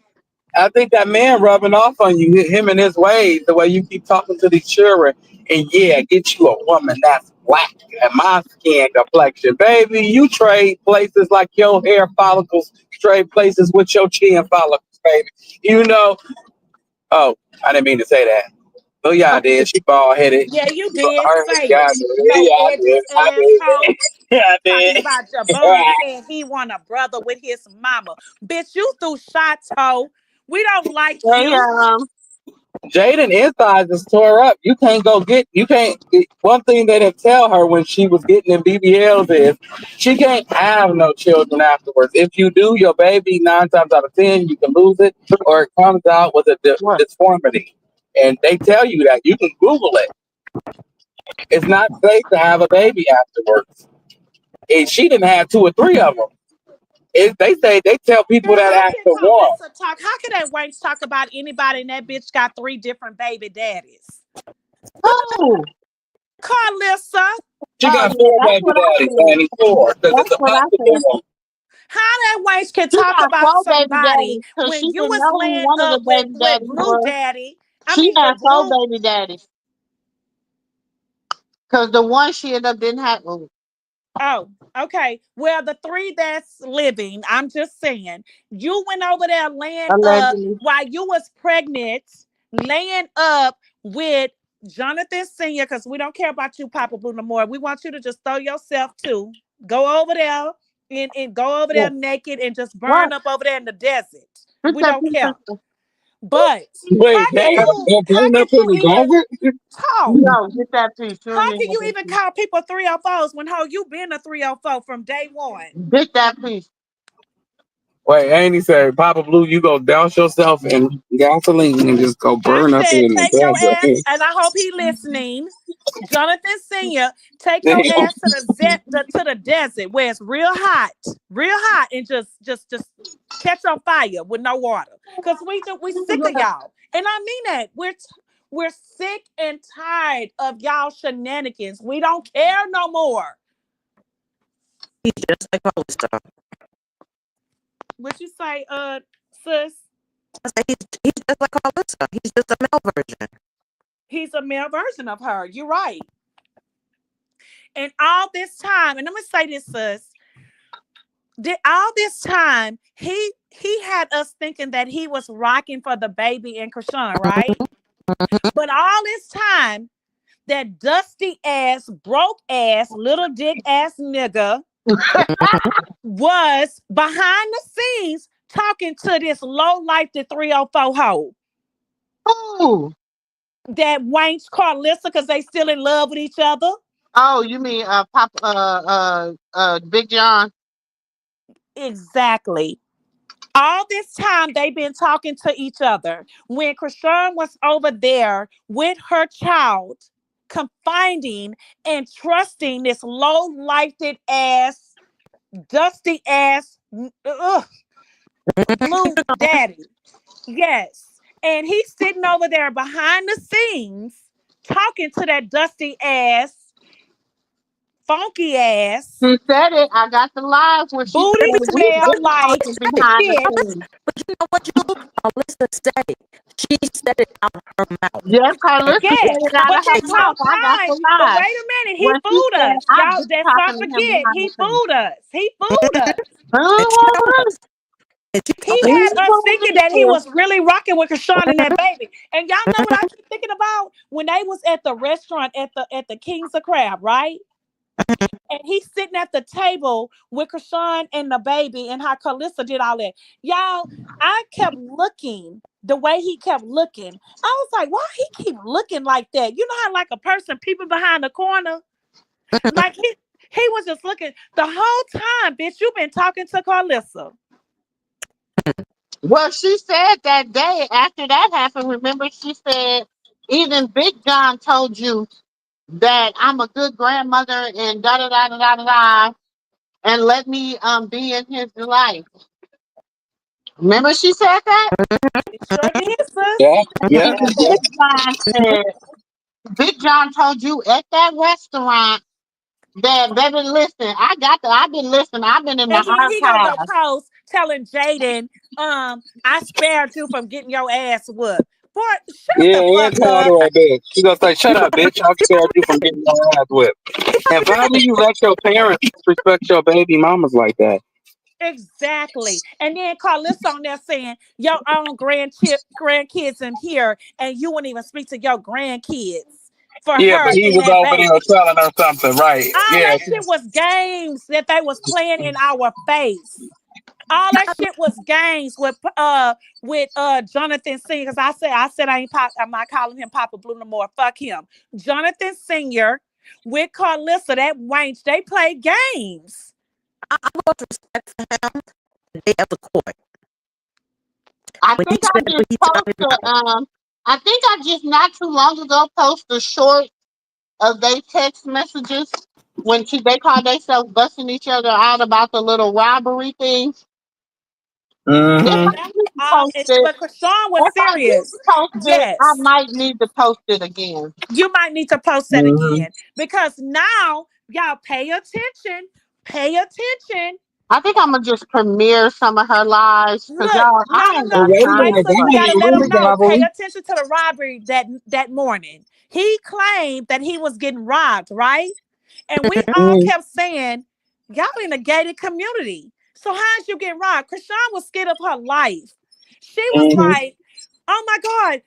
I think that man rubbing off on you, him and his ways, the way you keep talking to these children, and yeah, get you a woman that's black and my skin complexion, baby. You trade places like your hair follicles, trade places with your chin follicles, baby. You know. Oh, I didn't mean to say that. Oh yeah, I did. She bald headed. Yeah, you did say Yeah, it. I did. No Yeah, I edges, did. I asshole. did. Yeah, I Talking did. about Javon saying he want a brother with his mama. Bitch, you threw shots, hoe. We don't like Hey, you. Jaden insides is tore up. You can't go get. You can't. One thing they didn't tell her when she was getting in BBLs is she can't have no children afterwards. If you do, your baby 9 times out of 10 you can lose it, or it comes out with a What? disformity. And they tell you that. You can Google it. It's not safe to have a baby afterwards. And she didn't have 2 or 3 of them. They tell people Girl, that how after can one. Carlissa talk? How can that wench talk about anybody and that bitch got 3 different baby daddies? Oh, Carlissa, She got yeah, 4 that's baby what I daddies, said. Annie, 4, because That's it's a what I said. possible. how that wench can She talk got about 4 baby somebody daddies because when she you didn't was know who laying one of up the baby with daddies Blue was. Daddy? She had With 4 Blue. baby daddies because the one she ended up didn't have. Oh, okay. Well, the 3 that's living, I'm just saying, you went over there laying up Allegedly. while you was pregnant, laying up with Jonathan Sr., because we don't care about you, Papa Blue, no more. We want you to just throw yourself too. Go over there and go over there What? naked and just What? burn up over there in the desert. Get We that don't piece care. of But Wait, they how going can up in you the even desert? talk? no, get that piece. You don't How need can no you big even piece. call people 304s when you been a 304 from day one? Get that piece. Wait, Andy said, Papa Blue, you go douse yourself in gasoline and just go I burn up said, in take your ass, the and I hope he listening. Jonathan Senior, take your desert. ass to the desert where it's real hot, and just catch on fire with no water. Cause we sick of y'all, and I mean that we're sick and tired of y'all shenanigans. We don't care no more. He's just like Carlista. What you say, sis? I say he's just like Carlista. He's just a male version. He's a male version of her. You're right. And all this time, and I'm gonna say this, sis. All this time, he had us thinking that he was rocking for the baby and Chrisean, right? But all this time, that dusty ass, broke ass, little dick ass nigga was behind the scenes talking to this low life to 304 hoe Ooh. that Wayne's Carlissa because they still in love with each other. Oh, you mean Big John? Exactly. All this time they've been talking to each other. When Chrisean was over there with her child, confiding and trusting this low-lifted ass, dusty ass, Blue Daddy. Yes. And he's sitting over there behind the scenes talking to that dusty ass, funky ass, She said it. I got the live when she booty said we smell been like talking behind the shit. scenes. But you know what, you Carlista said it. She said it out of her mouth. Yes, Carlissa said Yes, it out but of her this Carlista, mouth. whole I got the time, but wait live a minute, he when she fooled said us. I've Y'all, been let's not talking to him forget, behind the he scenes. fooled us. He fooled us. and she told Oh, us. And she He told he us. had us told thinking me that he this. was really rocking with Chrisean and that baby. And y'all know what I keep thinking about? When they was at the restaurant at the King's of Crab, right? And he's sitting at the table with Chrisean and the baby and how Carlissa did all that. Y'all, I kept looking the way he kept looking. I was like, why he keep looking like that? You know how like a person peeping behind the corner? Like he was just looking the whole time, bitch. You've been talking to Carlissa. Well, she said that day after that happened. Remember, she said even Big John told you that I'm a good grandmother and da da da da da da, and let me be in his life. Remember, she said that. It sure did, sis. Yeah, yeah. And Big John said, Big John told you at that restaurant that, baby, listen, I've been listening. I've been in And my then he gonna go archives. post telling Jaden, I spared you from getting your ass whooped. Boy, shut Yeah, the and fuck tell up. her that. She gonna say, "Shut up, bitch! I spared you from getting your ass whipped." And why do you let your parents disrespect your baby mamas like that? Exactly. And then Carlissa on there saying your own grandkids in here, and you wouldn't even speak to your grandkids for Yeah, but her he and was that over there baby. telling her something, right? All Yeah, that shit was games that they was playing in our face. All that shit was games with Jonathan Senior. Because I said I'm not calling him Papa Blue no more. Fuck him. Jonathan Senior with Carlissa, that wench, they play games. I lost respect for him the day of the court. I When he think I said just what he said on his posted I think I just not too long ago posted a short of they text messages when they call themselves busting each other out about the little robbery thing. If Mm-hmm. I need to post it, But Krishan was if I need to serious. post it, I Yes. might need to post it again. You might need to post that Mm-hmm. again. Because now, y'all pay attention. Pay attention. I think I'm gonna just premiere some of her lives because Look, y'all, no, I no, ain't no. got Wait a time Wait to minute, till they you fuck. ain't gotta even let them really know. Pay robbery. attention to the robbery that morning. He claimed that he was getting robbed, right? And we all Mm-hmm. kept saying, y'all in a gated community. So how'd you get robbed? Krishan was scared of her life. She was Mm-hmm. like, oh my God,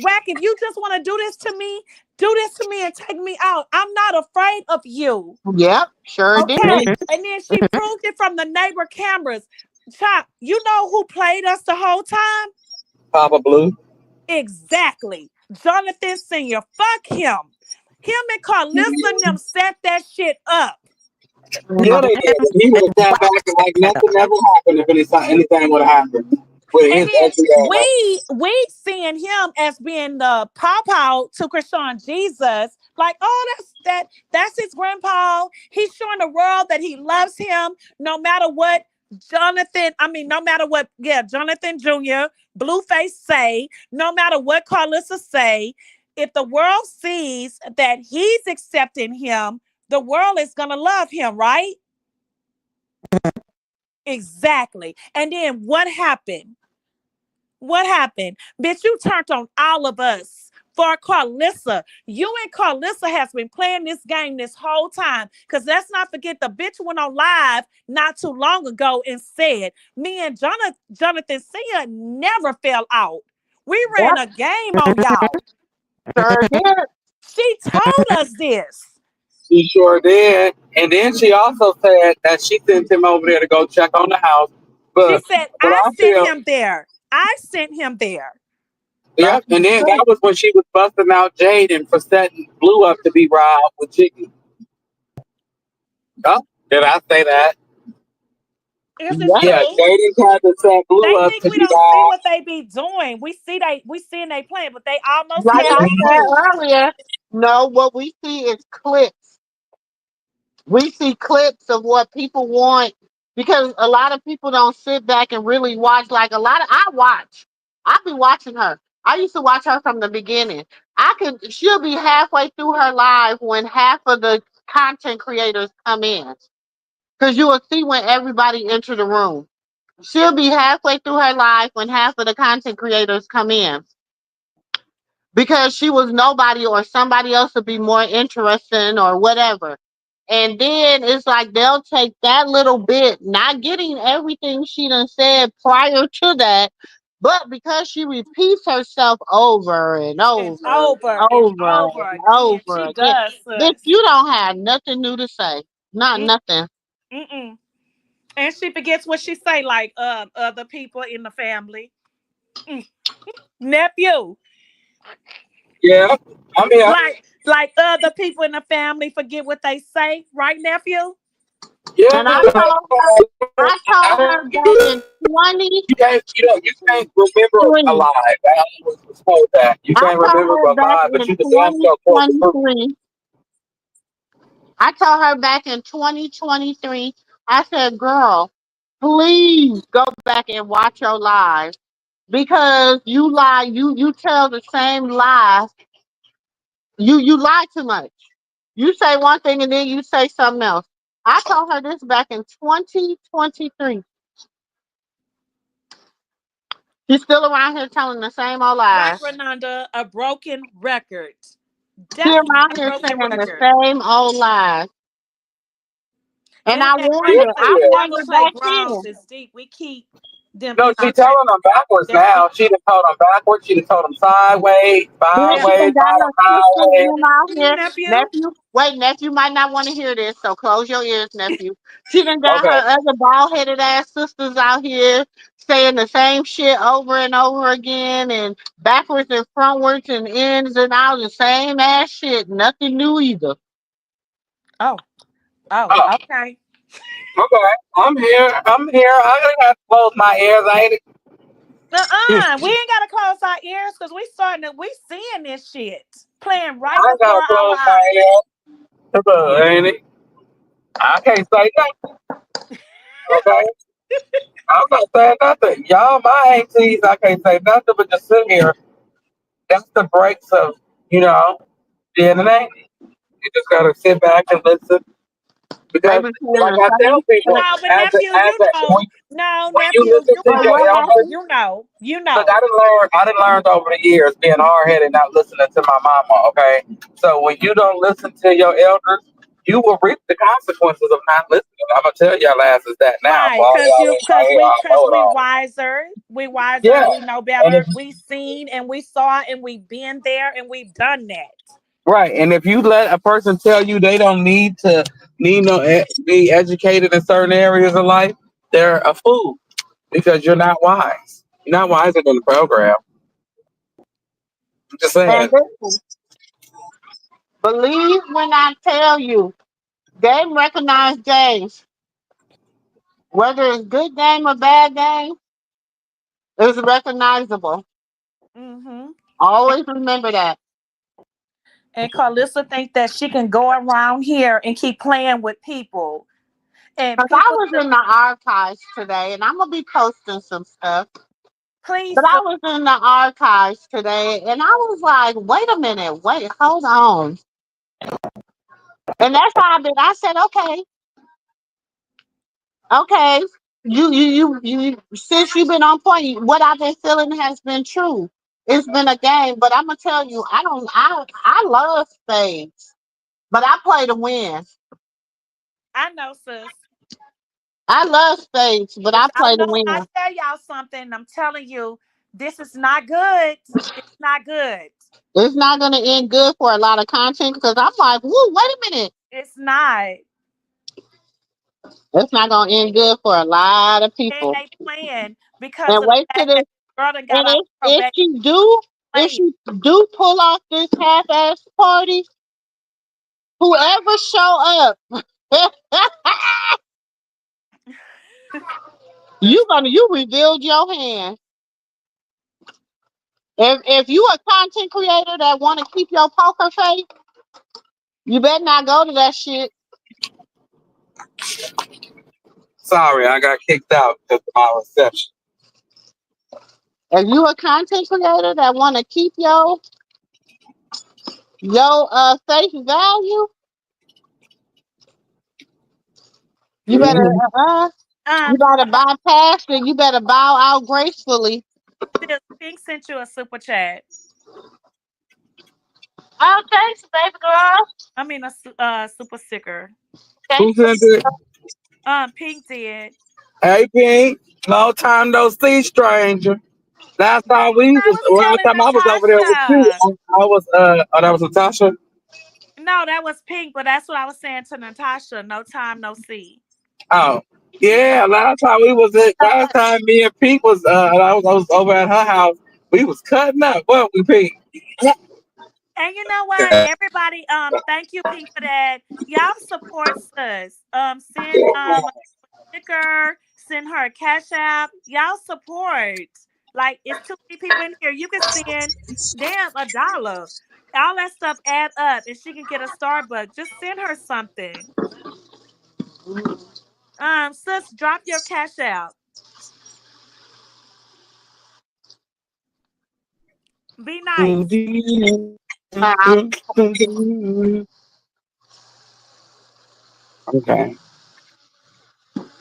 Wack, if you just want to do this to me and take me out. I'm not afraid of you. Yep, sure did. Okay. And then she proved it from the neighbor cameras. Chop, you know who played us the whole time? Papa Blue. Exactly. Jonathan Senior. Fuck him. Him and Carlissa and them set that shit up. Yeah, they did. He would have sat back and like nothing ever happened if anything would have happened with And his then ugly ass. we seeing him as being the pawpaw to Krishan Jesus. Like, oh, that's his grandpa. He's showing the world that he loves him no matter what no matter what, yeah, Jonathan Jr., Blueface say, no matter what Carlissa say, if the world sees that he's accepting him, the world is gonna love him, right? Exactly. And then what happened? What happened? Bitch, you turned on all of us for Carlissa. You and Carlissa has been playing this game this whole time. Because let's not forget, the bitch went on live not too long ago and said, me and Jonathan Senior never fell out. We ran Yep, a game on y'all. sure did. She told us this. She sure did. And then she also said that she sent him over there to go check on the house. She But said, but I I sent feel him there. I sent him there. yeah. And then that was when she was busting out Jaden for setting Blue up to be robbed with Chicken. Oh, did I say that? Is it Yep. Yeah, true? Jaden tried to set Blue They up think to we be don't see robbed. what they be doing. We seeing they playing, but they almost Like had I us Mhm. said fooled. earlier, no, what we see is clips. We see clips of what people want because a lot of people don't sit back and really watch. Like a lot of I watch. I be watching her. I used to watch her from the beginning. She'll be halfway through her live when half of the content creators come in. Because you will see when everybody enter the room. She'll be halfway through her live when half of the content creators come in. Because she was nobody or somebody else would be more interesting or whatever. And then it's like they'll take that little bit, not getting everything she done said prior to that, but because she repeats herself over and And over over and and over over and again. over She again. does, Bitch, sis. you don't have nothing new to say. Not Mm, nothing. mm-mm. And she forgets what she say, like other people in the family. Mm. Nephew, Yeah, I'm here. like other people in the family forget what they say, right, nephew? Yeah, And I told her back in 2020, you can't remember a lie. I was told that you I can't told remember her a back lie, but in you can damn sure quote the truth. 2023, I told her back in 2023, I said, girl, please go back and watch your live because you lie, you tell the same lie. You lie too much. You say one thing and then you say something else. I told her this back in 2023. She's still around here telling the same old Right, lies. Renanda, a broken record. She's Definitely around a here broken saying the record. same old lies. And And I that warned Yeah, her. I warned her Bible play back grounds then. is deep. We keep Them, No, she them, telling them backwards them, now. She done told them backwards. She done told them sideways, Then them, she done sideways, got her sisters sideways. them out here. nephew. Nephew, wait, nephew might not want to hear this, so close your ears, nephew. She done got Okay. her other bald headed ass sisters out here saying the same shit over and over again and backwards and frontwards and ins and out the same ass shit. Nothing new either. Oh, oh, Oh, okay. okay. I'm here. I'm here. I gotta have to close my ears, ain't it? We ain't gotta close our ears because we seeing this shit playing right I before gotta our close my eyes. ears, ain't it? I can't say nothing. Okay. I'm not saying nothing. Y'all, my aunties, I can't say nothing but just sit here. That's the breaks of, you know, the internet. You just gotta sit back and listen They because, been saying like the I tell same people, shit. No, but as a, nephew, as a, no, when you nephew, listen to But your what elders, happened? you look, know. I didn't learn over the years being hard headed, not listening to my mama. Okay, so when you don't listen to your elders, you will reap the consequences of not listening. I'm gonna tell y'all asses that now. For Right, all y'all that's right here, I cause know it all. we wiser Yeah, and we know and if better. We seen and we saw and we've been there and we've done that. right, and if you let a person tell you they don't need no be educated in certain areas of life, they're a fool because you're not wise. You're not wiser than the program. I'm just saying. And listen, believe when I tell you, game recognize games. Whether it's good game or bad game, it's recognizable. Mm-hmm. Always remember that. And Carlissa think that she can go around here and keep playing with people and Because I people was just in the archives today, and I'm going to be posting some stuff. please. But I was in the archives today, and I was like, wait a minute, wait, hold on. And that's how I said, okay, okay. Since you've been on point, what I've been feeling has been true. It's been a game, but I'm gonna tell you, I love spades, but I play to win. I know, sis. I love spades, but But I y'all play to know I win. tell y'all something. I'm telling you, this is not good. It's not good. It's not gonna end good for a lot of content because I'm like, whoa, wait a minute. It's not. It's not gonna end good for a lot of And people. they playing because And of the wait till fact that this. the girl done got And off if probation she do, if playing. she do pull off this half-ass party, whoever show up, Sis. you revealed your hand. If you a content creator that want to keep your poker face, you better not go to that shit. Sorry, I got kicked out because of my reception. If you a content creator that want to keep your face value, you better Mhm. you Um, better bypass it. You better bow out gracefully. sis, Pink sent you a super chat. Oh, thanks, baby girl. I mean super sticker. Who Thanks. sent it? Pink did. Hey, Pink. Long time no see, stranger. I was Last telling time I was over there with you, Natasha. I was oh, that was Natasha. No, that was Pink, but that's what I was saying to Natasha. No time, no see. Oh, yeah. Last time me and Pink was I was over at her house. We was cutting up, weren't we, Pink? And you know what? Everybody, thank you, Pink, for that. Y'all support us. Send a sticker, send her a cash app. Y'all support. Like it's too many people in here. You can send damn $1. All that stuff add up and she can get a Starbucks. Just send her something. Sis, drop your cash out. Be nice. Okay.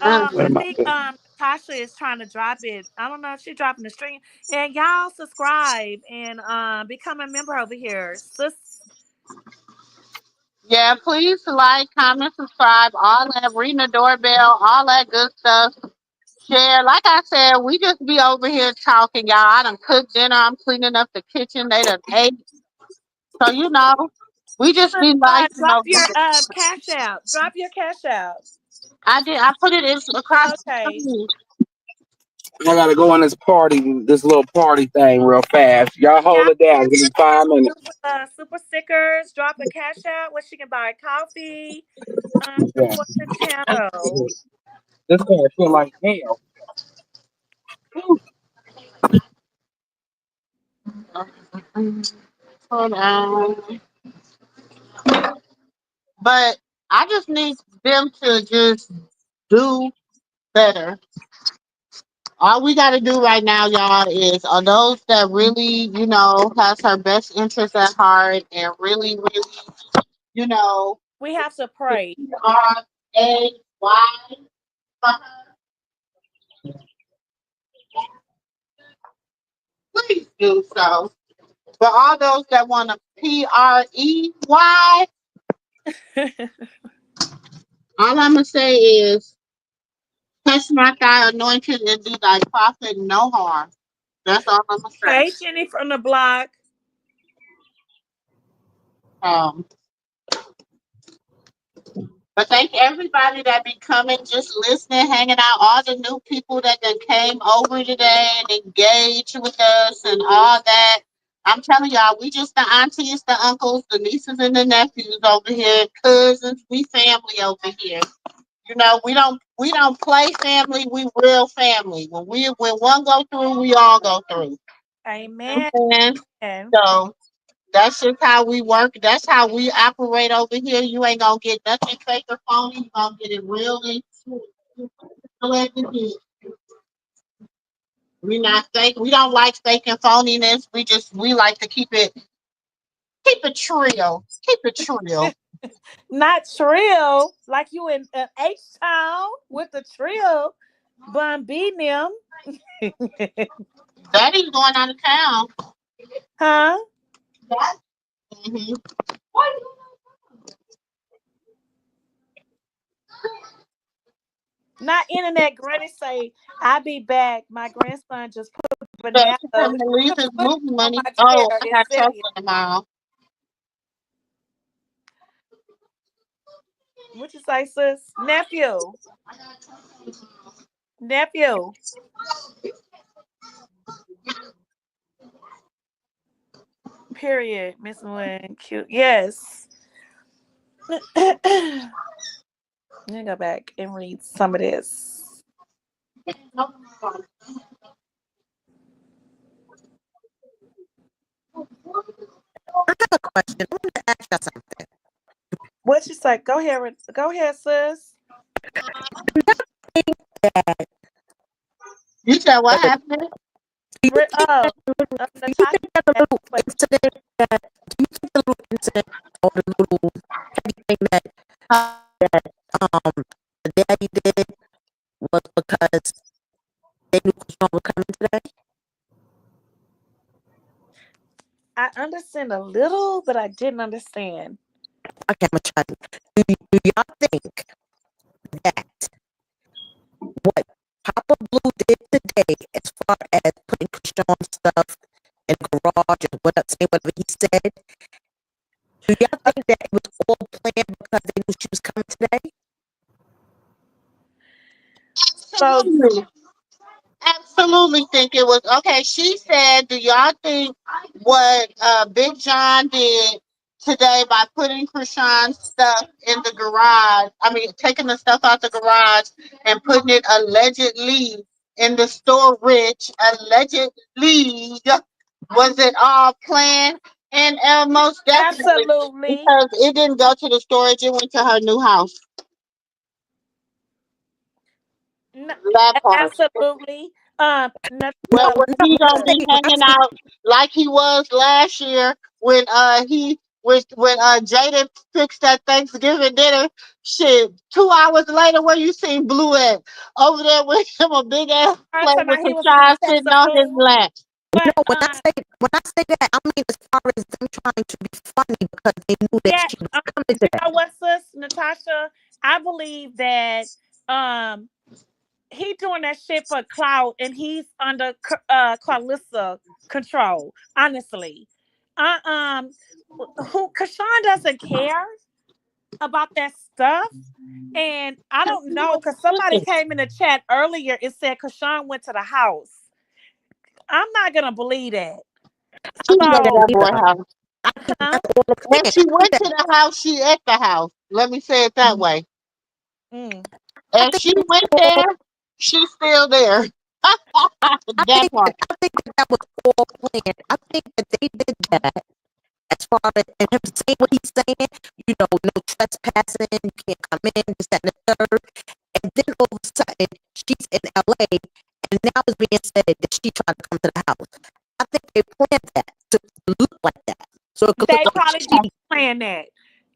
I What am I think doing? Tasha is trying to drop it. I don't know if she's dropping the stream. And y'all subscribe and become a member over here. Sis, Yeah, please like, comment, subscribe, all that, ring the doorbell, all that good stuff. share. Like I said, we just be over here talking, y'all. I done cooked dinner. I'm cleaning up the kitchen. They done ate. So, we just be nice and Drop over your here. cash out. Drop your cash out. I did. I put it in across the Okay. screen. I gotta go on this little party thing real fast. Y'all hold Y'all it down. Give me 5 minutes. super stickers. Drop a cash out where she can buy coffee. Yeah. Support the channel. This car feel like hell. Hold on. But I just need them to just do better. All we got to do right now, y'all, is on those that really, has her best interest at heart and really, really, you know, We have to pray. PRAY for her, please do so. But all those that want to PREY, all I'm going to say is touch not thy anointed and do thy prophet no harm. That's all I'm going to Hey, say. Jenny from the block. Um, But thank everybody that be coming, just listening, hanging out, all the new people that then came over today and engaged with us and all that. I'm telling y'all, we just the aunties, the uncles, the nieces and the nephews over here, cousins, we family over here. We don't play family, we real family. When one go through, we all go through. Amen. And so that's just how we work. That's how we operate over here. You ain't gonna get nothing fake or phony. You gonna get it real and true. We not fake. We don't like fake and phoniness. We like to keep it trill. Keep it trill. Not trill, like you in H Town with the trill. Bun B them. Daddy's going out of town. Huh? hmm Not internet granny say, I'll be back. My grandson just put But banana he couldn't release his movie on money. my chair Oh, I and got sit church here. tomorrow. What you say, sis? Nephew. Nephew. Period. Miss Wynn. Cute. Yes. Let me go back and read some of this. I have a question. I want to ask you something. What you say? Go ahead, sis. That You said what the, happened? do you think that do you Natasha. think that the little incident that do you think the little incident or the little petty thing that the daddy did was because they knew Chrisean was coming today? I understand a little, but I didn't understand. Okay, I'm trying. Do y'all think that what Papa Blue did today, as far as putting Chrisean's stuff in the garage and whatever he said, do y'all think that it was all planned because they knew she was coming today? So Absolutely. Absolutely think it was okay. She said, "Do y'all think what Big John did today by putting Krishan's stuff in the garage? I mean, taking the stuff out the garage and putting it allegedly in the storage. Allegedly, was it all planned? And most definitely, absolutely. because it didn't go to the storage; it went to her new house. No, That part. absolutely. No, Well, when No, he gonna be when I hanging say out like he was last year when Jaden fixed that Thanksgiving dinner, shit. 2 hours later, where you seen Blue at over there with him a big ass I'm plate talking with about he the was eating child sitting Texas on his food, lap. but no, when I say that, I mean as far as them trying to be funny because they knew that yes, she was coming you today. know what, sis, Natasha, I believe that um he doing that shit for clout, and he's under Carlissa control. Honestly, uh, um, who Kashawn doesn't care about that stuff. And I don't know, because somebody came in the chat earlier and said Kashawn went to the house. I'm not gonna believe that. She went to So, that boy house. huh? When she went to the house, she at the house. Let me say it that way. Mm. And she went there, she's still there. That part. I think that was all planned. I think that they did that as far as and him saying what he's saying, no trespassing, you can't come in, this, that, and the third. And then all of a sudden, she's in LA, and now it's being said that she tried to come to the house. I think they planned that to look like that. So it could They look like probably did plan that.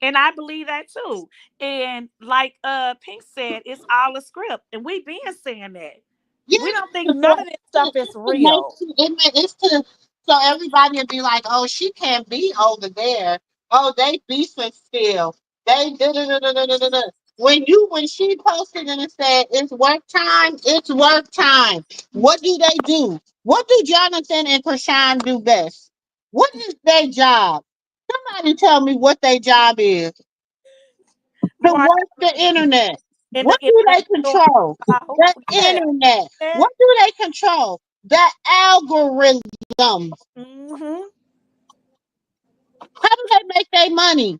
And I believe that too. And like Pink said, it's all a script. And we been saying that. Yeah, We don't think none of this stuff is real. it's to so everybody would be like, oh, she can't be over there. Oh, they beefing still. They da da da da da da da. When she posted and it said it's work time, it's work time. What do they do? What do Jonathan and Chrisean do best? What is their job? Somebody tell me what their job is. To Right. work the internet. In the What do they intellectual control? The yeah. internet. Yeah. What do they control? The algorithm. Mm-hmm. How do they make their money?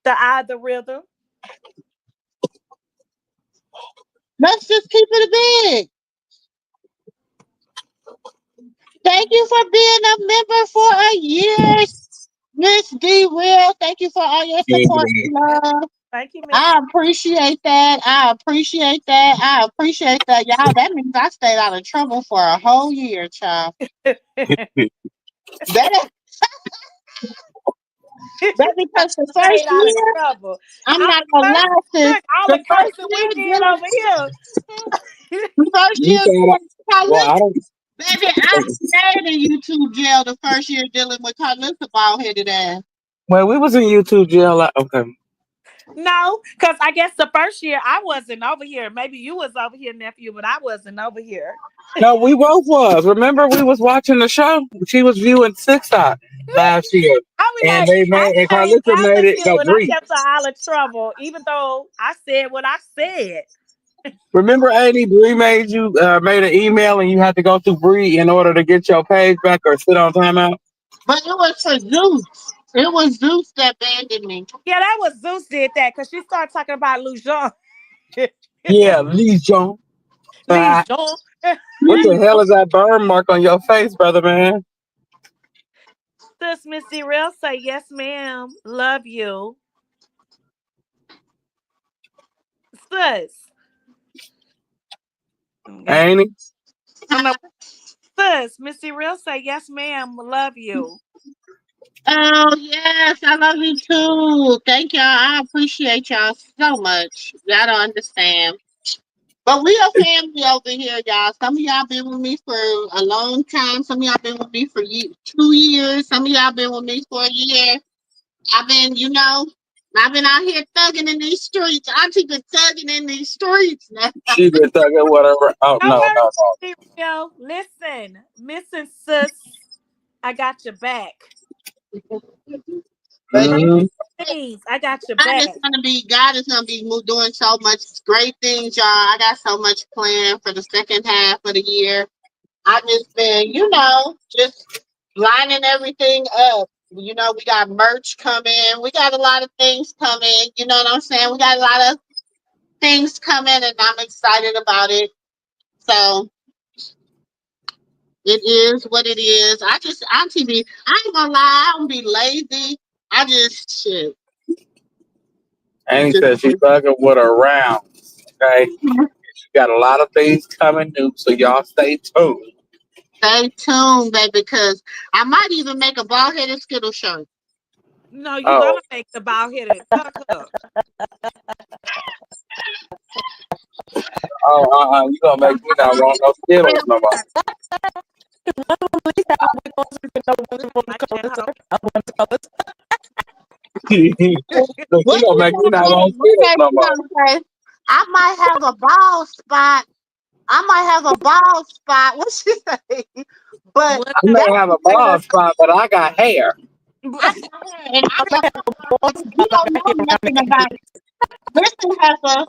The rhythm. Let's just keep it big. Thank you for being a member for a year, Miss D. Real. Thank you for all your support and love. Thank you, Miss. I appreciate that. I appreciate that. I appreciate that, y'all. That means I stayed out of trouble for a whole year, child. That That because the Stayed first out of year, trouble. I'm All not the gonna curse, lie, sis. look, all The the first cursing year we did dealing, over here. the first You year said, dealing with well, I Carlissa, don't. baby, I stayed in YouTube jail the first year dealing with Carlissa bald headed ass. Well, we was in YouTube jail. Okay. No, because I guess the first year I wasn't over here. Maybe you was over here, nephew, but I wasn't over here. No, we both was. Remember, we was watching the show. She was viewing TikTok last year, I was and like, they I made and came Carlissa after made it. you No, and I Bree. kept her out of trouble, even though I said what I said. Remember, Amy Bree made you made an email, and you had to go through Bree in order to get your page back or sit on timeout. But it was for Zeus. It was Zeus that abandoned me. Yeah, that was Zeus did that because she started talking about Lujon. Yeah, Lee John. Lujon. What the hell is that burn mark on your face, brother man? Sis Missy Real say, yes, ma'am. Love you. Sis. Okay. Ain't he? I don't know. Sis, Missy Real say, yes, ma'am. Love you. Oh yes, I love you too. Thank y'all. I appreciate y'all so much. Y'all don't understand. But we a family over here, y'all. Some of y'all been with me for a long time. Some of y'all been with me for 2 years. Some of y'all been with me for a year. I've been, I've been out here thugging in these streets. Auntie been thugging in these streets. She been talking whatever. Oh Don't no, worry, no, no. Missy Real. Listen, Mrs. Sis, I got your back. But Trust Mm-hmm. me, I got your God back. is gonna be doing so much great things, y'all. I got so much planned for the second half of the year. I just been, just lining everything up. We got merch coming. We got a lot of things coming. You know what I'm saying? We got a lot of things coming, and I'm excited about it. So it is what it is. I ain't gonna lie, I don't be lazy. I just shit. Annie Just said she thugging with her round. Okay, she got a lot of things coming new, so y'all stay tuned. stay tuned, baby, because I might even make a bald headed Skittle shirt. No, you Oh, gonna make the bald headed cuck up. you gonna make me not want no Skittles no more. Like that hoe. Look, you What gonna you make me gonna not say? want What Skittles that no you more. gonna say? I might have a bald spot I might have a bald spot. What she say? But I may that's have a because bald spot, but I got hair. I got her, and I got you don't know nothing about it. Listen, Heifer,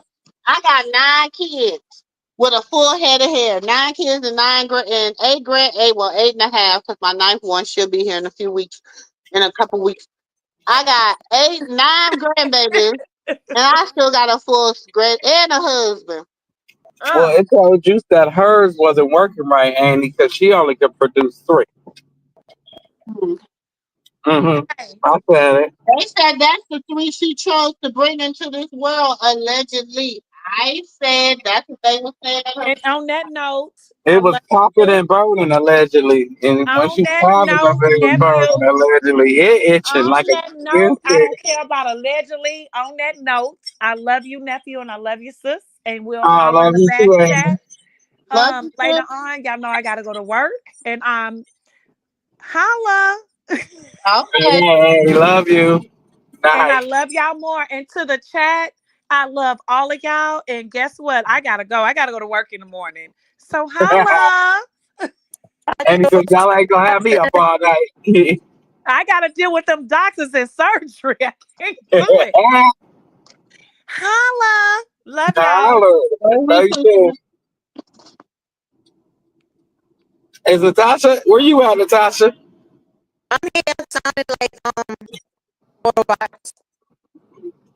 I got 9 kids with a full head of hair. 9 kids and 8.5, because my ninth one should be here in a few weeks, in a couple weeks. I got 9 grandbabies, and I still got a full grand and a husband. Well, it told you that hers wasn't working right, Andy, because she only could produce 3. Hmm. Mm-hmm. I said it. They said that's the 3 she chose to bring into this world, allegedly. I said that's what they were saying. And on that note, I It was love popping you. and burning, allegedly. And when On she that started, note, it was burning, nephew. allegedly. It itching like On a that note, I insect. don't care about allegedly. On that note, I love you, nephew, and I love you, sis. And we'll I holler in love the you back too, Andy. chat. Love you, Later sis. on, y'all know I gotta go to work. And holla. Okay. Hey, love you. And I Night. love y'all more. And to the chat, I love all of y'all. And guess what? I gotta go. I gotta go to work in the morning. So holla. Andy said, y'all ain't gonna have me up all night. I gotta deal with them doctors and surgery. I can't do it. Holla. Love y'all. Holler. Love Love you, you too. sis. Is Natasha? Where you at, Natasha? I'm here. Sounded like robots.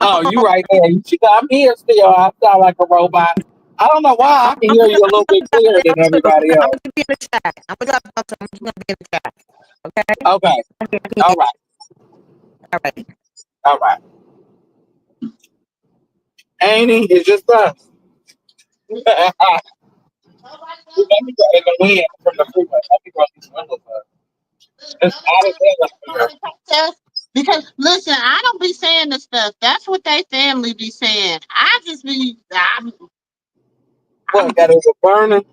Oh, you right there. I'm here still. I sound like a robot. I don't know why I can I'm hear gonna you a little bit clearer than everybody I'm else. gonna be in the chat. I'm gonna drop it out. I'm gonna be in the chat. Okay. Okay. All right. All right. All right. Annie, it's just us. We got to go in the wind from the freeway. Let me run these windows up. It's out of there. Because listen, I don't be saying the stuff. That's what they family be saying. I just be. What, that it was burning?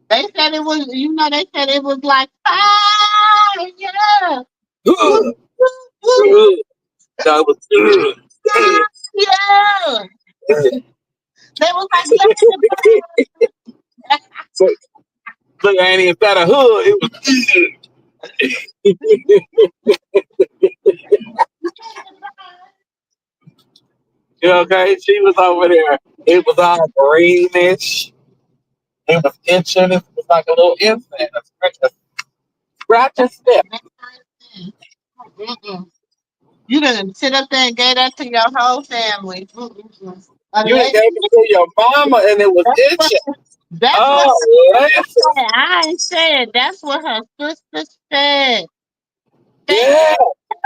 They said it was. They said it was like fire. Yeah. Woo, Ugh. woo, woo, Ugh. So it was. yeah. Ugh. They was like, look at the So, look, Annie, instead of hood, it was. You okay? She was over there. It was all greenish. It was itching. It was like a little insect. A scratch and sniff. Mm-mm. You didn't sit up there and gave that to your whole family. Mm-mm. You done Unless gave it to your mama and it was that's itching. that's what Oh, her sister listen. said. I ain't said. That's what her sister said. Thank you Yeah.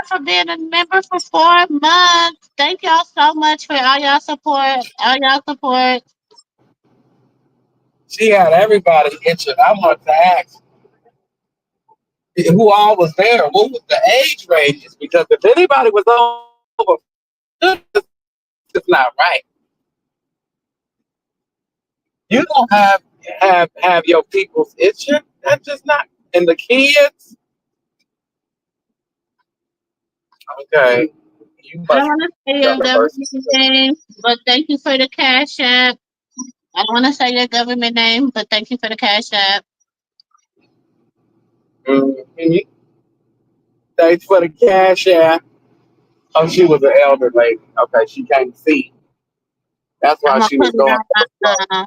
for being a member for 4 months. Thank y'all so much for all y'all support. All y'all support. She had everybody itching. I wanted to ask who all was there. What was the age ranges? Because if anybody was over, it's not right. You don't have your people's itching. That's just not. And the kids, okay, you I don't must want to say be your the person. government name, but thank you for the cash app. I don't want to say your government name, but thank you for the cash app. Mm-hmm. Thanks for the cash app. Oh, she was an elder lady. Okay, she can't see. That's I'm why gonna she put was it going on so slow. my.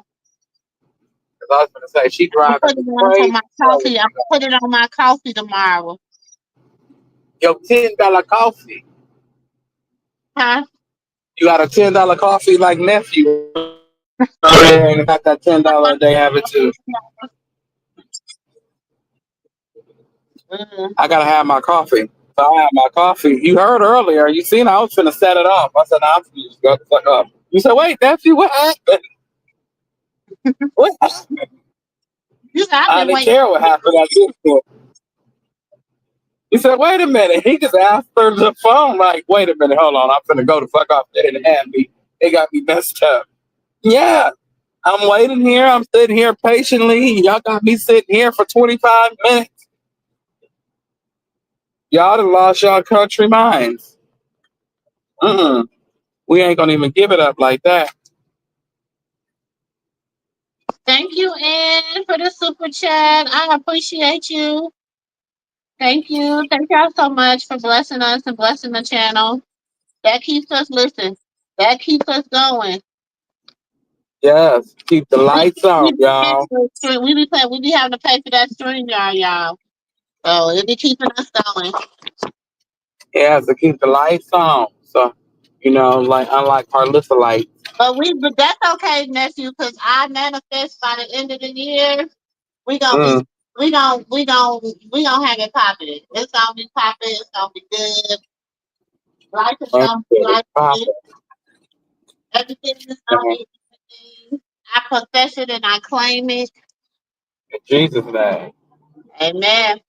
Because I was going to say, she I'm gonna driving put me it on for crazy my slow. coffee. I'm gonna put it on my coffee tomorrow. Your $10 coffee. Huh? You got a $10 coffee like nephew. And got that $10 a day habit too. Mm-hmm. I gotta have my coffee. So I have my coffee. You heard earlier. You seen I was finna set it off. I said, nah, I'm finna just go the fuck up. You said, wait, nephew, what happened? What happened? I've I been didn't waiting. care what happened. I did for it. He said, wait a minute. He just answered the phone like, wait a minute, hold on. I'm finna go the fuck off. They didn't have me. They got me messed up. Yeah. I'm waiting here. I'm sitting here patiently. Y'all got me sitting here for 25 minutes. Y'all done lost y'all country minds. We ain't gonna even give it up like that. Thank you, Ann, for the super chat. I appreciate you. Thank you. Thank y'all so much for blessing us and blessing the channel. That keeps us listening. That keeps us going. Yes, keep the We lights we on, be paying y'all. for we be having to pay for that stream, y'all. So it be keeping us going. Yes, to keep the lights on. So, like unlike Carlissa lights. But that's okay, nephew, because I manifest by the end of the year. We gonna be Mm, we gonna have it popping. It's gonna be popping. It's gonna be good. Life is and gonna be it's like popping. everything is gonna In be everything. I profess it and I claim it. Jesus' name. Amen.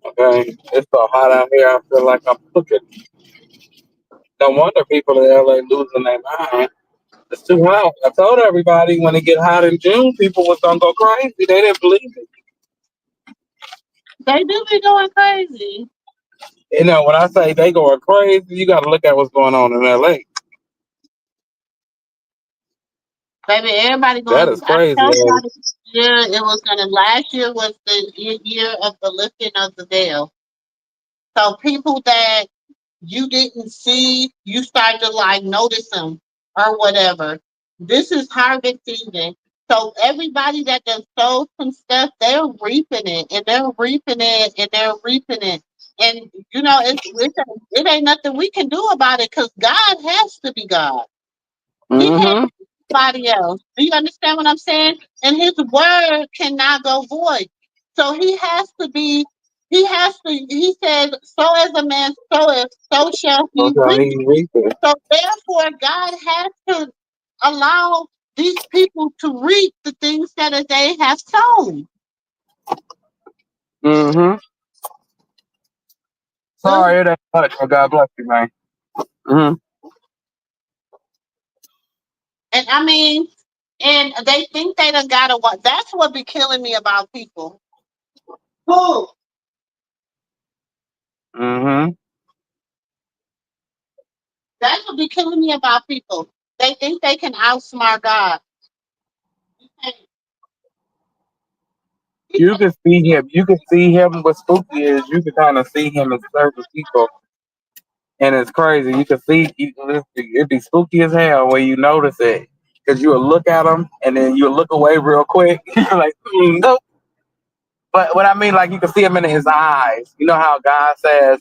Okay. It's so hot out here. I feel like I'm cooking. No wonder people in LA losing their mind. It's too hot. I told everybody when it get hot in June, people was gonna go crazy. They didn't believe it. They do be going crazy. When I say they going crazy, you got to look at what's going on in LA. Baby, everybody That going. is I crazy. told y'all this year it was gonna. Last year was the year of the lifting of the veil. So people that you didn't see, you start to like notice them or whatever. This is harvest season. So everybody that does sold some stuff, they're reaping it and they're reaping it and they're reaping it. And it ain't nothing we can do about it because God has to be God. He can't Mm-hmm. be anybody else. Do you understand what I'm saying? And his word cannot go void. So he says, so as a man soweth, so shall he Okay, reap. he reaping. So therefore, God has to allow these people to reap the things that they have sown. Mm-hmm. So, Sorry, it ain't much, but God bless you, man. Mm-hmm. and I mean, and they think they done got to what. That's what be killing me about people. Who? Mm-hmm. That's what be killing me about people. They think they can outsmart God. You can see him. You can see him. What spooky is, you can kind of see him in certain people, and it's crazy. You can see it'd be spooky as hell when you notice it, because you'll look at him and then you'll look away real quick. You're like, nope. But what I mean, like you can see him in his eyes. You know how God says,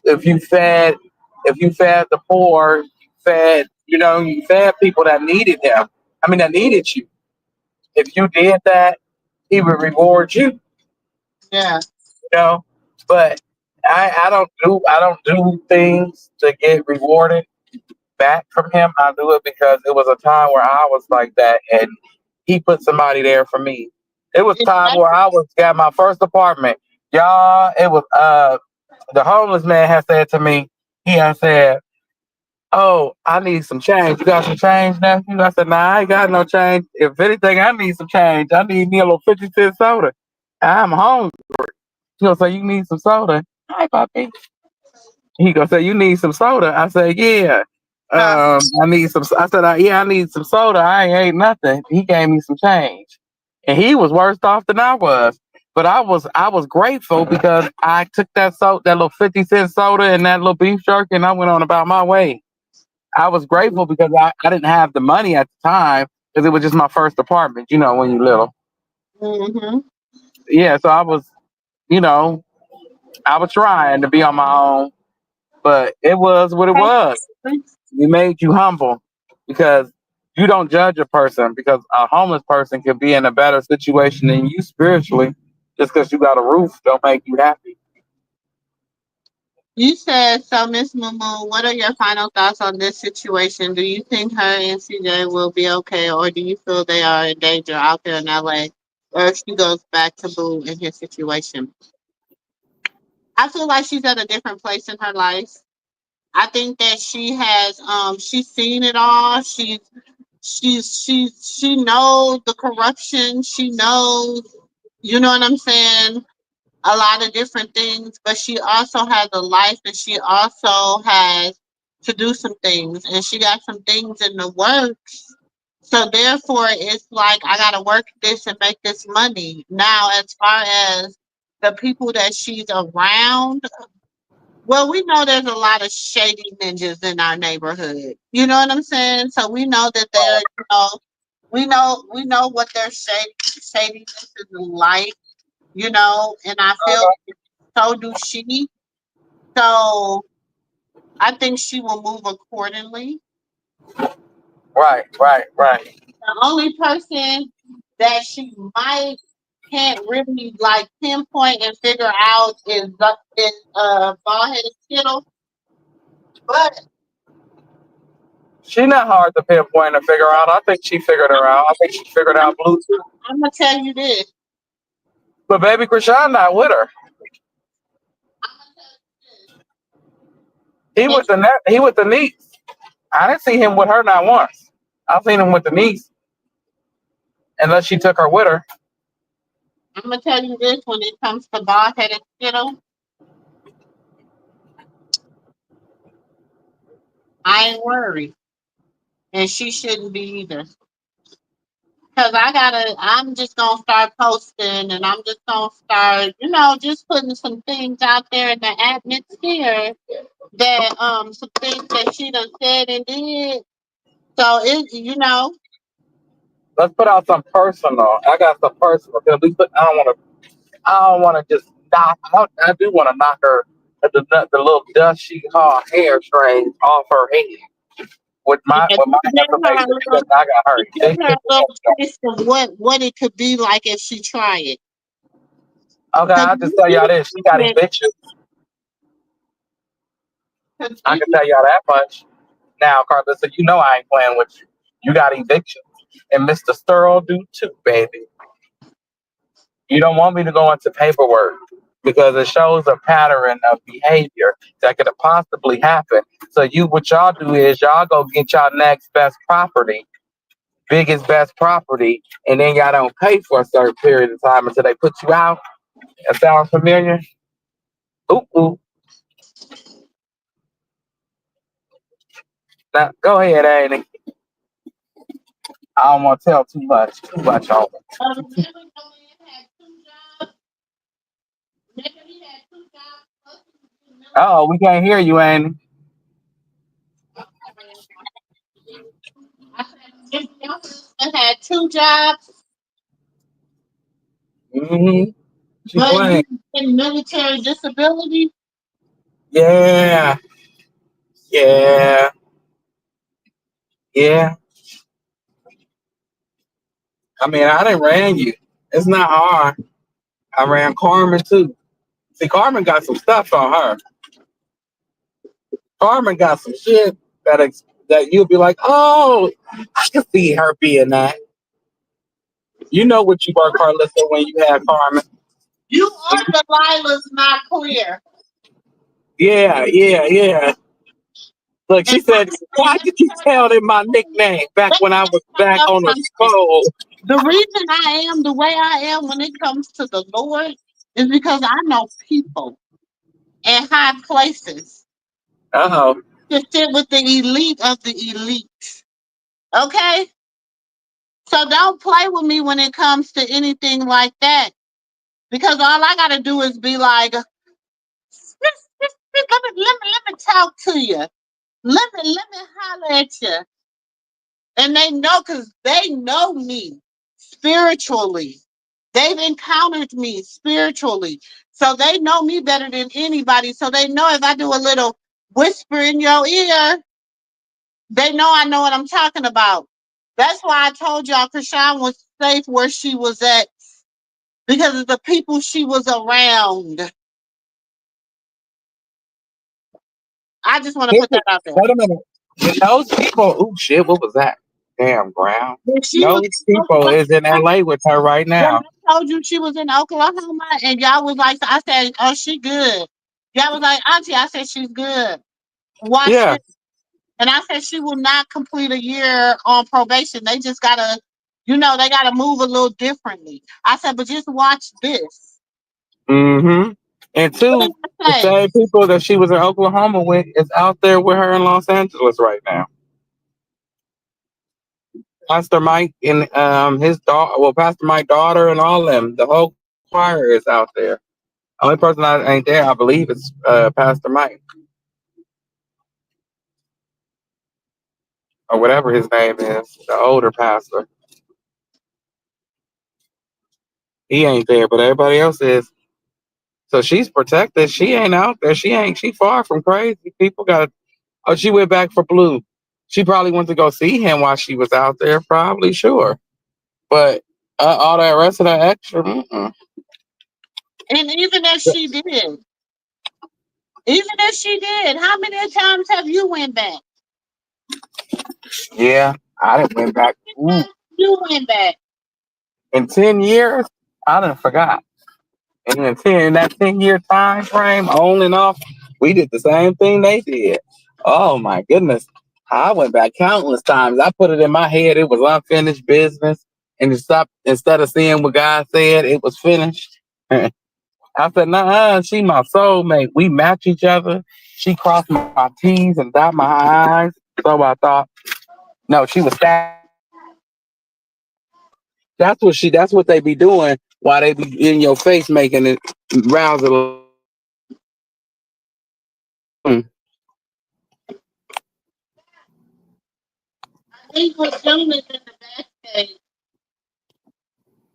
if you fed, if you fed the poor, you fed people that needed him. I mean, that needed you. If you did that, he would reward you. Yeah. You know, but I don't do things to get rewarded back from him. I do it because it was a time where I was like that, and he put somebody there for me. It was time where I was got my first apartment, y'all. It was the homeless man had said to me, he had said, "Oh, I need some change. You got some change, nephew?" I said, "Nah, I ain't got no change. If anything, I need some change. I need me a little 50-cent soda. I'm hungry." He gonna say, "You need some soda?" Hi, Poppy. He gonna say, "You need some soda?" I say, "Yeah." I need some. I said, "Yeah, I need some soda. I ain't ate nothing." He gave me some change, and he was worse off than I was. But I was grateful because I took that little 50-cent soda and that little beef jerky, and I went on about my way. I was grateful because I didn't have the money at the time because it was just my first apartment. You know, when you little, Mm-hmm. yeah. So you know, I was trying to be on my own, but it was what it was. It made you humble because you don't judge a person because a homeless person can be in a better situation than you spiritually. Just because you got a roof don't make you happy. You said so, Miss Mumu. What are your final thoughts on this situation? Do you think her and CJ will be okay, or do you feel they are in danger out there in LA, or if she goes back to Boo in his situation? I feel like she's at a different place in her life. I think that she's seen it all. She knows the corruption. She knows, you know what I'm saying, a lot of different things, but she also has a life and she also has to do some things and she got some things in the works So therefore, it's like I gotta work this and make this money. Now, as far as the people that she's around, well, we know there's a lot of shady ninjas in our neighborhood. You know what I'm saying? So we know that they're, we know what their shadiness is like. And I feel so do she. So I think she will move accordingly. Right. The only person that she might can't really like pinpoint and figure out is bald headed Skittle. But She's not hard to pinpoint and figure out. I think she figured her out. I think she figured out Blue too. I'm gonna tell you this. But baby Chrisean not with her. He with the niece. I didn't see him with her not once. I've seen him with the niece. Unless she took her with her. I'm gonna tell you this when it comes to bald headed Skittle. I ain't worried. And she shouldn't be either. Cause I'm just gonna start posting and I'm just gonna start, just putting some things out there in the atmosphere that some things that she done said and did. So Let's put out some personal. I got some personal. I don't wanna just knock I do wanna knock her the little dust she called hair strings off her head. With my information because I got her give her a addicted. little taste of what it could be like if she try it. Okay, Cause I'll just tell y'all this. She got evictions. I can tell y'all that much. Now, Carlissa, you know I ain't playing with you. You got evictions. And Mr. Sturl do too, baby. You don't want me to go into paperwork because it shows a pattern of behavior that could possibly happen. So what y'all do is y'all go get y'all next best property, biggest best property, and then y'all don't pay for a certain period of time until they put you out. That sounds familiar? Ooh, ooh. Now, go ahead, Annie. I don't want to tell too much on it. Oh, we can't hear you, Annie. I had 2 jobs, Mm-hmm. She but playing. in military disability. Yeah. Yeah. Yeah. I mean, I didn't ran you. It's not hard. I ran Carmen too. See, Carmen got some stuff on her. Carmen got some shit that you'll be like, oh, I can see her being that. You know what you were, Carlissa, when you had Carmen. You are Delilah's not clear. Yeah. Look, she And said, why did you tell them my nickname back when I was back on the school? the reason I am the way I am when it comes to the Lord is because I know people in high places Uh-oh. to sit with the elite of the elite. Okay? So don't play with me when it comes to anything like that. Because all I gotta do is be like, let me talk to you. Let me holler at you. And they know because they know me spiritually. They've encountered me spiritually. So they know me better than anybody. So they know if I do a little whisper in your ear, they know what I'm talking about. That's why I told y'all Chrisean was safe where she was at because of the people she was around. I just want to put that out there. Wait a minute. And those people, oh shit, what was that? Damn, ground. She Those was people is in LA with her right when now. I told you she was in Oklahoma and y'all was like, I said, oh, she good. Y'all was like, Auntie, I said, she's good. Watch Yeah. this. And I said, she will not complete a year on probation. They just got to, they got to move a little differently. I said, but just watch this. Mm-hmm. And What two, did the I say? same people that she was in Oklahoma with is out there with her in Los Angeles right now. Pastor Mike and his daughter, well, Pastor Mike's daughter and all them. The whole choir is out there. Only person that ain't there, I believe, is Pastor Mike or whatever his name is, the older pastor. He ain't there, but everybody else is. So she's protected. She ain't out there. She far from crazy. People got. Oh, she went back for Blue. She probably went to go see him while she was out there. Probably, sure. But all that rest of that extra. Mm-mm. And even if she did, how many times have you went back? Yeah, I didn't went back. You went back. In 10 years, I done forgot. And in that 10 year time frame, on and off, we did the same thing they did. Oh my goodness. I went back countless times. I put it in my head it was unfinished business. And instead of seeing what God said, it was finished. I said, nah, she my soulmate. We match each other. She crossed my T's and dot my I's. So I thought, no, she was sad. That's what they be doing while they be in your face making it rouse it. I think what June is in the backstage,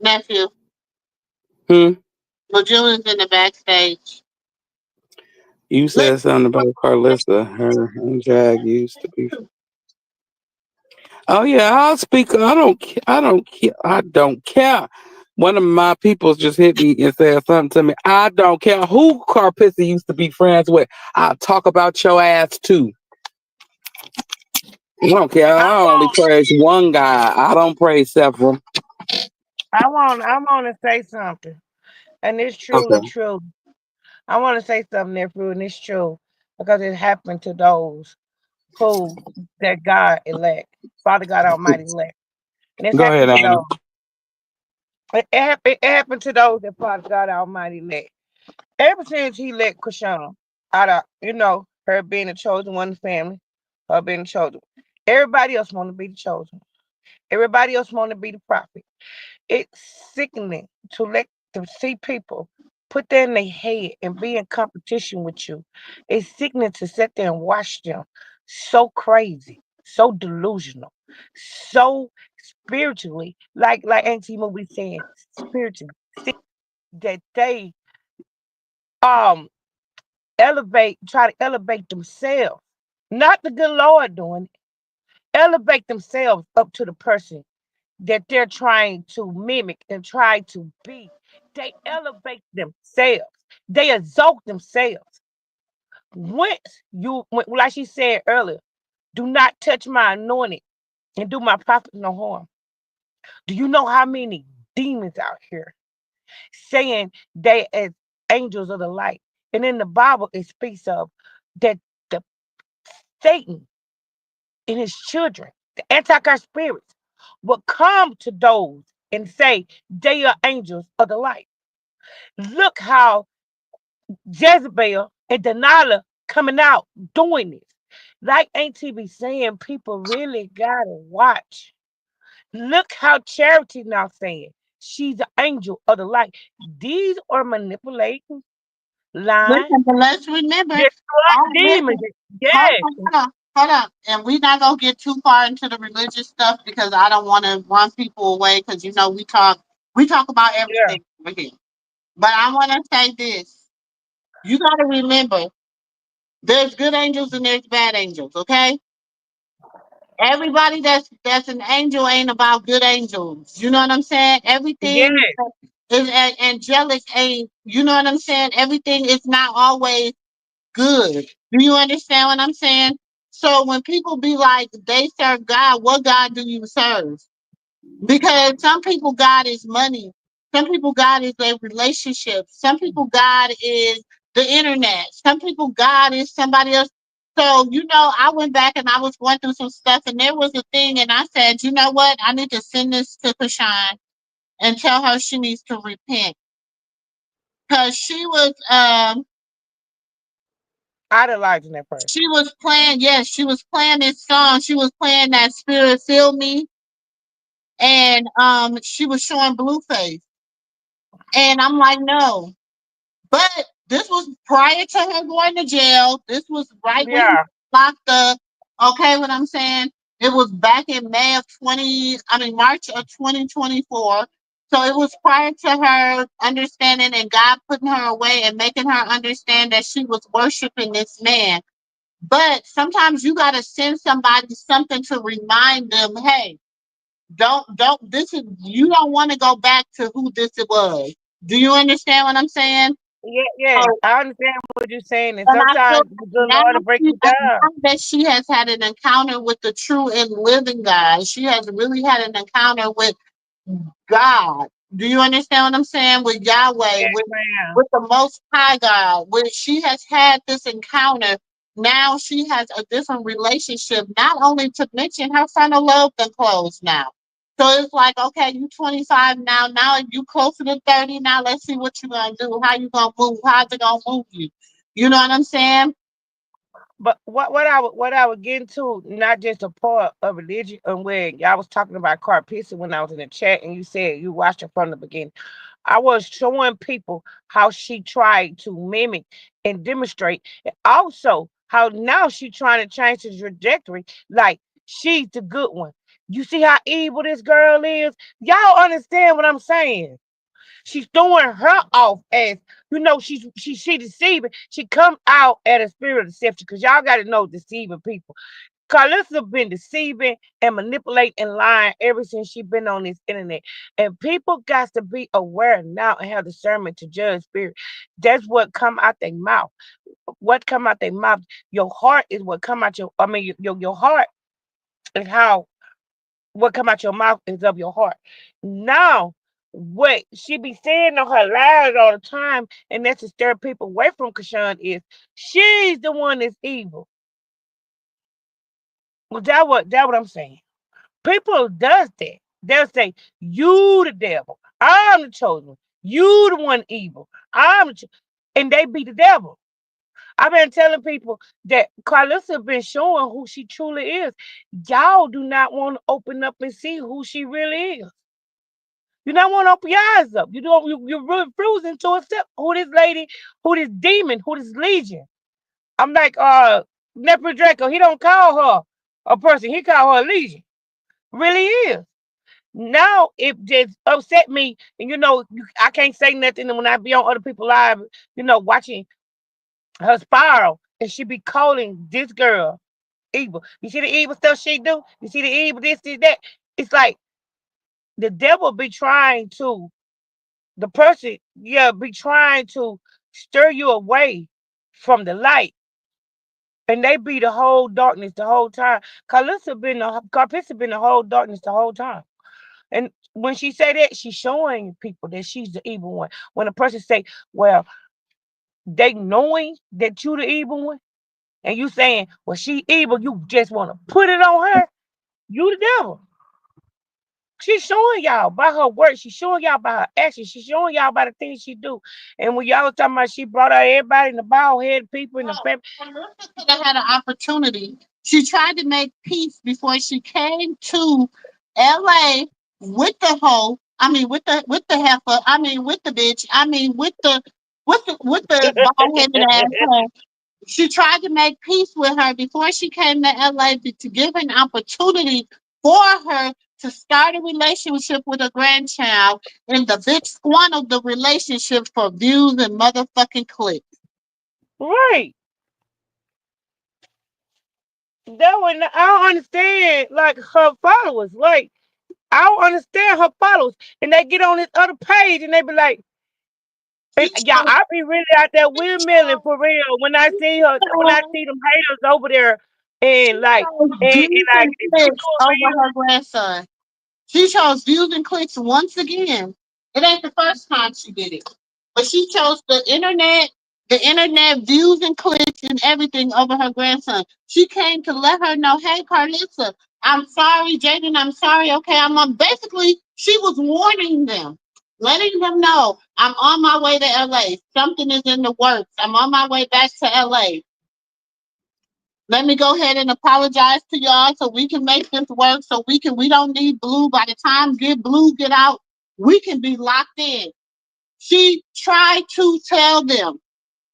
nephew. Hmm. Well, June is in the backstage. You Let said something about Carlissa. Her and Jag used to be. Oh yeah, I'll speak. I don't. I don't care. I don't care. One of my people just hit me and said something to me. I don't care who Carpissa used to be friends with. I'll talk about your ass too. I don't care. I I only want, praise one guy. I don't praise several. I want to say something, and it's truly Okay. true. I want to say something, nephew, and it's true because it happened to those who that God elect, Father God Almighty elect, and it's Go happened ahead, to Anna. those. It happened to those that Father God Almighty elect. Ever since He let Chrisean out of, her being the chosen one in the family, her being the chosen, everybody else want to be the chosen. Everybody else want to be the prophet. It's sickening to see people put that in their head and be in competition with you. It's sickening to sit there and watch them. So crazy, so delusional, so spiritually, like Auntie Mo was saying, spiritually, sick that they um try to elevate themselves, not the good Lord doing it, elevate themselves up to the person that they're trying to mimic and try to be. They elevate themselves. They exalt themselves. Like she said earlier, do not touch my anointed and do my prophet no harm. Do you know how many demons out here saying they as angels of the light? And in the Bible, it speaks of that the Satan and his children, the antichrist spirits, will come to those and say they are angels of the light. Look how Jezebel and Delilah coming out doing this. Like Auntie be saying, people really gotta watch. Look how Charity now saying she's an angel of the light. These are manipulating, lying, Listen, but let's remember, destroying demons. listen, hold Yes, on, hold on. And we're not gonna get too far into the religious stuff because I don't want to run people away because we talk about yeah, everything over here. But I want to say this: you got to remember, there's good angels and there's bad angels. Okay, everybody that's an angel ain't about good angels. You know what I'm saying? yes, Everything is angelic. Ain't you know what I'm saying? Everything is not always good. Do you understand what I'm saying? So when people be like, they serve God, what God do you serve? Because some people, God is money. Some people, God is their relationship. Some people, God is the internet. Some people, God is somebody else. So, I went back and I was going through some stuff, and there was a thing, and I said, you know what? I need to send this to Chrisean and tell her she needs to repent. Because idolizing that person. she was playing, yes, she was playing this song. She was playing that Spirit Fill Me. and she was showing Blueface, and I'm like, no. But this was prior to her going to jail. This was right when she Yeah. locked up. Okay, what I'm saying? It was back in March of 2024. So it was prior to her understanding and God putting her away and making her understand that she was worshiping this man. But sometimes you gotta send somebody something to remind them, hey, don't this is you don't want to go back to who this was. Do you understand what I'm saying? Yeah, yeah. I understand what you're saying, and And I feel sometimes the good now, Lord will break you down. now that she has had an encounter with the true and living God, she has really had an encounter with God. Do you understand what I'm saying? With Yahweh, Yes, ma'am. with the Most High God, when she has had this encounter, now she has a different relationship. Not only to mention her frontal lobe been closed now. So it's like, okay, you 25 now. Now you closer to 30. Now let's see what you're gonna do. How you gonna move? How's it gonna move you? You know what I'm saying? But what I would get into, not just a part of religion, and where y'all was talking about Carl Pearson when I was in the chat, and you said you watched it from the beginning. I was showing people how she tried to mimic and demonstrate, and also how now she trying to change the trajectory. Like she's the good one. You see how evil this girl is? Y'all understand what I'm saying? She's throwing her off as she deceiving. She come out at a spirit of deception because y'all got to know deceiving people. Carlissa been deceiving and manipulating and lying ever since she been on this internet. And people got to be aware now and have discernment to judge spirit. That's what come out their mouth. What come out their mouth? Your heart is what come out your heart is how what come out your mouth is of your heart. Now, what she be saying on her lives all the time, and that's to stir people away from Chrisean, is she's the one that's evil. Well, that what I'm saying. People does that. They'll say, you the devil. I'm the chosen one. You the one evil. And they be the devil. I've been telling people that Carlissa been showing who she truly is. Y'all do not want to open up and see who she really is. You don't want to open your eyes up. You don't. You're really refusing to accept who this lady, who this demon, who this legion. I'm like, Nepri Draco. He don't call her a person. He call her a legion. Really is. Now it just upset me, and I can't say nothing when I be on other people's live. Watching her spiral, and she be calling this girl evil. You see the evil stuff she do. You see the evil this that. It's like the devil be trying to the person, yeah, be trying to stir you away from the light. And they be the whole darkness the whole time. Carpissa been the whole darkness the whole time. And when she say that, she's showing people that she's the evil one. When a person say, well, they knowing that you the evil one, and you saying, well, she evil, you just want to put it on her, you the devil. She's showing y'all by her work. She's showing y'all by her actions. She's showing y'all by the things she do. And when y'all was talking about she brought out everybody in the bald head people in the family. Could have had an opportunity. She tried to make peace before she came to LA with the hoe. I mean, with the heifer. I mean, with the bitch. I mean, with the bald headed asshole. She tried to make peace with her before she came to LA to give her an opportunity for her to start a relationship with a grandchild, and the bitch squandered the relationship for views and motherfucking clicks. Right. That one I don't understand like her followers. Like I don't understand her followers. And they get on this other page and they be like, and She y'all, chose, I be really out there she windmilling chose, for real. When I see them haters over there and she like chose and views like and if you clicks for over real. her grandson. She chose views and clicks once again. It ain't the first time she did it. But she chose the internet views and clicks and everything over her grandson. She came to let her know, hey Carlissa, I'm sorry, Jaden, I'm sorry, okay, basically she was warning them, letting them know I'm on my way to LA. Something is in the works. I'm on my way back to LA. Let me go ahead and apologize to y'all so we can make this work. We don't need Blue. By the time Blue get out, we can be locked in. She tried to tell them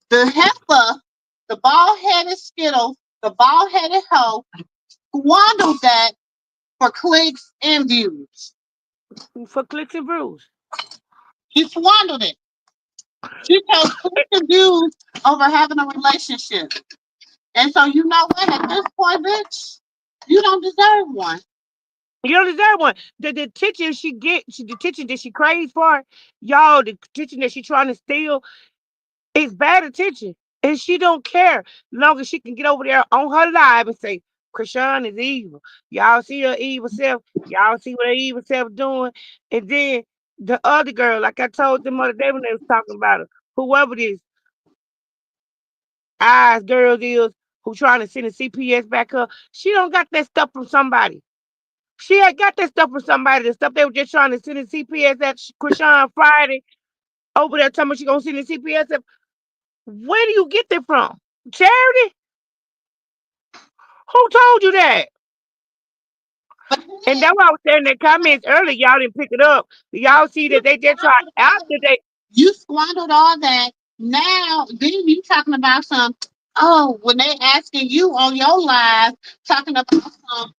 the heifer, the bald-headed Skittle, the bald-headed hoe, squandered that for clicks and views. For clicks and views. She squandered it. She chose clicks and views over having a relationship. And so you know what? At this point, bitch, you don't deserve one. You don't deserve one. The attention the attention that she craves for, y'all, the attention that she trying to steal is bad attention. And she don't care. Long as she can get over there on her live and say, Chrisean is evil. Y'all see her evil self. Y'all see what her evil self doing. And then the other girl, like I told them other day when they was talking about her, whoever this eyes girl is who trying to send a CPS back up, she don't got that stuff from somebody. She had got that stuff from somebody. The stuff they were just trying to send a CPS at Chrisean Friday over there telling me she gonna send a CPS up. Where do you get that from? Charity? Who told you that? And that's why I was saying in the comments earlier, y'all didn't pick it up. Y'all see that they just tried after they. You squandered all that. Now, then you talking about some, oh, when they asking you on your live, talking about some,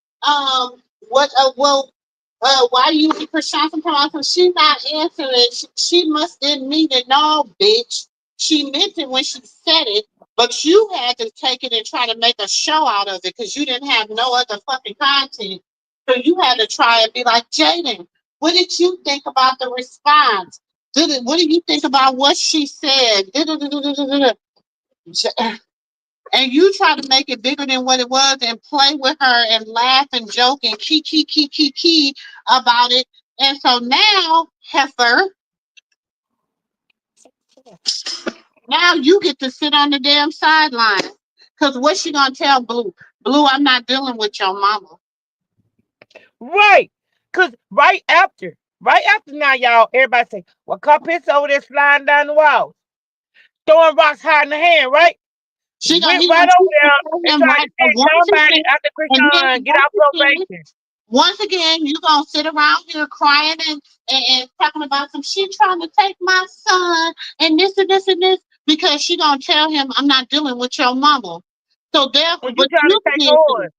why you using Chrisean from she not answering. She must didn't mean it. No, bitch. She meant it when she said it, but you had to take it and try to make a show out of it because you didn't have no other fucking content. So you had to try and be like, Jaden, what did you think about the response? What do you think about what she said? And you try to make it bigger than what it was and play with her and laugh and joke and key about it. And so now, heifer, now you get to sit on the damn sideline. Because what's she going to tell Blue? Blue, I'm not dealing with your mama. Right. Because right after now, y'all, everybody say, well, Cuphead's over there sliding down the walls, throwing rocks high in the hand, right? She gonna, Went he right gonna over there and him tried right to send once somebody again, after and then Chrisean get off probation. once again, you gonna sit around here crying and talking about some she trying to take my son and this and this and this because she gonna tell him I'm not dealing with your mama. So therefore, And you but trying you to take did yours. it.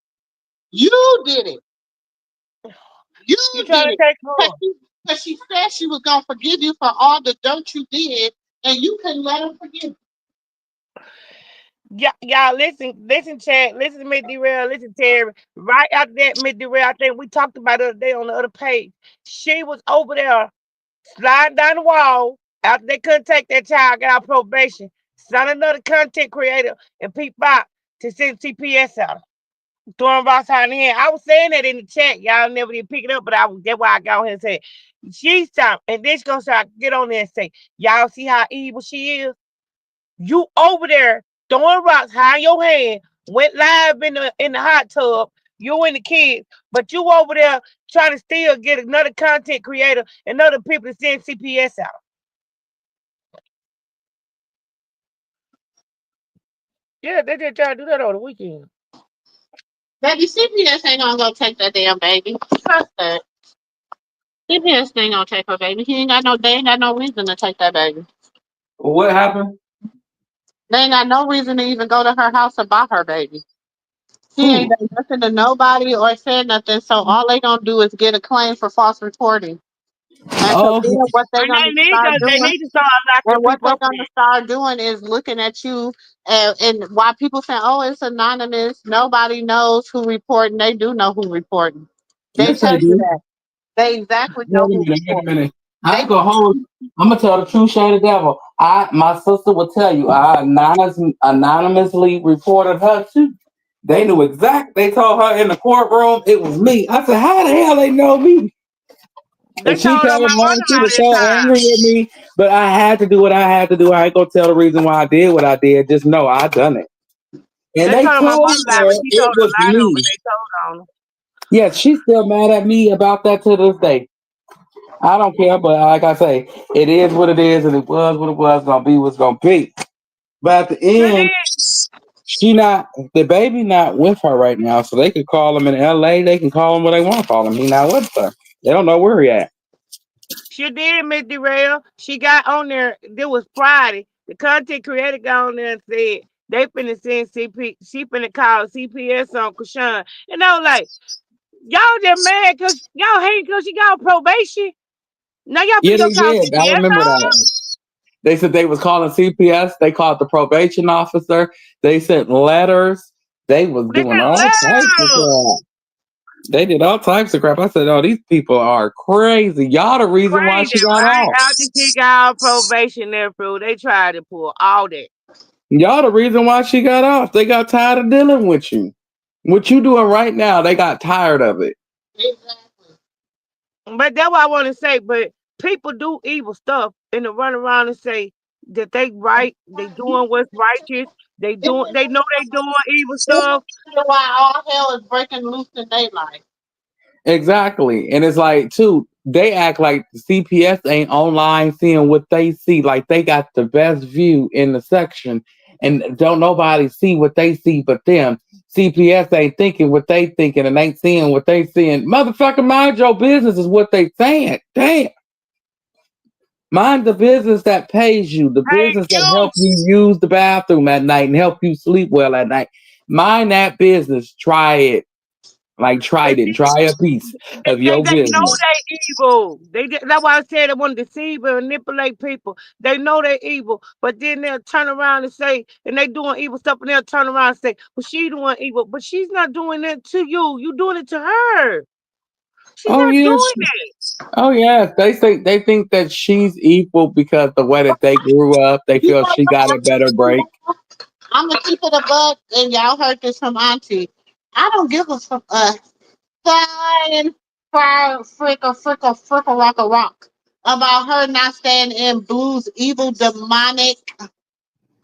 You did it. You You did trying to it. take yours. Because she said she was gonna forgive you for all the dirt you did, and you couldn't let her forgive you. Yeah, y'all listen, Chad, listen to Miss Derail, listen, Terry. Right after that, Miss Derail, I think we talked about it the other day on the other page. She was over there sliding down the wall after they couldn't take that child, got out probation, signed another content creator and Pete Bop to send CPS out. Throwing rocks out in the hand. I was saying that in the chat. Y'all never did pick it up, but that's why I got on here and said, she's time. And then she gonna start get on there and say, y'all see how evil she is? You over there throwing rocks high in your hand, went live in the hot tub, you and the kids, but you over there trying to still get another content creator and other people to send CPS out. Yeah, they just try to do that on the weekend. Baby, CPS ain't gonna go take that damn baby. Trust that. CPS ain't gonna take her baby. They ain't got no reason to take that baby. What happened? They ain't got no reason to even go to her house and buy her baby. She ain't Who? done nothing to nobody or said nothing, so all they gonna do is get a claim for false reporting. And so Oh, then okay. what they And gonna start they doing, need to start locking and what people they're up gonna then. start doing is looking at you, and why people say, "Oh, it's anonymous. Nobody knows who reporting." They do know who reporting. They Yes, they tell you do. that. They exactly know Wait a who minute. Wait a reporting. minute. I They ain't gonna hold. I'm gonna tell the true shade of the devil. My sister will tell you. I anonymously reported her too. They knew exact. They told her in the courtroom it was me. I said, "How the hell they know me?" They And she told on came my home. She mother-in-law was that so time. angry with me, but I had to do what I had to do. I ain't gonna tell the reason why I did what I did. Just know I done it. And They they told on my told mother-in-law, her but she it told a was lie though, but me. they told on her. Yes, she's still mad at me about that to this day. I don't care, but like I say, it is what it is, and it was what it was. Gonna be what's gonna be. But at the Sure end, did. She not the baby not with her right now, so they could call him in L.A. They can call him what they want to call him. He not with her. They don't know where he at. She did, Miss Derail. She got on there. It was Friday. The content creator got on there and said they finna send CP. She finna call CPS on Chrisean. And I was like, y'all just mad because y'all hate because she got on probation. Now y'all Yeah, finna go they call did. I CPS remember on her? that. They said they was calling CPS. They called the probation officer. They sent letters. They was They doing said, all types of well, crap. They did all types of crap. I said, "Oh, these people are crazy. Y'all the reason why crazy, she got right? off. After she got on probation there, bro, they tried to pull all that. Y'all the reason why she got off. They got tired of dealing with you. What you doing right now? They got tired of it. Exactly. But that's what I want to say. But people do evil stuff and to run around and say that they right, they doing what's righteous, This they know they doing evil stuff. is why all hell is breaking loose in their life. Exactly. And it's like, too, they act like the CPS ain't online seeing what they see. Like they got the best view in the section and don't nobody see what they see but them. CPS ain't thinking what they thinking and ain't seeing what they seeing. Motherfucker, mind your business is what they saying. Damn. Mind the business that pays you, the Hey, business that you, help you use the bathroom at night and help you sleep well at night. Mind that business. Try it. Like and Trident, try a piece of they your know business. they evil. That's why I said they want to deceive and manipulate people. They know they evil, but then they'll turn around and say, and they doing evil stuff, and they'll turn around and say, "Well, she doing evil, but she's not doing it to you. You doing it to her. She's Oh not yes, doing it." oh yes. They think that she's equal because the way that they grew up, they You feel know she got a better break. what? I'm gonna keep it a buck, and y'all heard this from Auntie. I don't give a flying fire frickle rock a rock about her not staying in Blue's evil demonic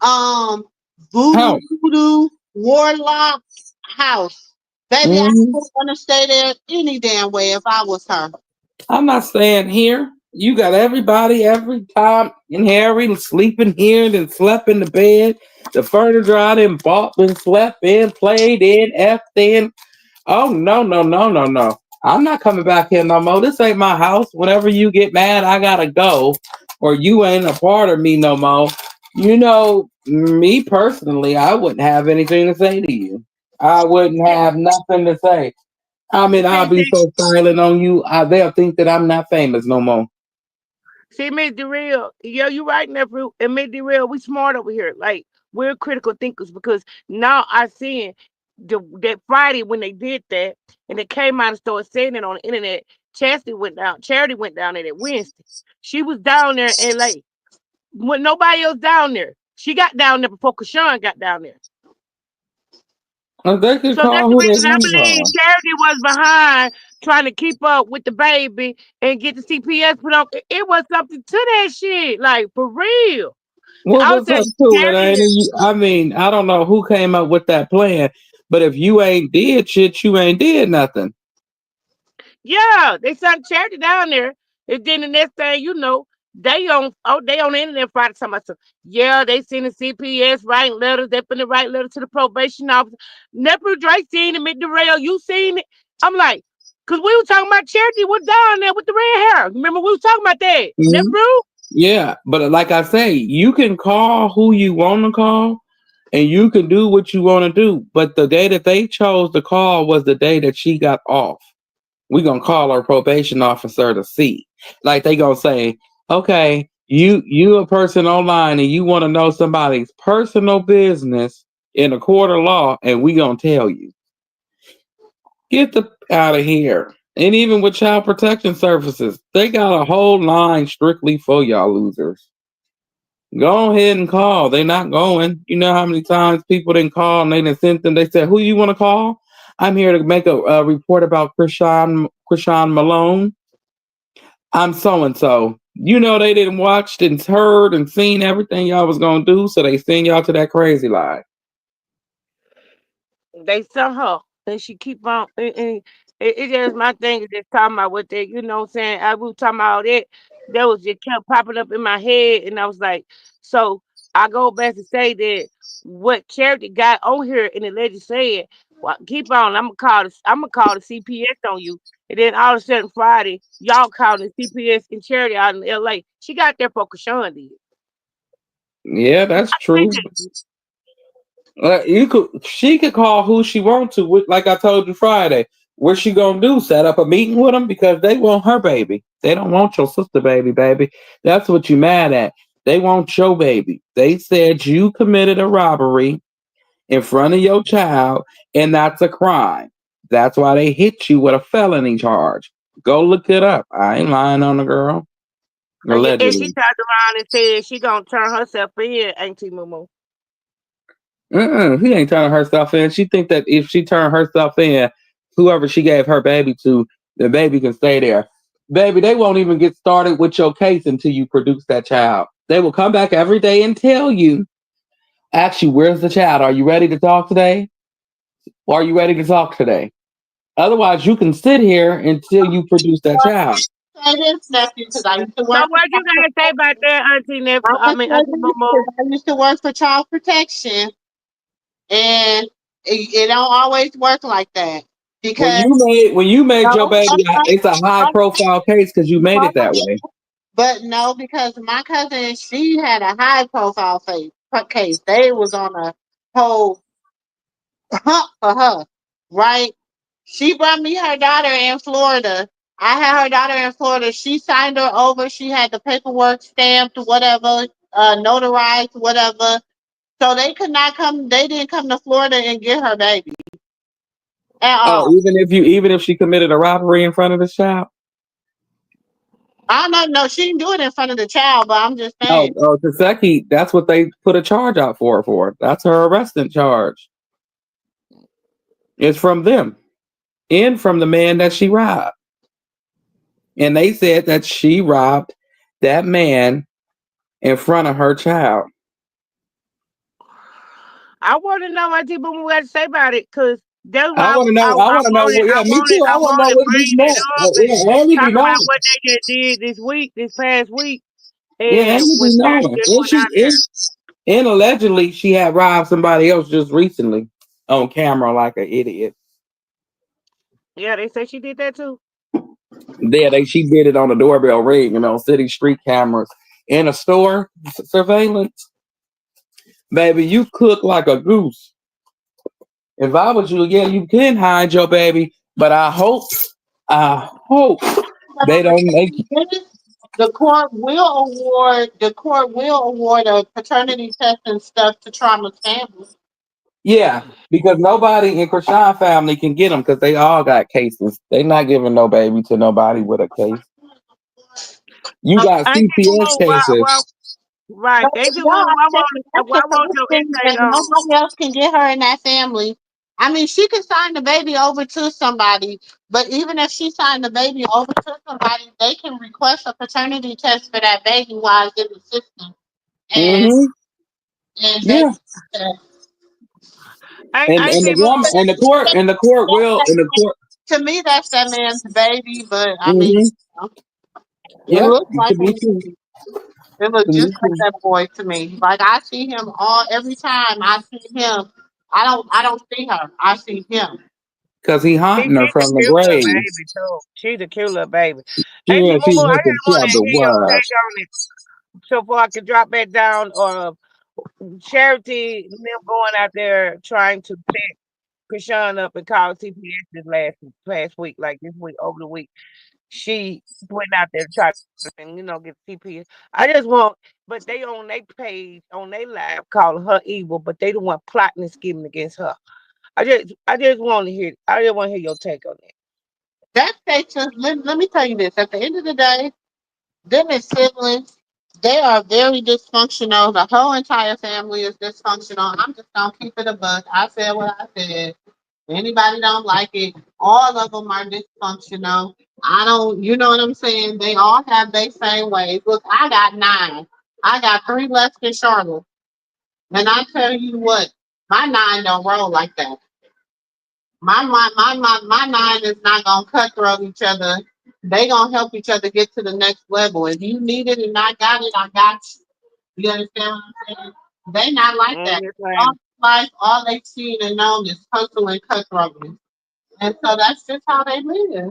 um How? voodoo warlock house. Baby, I Hmm. wouldn't want to stay there any damn way if I was her. I'm not staying here. You got everybody every time in Harry sleeping here, then slept in the bed. The furniture I done bought, been slept in, played in, effed in. Oh no, no, no, no, no. I'm not coming back here no more. This ain't my house. Whenever you get mad, I gotta go. Or you ain't a part of me no more. You know, me personally, I wouldn't have anything to say to you. I wouldn't have nothing to say. I mean, I'll See, be so silent on you, they'll think that I'm not famous no more. see, Miss Real, yeah, you right, nephew. And Miss Real, we smart over here. Like we're critical thinkers because now I seen that Friday when they did that and they came out and started saying it on the internet. Charity went down there that Wednesday. She was down there in LA when nobody else down there. She got down there before Kashawn got down there. They could So that's call the who they reason I want to believe call. Charity was behind trying to keep up with the baby and get the CPS put on. It was something to that shit, like for real. What I was was up saying, to it, ain't Charity, it? I mean, I don't know who came up with that plan, but if you ain't did shit, you ain't did nothing. yeah, they sent Charity down there, and then the next thing you know, they on the internet Friday talking about some, yeah, they sending CPS writing letters, they finna write letters to the probation officer. Nephew Drake seen him at the rail, you seen it. I'm like, cause we were talking about Charity was down there with the red hair. Remember we was talking about that, Mhm. nephew? Yeah, but like I say, you can call who you want to call, and you can do what you want to do. But the day that they chose to call was the day that she got off. We gonna call our probation officer to see. Like they gonna say, okay, you a person online and you want to know somebody's personal business in a court of law, and we gonna tell you. Get the out of here. And even with child protection services, they got a whole line strictly for y'all losers. Go ahead and call. They not going. You know how many times people didn't call and they didn't send them. They said, "Who you want to call?" I'm here to make a report about Chrisean Malone. I'm so and so. You know they didn't watched and heard and seen everything y'all was gonna do, so they send y'all to that crazy lie. They sent her, and she keep on. And it just my thing is just talking about what they, you know, what I'm saying. I was talking about all that. That was just kept popping up in my head, and I was like, so. I go back to say that what Charity got on here in the legend said, well, keep on. I'm gonna call the CPS on you, and then all of a sudden Friday, y'all calling the CPS and Charity out in L.A. She got there for Chrisean did. Yeah, that's She true. did. She could call who she wants to. Like I told you Friday, what she gonna do? Set up a meeting with them because they want her baby. They don't want your sister baby, baby. That's what you mad at. They want your baby. They said you committed a robbery in front of your child, and that's a crime. That's why they hit you with a felony charge. Go look it up. I ain't lying on the girl. Yeah, and she Allegedly. turned around and said she gonna turn herself in, Auntie Moo. He ain't turning herself in. She think that if she turn herself in, whoever she gave her baby to, the baby can stay there. Baby, they won't even get started with your case until you produce that child. They will come back every day and tell you, ask you, where's the child? Are you ready to talk today? Or are you ready to talk today? Otherwise, you can sit here until you produce that child. Say this, nephew, because I used to So work for what you child gotta say about protection. that, Auntie I'm gonna say Auntie this Moo? because I used to work for child protection, and it don't always work like that. Because When you made your no, baby, it's a high profile case because you made it that way. but no, because my cousin, she had a high profile case. They was on a whole hunt for her, right? She brought me her daughter in Florida. I had her daughter in Florida. She signed her over. She had the paperwork stamped, whatever, notarized, whatever. So they could not come. They didn't come to Florida and get her baby at Oh, all. even if she committed a robbery in front of the child. I don't know. No, she didn't do it in front of the child, but I'm just saying. Oh, Taseki, that's what they put a charge out for her for. That's her arresting charge. It's from them and from the man that she robbed. And they said that she robbed that man in front of her child. I want to know Auntie Moo what to say about it, cause that's I why want to know. I want to know. Yeah, me too. I I want to know wanted what he's bringing it not. up and Yeah, and he be talking about knowing. what they just did this past week, Yeah, and and he when be Charity knowing. just went out there. And allegedly she had robbed somebody else just recently on camera like an idiot. Yeah, they say she did that too. She did it on the doorbell ring, city street cameras in a store surveillance. Baby, you cook like a goose. If I was you, yeah, you can hide your baby, but I hope But they I'm gonna don't tell make. you this, the court will award a paternity test and stuff to trauma families. Yeah, because nobody in Chrisean family can get them because they all got cases. They not giving no baby to nobody with a case. You got Auntie CPS Moo, cases. right? No, They just y'all want. saying that's Why the won't first your thing that insight on? nobody else can get her in that family. I mean, she could sign the baby over to somebody, but even if she signed the baby over to somebody, they can request a paternity test for that baby while it's in the system, and Hmm. and they. Yeah, and the Auntie woman Moo, and the court will and the court. To me, that's that man's baby, but I mean, Hmm. it Yep, looks like to him. be true. It looks To just be like true. that boy to me. Like I see him every time I see him. I don't see her. I see him. Cause he haunting her she's a from the cute little grave. baby too. She's a cute little baby. Auntie Yeah, Moo, she's I looking just want for to the hear your world. take on it, so far I can drop back down. Charity and them going out there trying to set Chrisean up and call CPS this last week, like this week over the week. She went out there to try to get CPS. I just want, but they on their page on their live calling her evil, but they the one plotting and scheming against her. I just want to hear. I just want to hear your take on that. That takes us. Let me tell you this. At the end of the day, them as siblings, they are very dysfunctional. The whole entire family is dysfunctional. I'm just gonna keep it a buck. I said what I said. Anybody don't like it. All of them are dysfunctional. I don't, you know what I'm saying? They all have their same ways. Look, I got 9. I got 3 left in Charlotte. And I tell you what, my 9 don't roll like that. My 9 is not gonna cutthroat each other. They gonna help each other get to the next level. If you need it and I got it, I got you. You understand what I'm saying? They not like that. Yes, All ma'am. life, all they seen and known is hustle and cutthroatness. And so that's just how they live.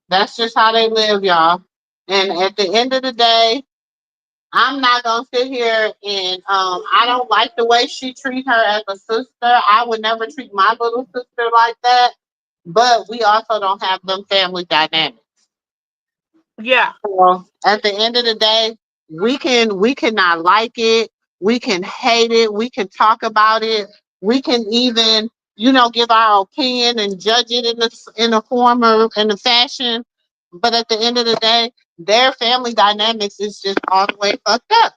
That's just how they live, y'all. And at the end of the day, I'm not gonna sit here and I don't like the way she treat her as a sister. I would never treat my little sister like that. But we also don't have them family dynamics. Yeah. So at the end of the day, we cannot like it, we can hate it, we can talk about it, we can even give our opinion and judge it in a form or in a fashion. But at the end of the day, their family dynamics is just all the way fucked up.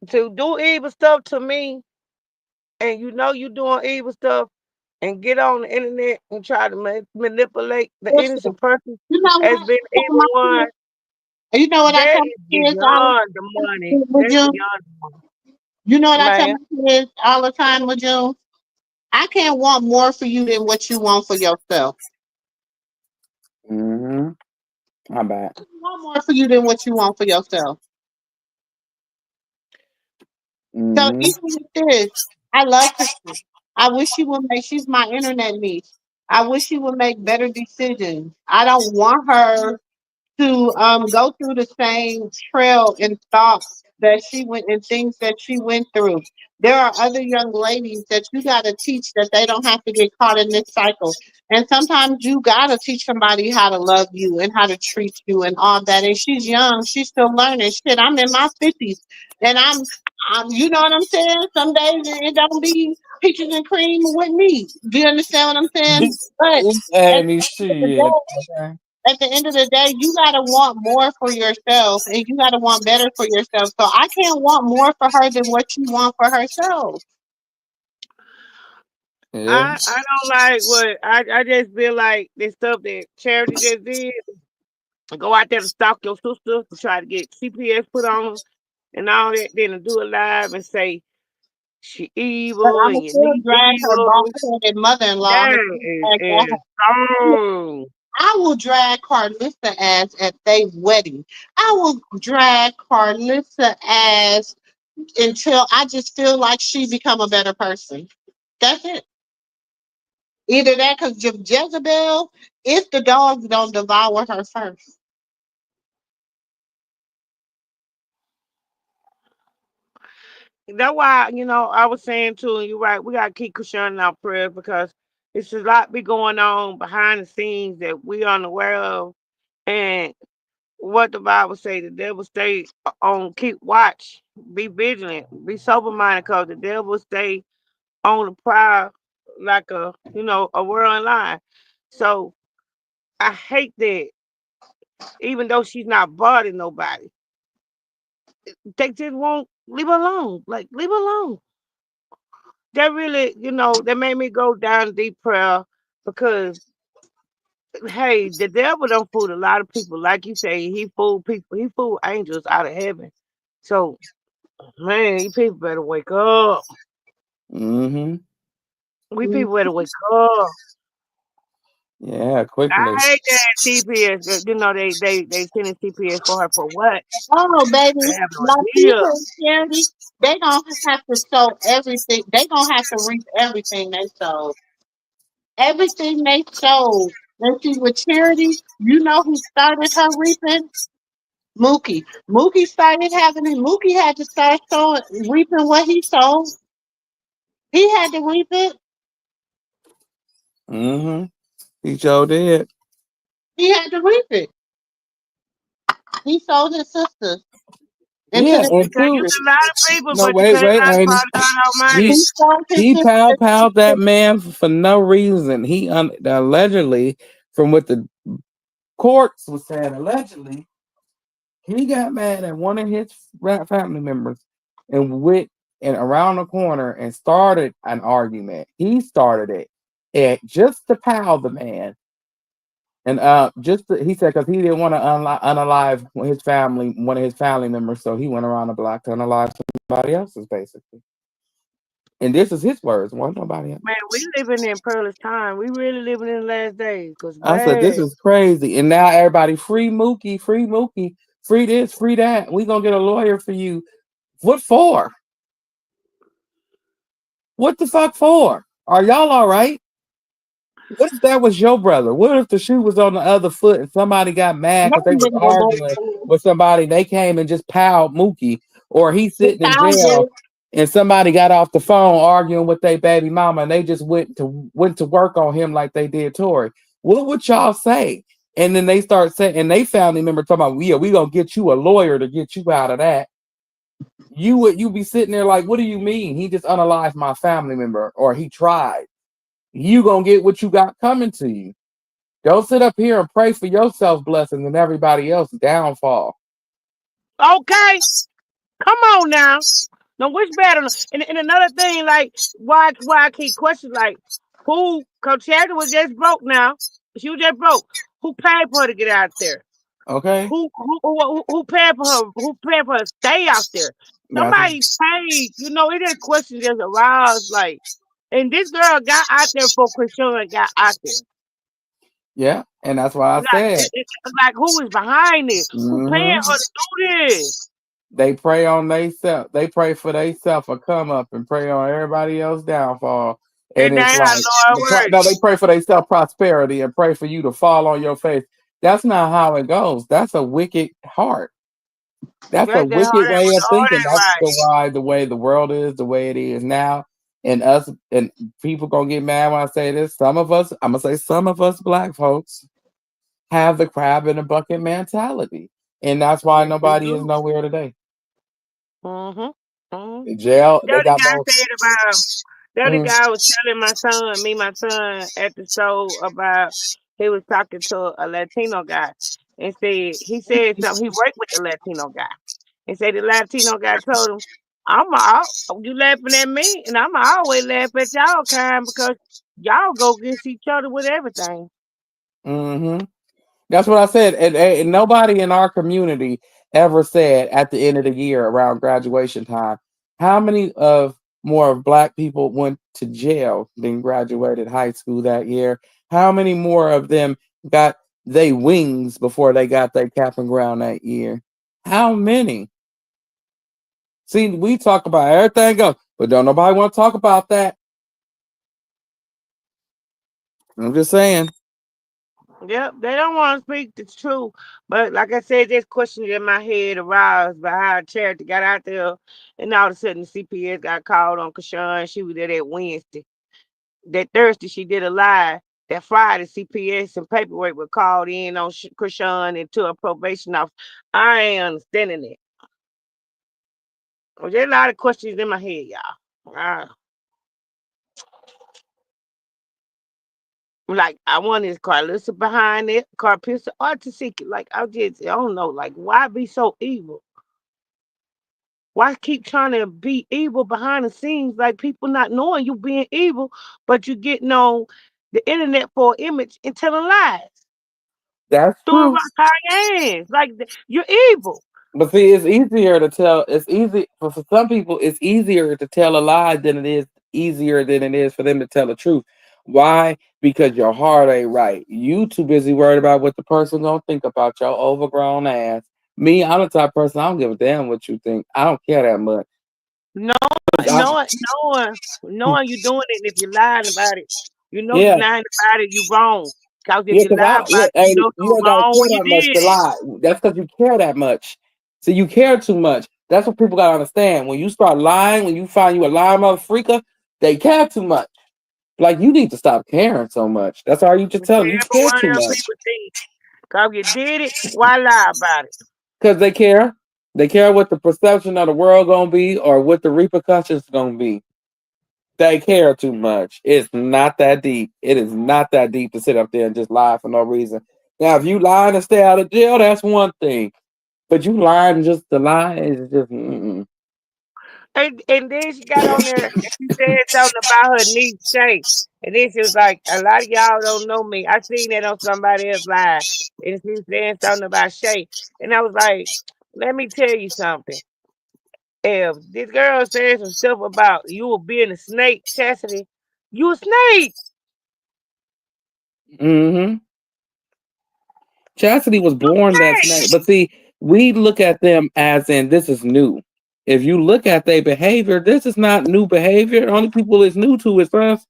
To do evil stuff to me, and you doing evil stuff, and get on the internet and try to manipulate the Listen, innocent person you know as what? being I tell evil my one, kids, you know what I that tell is my kids all the beyond the money. time with That's you. beyond the money. You know what I tell Man, my kids all the time with you. I can't want more for you than what you want for yourself. Mm-hmm. My bad. I want more for you than what you want for yourself. So Mm-hmm. even with this, I love Chrisean. I wish she would make. She's my internet niece. I wish she would make better decisions. I don't want her to go through the same trail and thoughts that she went and things that she went through. There are other young ladies that you got to teach that they don't have to get caught in this cycle. And sometimes you got to teach somebody how to love you and how to treat you and all that. And she's young, she's still learning. Shit, I'm in my 50s, and you know what I'm saying. Some days it don't be peaches and cream with me. Do you understand what I'm saying? But at Any the end of the shit. day, Okay. you gotta want more for yourself and you gotta want better for yourself. So I can't want more for her than what you want for herself. Yeah. I don't like what I just feel like this stuff that Charity just did. Go out there to stalk your sister to try to get CPS put on her and all that, then to do it live and say she But evil I'ma and your still niece drag her evil. bald headed mother in law and That drag that is hoe. wrong. I will drag Carlissa ass at their wedding. I will drag Carlissa ass until I just feel like she become a better person. That's it. Either that because Jezebel, if the dogs don't devour her first. That's why, I was saying too, and you're right, we gotta keep Chrisean in our prayers because it's a lot be going on behind the scenes that we aren't aware of. And what the Bible say, the devil stay on keep watch, be vigilant, be sober minded, because the devil stay on the prowl like a whirling line. So I hate that even though she's not bothering nobody, they just won't leave her alone. Like leave her alone. That really, that made me go down deep prayer because hey, the devil don't fool a lot of people. Like you say, he fooled people, he fooled angels out of heaven. So man, you people better wake up. Mm-hmm. We people better wake up. Yeah, quickly. I hate that CPS. They sending CPS for her for what? Oh, baby, I have no idea. Latifah and Charity, they gonna have to sow everything. They gonna have to reap everything they sow. Everything they sow. And see, with Charity, you know who started her reaping? Mookie. Mookie started having it. Mookie had to start sowing, reaping what he sowed. He had to reap it. Mm-hmm. He sure did. He had to reap it. He sold his sisters into Yeah, the. You and can't two. use a lot of people, No, but you wait, can't wait, lie and about God he Almighty. He sold his he pow sisters. powed that man for no reason. He allegedly, from what the courts was saying, allegedly he got mad at one of his family members and went and around the corner and started an argument. He started it, and just to pow the man. And he said because he didn't want to unalive his family, one of his family members, so he went around the block to unalive somebody else's, basically. And this is his words. One nobody else. Man, we living in perilous time. We really living in the last days. Cause I said, this man, is crazy. And now everybody free Mookie, free this, free that. We gonna get a lawyer for you. What for? What the fuck for? Are y'all all right? What if that was your brother? What if the shoe was on the other foot and somebody got mad because they was arguing with somebody? They came and just piled Mookie, or he's sitting in jail and somebody got off the phone arguing with their baby mama and they just went to work on him like they did Tory. What would y'all say? And then they start saying, and they family member talking about, yeah, we gonna get you a lawyer to get you out of that. You be sitting there like, what do you mean? He just unalived my family member, or he tried. You gonna get what you got coming to you. Don't sit up here and pray for yourself blessings and everybody else's downfall. okay, come on now. No, which better? And another thing, like why I keep questioning, like who? Coach Chadley was just broke now. She was just broke. Who paid for her to get out there? Okay, Who paid for her? Who paid for her to stay out there? that's Somebody paid. You know, it just question just aroused like, and this girl got out there for Chrisean got out there. yeah, and that's why I Like, said, like who is behind this? Who paying mhm, her to do this? they pray on themselves. They pray for themselves or come up and pray on everybody else's downfall. And And they it's had like, no word. no, they pray for themselves prosperity and pray for you to fall on your face. That's not how it goes. That's a wicked heart. That's a That wicked way of heart thinking. ain't That's right. why the way the world is, the way it is now. And us and people gonna get mad when I say this. Some of us, I'm gonna say some of us black folks have the crab in a bucket mentality. And that's why Yes, we nobody is do. nowhere today. Mm-hmm. Mm-hmm. In jail, The they other got guy more. said about the other Mm, guy was telling my son at the show about he was talking to a Latino guy and he said something. He worked with the Latino guy and said the Latino guy told him, you laughing at me and I'm always laugh at y'all kind because y'all go against each other with everything. hmm That's what I said. And nobody in our community ever said at the end of the year around graduation time, how many of more of black people went to jail than graduated high school that year? How many more of them got they wings before they got their cap and ground that year? How many? See, we talk about everything else, but don't nobody want to talk about that. I'm just saying. Yep, they don't want to speak the truth. But like I said, this question in my head aroused by how Charity got out there, and all of a sudden the CPS got called on Chrisean. She was there that Wednesday. That Thursday she did a lie. That Friday CPS and paperwork were called in on Chrisean and to a probation officer. I ain't understanding it. Well, there's a lot of questions in my head, y'all. Like I want this Carlissa behind it, Carpissa, or Tasika. Like I don't know. Like why be so evil? Why keep trying to be evil behind the scenes, like people not knowing you being evil, but you getting on the internet for an image and telling lies? That's Throwing true. rocks out your hands. Like you're evil. But see, it's easier to tell. It's easy for some people. It's easier to tell a lie than it is easier than it is for them to tell the truth. Why? Because your heart ain't right. You too busy worried about what the person gonna think about your overgrown ass. Me, I'm the type of person I don't give a damn what you think. I don't care that much. No, 'Cause knowing you doing it, and if you're lying about it, you know you're yeah, lying about it, you wrong. Cause if yeah, you because lie I about look, it, you know you you're ain't gotta wrong when care you that much did to it. lie. That's because you care that much. So you care too much. That's what people gotta understand. When you start lying, when you find you a lying mother freaker, they care too much. Like you need to stop caring so much. That's all you just tell them. You Every care one of too them much people think, cause you did it, why lie about it? because they care. They care what the perception of the world gonna be or what the repercussions gonna be. They care too much. It's not that deep. It is not that deep to sit up there and just lie for no reason. Now, if you lying to stay out of jail, that's one thing. But you lying just to lie is just. Mm-mm. And then she got on there and she said something about her niece Shay. And then she was like, a lot of y'all don't know me. I seen that on somebody else live. And she was saying something about Shay. And I was like, let me tell you something. If this girl says some stuff about you being a snake, Chastity, you a snake. Mm-hmm. Chastity was You a born that snake. snake. But see, we look at them as in this is new. If you look at their behavior, this is not new behavior. The only people it's new to is us.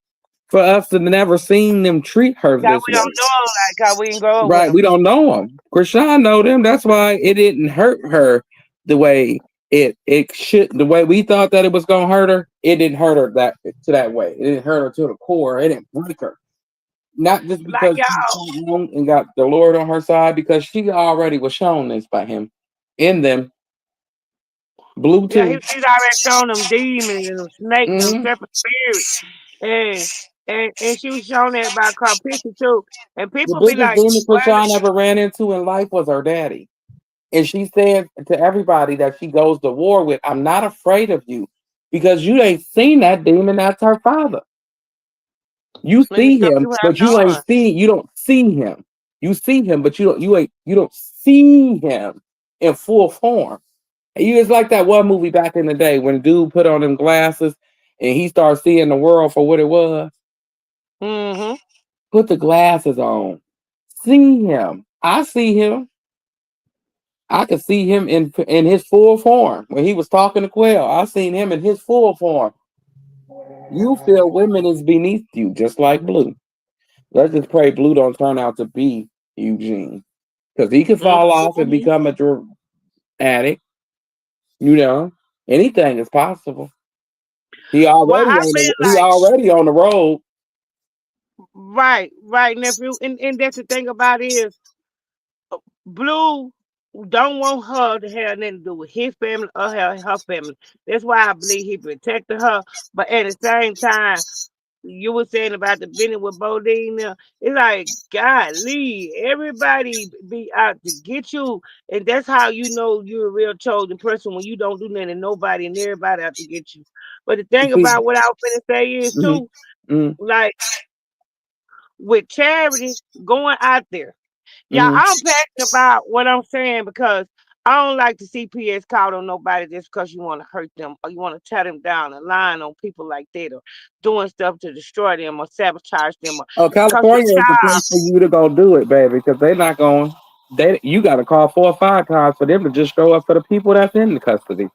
For us to never seen them treat her God, this we way. don't know them like how we can grow up with Right, them. we don't know them. Chrisean know them. That's why it didn't hurt her the way it should. The way we thought that it was gonna hurt her, it didn't hurt her that way. It didn't hurt her to the core. It didn't break her. Not just Like because she's y'all. so young and got the Lord on her side, because she already was shown this by him in them Yeah, Bluetooth. he's already shown them demons and them snakes and them Mm-hmm. serpent spirits. And and she was showing that by her picture too. And The people be biggest like, demon what? Chrisean ever ran into in life was her daddy. And she said to everybody that she goes to war with, I'm not afraid of you because you ain't seen that demon. That's her father. You Let me see show him, you but how you don't see him. You see him, but you don't see him in full form. It's like that one movie back in the day when dude put on them glasses and he started seeing the world for what it was. Mm-hmm. Put the glasses on. See him. I see him. I could see him in his full form when he was talking to Quail. I seen him in his full form. You feel women is beneath you, just like Blue. Let's just pray Blue don't turn out to be Eugene, because he could fall off and Mm-hmm. become a drug addict. You know, anything is possible. Well, I feel He like already on the road. right, nephew. And that's the thing about it is Blue don't want her to have nothing to do with his family or her family. That's why I believe he protected her. But at the same time, you were saying about the business with Bodine now, it's like, golly, everybody be out to get you. And that's how you know you're a real chosen person when you don't do nothing to nobody and everybody out to get you. But the thing See, about what I was going to say is, mhm, too, mhm, like with charity going out there. Yeah, mhm. I'm passionate about what I'm saying because I don't like to see PS called on nobody just because you want to hurt them or you want to tear them down and lying on people like that or doing stuff to destroy them or sabotage them or Oh, because your California is the child place for you to go do it, baby, because they're not going. You got to call 4 or 5 times for them to just show up for the people that's in the custody.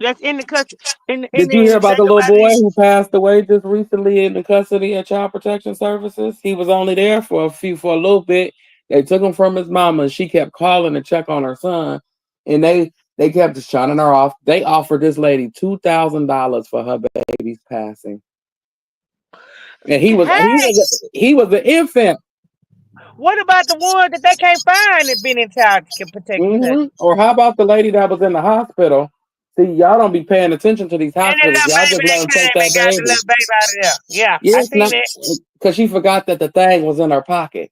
that's in the country. And Did you then hear the about thing the little about boy it, who passed away just recently in the custody of Child Protection Services? He was only there for a little bit. They took him from his mama, and she kept calling to check on her son, and they kept just shunning her off. They offered this lady $2,000 for her baby's passing, and hey, he was an infant. what about the ones that they can't find that been in child protective custody? Or how about the lady that was in the hospital? See, y'all don't be paying attention to these And that hospitals. little Y'all baby just let that them take came and that got the baby. little baby out of there. Yeah, I Yes, seen not that. because she forgot that the thing was in her pocket.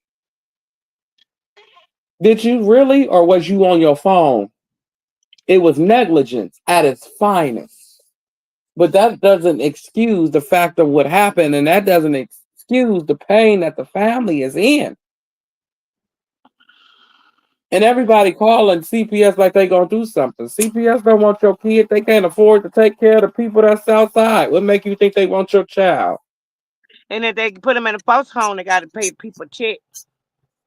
Did you really, or was you on your phone? It was negligence at its finest. But that doesn't excuse the fact of what happened, and that doesn't excuse the pain that the family is in. And everybody calling CPS like they gonna do something. CPS don't want your kid. They can't afford to take care of the people that's outside. What make you think they want your child? And if they put them in a post home, they got to pay people check.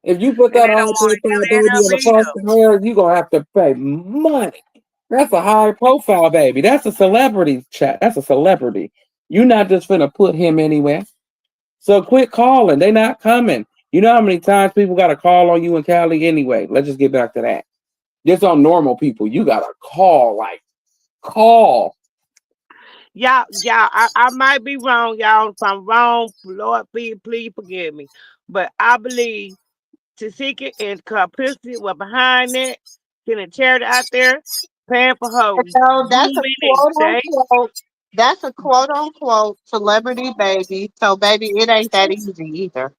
If you put And that they don't high want profile to baby in the LLB foster care, you gonna have to pay money. That's a high profile baby. That's a celebrity chat. That's a celebrity. You're not just gonna put him anywhere. So quit calling. They not coming. You know how many times people got to call on you in Cali anyway? Let's just get back to that. Just on normal people, you got to call. y'all, I might be wrong, y'all. If I'm wrong, Lord, please forgive me. But I believe Tasika and Carpissy were behind that, getting a charity out there, paying for her So that's a moving and quote stay. unquote. That's a quote unquote celebrity baby. So baby, it ain't that easy either.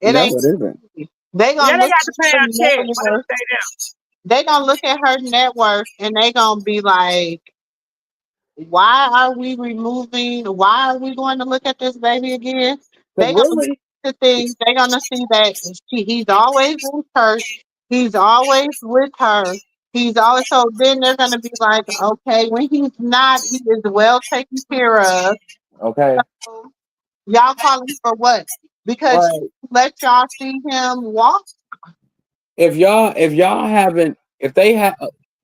It No, ain't it isn't. easy. They Yeah, gonna they look got to pay at her her net check for them worth. to stay there. They gonna look at her net worth and they gonna be like, why are we removing? Why are we going to look at this baby again? Because They gonna look really, at the things. They gonna see that he's always in church. He's always with her. He's also then they're gonna be like, okay, when he's not, he is well taken care of. Okay. So y'all calling for what? Because Right. she let y'all see him walk. If y'all haven't, if they have,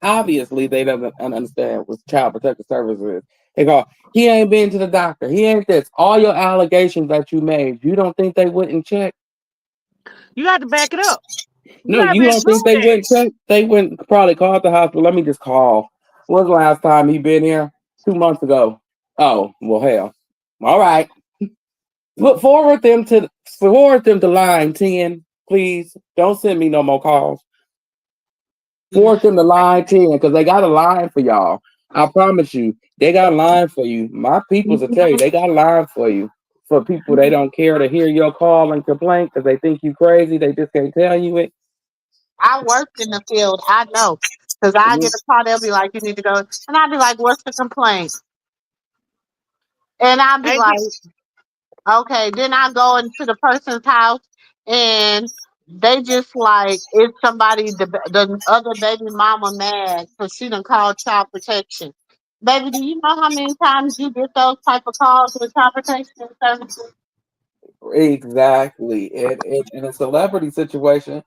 obviously they don't understand what child protective services is. They go, he ain't been to the doctor. He ain't this. All your allegations that you made, you don't think they wouldn't check? You got to back it up. You No, got to you be don't think prove they that. wouldn't check? They wouldn't probably call the hospital. Let me just call. When's the last time he been here? 2 months ago. Oh, well, hell. All right. Look, forward them to line 10, please. Don't send me no more calls. Forward them to line 10 because they got a line for y'all. I promise you, they got a line for you. My peoples will tell you they got a line for you. For people they don't care to hear your call and complaint because they think you crazy. They just can't tell you it. I worked in the field. I know. Because I get a call, they'll be like, you need to go. And I'll be like, what's the complaint? And I'll be Ain't it? like, okay. Then I go into the person's house and they just like, is somebody, the other baby mama mad because she done called child protection. Baby, do you know how many times you get those type of calls with child protection services? Exactly. In a celebrity situation,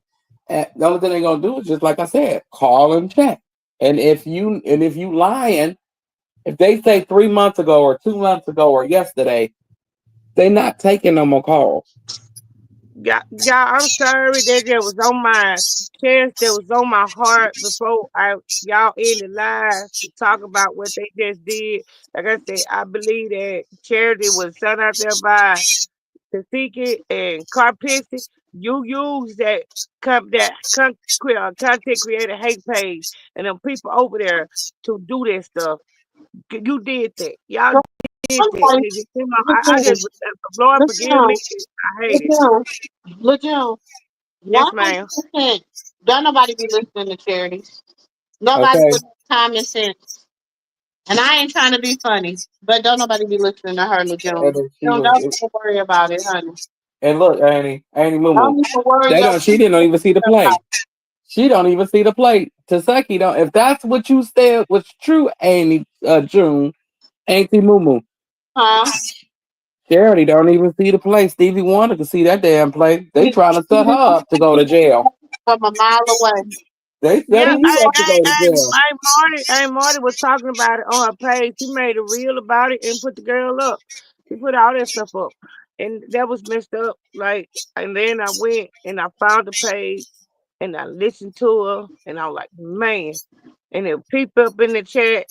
the only thing they're gonna do is just like I said, call and check. And if you lying, if they say 3 months ago or 2 months ago or yesterday, they not taking no more calls. Yeah, I'm sorry that it was on my chest, that was on my heart before y'all ended live to talk about what they just did. Like I said, I believe that charity was sent out there by Tasiki and Carpissy. You use content creator hate page and them people over there to do that stuff. You did that. Y'all did that. Okay. I Listen, just Lord forgive me. listen, I hate it. listen, listen. Yes, ma'am. 100%. Don't nobody be listening to charities. Nobody Okay. with common sense. And I ain't trying to be funny, but don't nobody be listening to her, And Jones. then she Don't was, even worry about it, honey. and look, Annie Moo, Don't even worry they your don't. She didn't even see the play. She don't even see the play. Taseki don't. If that's what you said was true, Annie June, Auntie Moo Moo, huh? Charity don't even see the play. Stevie Wonder to see that damn play. They trying to set her up to go to jail. From a mile away. They Yeah, setting you up to go to jail. Marty was talking about it on her page. She made a reel about it and put the girl up. She put all that stuff up, and that was messed up. Like, and then I went and I found the page and I listened to her, and I was like, man. And then people up in the chat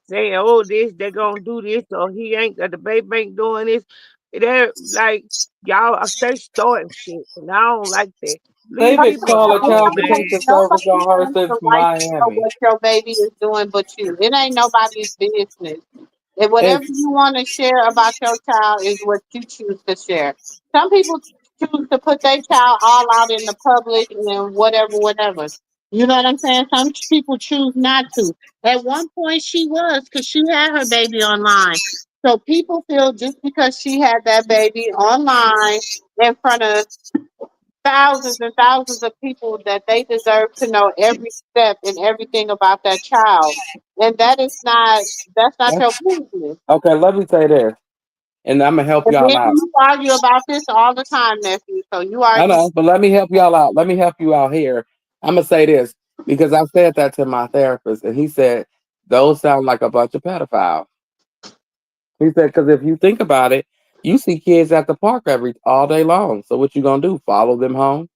saying, "Oh, they're gonna do this, or he ain't, the baby ain't doing this." They're like, y'all are starting shit, and I don't like that. They've Leave First people of installed a all, alone, child man. protective service nobody on her has since the right to know Miami. what your baby is doing but you. It ain't nobody's business. And whatever It's you want to share about your child is what you choose to share. Some people choose to put their child all out in the public and whatever, whatever. You know what I'm saying? Some people choose not to. At one point, she was because she had her baby online. So people feel just because she had that baby online in front of thousands and thousands of people that they deserve to know every step and everything about that child. And that's not your business. okay. Let me say this, and I'm gonna help And y'all then out. you argue about this all the time, nephew. So you I argue. know, but let me help y'all out. Let me help you out here. I'm gonna say this because I said that to my therapist, and he said those sound like a bunch of pedophiles. He said because if you think about it, you see kids at the park all day long. So what you gonna do? Follow them home?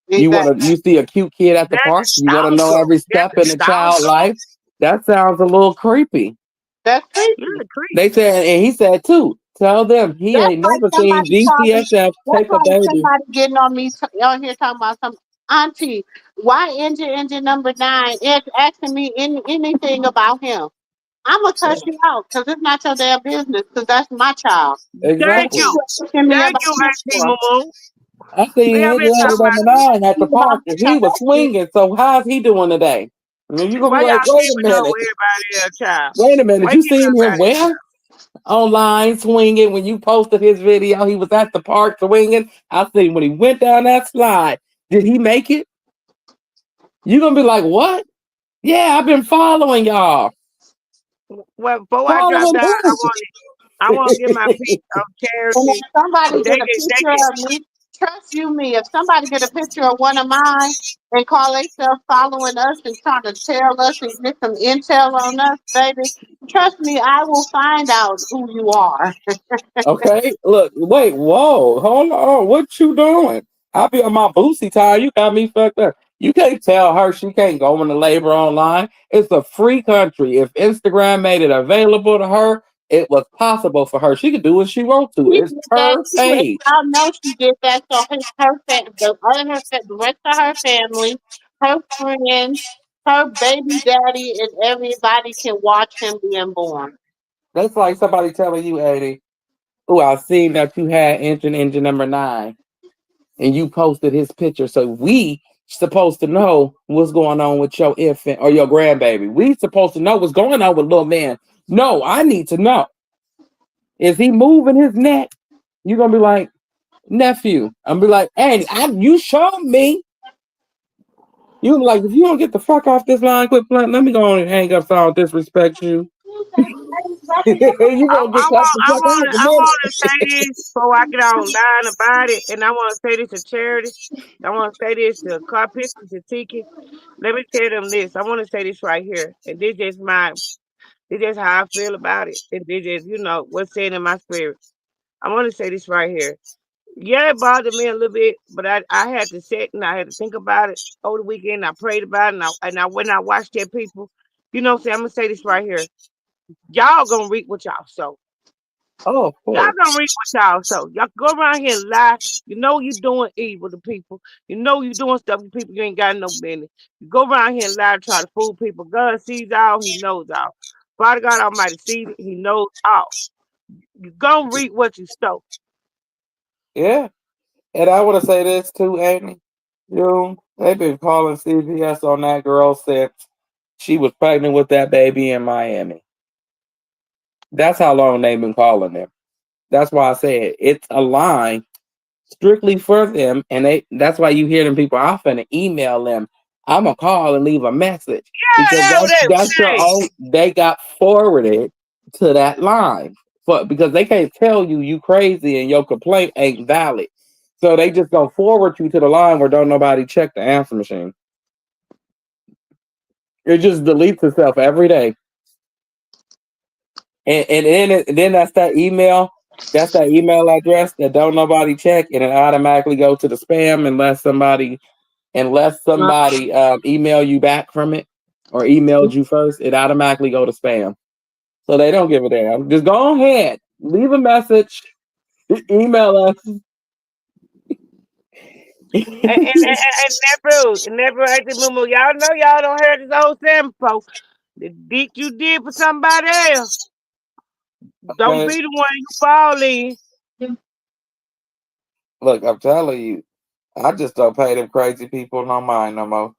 Exactly. You see a cute kid at the That's park. You want to know stalker. every That's step a in the child stalker. life. That sounds a little creepy. That's You're creepy. a creep. They said, and he said too. Tell them he That's ain't like never seen somebody calling. DCSF That's take a like baby. somebody getting on me on here talking about some auntie. Why engine number 9 is asking me anything about him? I'm gonna cuss you out because it's not your damn business. Because that's my child. Thank What Exactly. you. you asking me Thank about you, him Auntie for? Moo. I We seen have his been letter talking about number this. 9 at the About park, my and he was child. swinging. So how's he doing today? And you gonna be Why like, y'all skipping over everybody else, child? wait a minute, Why you you seen him everybody else? where? Online swinging when you posted his video, he was at the park swinging. I seen when he went down that slide. Did he make it? You gonna be like, what? Yeah, I've been following y'all. Well, before I drop Following down, who? I want to get my piece of And if charity. somebody They get a get, they picture get. of me, trust you me, if somebody get a picture of one of mine and call themselves following us and trying to tell us and get some intel on us, baby, trust me, I will find out who you are. Okay, look, wait, whoa, hold on, what you doing? I'll be on my Boosie time. You got me fucked up. You can't tell her she can't go into labor online. It's a free country. If Instagram made it available to her, it was possible for her. She could do what she wants to. She It's did that her too, and page. y'all know she did that. So the rest of her family, her friends, her baby daddy, and everybody can watch him being born. That's like somebody telling you, Eddie, oh, I seen that you had engine number 9, and you posted his picture. So we supposed to know what's going on with your infant or your grandbaby. We supposed to know what's going on with little man. No, I need to know. Is he moving his neck? You're gonna be like, nephew. I'm be like, hey, you showed me. You be like, if you don't get the fuck off this line, quit playing. Let me go on and hang up so I don't disrespect you. You gonna get cut the fuck out in a I minute. want to say this before I get online about it, and I want to say this to charity. I want to say this to car pictures and Tiki. Let me tell them this. I want to say this right here, and this is how I feel about it, and this is, what's said in my spirit. I want to say this right here. Yeah, it bothered me a little bit, but I had to sit and I had to think about it over the weekend. I prayed about it, and I when I watched that people, what I'm saying. I'm gonna say this right here. Y'all gonna reap what y'all sow. Oh, of Y'all course. gonna reap what y'all sow. Y'all go around here and lie. You know you doing evil to people. You know you doing stuff to people you ain't got no business. You go around here and lie, try to fool people. God sees all. He knows all. Father God Almighty sees it. He knows all. You gonna reap what you sow. Yeah. And I want to say this too, Amy. They've been calling CPS on that girl since she was pregnant with that baby in Miami. That's how long they've been calling them. That's why I said it's a line strictly for them, and that's why you hear them people often email them. I'm gonna call and leave a message because Yeah, that's your hey. own. They got forwarded to that line, because they can't tell you crazy and your complaint ain't valid. So they just gonna forward you to the line where don't nobody check the answer machine. It just deletes itself every day. And then that's that email. That's that email address that don't nobody check, and it automatically go to the spam unless somebody email you back from it or emailed you first. It automatically go to spam. So they don't give a damn. Just go ahead, leave a message, email us. And never at the Mumu. Y'all know y'all don't hear this old saying before. The dick you did for somebody else, don't Okay, be the one you fall in. look, I'm telling you, I just don't pay them crazy people no mind no more.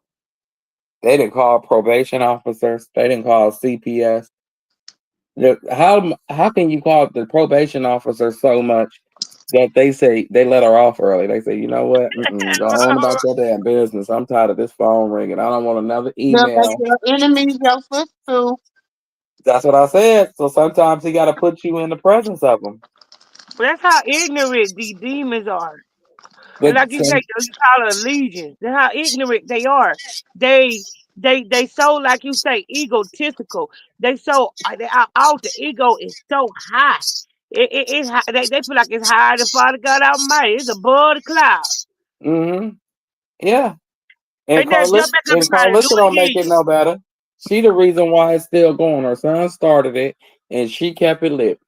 They didn't call probation officers. They didn't call CPS. How can you call the probation officer so much that they say they let her off early? They say, you know what? Go on about your damn business. I'm tired of this phone ringing. I don't want another They'll make email. your enemies your footstool. That's what I said. So sometimes he got to put you in the presence of them. That's how ignorant these demons are. And But like you say, you call it legions. That's how ignorant they are. They they so, like you say, egotistical. They so they are out. The ego is so high. It's high. They feel like it's higher than Father God Almighty. It's above the cloud. hmm yeah, and And they'll jump back up and try to do Carlissa it don't make again. it no better. She the reason why it's still going. Her son started it, and she kept it lit.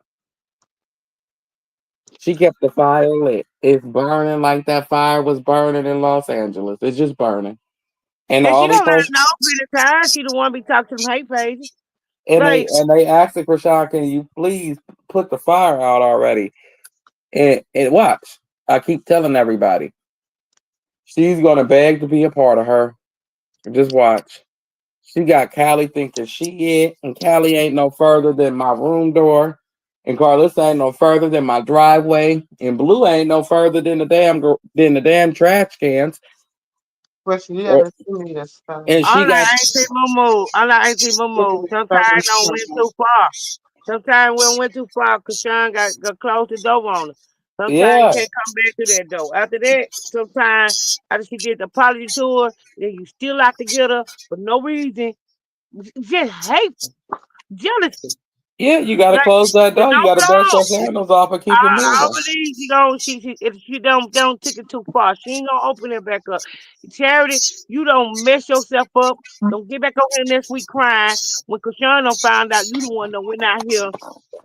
She kept the fire lit. It's burning like that fire was burning in Los Angeles. It's just burning. And the And she only don't let us person know for the time. She the one be talking to them hate pages. and they Like, and they asked the Chrisean, can you please put the fire out already? And watch. I keep telling everybody. She's gonna beg to be a part of her. Just watch. She got Callie thinking she it, and Callie ain't no further than my room door, and Carlos ain't no further than my driveway, and Blue ain't no further than the damn trash cans. But she Or- never see me the stuff. and I she like got Auntie Momo. I like Auntie Momo. Sometimes I don't went too far. Sometimes we went too far because Sean got closed the door on her. Sometimes you yeah, can't come back to that door. After that, sometimes after she did the apology to her, then you still have to get her for no reason. Just hateful. Jealousy. yeah. You got to Like, close that but door. You got don't to dust blow. your sandals off and keep it I moving. believe she if she don't take it too far, she ain't gonna open it back up. Charity, you don't mess yourself up. Don't get back over here next week crying when Krishan don't find out you the one that went out here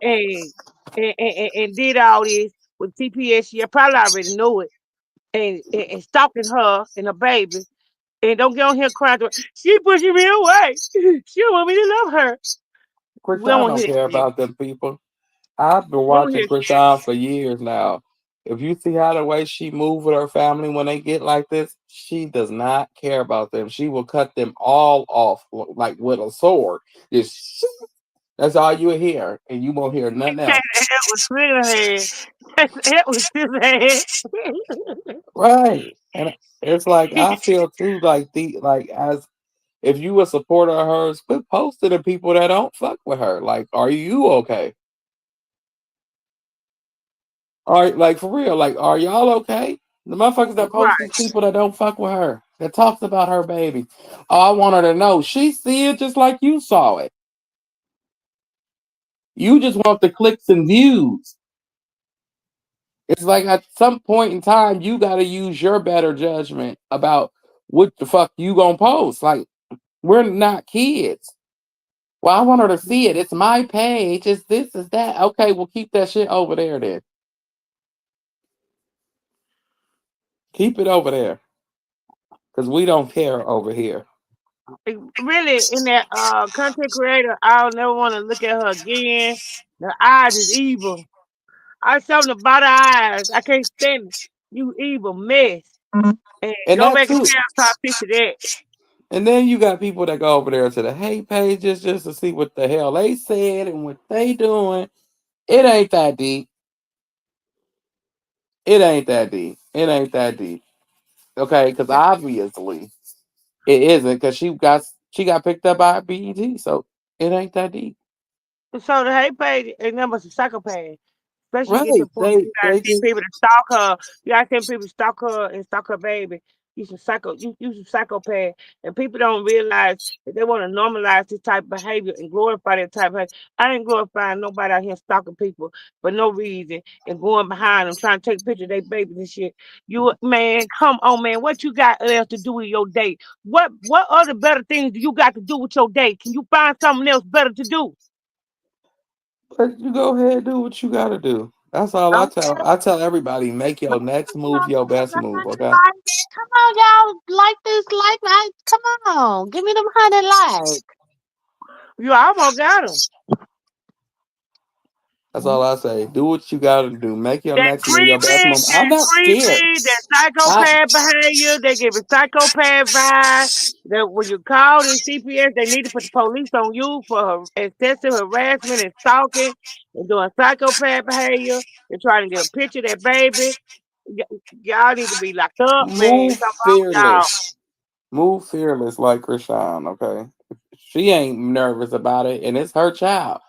and and did all this with TPS. She probably already know it and stalking her and her baby. And don't get on here crying to her. She pushing me away. She don't want me to love her. We don't Krishan want to don't hear care that. about them people. I've been We don't watching hear Krishan for years now. If you see how the way she move with her family when they get like this, she does not care about them. She will cut them all off like with a sword. Just that's all you hear, and you won't hear nothing else. that was Silverhead. That was Silverhead. Right. And it's like I feel too like as if you a supporter of hers, quit posting to people that don't fuck with her. Like, are you okay? All right, like for real, like, are y'all okay? The motherfuckers that post these Right. people that don't fuck with her, that talks about her baby. Oh, I want her to know she see it just like you saw it. You just want the clicks and views. It's like at some point in time, you got to use your better judgment about what the fuck you gonna post. Like, we're not kids. Well, I want her to see it. It's my page. It's this, is that. Okay, well, keep that shit over there then. Keep it over there. Because we don't care over here. Really, in that content creator, I'll never want to look at her again. The eyes is evil. I something about her eyes. I can't stand it. You evil mess. And And go that back and too. tell top picture that. And then you got people that go over there to the hate pages just to see what the hell they said and what they doing. It ain't that deep. It ain't that deep. It ain't that deep. Okay, because obviously it isn't because she got picked up by BET, so it ain't that deep. So the hate page ain't nothing but a psychopath. Especially you get to Right. the point where you gotta They send just people to stalk her. You gotta send people to stalk her and stalk her baby. You some psychopath. And people don't realize that they want to normalize this type of behavior and glorify that type of behavior. I ain't glorifying nobody out here stalking people for no reason and going behind them trying to take pictures of their babies and shit. You man, come on, man. What you got else to do with your day? What other better things do you got to do with your day? Can you find something else better to do? let you go ahead and do what you gotta do. That's all I Okay. tell. I tell everybody, make your next move your best move, okay? Come on, y'all. Like this, like that. Come on. Give me them 100 likes. You almost got them. That's all I say. Do what you gotta do. Make your That next move your best creepy, move. I'm that not scared. creepy, that I psychopath behavior. They give a psychopath vibe. That when you call in CPS, they need to put the police on you for excessive harassment and stalking and doing psychopath behavior and trying to get a picture of that baby. Y'all need to be locked up, man. move Something wrong with y'all. fearless. Move fearless like Chrisean, okay? She ain't nervous about it, and it's her child.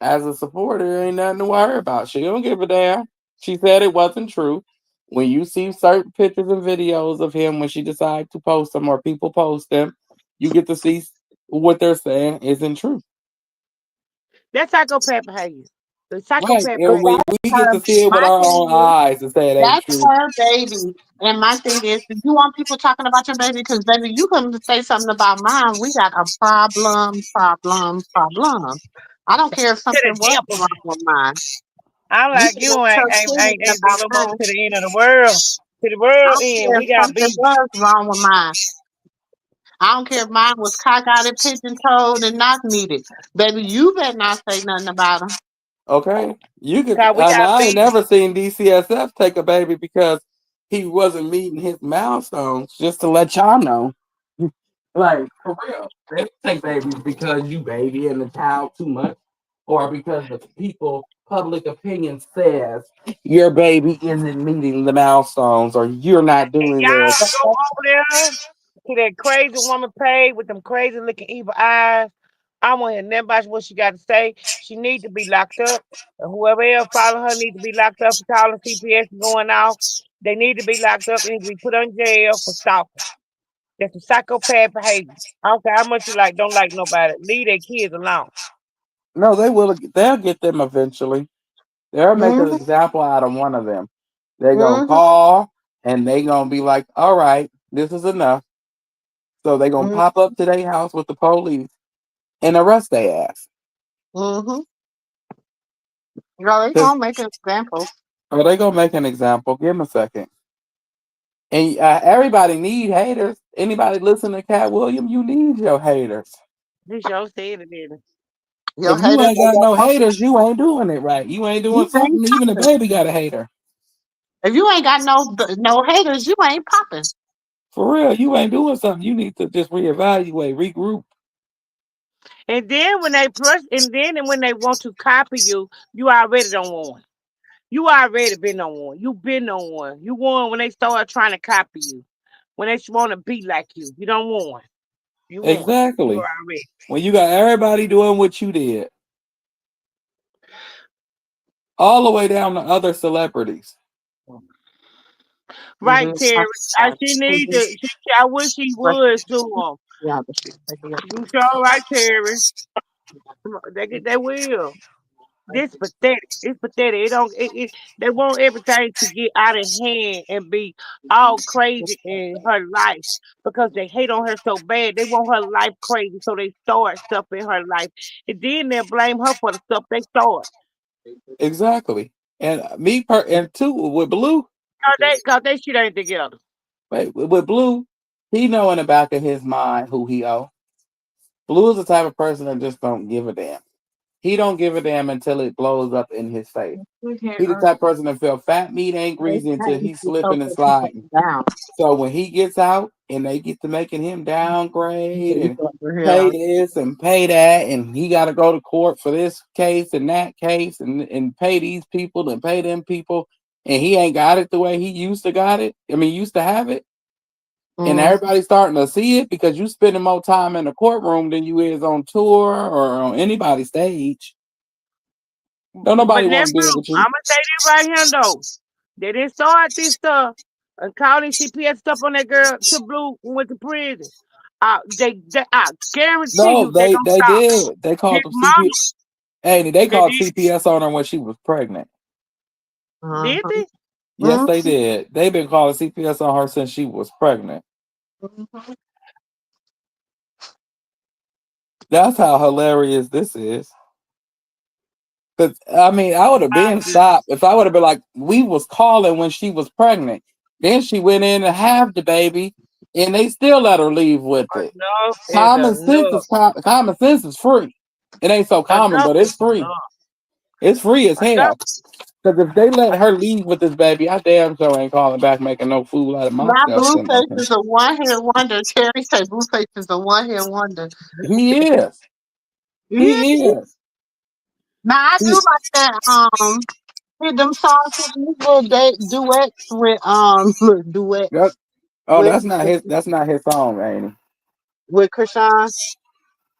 As a supporter, ain't nothing to worry about. She don't give a damn. She said it wasn't true. When you see certain pictures and videos of him, when she decides to post them or people post them, you get to see what they're saying isn't true. That's psychopath behavior. The Right. psychopath And behavior. we get Her, to see it with my our thing own is, eyes and say it ain't that's true. her baby. And my thing is, if you want people talking about your baby, because baby, you come to say something about mine, we got a problem. I don't care if To something the was devil. wrong with mine. I'm You like can you let ain't your ain't opinion ain't, ain't big about no more mine. to the end of the world. To the I world don't end. care if We got something beef. was wrong with mine. I don't care if mine was cockeyed, pigeon toed, and knock needed. Baby, you better not say nothing about him. Okay. You could Cause we and got I ain't beef. never seen DCSF take a baby because he wasn't meeting his milestones, just to let y'all know. Like, for real. They take babies because you baby and the child too much. or because the people public opinion says your baby isn't meeting the milestones or you're not doing Y'all this. go over there to that crazy woman page with them crazy looking evil eyes. I want to hear nothing about what she got to say. She need to be locked up. And whoever else follow her need to be locked up for calling CPS and going off. They need to be locked up. They need to be put on jail for stalking. That's a psychopath behavior. I don't care how much you like, don't like nobody. Leave their kids alone. No, they will. They'll get them eventually. They'll make an Mm-hmm. example out of one of them. They're gonna Mm-hmm. call and they gonna be like, "All right, this is enough." So they gonna pop up to their house with the police and arrest their ass. Mm-hmm. Girl, they 'Cause- gonna make an example. or they gonna make an example. Give them a second. And everybody need haters. Anybody listen to Cat William, you need your haters. This show said it, didn't it? Your If you haters ain't are got your no pop- haters, you ain't doing it right. You ain't you doing ain't something. Even the popping. baby got a hater. If you ain't got no haters, you ain't popping. For real, you ain't doing something. You need to just reevaluate, regroup. And then when they press, and then when they want to copy you, you already don't want. You already been on one. You been on one. You won when they start trying to copy you. When they want to be like you. You don't want. You won. You Exactly. already. When you got everybody doing what you did, all the way down to other celebrities. Right, Terry. She need to. I wish she would too. Yeah, You sure right, Terry. They will. This pathetic. It's pathetic. It don't. They want everything to get out of hand and be all crazy in her life because they hate on her so bad. They want her life crazy, so they start stuff in her life, and then they blame her for the stuff they start. Exactly. And and two with Blue, Cause they shit ain't together. wait, with Blue, he know in the back of his mind who he owe. Blue is the type of person that just don't give a damn. He don't give a damn until it blows up in his face. He the type of person that feel fat meat ain't greasy until he's slipping and sliding. down. So when he gets out and they get to making him downgrade and pay this and pay that, and he got to go to court for this case and that case and pay these people and pay them people, and he ain't got it the way he used to got it. I mean, used to have it. And everybody's starting to see it because you spending more time in the courtroom than you is on tour or on anybody's stage. Don't But nobody never, want to deal with you. I'm gonna say this right here though. They didn't start this stuff and calling CPS stuff on that girl to Blue and went to prison. I guarantee No, you they gonna they stop. did. They His called them mama, CPS. Hey, they they called did, CPS on her when she was pregnant. did they? Yes, they did. They've been calling CPS on her since she was pregnant. That's how hilarious this is. Cause I mean, I would have been stopped if I would have been like, we was calling when she was pregnant. Then she went in and have the baby, and they still let her leave with it. Enough is enough. Common sense is free. It ain't so common, Enough but is it's free. enough. It's free as Enough. hell. Because if they let her leave with this baby, I damn sure ain't calling back making no fool out of My myself. Blueface is a one hit wonder. Terry said Blueface is a one hit wonder. He is. Yeah. He is. Now I do He- like that. Hear them songs with these little duets with duet that- oh, with that's not his song, ain't it? with Chrisean.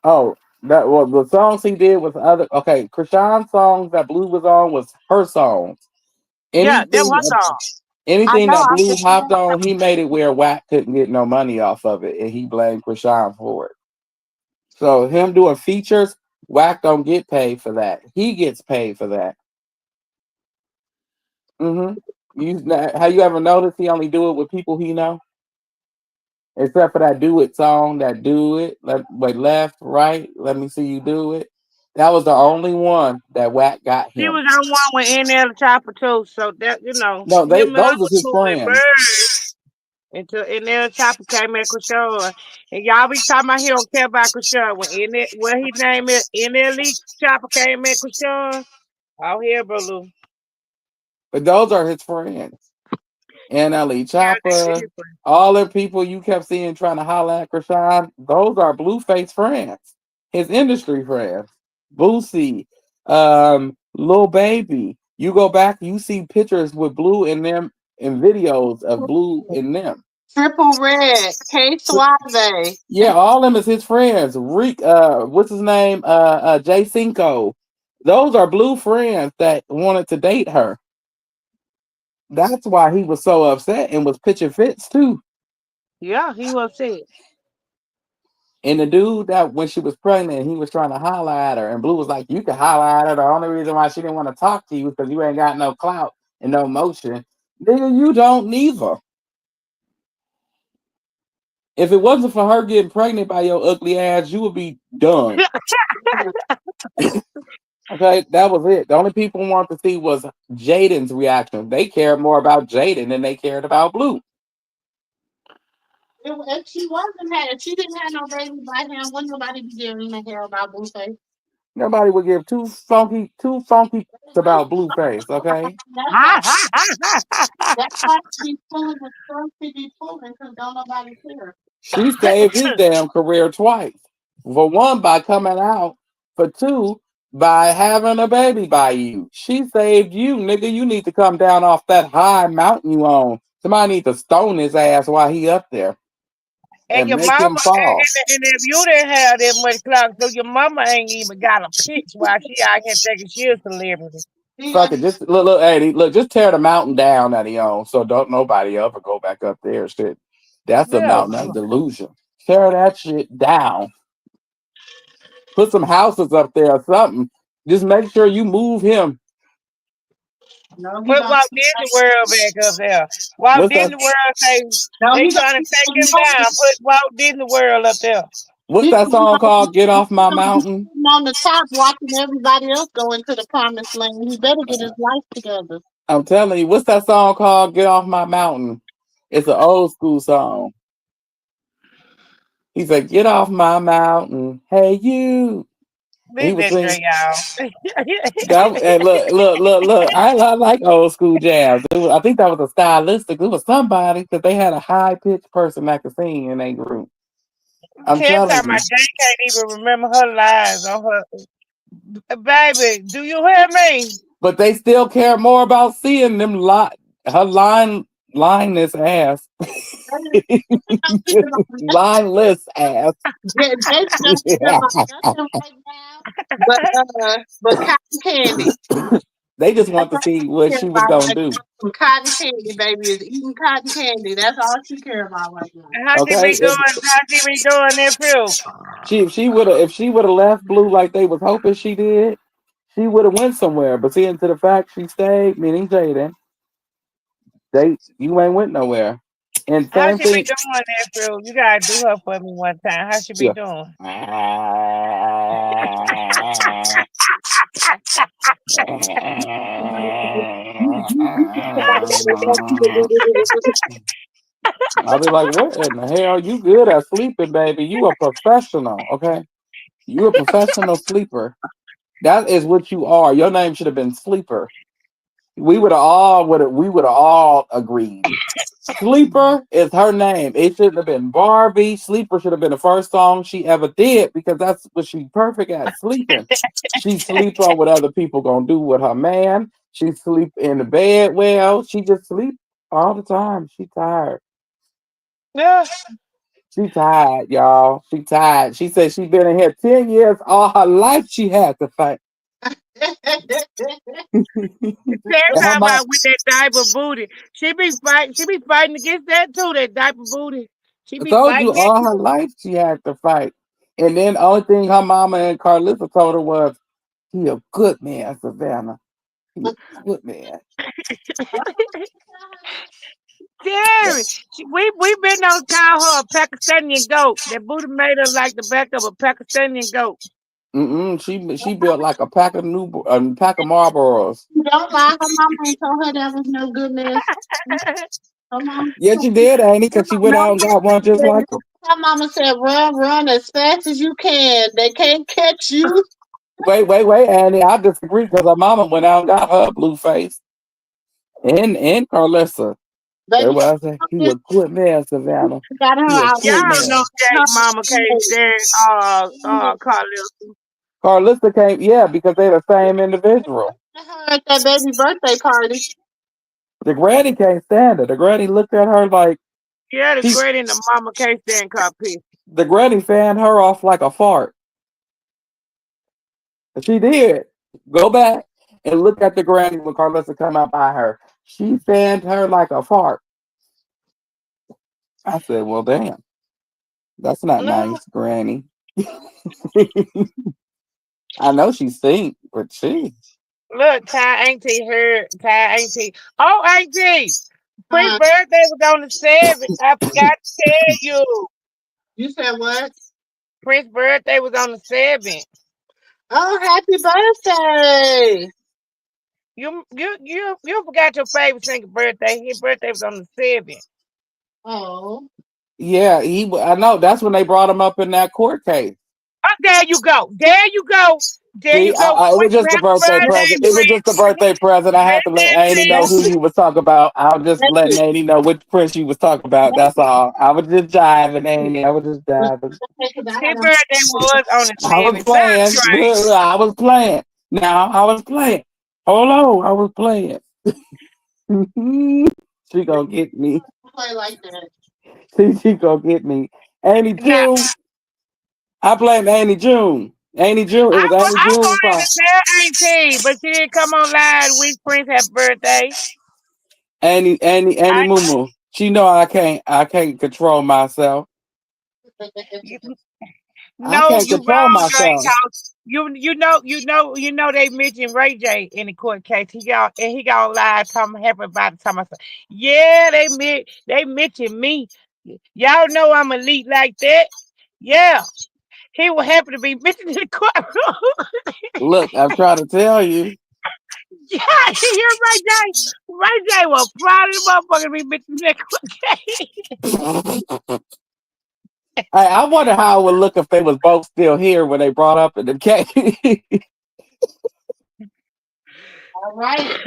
Oh, that well the songs he did with other okay, Krishan's songs that Blue was on was her songs. Yeah, that Anything was all. I anything know. that I'm Blue just hopped on, he made it where Wack couldn't get no money off of it, and he blamed Krishan for it. So him doing features, Wack don't get paid for that. He gets paid for that. Have you ever noticed he only do it with people he know? Except for that do it song, that do it, wait, left, right, let me see you do it. That was the only one that Wack got He him. was on one with NL Chopper too, so that No, him and I those was are his cool at friends. first until NL Chopper came at Krishan. And y'all be talking about he don't care about Krishan. When he named it NL Chopper came at Krishan. Out here, bro, Lou. But those are his friends. NLE Yeah, they Chopper, different. all the people you kept seeing trying to holler at Krishan, those are Blueface friends, his industry friends. Boosie, Little baby. You go back, you see pictures with Blue in them and videos of Blue in them. Triple Red, K Suave. Yeah, all them is his friends. Rick, what's his name? Jay Cinco. Those are Blue friends that wanted to date her. That's why he was so upset and was pitching fits too. Yeah, he was sick. And the dude that when she was pregnant, he was trying to holler at her, and Blue was like, "You can holler at her. The only reason why she didn't want to talk to you is because you ain't got no clout and no motion. Nigga, you don't neither. If it wasn't for her getting pregnant by your ugly ass, you would be done." Okay, that was it. The only people wanted to see was Jaden's reaction. They cared more about Jaden than they cared about Blue. If she wasn't had, if she didn't have no baby by him, wouldn't nobody be giving a hell about Blueface. Nobody would give two funky about Blueface. Okay, That's why she be pulling the stuff she be pulling because don't nobody care. she saved his damn career twice. For one, by coming out. For two, by having a baby by you. She saved you, nigga. You need to come down off that high mountain you on. Somebody need to stone his ass while he up there And and your make mama, him fall. and if you didn't have that much clout, so your mama ain't even got a pitch while she out here thinking she a celebrity. Fuck it, just look, Eddie, look, just tear the mountain down that he owns, so don't nobody ever go back up there. Shit, that's a Yeah. mountain of delusion. Tear that shit down. Put some houses up there or something. Just make sure you move him. No, he Put don't. Walt Disney World back up there. Walt What's that? Disney World say No, they he trying to take him don't. down. Put Walt Disney World up there. What's that song called? Get off my mountain. On the top, watching everybody else go into the promised land. He better get his life together. I'm telling you, what's that song called? Get off my mountain. It's an old school song. He said, "Get off my mountain, hey you." And he Leave was that singing. Dre out. That and look. I like old school jazz. I think that was a stylistic. It was somebody because they had a high pitched person that could sing in their group. I'm Tim telling talking about you. Jay can't even remember her lines on her. Baby, do you hear me? But they still care more about seeing them her lineless ass. Lineless ass. They don't care about nothing right now, but cotton candy. They just That's want to all see she what care she was about gonna right do. now. Some cotton candy, baby, is eating cotton candy. That's all she care about right now. How she Okay. be doing? How she be doing that too? If she would have left Blue like they was hoping she did, she would have went somewhere. But seeing to the fact she stayed, meaning Jaden, you ain't went nowhere. And How same she be thing. doing that through? You gotta do her for me one time. How she be Yeah. doing? I'll be like, what in the hell? You good at sleeping, baby. You a professional, okay? You a professional sleeper. That is what you are. Your name should have been Sleeper. We would have all agreed. Sleeper is her name. It shouldn't have been Barbie. Sleeper should have been the first song she ever did because that's what she's perfect at, sleeping. She sleep on what other people gonna do with her man. She sleep in the bed well. She just sleep all the time. She tired. Yeah. She tired, y'all. She tired. She said she been in here 10 years. All her life she had to fight. Tell And her talking mom, about with that diaper booty. She be fighting. She be fighting against that too. That diaper booty. She I be told you fighting it. all her life she had to fight. And then the only thing her mama and Carlissa told her was, he a good man, Savannah. He a good man. Damn it. We been on call her a Pakistani goat. That booty made her like the back of a Pakistani goat. She built like a pack of Marlboros. Don't lie. Her mama ain't told her that was no goodness. Her mama, Yeah, she did, ain't it? Because she went out and got one just like her. her mama said, run, run as fast as you can. They can't catch you. Wait, Annie. I disagree because her mama went out and got her Blueface and Carlissa. That's Baby, why I say he a good man, Savannah. got her He a out. Y'all good know man. Jay mama can't stand Carlos. Carlista came, yeah, because they're the same individual. Her at that baby birthday party. The granny can't stand it. The granny looked at her like Yeah, the she. granny and the mama can't stand copy. The granny fanned her off like a fart. And she did. Go back and look at the granny when Carlissa come out by her. She fanned her like a fart. I said, well, damn. That's not No, nice, granny. I know she stink, but she. Look, Ty Auntie heard. Ty Auntie. Oh, Auntie. Prince's huh? birthday was on the 7th. I forgot to tell you. You said what? Prince's birthday was on the 7th. Oh, happy birthday! You forgot your favorite singer birthday. His birthday was on the 7th. Oh, Yeah, I know. That's when they brought him up in that court case. Oh, there you go. There you go. There See, you go. it was Wish you just a happy birthday birthday, present. It was just a Prince. birthday present. I had to let Annie know Listen, who you was talking about. I was just thank letting you. Annie know which prince you was talking about. That's all. I was just jiving, Annie. I was just jiving. Okay, 'cause I his got birthday was on the I was 7th. Stop playing. trying. I was playing. Now I was playing. Hold on, I was playing. She gonna get me. play like that. She gonna get me. Annie Now, June. I blame Annie June. Annie June. It was Annie I June's wanted fault. to tell Auntie, but she didn't come on live to wish Prince happy birthday. Annie I Mumu. She know I can't control myself. you, I no, can't you control wrong, Drake. myself. 'Cause you know they mentioned Ray J in the court case. He got on live talking happy about the time I said, yeah, they mentioned me. Y'all know I'm elite like that. Yeah. He was happy to be mentioned in the courtroom. Look, I'm trying to tell you. Yeah, you're right, Jay. Right, Jay was proud of the motherfucker to be mentioned in the court case. I wonder how it would look if they was both still here when they brought up in the case. All right.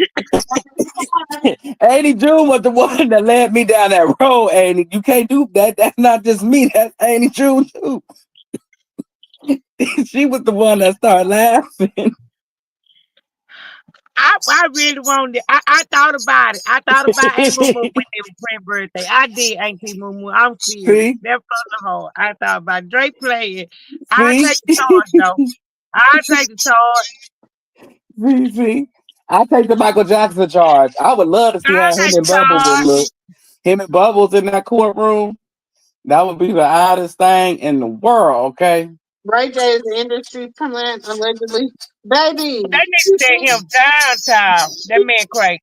Annie June was the one that led me down that road, Annie. You can't do that. That's not just me. That's Annie June too. She was the one that started laughing. I really wanted it. I thought about it. I thought about Aunt Moo when it was Prince's birthday. I did, Auntie Moo Moo. I'm serious. See, That from the heart. I thought about Drake playing. I see, take the charge though. I take the charge. see. I take the Michael Jackson charge. I would love to see I how him take and the Bubbles would charge. look. Him and Bubbles in that courtroom. That would be the oddest thing in the world. Okay. Ray J is the industry plant allegedly. Baby, They need to take him downtown. That man crazy.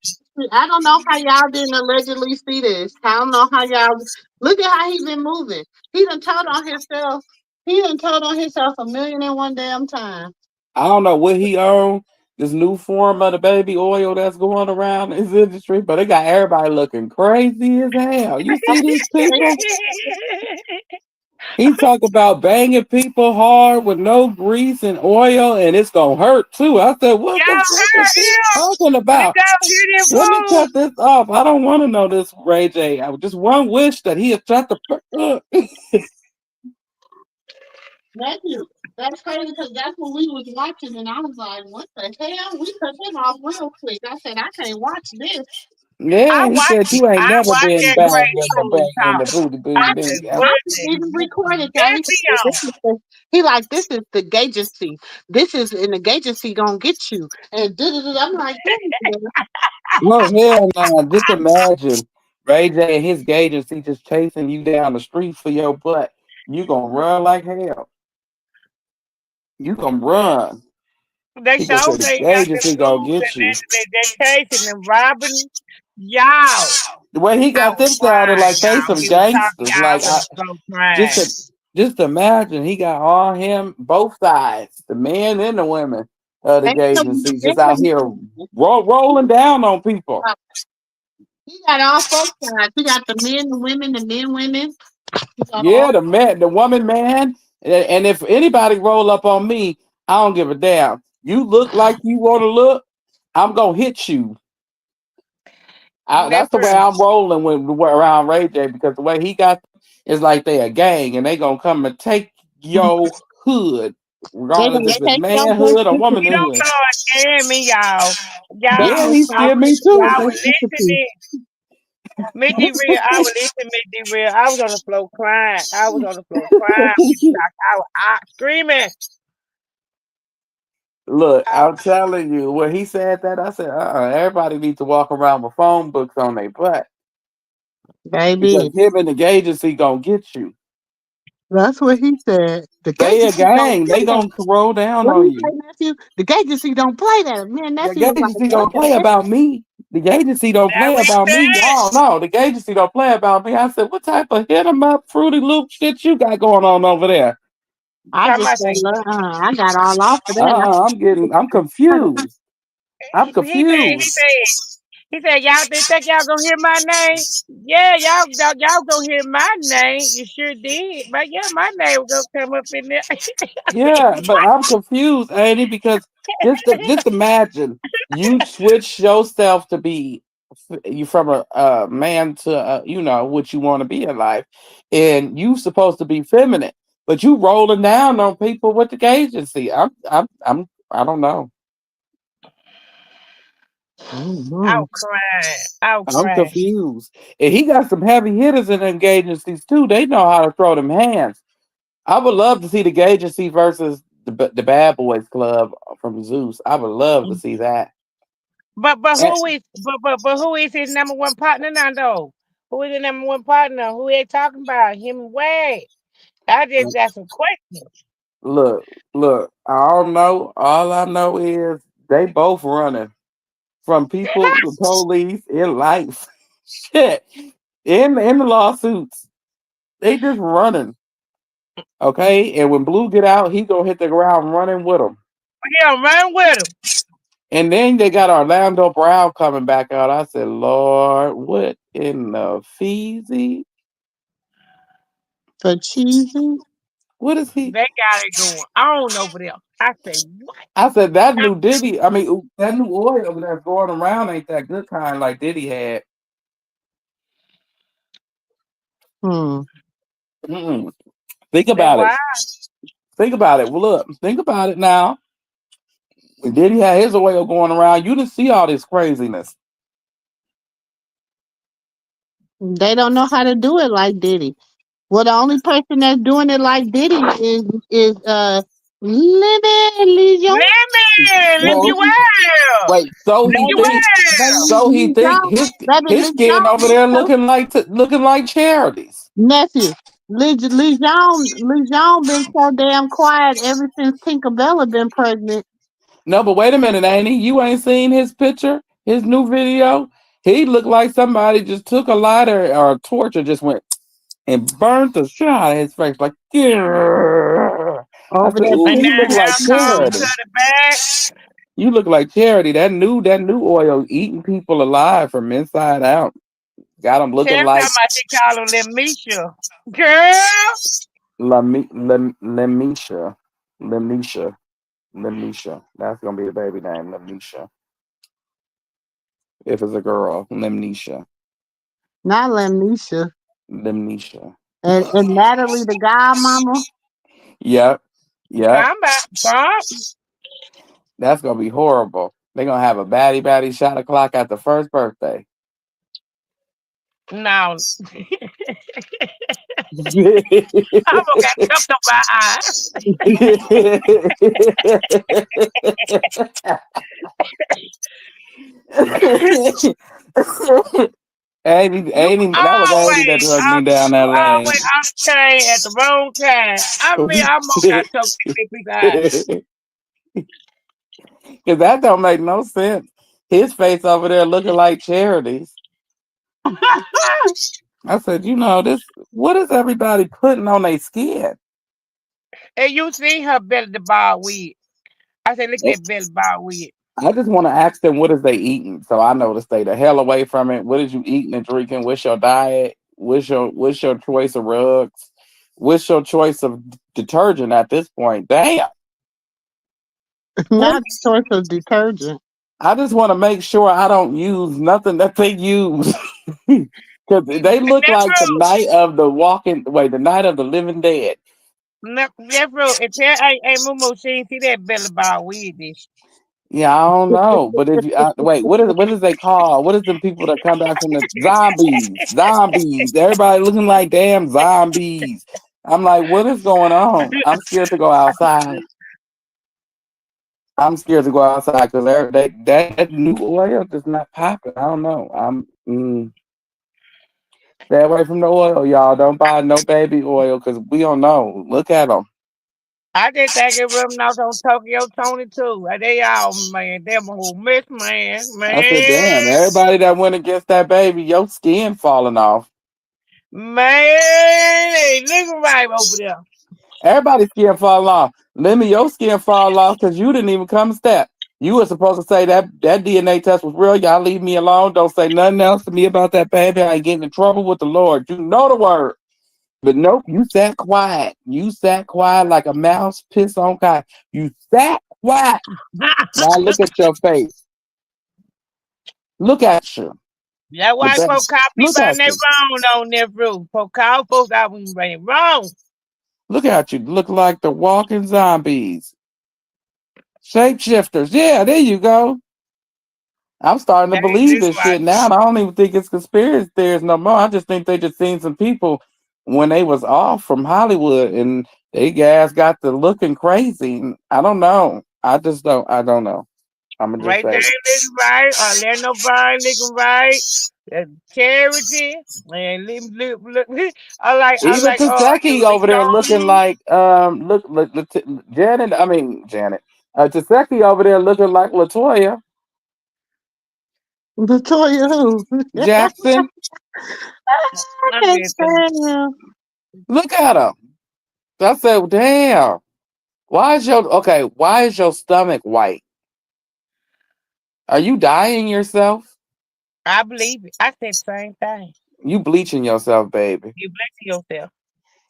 I don't know how y'all didn't allegedly see this. I don't know how y'all look at how he been moving. He done told on himself. He done told on himself a million and one damn time. I don't know what he owned. This new form of the baby oil that's going around this industry, but it got everybody looking crazy as hell. You see these people? He talk about banging people hard with no grease and oil, and it's gonna hurt too. I said, "What the Y'all fuck is heard he him? talking You about?" don't hear them Let me fool? cut this off. I don't want to know this, Ray J. I just one wish that he had shut the fuck up. Matthew, that's crazy because that's what we was watching, and I was like, "What the hell?" We cut him off real quick. I said, "I can't watch this." Yeah, he said you ain't I never watched been that banging crazy the fool banging the talk. booty I booty said, booty. I what even the recorded that. piss me off? He like this is the gagency. This is and the gagency gonna get you. And I'm like, damn. No, hell no. Just imagine Ray J and his agency just chasing you down the street for your butt. You gonna run like hell. You gonna run. They He just sure said say the got them agency gonna fools get you. and they chasing and robbing y'all. The way he I got was them sounded crying, like they y'all. some He was talking, gangsters. y'all. Like I was so just crying. to, just imagine he got all him both sides, the men and the women of the agency, just out here rolling down on people. He got all folks sides. He got the men, the women, the men, women. He got all. Yeah, the man, the woman, man. And if anybody roll up on me, I don't give a damn. You look like you want to look, I'm gonna hit you. That's That's the way true. I'm rolling when around Ray J because the way he got is like they a gang and they gonna come and take your hood. They regardless gonna if it's take your birth manhood or You don't womanhood. certificate. start scaring me, y'all. They Y'all Yeah, gonna he take scared me too. y'all your were certificate. listening. Me D real, I was listening, me D real. I was on the floor crying. I was on the floor crying. I was out screaming. Look, I, I'm telling you, when he said that, I said, everybody needs to walk around with phone books on their butt because Baby, him and the agency gonna get you. that's what he said. The They a agency don't gang. play They that. gonna roll down What do on you you. say, nephew? The agency don't play that. Me and The nephew was like, agency what don't the play heck? about me. The agency don't that play what he about me. said. Y'all know the agency don't play about me. I said, what type of hit 'em up, Fruity Loop shit you got going on over there? I Tell just my said, say, I got all off of that. I'm confused. I'm he confused. said, y'all didn't think y'all gonna hear my name? Yeah, y'all gonna hear my name. You sure did. But yeah, my name was gonna come up in there. Yeah, but I'm confused, Andy, because just imagine you switch yourself to be you from a man to what you want to be in life, and you supposed to be feminine, but you rolling down on people with the agency. I don't know. Mm-hmm. I was crying. I was I'm crying. confused, and he got some heavy hitters in them agencies too. They know how to throw them hands. I would love to see the agency versus the Bad Boys Club from Zeus. I would love to see that. But And, who is his number one partner now though? Who is the number one partner? Who they talking about? Him and Wade. I just got some questions. look, look. I don't know. All I know is they both running from people to police in life. Shit, in the lawsuits, they just running. Okay, and when Blue get out, he gonna hit the ground running with them. Yeah, run with him. And then they got Orlando Brown coming back out. I said, Lord, what in the feezy? For cheesy. What is he? They got it going on over there. I say, what? I said that new Diddy. I mean, that new oil that's going around ain't that good kind like Diddy had. Hmm. Mm-mm. Think That about it. why Think about it. Well, look, think about it now. When Diddy had his oil going around, you didn't see all this craziness. They don't know how to do it like Diddy. Well, the only person that's doing it like Diddy is Libby Lee Young. Live Well, you well. wait. So Live he you think. Baby well. So he Lee think Young, baby his Lee skin over there Young, looking like charities. nephew. Lee Young been so damn quiet ever since Tinkerbella been pregnant. No, but wait a minute, Annie. You ain't seen his picture, his new video. He looked like somebody just took a lighter or a torch and just went and burnt the shit out of his face. Like, yeah. I Over said, there "Ooh, And you pissing look that at like hair comb charity. Tinkerbell. to the back. You look like charity. That new oil eating people alive from inside out. Got them looking Tell me how like much they call her Lemisha. Girl. Lemisha, Lemisha, Lemisha. That's gonna be the baby name, Lemisha. If it's a girl, Lemnisha, Not Lemnisha. Lemnisha. And Natalie, the godmama. Yep, yep. Talking about bump. That's gonna be horrible. They're gonna have a batty shot o'clock at the first birthday. No. I almost got choked on my eye. You That was Amy that always, drugged me down that you lane. always on the chain at the wrong time. I mean, I almost got choked in people's eye. Cause that don't make no sense. His face over there looking like charities. I said, this. What is everybody putting on their skin? And you see her belly the ball with. I said, look at that belly ball with. I just want to ask them what is they eating, so I know to stay the hell away from it. What is you eating and drinking? What's your diet? What's your choice of rugs? What's your choice of detergent at this point? Damn. Not the source of detergent. I just want to make sure I don't use nothing that they use. Because they look That's like the true. night of the walking, wait, the night of the living dead. Nephew, and tell hey Mumu, she ain't see that belly ball wig this. Yeah, I don't know, but if you wait, what is they call? What is the people that come back from the zombies? Zombies. Everybody looking like damn zombies. I'm like, what is going on? I'm scared to go outside. I'm scared to go outside because that new oil is not popping. I don't know. Stay away from the oil, y'all. Don't buy no baby oil because we don't know. Look at them. I just think it rubbing off on Tokyo Tony too. They all man, them whole mess I said, man, damn, everybody that went against that baby, your skin falling off. man, they looking right over there. Everybody's skin fall off. Lemmy, your skin fall off because you didn't even come a step. You were supposed to say that DNA test was real. Y'all leave me alone. Don't say nothing else to me about that baby. I ain't getting in trouble with the Lord. You know the word. But nope, you sat quiet. You sat quiet like a mouse piss on cotton. You sat quiet. Now look at your face. Look at you. That's The why ba- folks call Look people out at there you. wrong on their roof. Folks call folks out when they wrong. Look at you. Look like the walking zombies. Shapeshifters. Yeah, there you go. I'm starting to That believe is this right. shit now. And I don't even think it's conspiracy theories no more. I just think they just seen some people when they was off from Hollywood and they guys got to looking crazy. I don't know. I don't know. I'm gonna just Right there say looking right. Orlando Brown looking right. Charity. And I even like Taseki over there looking Leon. like Janet. I mean Janet. Taseki over there looking like Latoya Latoya who? Jackson. I I'm can't just saying. stand him. Look at him. I said, damn. Why is your stomach white? Are you dying yourself? I believe it. I said the same thing. You bleaching yourself, baby. You bless yourself.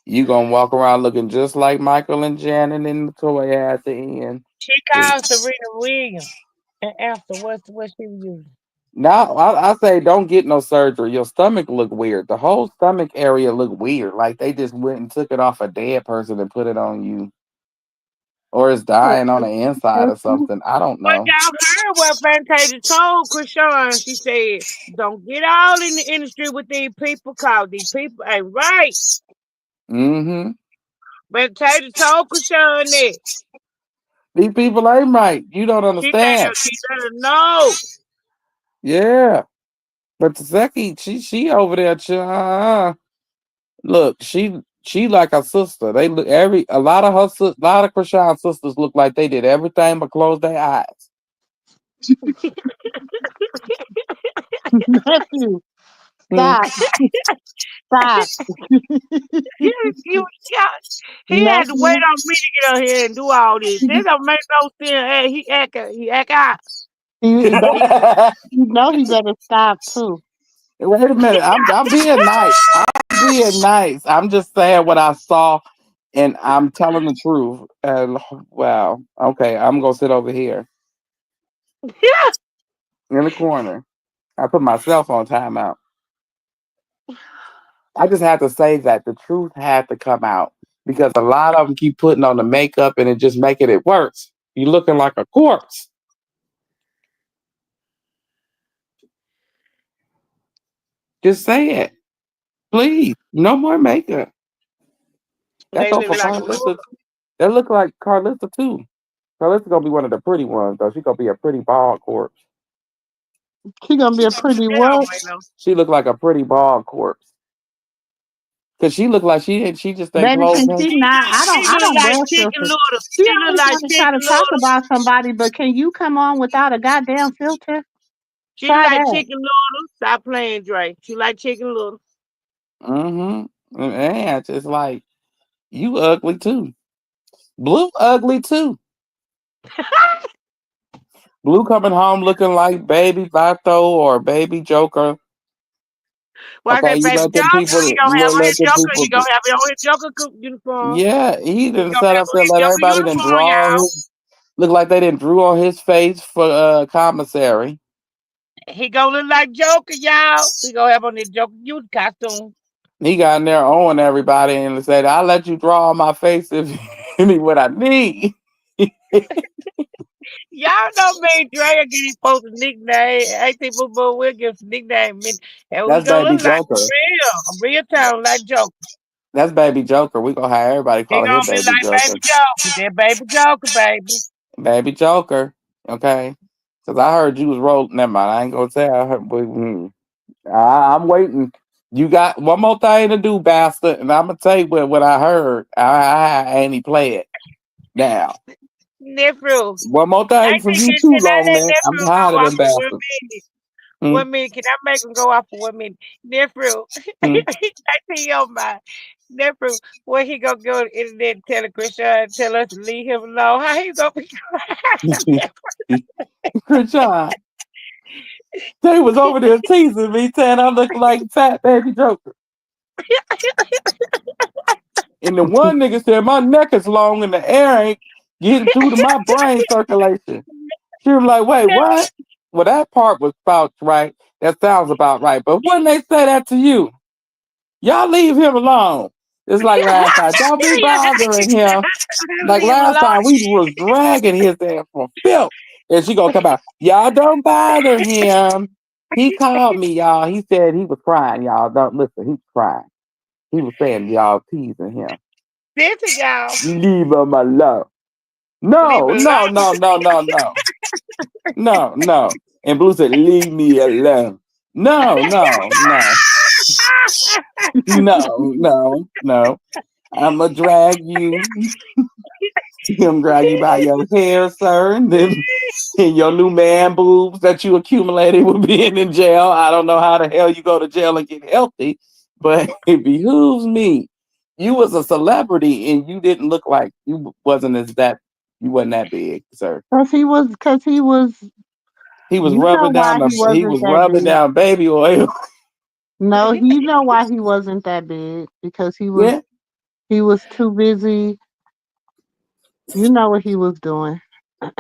You gonna walk around looking just like Michael and Janet and Latoya at the end. She called Serena Williams and asked her what she was using. Now I say don't get no surgery. Your stomach look weird. The whole stomach area look weird. Like they just went and took it off a dead person and put it on you. Or it's dying on the inside or something. I don't But know. y'all heard what Fantasia told Chrisean. She said, don't get all in the industry with these people cause these people ain't right. Mm-hmm. Fantasia told Chrisean that. These people ain't right. You don't understand. She let her know. Yeah. But Taseki, she over there. Look, she like a sister. They look a lot of lot of Krishan sisters look like they did everything but close their eyes. Nephew, Hmm. stop, stop. he, was shot. He had to wait Nephew, on me to get out here and do all this. This don't make no sense. Hey, he act out. but you know he better stop too. Wait a minute. I'm being nice. I'm being nice. I'm just saying what I saw, and I'm telling the truth. And wow. Okay, I'm gonna sit over here in the corner. I put myself on timeout. I just have to say that the truth had to come out because a lot of them keep putting on the makeup and it just making it worse. You looking like a corpse. Just say it, please. No more makeup. That They go look for like Carlissa. That look like Carlissa too. Carlissa gonna be one of the pretty ones though. She gonna be a pretty bald corpse. She gonna be a pretty that don't what? make no. She look like a pretty bald corpse. Cause she look like she just ain't Baby, clothes can on. she not? She I look don't like dare chicken filter. little. She She look always like want to try chicken to talk little. about somebody, but can you come on without a goddamn filter? She Try like that. chicken little. Stop playing, Dre. She like chicken little. Mm-hmm. And it's like you ugly too. Blue ugly too. Blue coming home looking like baby Vato or baby Joker. Why Okay, that you baby let them Joker? He people. gonna You have gonna on his let them Joker. He people. gonna have on his Joker uniform. Yeah, he He didn't gonna set have up on there. his Let Joker everybody then uniform, draw y'all. his. Look like they didn't drew on his face for commissary. He gonna look like Joker, y'all. He gonna have on his Joker youth costume. He got in there owing everybody and said, "I'll let you draw on my face if you give me what I need." Y'all know me, Dre, gave folks a nickname. 18 Boo Boo will give us a nickname. And we That's gonna Baby look like Joker. a real town like Joker. That's Baby Joker. We gonna have everybody He call him gonna be Baby like Joker. Baby Joker. That Baby Joker, baby. Baby Joker. Okay. Because I heard you was rolling. Never mind. I ain't gonna say I heard. But, I'm waiting. You got one more thing to do, bastard, and I'm gonna tell you what I heard. I ain't even play it now. Nephew. One more thing from you too, Can I long let man. I'm nephew tired go of off them for 1 bastards. minute? Hmm? 1 minute. Can I make him go off for 1 minute? Nephew. Hmm? I see your mind. Nephew, where he gonna go on the internet and tell Chrisean, tell us to leave him alone? How he gonna be Chrisean, they was over there teasing me, saying I look like fat Baby Joker. And the one nigga said my neck is long and the air ain't getting through to my brain circulation. She was like, wait, what? Well, that part was about right. That sounds about right. But when they say that to you, y'all leave him alone. It's like last time. Don't be bothering him. Like leave him last alone? time, we was dragging his ass for filth. And she gonna come out. Y'all don't bother him. He called me, y'all. He said he was crying, y'all. Don't listen. He was crying. He was saying y'all teasing him. Listen, y'all. Leave him alone. Leave No, him no, alone. no, no, no, no. No, no. And Blue said, leave me alone. No, no, no. No, no, no. I'ma drag you. I'm drag you by your hair, sir. And then and your new man boobs that you accumulated with being in jail. I don't know how the hell you go to jail and get healthy, but it behooves me. You was a celebrity and you didn't look like you wasn't that big, sir. Cause he was, He was you know rubbing why down he he wasn't was that rubbing big. down baby oil. No, you know why he wasn't that big because Yeah, he was too busy. You know what he was doing,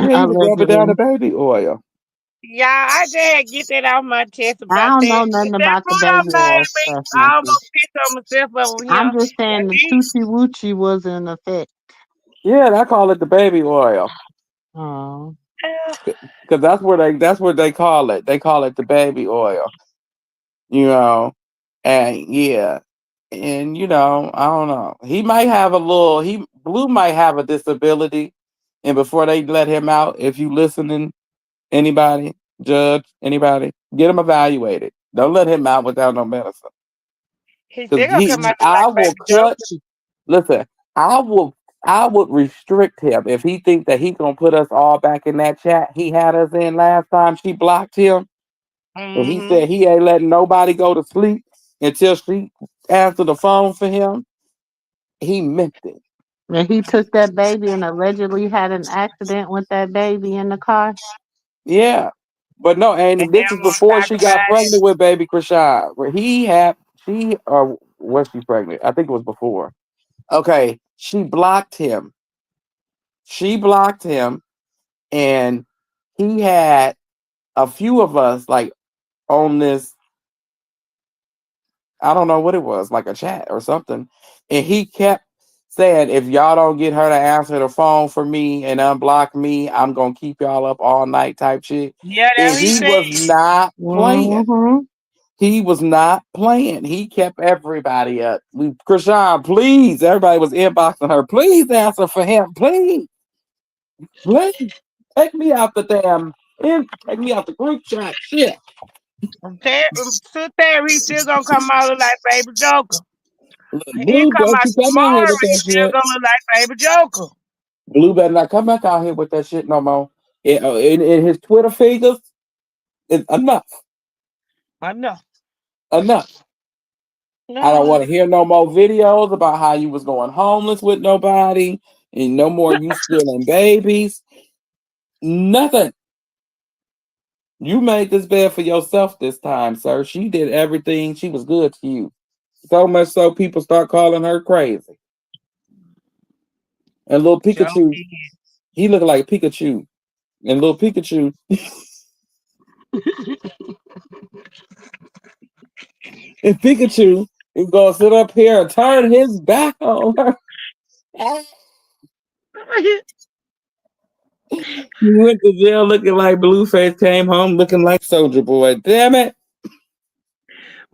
yeah, he was rubbing down the allegedly. baby oil. Y'all, I just had to get that off my chest I about don't that. know nothing That about the food baby on made oil me. stuff, I Nikki. almost pissed on myself over I'm him. just saying And the he, Tucci Woochie was in effect. Yeah, I call it the baby oil. Oh, Because that's what they call it. They call it the baby oil. You know. And yeah. And I don't know. He might have Blue might have a disability. And before they let him out, if you listening, anybody, judge, anybody, get him evaluated. Don't let him out without no medicine. he Because still gonna come out there I like will Baby Joker. cut. Listen, I would restrict him if he thinks that he's gonna put us all back in that chat he had us in last time she blocked him. And he Mm-hmm. said he ain't letting nobody go to sleep until she answered the phone for him. He meant it. and he took that baby and allegedly had an accident with that baby in the car. Yeah. But no, And and they this is don't want to before talk she got about it. pregnant with baby Chrisean. Where she or was she pregnant? I think it was before. Okay. She blocked him and he had a few of us like on this, I don't know what it was, like a chat or something. And he kept saying, if y'all don't get her to answer the phone for me and unblock me, I'm gonna keep y'all up all night type shit. Yeah, that's And what he he said. was not playing. Mm-hmm. He was not playing. He kept everybody up. Chrisean, please. Everybody was inboxing her. Please answer for him. Please. Please. Take me out the take me out the group chat. Shit. Sit there, he still gonna come out look like Baby Joker. Look, He Blue, come don't out you come out here tomorrow, with he that still shit. gonna look like Baby Joker. Blue better not come back out here with that shit no more. In his Twitter figures, it's enough. I know. Enough. I don't want to hear no more videos about how you was going homeless with nobody and no more you stealing babies. Nothing. You made this bed for yourself this time, sir. She did everything. She was good to you. So much so people start calling her crazy. And little Joe Pikachu, did. he looked like Pikachu. And little Pikachu and Pikachu He's gonna sit up here and turn his back on her. He went to jail looking like Blueface, came home looking like Soldier Boy. Damn it.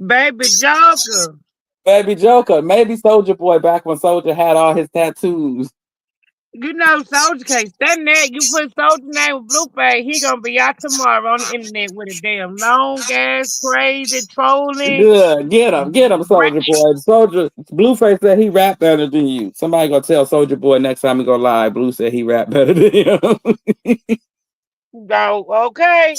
Baby Joker. Baby Joker. Maybe Soldier Boy back when Soldier had all his tattoos. You know, Soldier can't stand that. You put Soldier name with Blueface, he gonna be out tomorrow on the internet with a damn long ass, crazy, trolling. Good. Get him, Soldier Boy. Soldier Blueface said he rap better than you. Somebody gonna tell Soldier Boy next time he go live. Blue said he rap better than him. Go, okay.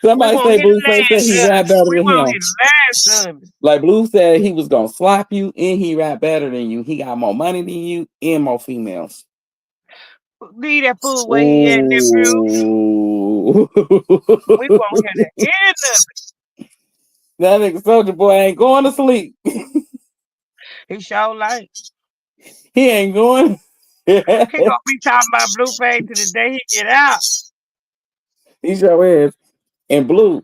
We Somebody won't say hit the Blueface said last he gun. rap better We than won't him. hit the last gun. Like Blue said he was gonna slap you and he rap better than you. He got more money than you and more females. Leave that fool where he at, nephew. Ooh. We won't hear the end of That nigga Soldier Boy ain't going to sleep. it. He sure like. He ain't going. He gonna be talking about Blueface to the day he get out. He sure is. And Blue,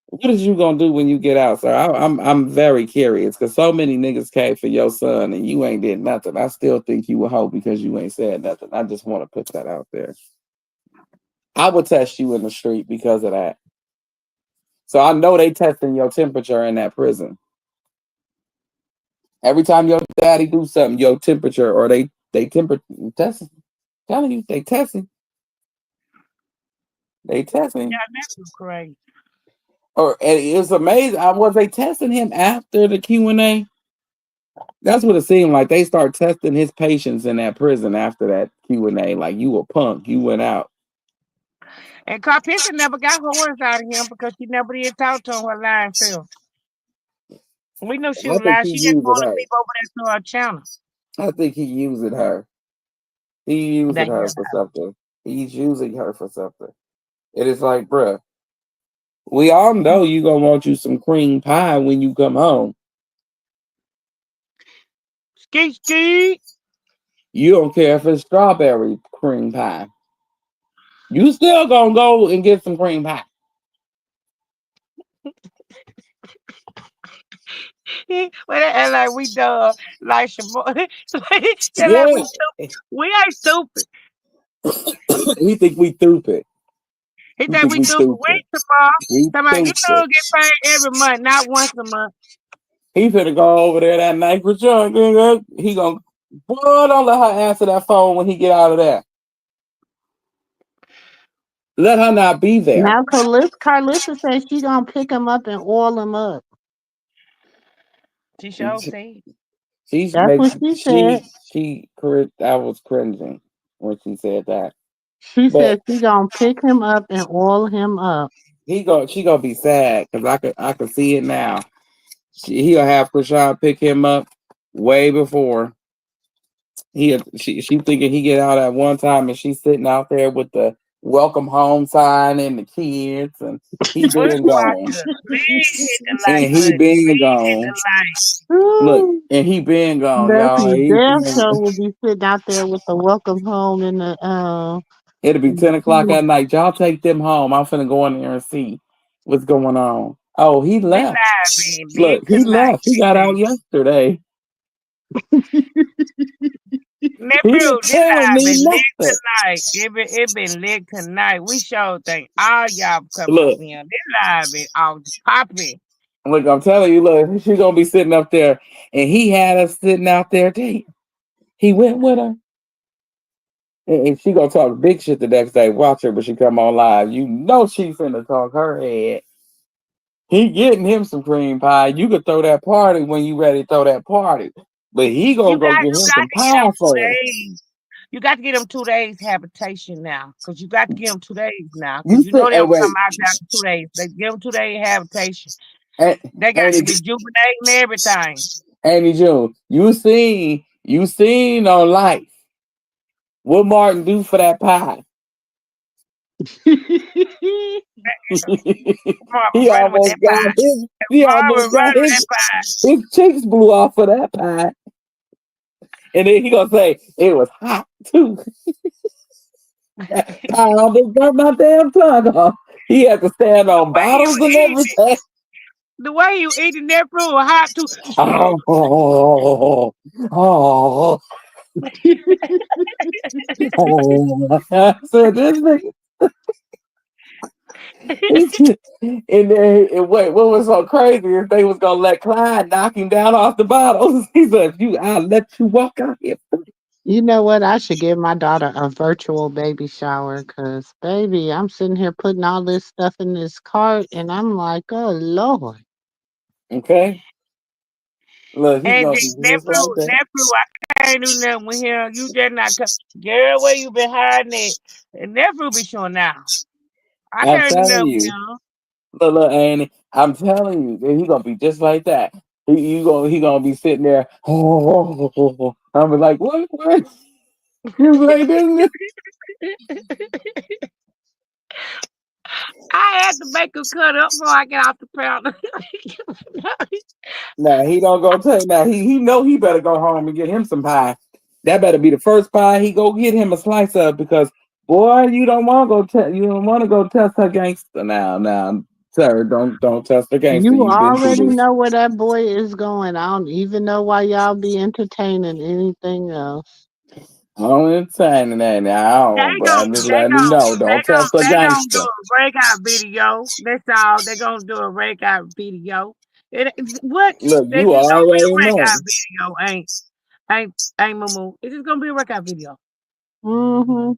what is you gonna do when you get out, sir? I'm very curious because so many niggas came for your son and you ain't did nothing. I still think you a hoe because you ain't said nothing. I just want to put that out there. I would test you in the street because of that. So I know they testing your temperature in that prison. Every time your daddy do something, your temperature or they temperature testing. Telling you they testing. They testing. Yeah, that's crazy. Or it's amazing. Was they testing him after the Q&A? That's what it seemed like. They start testing his patience in that prison after that Q&A. Like you a punk, you went out. And Carpenter never got horns out of him because she never did talk to him her lying self. We knew she I was think lying. he She just using wanted her. people over there to her channel. I think he using her. He using That her for something. He's using her for something. It is like, bruh, we all know you gonna want you some cream pie when you come home. Ski ski. You don't care if it's strawberry cream pie. You still gonna go and get some cream pie. Well, they act like we dumb, like Shamar. They're like we Yeah. stupid. We ain't stupid. He think we stupid. He He think think we we stupid. We stupid. ain't Shamar. We Somebody, you know, stupid. get paid every month, not once a month. He finna go over there that night for sure. He gonna, boy, don't let her answer that phone when he get out of there. Let her not be there. Now, Carlissa says she gonna pick him up and oil him up. She sure said. She That's makes what she said. I was cringing when she said that. She But said she gonna pick him up and oil him up. she gonna be sad because I could see it now. He'll have Chrisean pick him up way before she thinking he get out at one time and she's sitting out there with the welcome home sign and the kids and he What been watch gone. her? Please hit the like And he button. been Please hit gone. the like. Look, Ooh, and he been gone, y'all. Bessie damn sure will be sitting out there with the welcome home and the It'll be 10 o'clock at night. Y'all take them home. I'm finna go in there and see what's going on. Oh, he This left. live being lit Look, he tonight. left. He got out yesterday. He Nephew, didn't this tell live me been lit nothing. tonight. It been lit tonight. We sure think all y'all coming Look, over here. This live been out popping. look, I'm telling you, look, she gonna be sitting up there, and he had us sitting out there. Damn, he went with her, and she gonna talk big shit the next day. Watch her, but she come on live. You know she finna talk her head. He getting him some cream pie. You could throw that party when you ready to throw that party, but he You gonna go got get you him got some to get them pie 2 first. days. You got to get them 2 days habitation now, cause you got to give them 2 days now, You cause you know said, they hey, don't wait, come out after 2 days. They give them 2 days habitation. and, They got to and rejuvenate and everything. Andy June, you seen on Life what Martin do for that pie. Marvin he running with almost that got pie. his he almost Marvin got running with that pie. his cheeks blew off for that pie. And then he gonna say it was hot too. I almost got my damn tongue off. He had to stand on But he bottles was and eating it. everything. The way you eating that fruit was hot too. Oh, oh, oh. So this nigga, and then and wait, what was so crazy is they was gonna let Clyde knock him down off the bottles. He said, "You, I'll let you walk out here." You know what? I should give my daughter a virtual baby shower because, baby, I'm sitting here putting all this stuff in this cart and I'm like, oh, Lord. Okay, look, he And gonna be just like that. that fruit, I can't do nothing with him. You just not girl, where you been hiding it? And that fruit be showing now. I I'm can't do telling nothing with you, him. look, Annie, I'm telling you, that he gonna be just like that. He gonna be sitting there. Oh, I'm like, what? What? You like this? I had to make him cut up before I get off the powder. Nah, he don't go take. Now he know he better go home and get him some pie. That better be the first pie he go get him a slice of because boy, you don't want to go. You don't want to go test her gangster now, sir. Don't test the gangster. You You've been through already this. know where that boy is going. I don't even know why y'all be entertaining anything else. I'm insane that now, I They don't, but gon' I'm just they letting him gon' know. Don't test the they gon' do gangster. a breakout video. That's all. They gonna do a breakout video. What? Look, They you just gonna be a already breakout know. video. Ain't Moo. It's just gonna be a breakout video. Mm-hmm.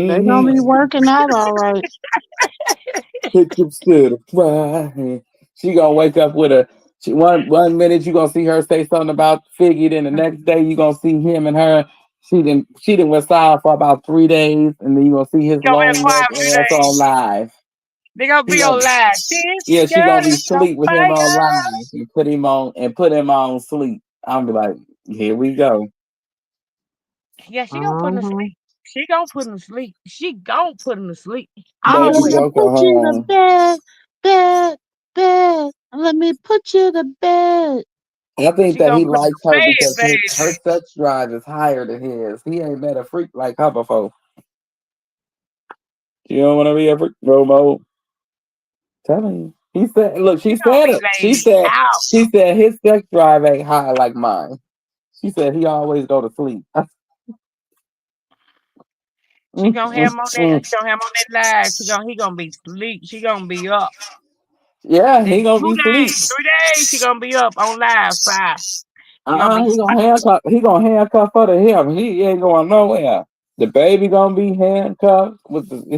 They gonna be Mm-hmm. working out all right. Pick up to the fry. She gonna wake up with a one minute you gonna see her say something about Figgy, then the next day you gonna see him and her. She didn't was silent for about 3 days, and then you gonna see his Gonna be a long neck quiet few ass on days. live. They gonna He be on gonna live. This yeah, she girl gonna be is on sleep with him on fire. live and put him on sleep. I'm be like, here we go. Yeah, she gonna put him to Mm-hmm. sleep. She gonna put him to sleep. She gonna put him to sleep. Baby, let Baby, me Always. go put you to home. bed, bed, bed. Let me put you to bed. I think She that gonna he put him likes to her bed, because her baby. sex drive is higher than his. He ain't met a freak like her before. You don't want to be a freak no more. Telling you. He said, look, She she gonna said be it. She laid said, out. she said his sex drive ain't high like mine. She said he always go to sleep. She Mm, gonna have mm, him on that. mm. She gonna have him on that live. He gonna be sleep. She gonna be up. Yeah, he In gonna two be sleep. days, 3 days, she gonna be up on live 5. She gonna be He gonna handcuff. He gonna handcuff her to him. He ain't going nowhere. The baby gonna be handcuffed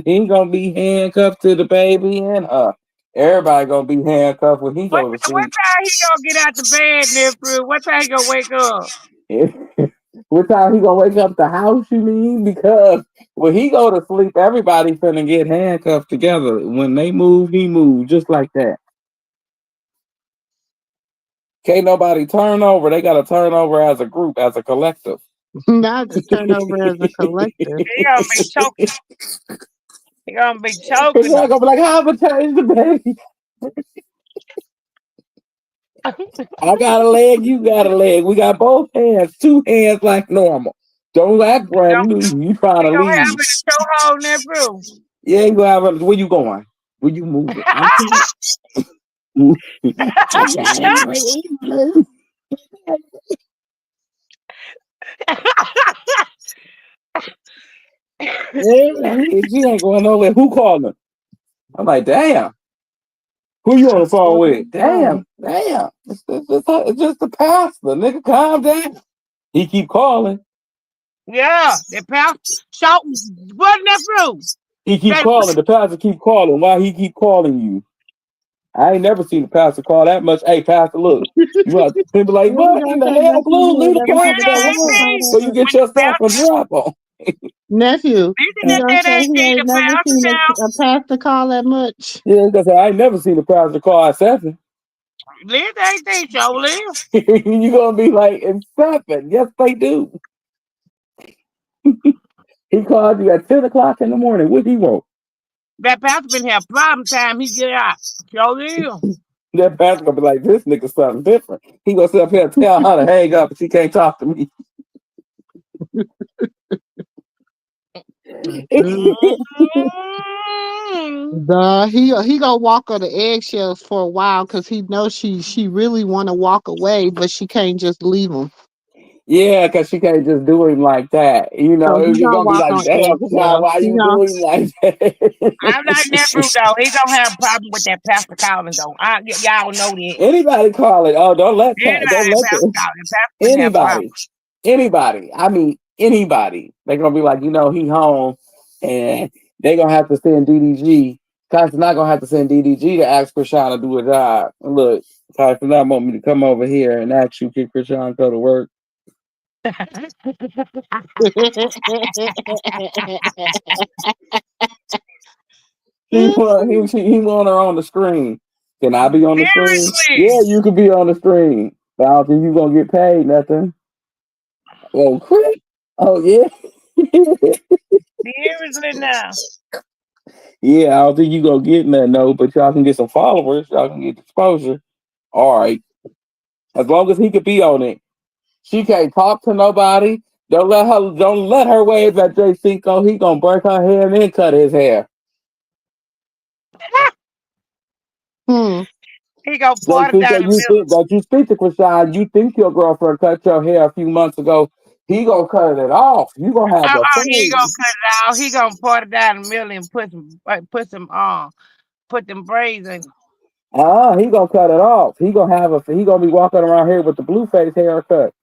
he gonna be handcuffed to the baby and her. Everybody gonna be handcuffed when he what go to what sleep. time he gonna get out the bed, nephew? What time he gonna wake up? What time he gonna wake up the house? You mean? Because when he go to sleep, everybody finna get handcuffed together. When they move, he move just like that. Can't nobody turn over. They gotta turn over as a group, as a collective. Not to turn over as a collective. He gonna be choking. He gonna be It's choking not gonna be like, how I'm gonna change the baby. her. I got a leg, you got a leg. We got both hands, two hands like normal. Don't act brand new. You trying He to gonna have leave. him in a chokehold, nephew. Yeah, you gonna have a, where you going? Where you moving? I'm coming. Yeah, she ain't going nowhere. Who calling? I'm like, damn. Who you on the phone with? Oh, Damn. It's just the pastor. Nigga, calm down. He keep calling. Yeah, that pal. So what, nephew? He keep That calling. The pastor keep calling. Why he keep calling you? I ain't never seen the pastor call that much. Hey, pastor, look. You want to be like, what you what in gonna the say, hell, nephew? Blue? You ain't Leave the never car seen the the hell pastor alone call ain't that so you much. get when the yourself a drop on. Nephew, pastor you gonna that say ain't he need ain't the never seen pastor now. a pastor call that much? Yeah, because I ain't never seen the pastor call at 7. Liz ain't think so, Liz. You gonna be like, it's 7. Yes, they do. He called you at 10 o'clock in the morning. What he want? That pastor been have problem time he get out. So Liz. That pastor gonna be like, this nigga something different. He gonna sit up here and tell her to hang up, but she can't talk to me. Mm. He gonna walk on the eggshells for a while because he knows she really want to walk away, but she can't just leave him. Yeah, because she can't just do him like that. You So know, he you're gonna gonna be walk like, on damn, Krishan, eggshells. why He you gonna do him like that? I'm not that fruit though. He gonna have a problem with that Pastor Collins though. Y'all know that. Anybody call it? Oh, don't Anybody let Pastor the Collins, Pastor gonna have a problem. anybody, anybody. I mean, anybody. They're gonna be like, he home, and they're gonna have to send DDG. Tyson not gonna have to send DDG to ask Krishan to do a job. Look, Tyson not want me to come over here and ask you, can Krishan go to work? He want her on the screen. Can I be on the screen? Seriously. Yeah, you could be on the screen. But I don't think you gonna get paid nothing. Oh, Chris. Oh yeah. Seriously now. Yeah, I don't think you gonna get nothing, no, but y'all can get some followers, y'all can get exposure. All right. As long as he could be on it. She can't talk to nobody. Don't let her wave at Jay Cinco. He gonna break her hair and then cut his hair. Hmm. He gonna Jay part it Cinco, down the you middle. think that you speak to Krishan, you think your girlfriend cut your hair a few months ago. He gonna cut it off. You gonna have a He ain't fade. gonna cut it out. He gonna part it down the middle and put them braids in. He gonna cut it off. He gonna be walking around here with the Blueface haircut.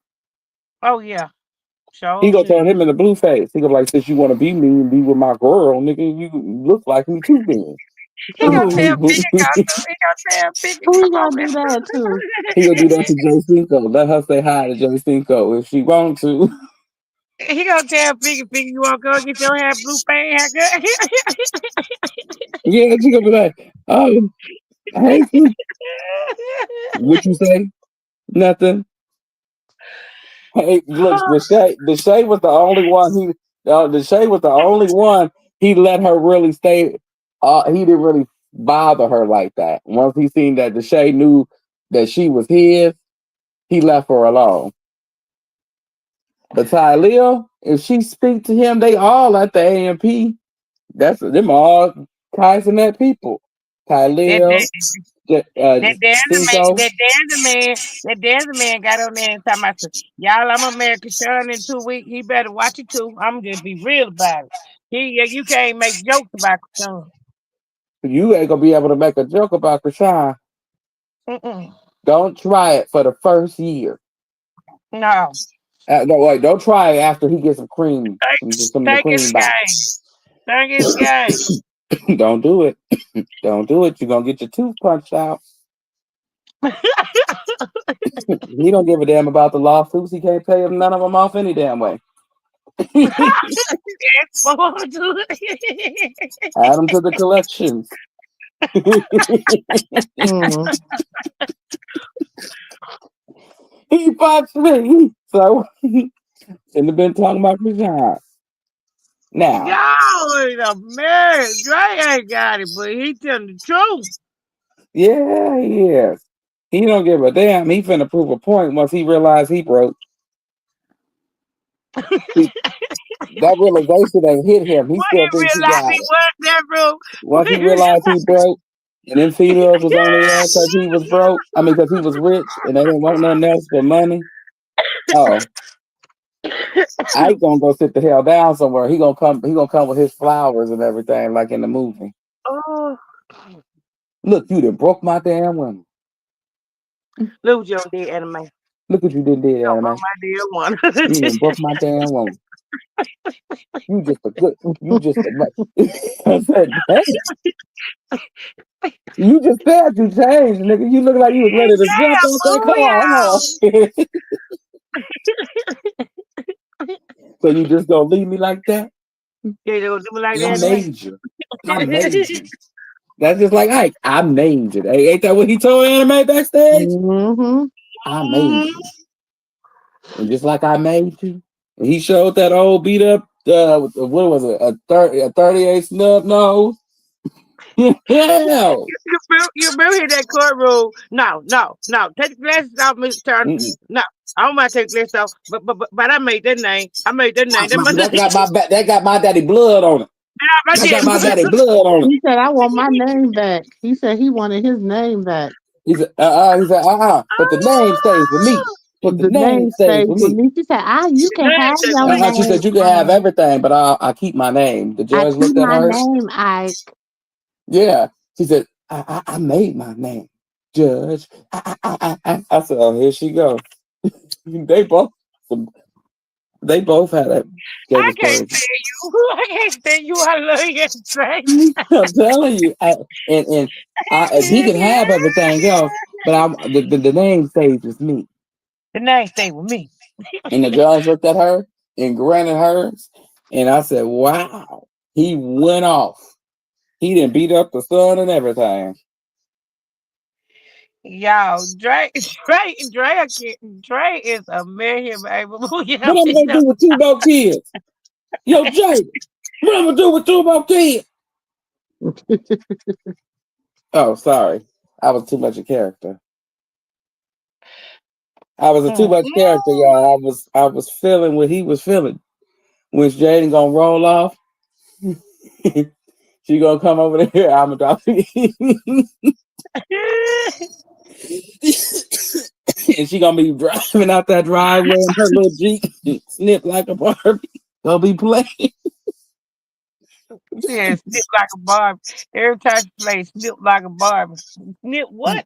Oh yeah. He Sure gonna should. turn him into Blueface. He gonna be like, since you wanna be me and be with my girl, nigga, you look like me too then. He gonna tell Who? Biggie come through. He gonna tell Biggie Who you come gonna over do that to? He gonna do that to Jay Cinco. Let her say hi to Jay Cinco if she want to. here. He gonna tell Biggie, you wanna go get your hair blue fan haircut? Yeah, she gonna be like, oh, hey, sis, what you say? Nothing. Hey, look, the Shay was the only one the Shay was the only one he let her really stay. He didn't really bother her like that. Once he seen that the Shay knew that she was his, he left her alone. But Tylea, if she speak to him, they all at the AMP. That's them all Kaiser people. that, Tylea, that, that dancer man, Cinco. that dancer man got on there and talking about, y'all, I'm American Sean in 2 weeks. He better watch it too. I'm just be real about it. You can't make jokes about Sean. You ain't gonna be able to make a joke about Krishan. Mm-mm. Don't try it for the first year. No. No, wait, don't try it after he gets some cream, some of the Take his cream back. game. Take his game. Don't do it. Don't do it. You're gonna get your tooth punched out. He don't give a damn about the lawsuits. He can't pay none of them off any damn way. Add them to the collections. Hmm. He punched me. So shouldn't have been talking about Krishan. Now, Y'all ain't a man. Dre ain't got it, but he telling the truth. yeah, he is. He don't give a damn. He finna prove a point once he realized he broke. That realization ain't hit him. He When still he thinks he realized got he it. was that bro. When Once he he realized he realized, broke, and them females was on the ass because he was broke. I mean, because he was rich and they didn't want nothing else but money. Oh, I ain't gonna go sit the hell down somewhere. He gonna come. He gonna come with his flowers and everything, like in the movie. oh, Look, you done broke my damn woman. look what you done did, anime. Look what you did, You broke anime. my dear one. You done broke my damn woman. You just a good. You just a. I said, damn. You just said you changed, nigga. You look like you was ready to jump Damn, off that car. booyah. So you just gonna leave me like that? Yeah, they gonna do me like I that, man. made you. I made you. That's just like Ike. I made you. Hey, ain't that what he told Anime backstage? Hmm. I made you. And just like I made you. And he showed that old beat up what was it? A 38 snub nose. Yeah. You remember in that courtroom? No. Take the glasses off, Mr. Turner. Mm-mm. No, I don't mind taking glasses off. But I made that name. That's my name. That got my daddy blood on it. I That got did. my daddy blood on it. He said, I want my name back. He said he wanted his name back. He said, but the name stays with me. But the The name name stays stays with with me. me. She said, you can have your She said name. you can have everything, but I'll keep my name. The I judge keep looked at my her. name, Ike. Yeah. She said, I made my name, Judge. I said, oh, here she goes. They both had that I can't Gettysburg. stand you. I can't stand you. I love you, Drake. I'm telling you, he can have everything else, but the name stays with me. The name stay with me. And the judge looked at her and granted hers, and I said, wow. He went off. He didn't beat up the son and everything. Y'all, Drake is a man, baby. What I'm gonna do with 2 more kids? Yo, Jay, what I'm gonna do with 2 more kids? Oh, sorry. I was too much a character. I was a too much character, y'all. I was feeling what he was feeling. When Jaden gonna roll off, she gonna come over there. I'm gonna drop and she gonna be driving out that driveway in her little Jeep, snip like a Barbie. They'll be playing. Yeah, snip like a barb. Every time you play, snip like a barb. Snip what?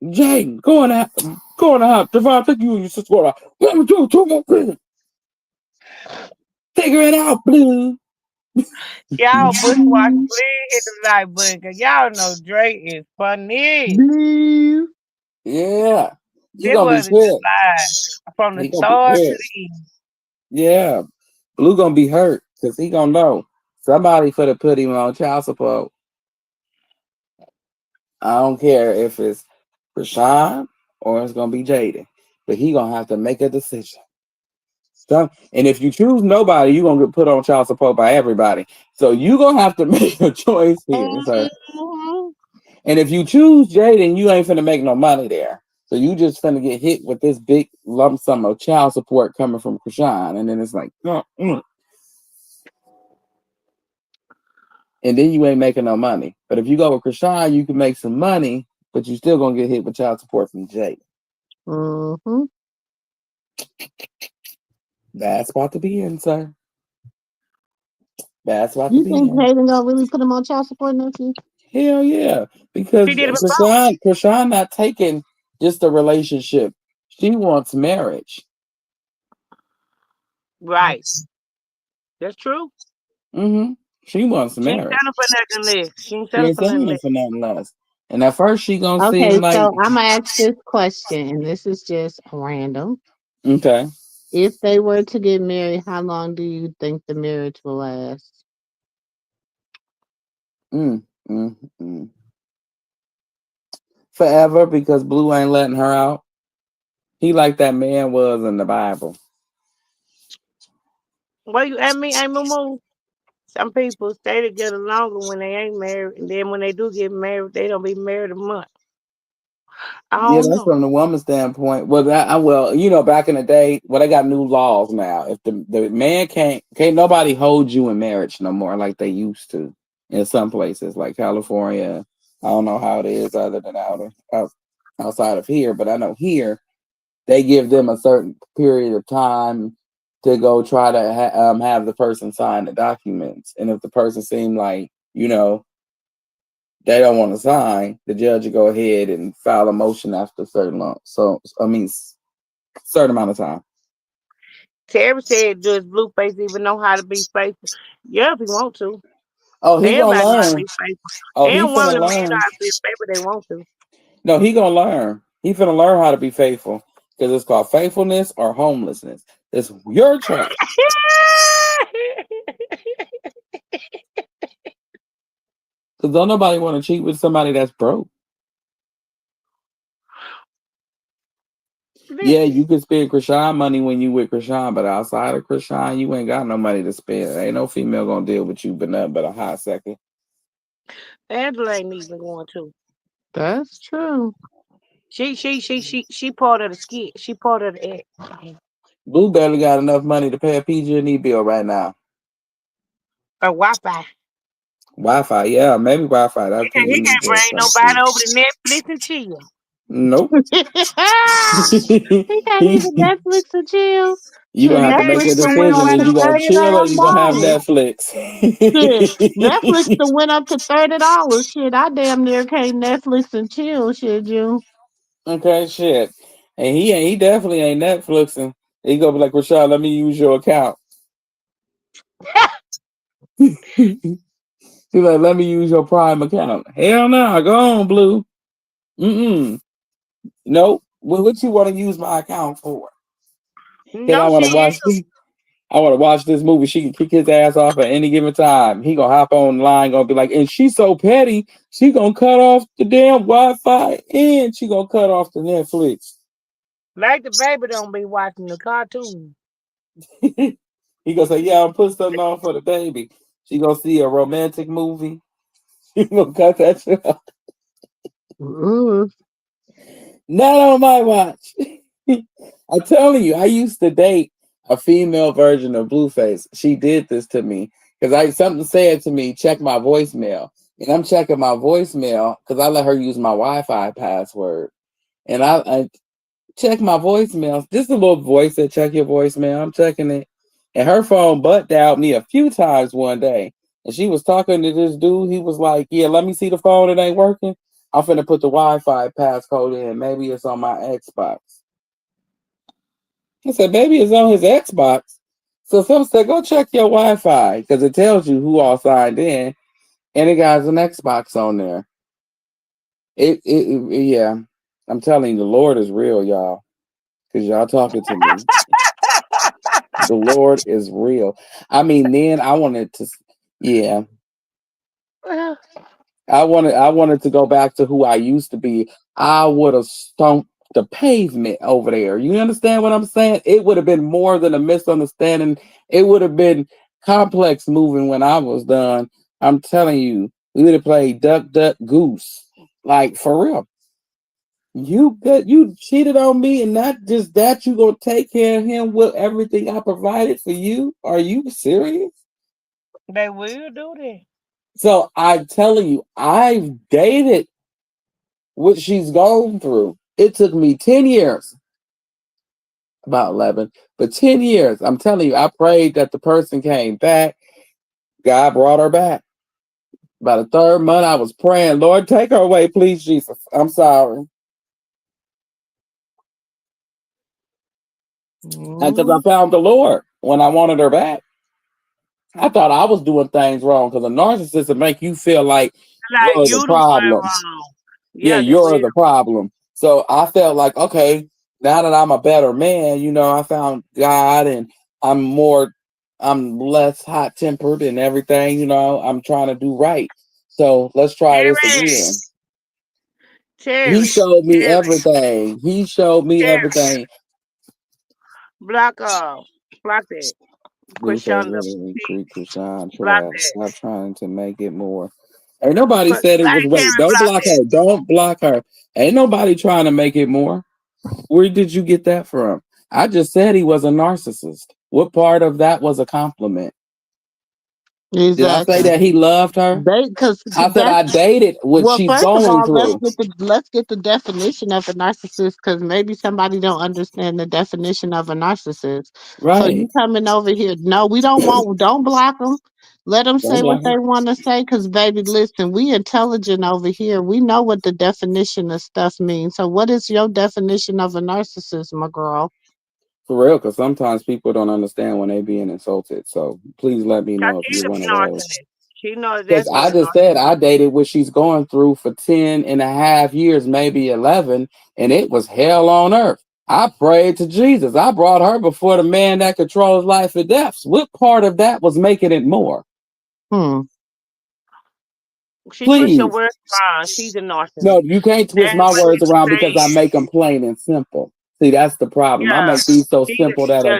Jaden, go in the house. Devon, take you and your sister go out. What am I doing? 2 more kids. Figure it out, Blue. Y'all bushwhack, please hit the like button, cause y'all know Drake is funny. Blue. Yeah. He This gonna be was just pissed. live from the He gonna be start to pissed. the end. Yeah. Blue gonna be hurt because he gonna know somebody could have put him on child support. I don't care if it's Rashawn or it's gonna be Jaden, but he gonna have to make a decision. And if you choose nobody, you're gonna get put on child support by everybody. So you gonna have to make a choice here, sir. Mhm. And if you choose Jaden, you ain't finna make no money there. So you just finna get hit with this big lump sum of child support coming from Chrisean. And then it's like, and then you ain't making no money. But if you go with Chrisean, you can make some money, but you still gonna get hit with child support from Jaden. Mm-hmm. That's about to be in, sir. That's about to You be think in. Jaden gonna really put him on child support next year? Hell yeah. Because He did it before. Chrisean not taking just a relationship. She wants marriage. Right. That's true. Mm-hmm. She wants She ain't marriage. selling for nothing less. She ain't She selling ain't for nothing selling less. for nothing less. And at first she gonna seem Okay, like so I'm gonna ask this question, and this is just random. okay. If they were to get married, how long do you think the marriage will last? Mm, mm, mm. Forever because Blue ain't letting her out. He like that man was in the Bible. Well, you at me, ain't Moo. Some people stay together longer when they ain't married, and then when they do get married, they don't be married a month. I Yeah, don't that's know. from the woman's standpoint. Well, back in the day, they got new laws now. If the man can't nobody hold you in marriage no more like they used to in some places like California. I don't know how it is other than outside of here, but I know here they give them a certain period of time to go try to have the person sign the documents, and if the person seem like they don't want to sign, the judge will go ahead and file a motion after a certain certain amount of time. Terry said, does Blueface even know how to be faithful? Yeah, if he want to. Oh, he gonna Everybody know how to learn. be faithful. Oh, he And woman finna and men know learn. how to be faithful if they want to. No, he gonna learn. He finna learn how to be faithful because it's called faithfulness or homelessness. It's your choice. Because don't nobody want to cheat with somebody that's broke. Yeah, Listen, you can spend Chrisean money when you with Chrisean, but outside of Chrisean, you ain't got no money to spend. Ain't no female gonna deal with you but nothing but a hot second. Angela ain't even going to. That's true. She part of the skit. She part of the act. Blue barely got enough money to pay a PG&E bill right now. Or Wi-Fi. Wi-Fi, yeah, maybe Wi-Fi. That's He PG&E can't bill. bring nobody over to Netflix and chill. Nope. He can't even You Netflix and chill. gonna Shit, have to make Netflix a done went decision. up Is to you gonna chill or you gonna have $30. Netflix? Shit, Netflix done went up to $30. Shit, I damn near can't Netflix and chill. Shit, you. Okay, shit. And he definitely ain't Netflixing. He gonna be like, Rashad, let me use your account. He's like, let me use your Prime account. Hell no, go on, Blue. Mm-mm. Nope. What you want to use my account for? Cause No, she is. I want to watch this movie. She can kick his ass off at any given time. He gonna hop online, gonna be like, and she's so petty. She gonna cut off the damn Wi-Fi and she gonna cut off the Netflix. Like the baby don't be watching the cartoon. He gonna say, yeah, I'll put something on for the baby. She gonna see a romantic movie. She gonna cut that shit off. Mm. Not on my watch. I'm telling you, I used to date a female version of Blueface. She did this to me because something said to me, check my voicemail. And I'm checking my voicemail because I let her use my Wi-Fi password. And I check my voicemail. Just a little voice that check your voicemail. I'm checking it. And her phone butt dialed me a few times one day. And she was talking to this dude. He was like, yeah, let me see the phone. It ain't working. I'm finna put the Wi-Fi passcode in. Maybe it's on my Xbox. I said, maybe it's on his Xbox. So someone said, go check your Wi-Fi because it tells you who all signed in. And it got an Xbox on there. Yeah. I'm telling you, the Lord is real, y'all. Because y'all talking to me. The Lord is real. I mean, then I wanted to, yeah. I wanted to go back to who I used to be. I would have stomped the pavement over there. You understand what I'm saying? It would have been more than a misunderstanding. It would have been complex moving when I was done. I'm telling you, we would have played duck, duck, goose. Like for real. You cheated on me, and not just that, you gonna take care of him with everything I provided for you? Are you serious? They will do that. So I'm telling you, I've dated what she's gone through. It took me 10 years, about 11, but 10 years. I'm telling you, I prayed that the person came back. God brought her back. About the third month, I was praying, Lord, take her away, please, Jesus. I'm sorry. Because I found the Lord when I wanted her back. I thought I was doing things wrong because a narcissist will make you feel like Like you're you the the one problem. wrong. Yeah, Yeah, they you're will. the problem. So I felt like, okay, now that I'm a better man, I found God and I'm less hot tempered and everything, I'm trying to do right. So let's try this again. He Cherry, showed me Cherry, everything. He showed me Cherry. everything. Block block that. Blueface, Chrisean, literally, Chrisean, block chill out. that. Stop trying to make it more. Ain't nobody But said it was like wait. Cherry, Don't block block that. her. Don't block her. Ain't nobody trying to make it more. Where did you get that from? I just said he was a narcissist. What part of that was a compliment? Did I say Exactly. that he loved her? Because I said that's I dated what well. she's First of going all, through. let's get the definition of a narcissist because maybe somebody don't understand the definition of a narcissist. So Right. you coming over here? No, we don't want. Don't block them. Let them Don't say what block her. they want to say. Because baby, listen, we intelligent over here. We know what the definition of stuff means. So what is your definition of a narcissist, my girl? For real, because sometimes people don't understand when they being insulted. So please let me Cause know if she's you're a one of those. narcissist. She knows Because exactly what I a just said narcissist I dated what she's going through for 10 and a half years, maybe 11, and it was hell on earth. I prayed to Jesus. I brought her before the man that controls life and death. What part of that was making it more? Hmm. She twists your Please. words around. She's a No, narcissist. you can't twist That's my what words she's around because I saying. make them plain and simple. See, that's the problem. I Yeah. make these so She, simple that yeah,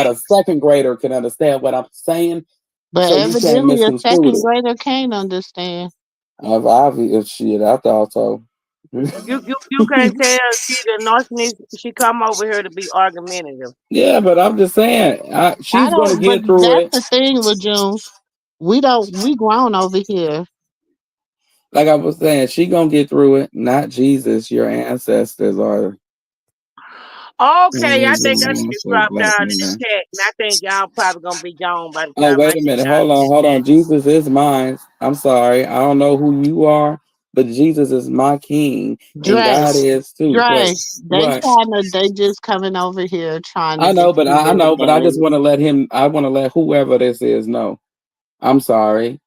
a second grader can understand what I'm saying, But so you can't evidently, a misconstrue second it. grader can't understand. I've obvious shit. I thought so. You can't tell she the narcissist. She come over here to be argumentative. Yeah, but I'm just saying, I she's gonna don't, but get through that's it. the thing with June. We grown over here. Like I was saying, she gonna get through it. Not Jesus. Your ancestors are Okay, I think I need to also drop black down in the men. chat, and I think y'all probably gonna be gone by the Oh, time I wait a get minute. down Hold in on, the hold chat. on. Jesus is mine. I'm sorry. I don't know who you are, but Jesus is my king, and Dre, God is too. Wait, Dre, what? they just coming over here trying to I know, get but you I know, but I everything. just want to let him. I want to let whoever this is know. I'm sorry.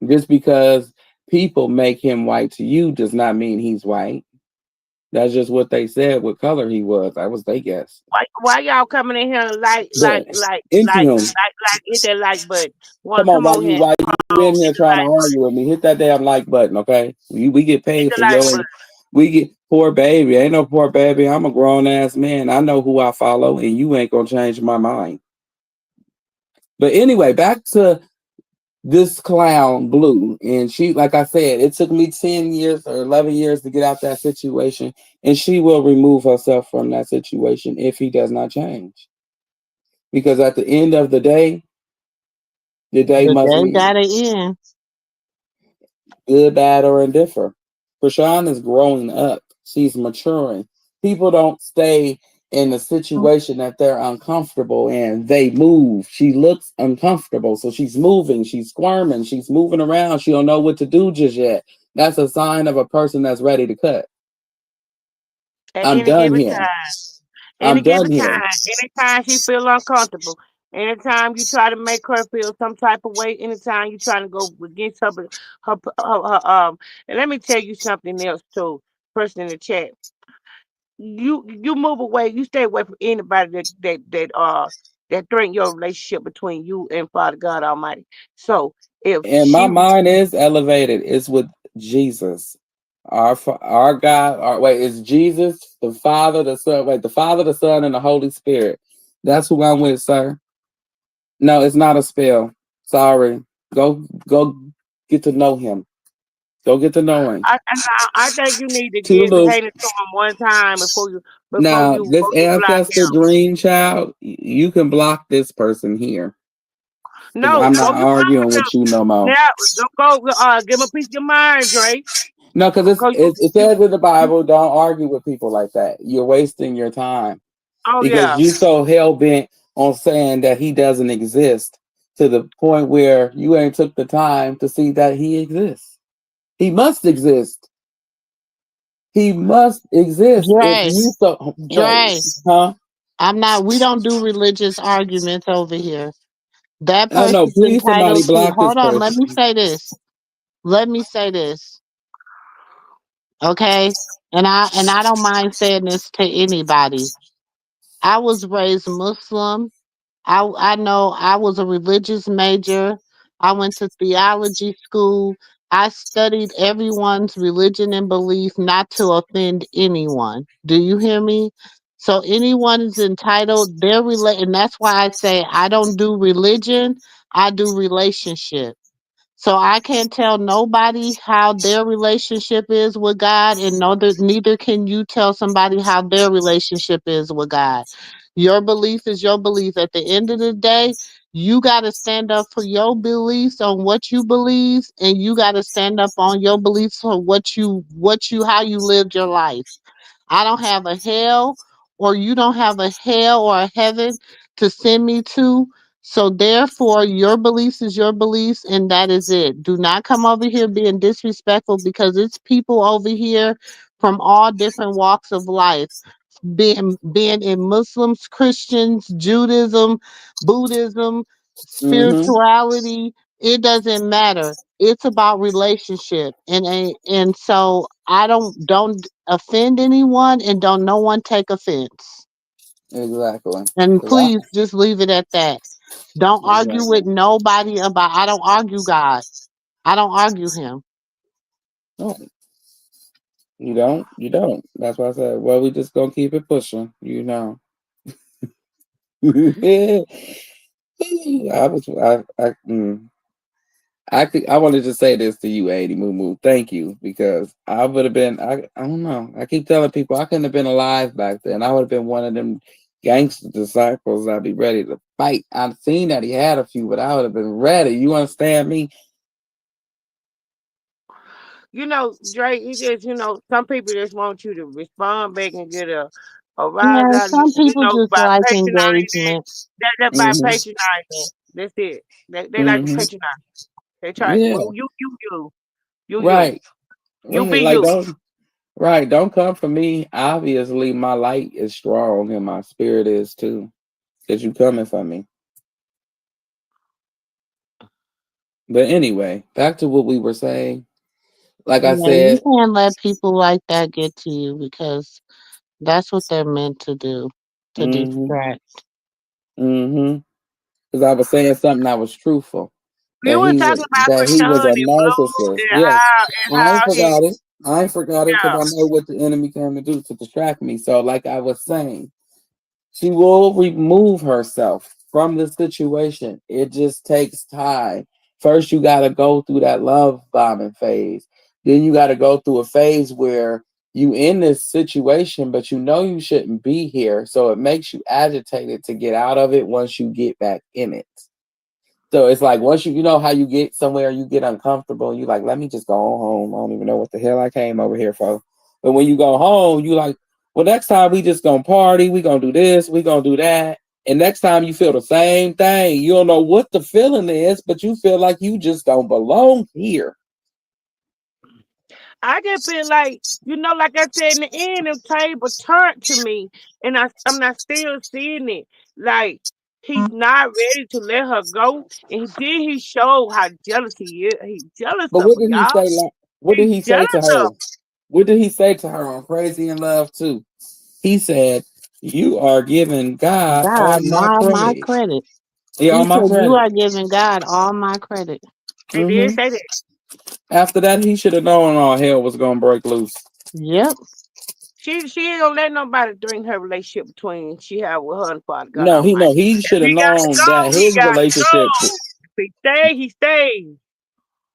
Just because people make him white to you does not mean he's white. That's just what they said. What color he was. That was they guess. Why y'all coming in here But into him. hit that like button? Come Want on, come on here? why you in Hit here the trying to like button. argue with me? Hit that damn like button, okay? We get Hit paid the for like your. button. We get poor baby. Ain't no poor baby. I'm a grown ass man. I know who I follow, and you ain't gonna change my mind. But anyway, back to this clown Blue, and she, like I said, it took me 10 years or 11 years to get out that situation, and she will remove herself from that situation if he does not change. Because at the end of the day The must day end. gotta end. Good, bad, or indifferent. Krishan is growing up. She's maturing. People don't stay in a situation that they're uncomfortable in. They move. She looks uncomfortable, so she's moving. She's squirming. She's moving around. She don't know what to do just yet. That's a sign of a person that's ready to cut. At I'm any done given here. time. Any I'm done given here. time. Anytime she feel uncomfortable. Anytime you try to make her feel some type of way. Anytime you trying to go against her. And let me tell you something else too. Person in the chat. You move away. You stay away from anybody that threaten your relationship between you and Father God Almighty. So if And my she mind is elevated. It's with Jesus. Our God, wait, it's Jesus, the Father, the Son, wait, the Father, the Son, and the Holy Spirit. That's who I'm with, sir. No, it's not a spell. Sorry. Go get to know him. Go get to know him. I think you need to get Toodaloo. hated to him one time Now, this before you block ancestor him. dream child, you can block this person here. Because No, I'm go not get along arguing with with him. you no more. Now, don't go give him a piece of your mind, Dre. No, because Cause it says in the Bible, don't argue with people like that. You're wasting your time. oh Because yeah. you so hell bent on saying that he doesn't exist to the point where you ain't took the time to see that he exists. He must exist. He must exist. If Dre, you so what, Dre, huh? we don't do religious arguments over here. That Oh no, person's please somebody entitled to, block this hold on, let person. me say this. Let me say this. Okay? And I don't mind saying this to anybody. I was raised Muslim. I know I was a religious major. I went to theology school. I studied everyone's religion and belief not to offend anyone. Do you hear me? So anyone is entitled, and that's why I say I don't do religion, I do relationship. So I can't tell nobody how their relationship is with God, and neither can you tell somebody how their relationship is with God. Your belief is your belief. At the end of the day, you got to stand up for your beliefs on what you believe, and you got to stand up on your beliefs for how you lived your life. I don't have a hell, or you don't have a hell or a heaven to send me to. So therefore, your beliefs is your beliefs, and that is it. Do not come over here being disrespectful, because it's people over here from all different walks of life, being in Muslims, Christians, Judaism, Buddhism, Mm-hmm. spirituality. It doesn't matter. It's about relationship, and so I don't offend anyone, and don't no one take offense. Exactly. And 'Cause please just leave it at that. Don't argue with exactly. nobody about. I don't argue God. I don't argue him. No, you don't. You don't. That's why I said, well, we just gonna keep it pushing. You know. I was. I. I wanted to say this to you, 80 Moo Moo. Thank you, because I would have been I don't know. I keep telling people I couldn't have been alive back then. I would have been one of them gangster disciples. I'd be ready to fight. I've seen that he had a few, but I would have been ready. You understand me? You know, Drake, you just, some people just want you to respond back and get a rise Yeah, out of you, some people just by like patronizing. engagement. That by Mm-hmm. patronizing. That's it. They like to Mm-hmm. patronize. They try. Yeah. Well, you, Right. you be Right. Like you. don't right. Don't come for me. Obviously, my light is strong and my spirit is too. Cause you coming for me. But anyway, back to what we were saying. Like I Yeah, you said, can't let people like that get to you because that's what they're meant to do, to mm-hmm, distract. mm-hmm. Because I was saying something that was truthful. You were talking about That he was Krishan a and Blue narcissist. and Yes. I ain't how he forgot it. I ain't forgot it because yeah. I know what the enemy came to do to distract me. So, like I was saying, she will remove herself from the situation. It just takes time. First, you got to go through that love bombing phase. Then you got to go through a phase where you in this situation, but you know you shouldn't be here. So it makes you agitated to get out of it once you get back in it. So it's like once you know how you get somewhere, you get uncomfortable. You like, let me just go home. I don't even know what the hell I came over here for. But when you go home, you like, well, next time we just gonna party. We gonna do this. We gonna do that. And next time you feel the same thing. You don't know what the feeling is, but you feel like you just don't belong here. I just feel like, like I said in the end, the table turned to me, and I'm not still seeing it. Like he's not ready to let her go, and then he showed how jealous he is. He's jealous But of what her, did he y'all. say? What He's did he say jealous to of her? her. What did he say to her on Crazy in Love too? He said, "You are giving God all God, my my credit." credit. Yeah, He all my said, "You credit. are giving God all my credit." He did Hmm. say that. After that, he should have known all hell was gonna break loose. Yep. She ain't gonna let nobody bring her relationship between she had with her and Father God No, Almighty. he If should have he got to known that go, he got to go. If he stay, he stays.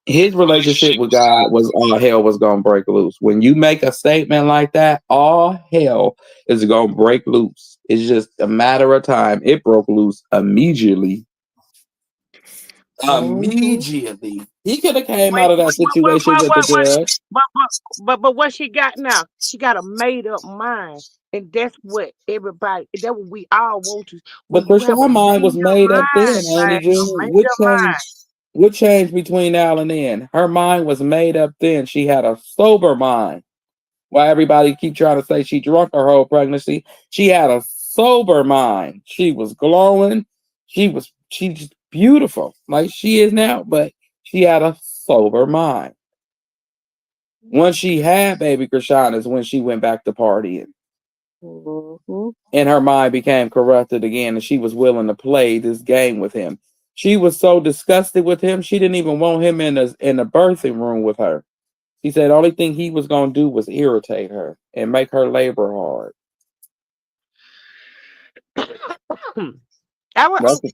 his relationship with God was all hell was gonna break loose. When you make a statement like that, all hell is gonna break loose. It's just a matter of time. It broke loose immediately. Hmm. Immediately, he could have came Wait, out of that situation with the judge. but, but what she got now? She got a made up mind, and that's what everybody. That's what we all want to. But When you have a Krishan's mind was made up made up then, mind, Andy like a June. made up mind. What changed between now and then? Her mind was made up then. She had a sober mind. Why everybody keep trying to say she drunk her whole pregnancy? She had a sober mind. She was glowing. She's beautiful, like she is now, but she had a sober mind. Once she had baby Krishan is when she went back to partying. Hmm. And her mind became corrupted again, and she was willing to play this game with him. She was so disgusted with him, she didn't even want him in the birthing room with her. She said the only thing he was going to do was irritate her and make her labor hard. I was, That's what,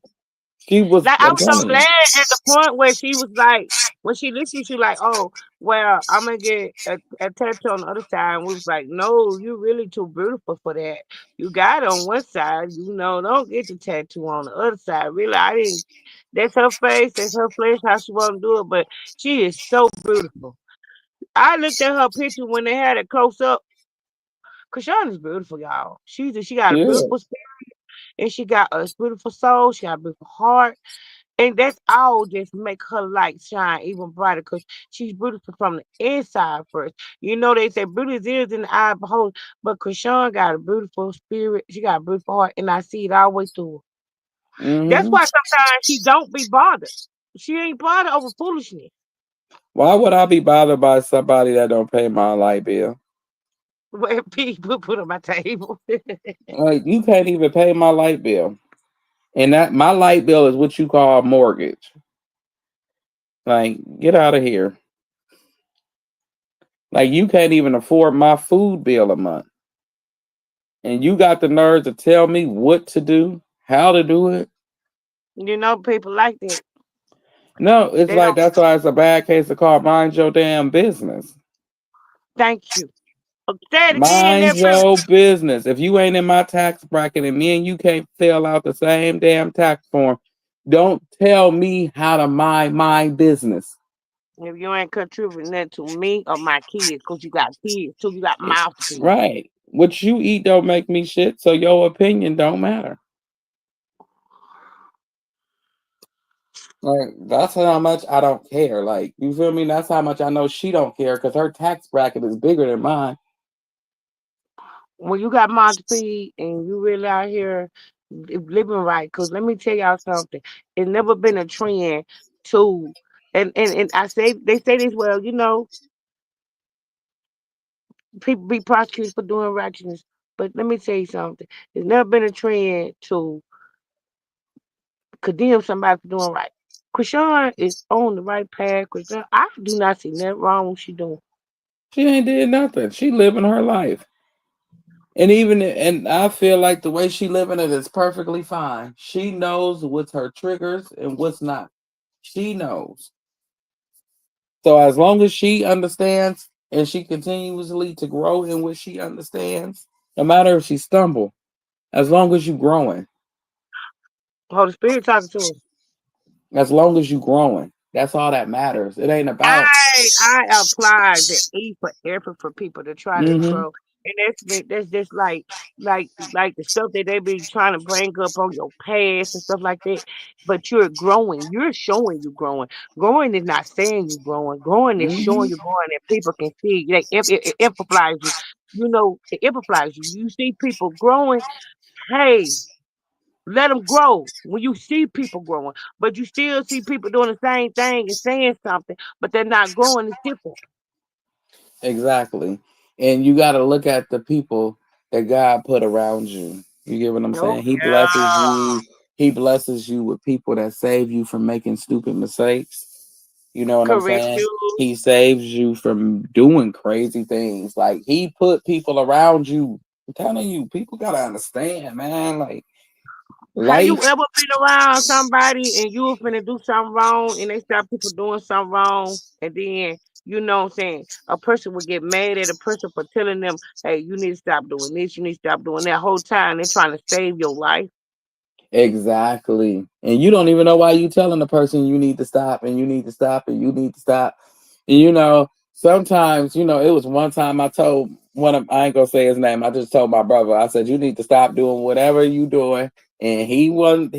she was. like, I I'm was so telling glad you. at the point where she was like, when she listened, she was like, "Oh, well, I'm gonna get a tattoo on the other side." And we was like, "No, you're really too beautiful for that. You got it on one side, don't get the tattoo on the other side." Really, I didn't. That's her face, that's her flesh, how she want to do it. But she is so beautiful. I looked at her picture when they had it close up. Krishan is beautiful, y'all. She got a Yeah. beautiful spirit, and she got a beautiful soul. She got a beautiful heart. And that's all just make her light shine even brighter because she's beautiful from the inside first. They say beauty is in the eye of the beholder, but Krishan got a beautiful spirit. She got a beautiful heart, and I see it all the way through her. That's Hmm. why sometimes she don't be bothered. She ain't bothered over foolishness. Why would I be bothered by somebody that don't pay my light bill? Where people put on my table. Like you can't even pay my light bill, and that my light bill is what you call a mortgage. Like get out of here. Like you can't even afford my food bill a month. And you got the nerve to tell me what to do, how to do it. People like that. No, it's They like don't. that's why it's a bad case of call. Mind your damn business. Thank you. Say it again, Mind nephew. your business. If you ain't in my tax bracket and me and you can't fill out the same damn tax form, don't tell me how to mind my business. If you ain't contributing that to me or my kids, because you got kids too, you got mouthpiece. Right. What you eat don't make me shit, so your opinion don't matter. Like that's how much I don't care. Like you feel me? That's how much I know she don't care because her tax bracket is bigger than mine. When you got mouthpiece and you really out here living right, because let me tell y'all something. It's never been a trend to, and I say, they say this, well, people be prosecuted for doing righteousness. But let me tell you something. It's never been a trend to condemn somebody for doing right. Chrisean is on the right path. Chrisean, I do not see nothing wrong with she doing. She ain't did nothing. She living her life. And I feel like the way she living it is perfectly fine. She knows what's her triggers and what's not. She knows. So as long as she understands and she continuously to grow in what she understands, no matter if she stumble, as long as you growing, Holy Spirit talking to her. as long as you growing, that's all that matters. It ain't about. I apply the E for effort for people to try to Mm-hmm. grow, and that's just like the stuff that they be trying to bring up on your past and stuff like that. But you're growing. You're showing you growing. Growing is not saying you growing. Growing is showing Mm-hmm. you growing, and people can see. It amplifies you. It amplifies you. You see people growing. Hey, let them grow when you see people growing, but you still see people doing the same thing and saying something, but they're not growing. It's different. Exactly. And you got to look at the people that God put around you. You get what I'm Oh saying? He blesses yeah, you. He blesses you with people that save you from making stupid mistakes. You know what I'm correct saying? you. He saves you from doing crazy things. Like he put people around you. I'm telling you, people gotta understand, man. Like Have life. you ever been around somebody and you were finna do something wrong and they stop people doing something wrong and then what I'm saying, a person would get mad at a person for telling them, hey, you need to stop doing this, you need to stop doing that. Whole time they're trying to save your life. Exactly. And you don't even know why you telling the person you need to stop and you need to stop and you need to stop. And sometimes, it was one time I told I ain't gonna say his name, I just told my brother, I said, you need to stop doing whatever you doing. And he wasn't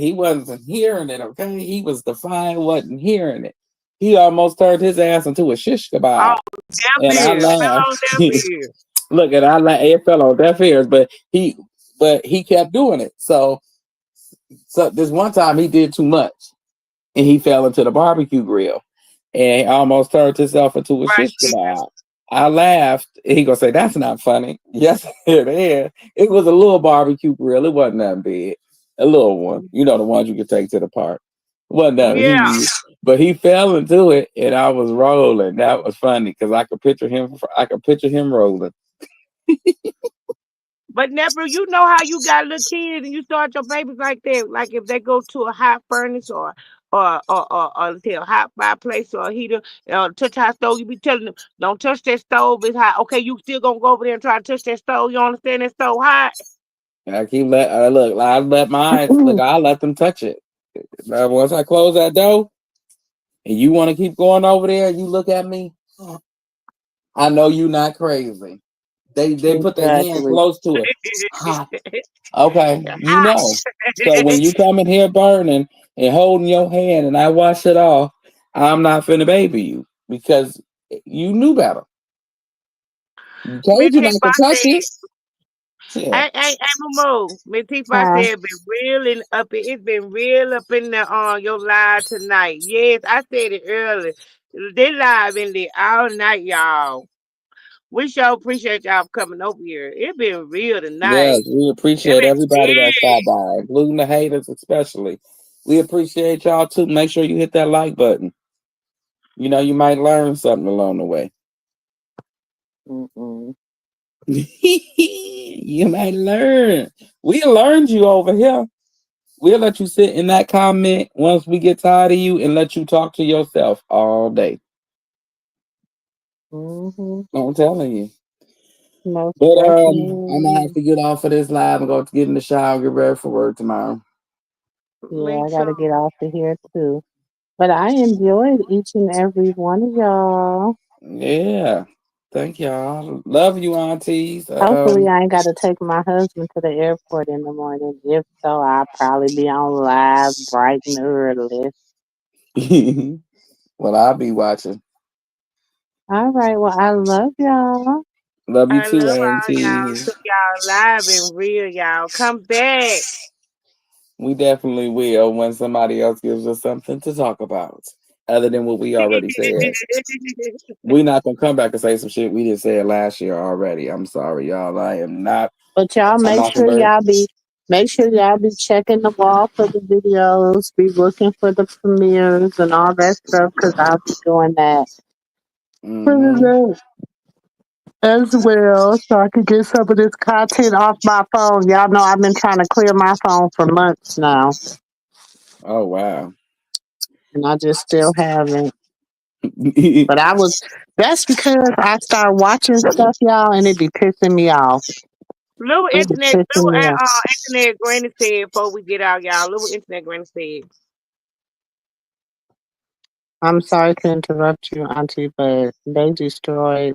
hearing it, okay? He was defiant, wasn't hearing it. He almost turned his ass into a shish Oh, kebab. deaf And I ear. Fell laughed. on deaf ear. Look, and I laughed. It fell on deaf ears, but he kept doing it. So this one time he did too much and he fell into the barbecue grill and he almost turned himself into a Right, shish kebab. I laughed. And he gonna say that's not funny. Yes, it is. It was a little barbecue grill. It wasn't that big. A little one. You know the ones you could take to the park. It wasn't that yeah. huge. But he fell into it and I was rolling. That was funny because I could picture him. I could picture him rolling. But never, you know how you got little kids and you start your babies like that. Like if they go to a hot furnace or let's say a hot fireplace or a heater, touch hot stove, you be telling them, don't touch that stove, it's hot. Okay, you still gonna go over there and try to touch that stove. You understand that stove hot? I keep look. I let my eyes look. I let them touch it. Now, once I close that door, and you want to keep going over there, and you look at me. I know you not crazy. They put their hand Exactly. close to it. Hot. Okay, you Hot. know. So when you come in here burning and holding your hand, and I wash it off, I'm not finna baby you because you knew better. You Me told you not Tifa to touch said, it. Yeah. hey, Momo. Me Tifa Hi. said, been real in up. It's been real up in the your live tonight. Yes, I said it earlier. They live in there all night, y'all. We sure appreciate y'all coming over here. It been real Yes, tonight. we It appreciate been everybody that stopped big. by, including the haters especially. We appreciate y'all too. Make sure you hit that like button. You might learn something along the way. Mm-mm. You might learn. We learned you over here. we'll let you sit in that comment once we get tired of you and let you talk to yourself all day. Mm-hmm. I'm telling you. Most But I'm gonna have definitely. to get off of this live and go to get in the shower and get ready for work tomorrow. Yeah, Me I too. gotta get off of here too. But I enjoyed each and every one of y'all. Yeah. Thank y'all. Love you, aunties. Hopefully, I ain't got to take my husband to the airport in the morning. If so, I'll probably be on live bright and early. well, I'll be watching. All right. Well, I love y'all. Love you I too, love all y'all. aunties. Took y'all live and real, y'all. Come back. We definitely will when somebody else gives us something to talk about, other than what we already said. We're not gonna come back and say some shit we didn't say it last year already. I'm sorry, y'all. I am not But y'all a mockingbird. make sure y'all be checking the wall for the videos. Be looking for the premieres and all that stuff because I'll be doing that. Mm-hmm. As well, so I could get some of this content off my phone. Y'all know I've been trying to clear my phone for months now, Oh wow. and I just still haven't. But that's because I start watching stuff, y'all, and it be pissing me off. It be pissing me off. Internet Granny said before we get out, y'all. Little internet Granny said. I'm sorry to interrupt you, Auntie, but they destroyed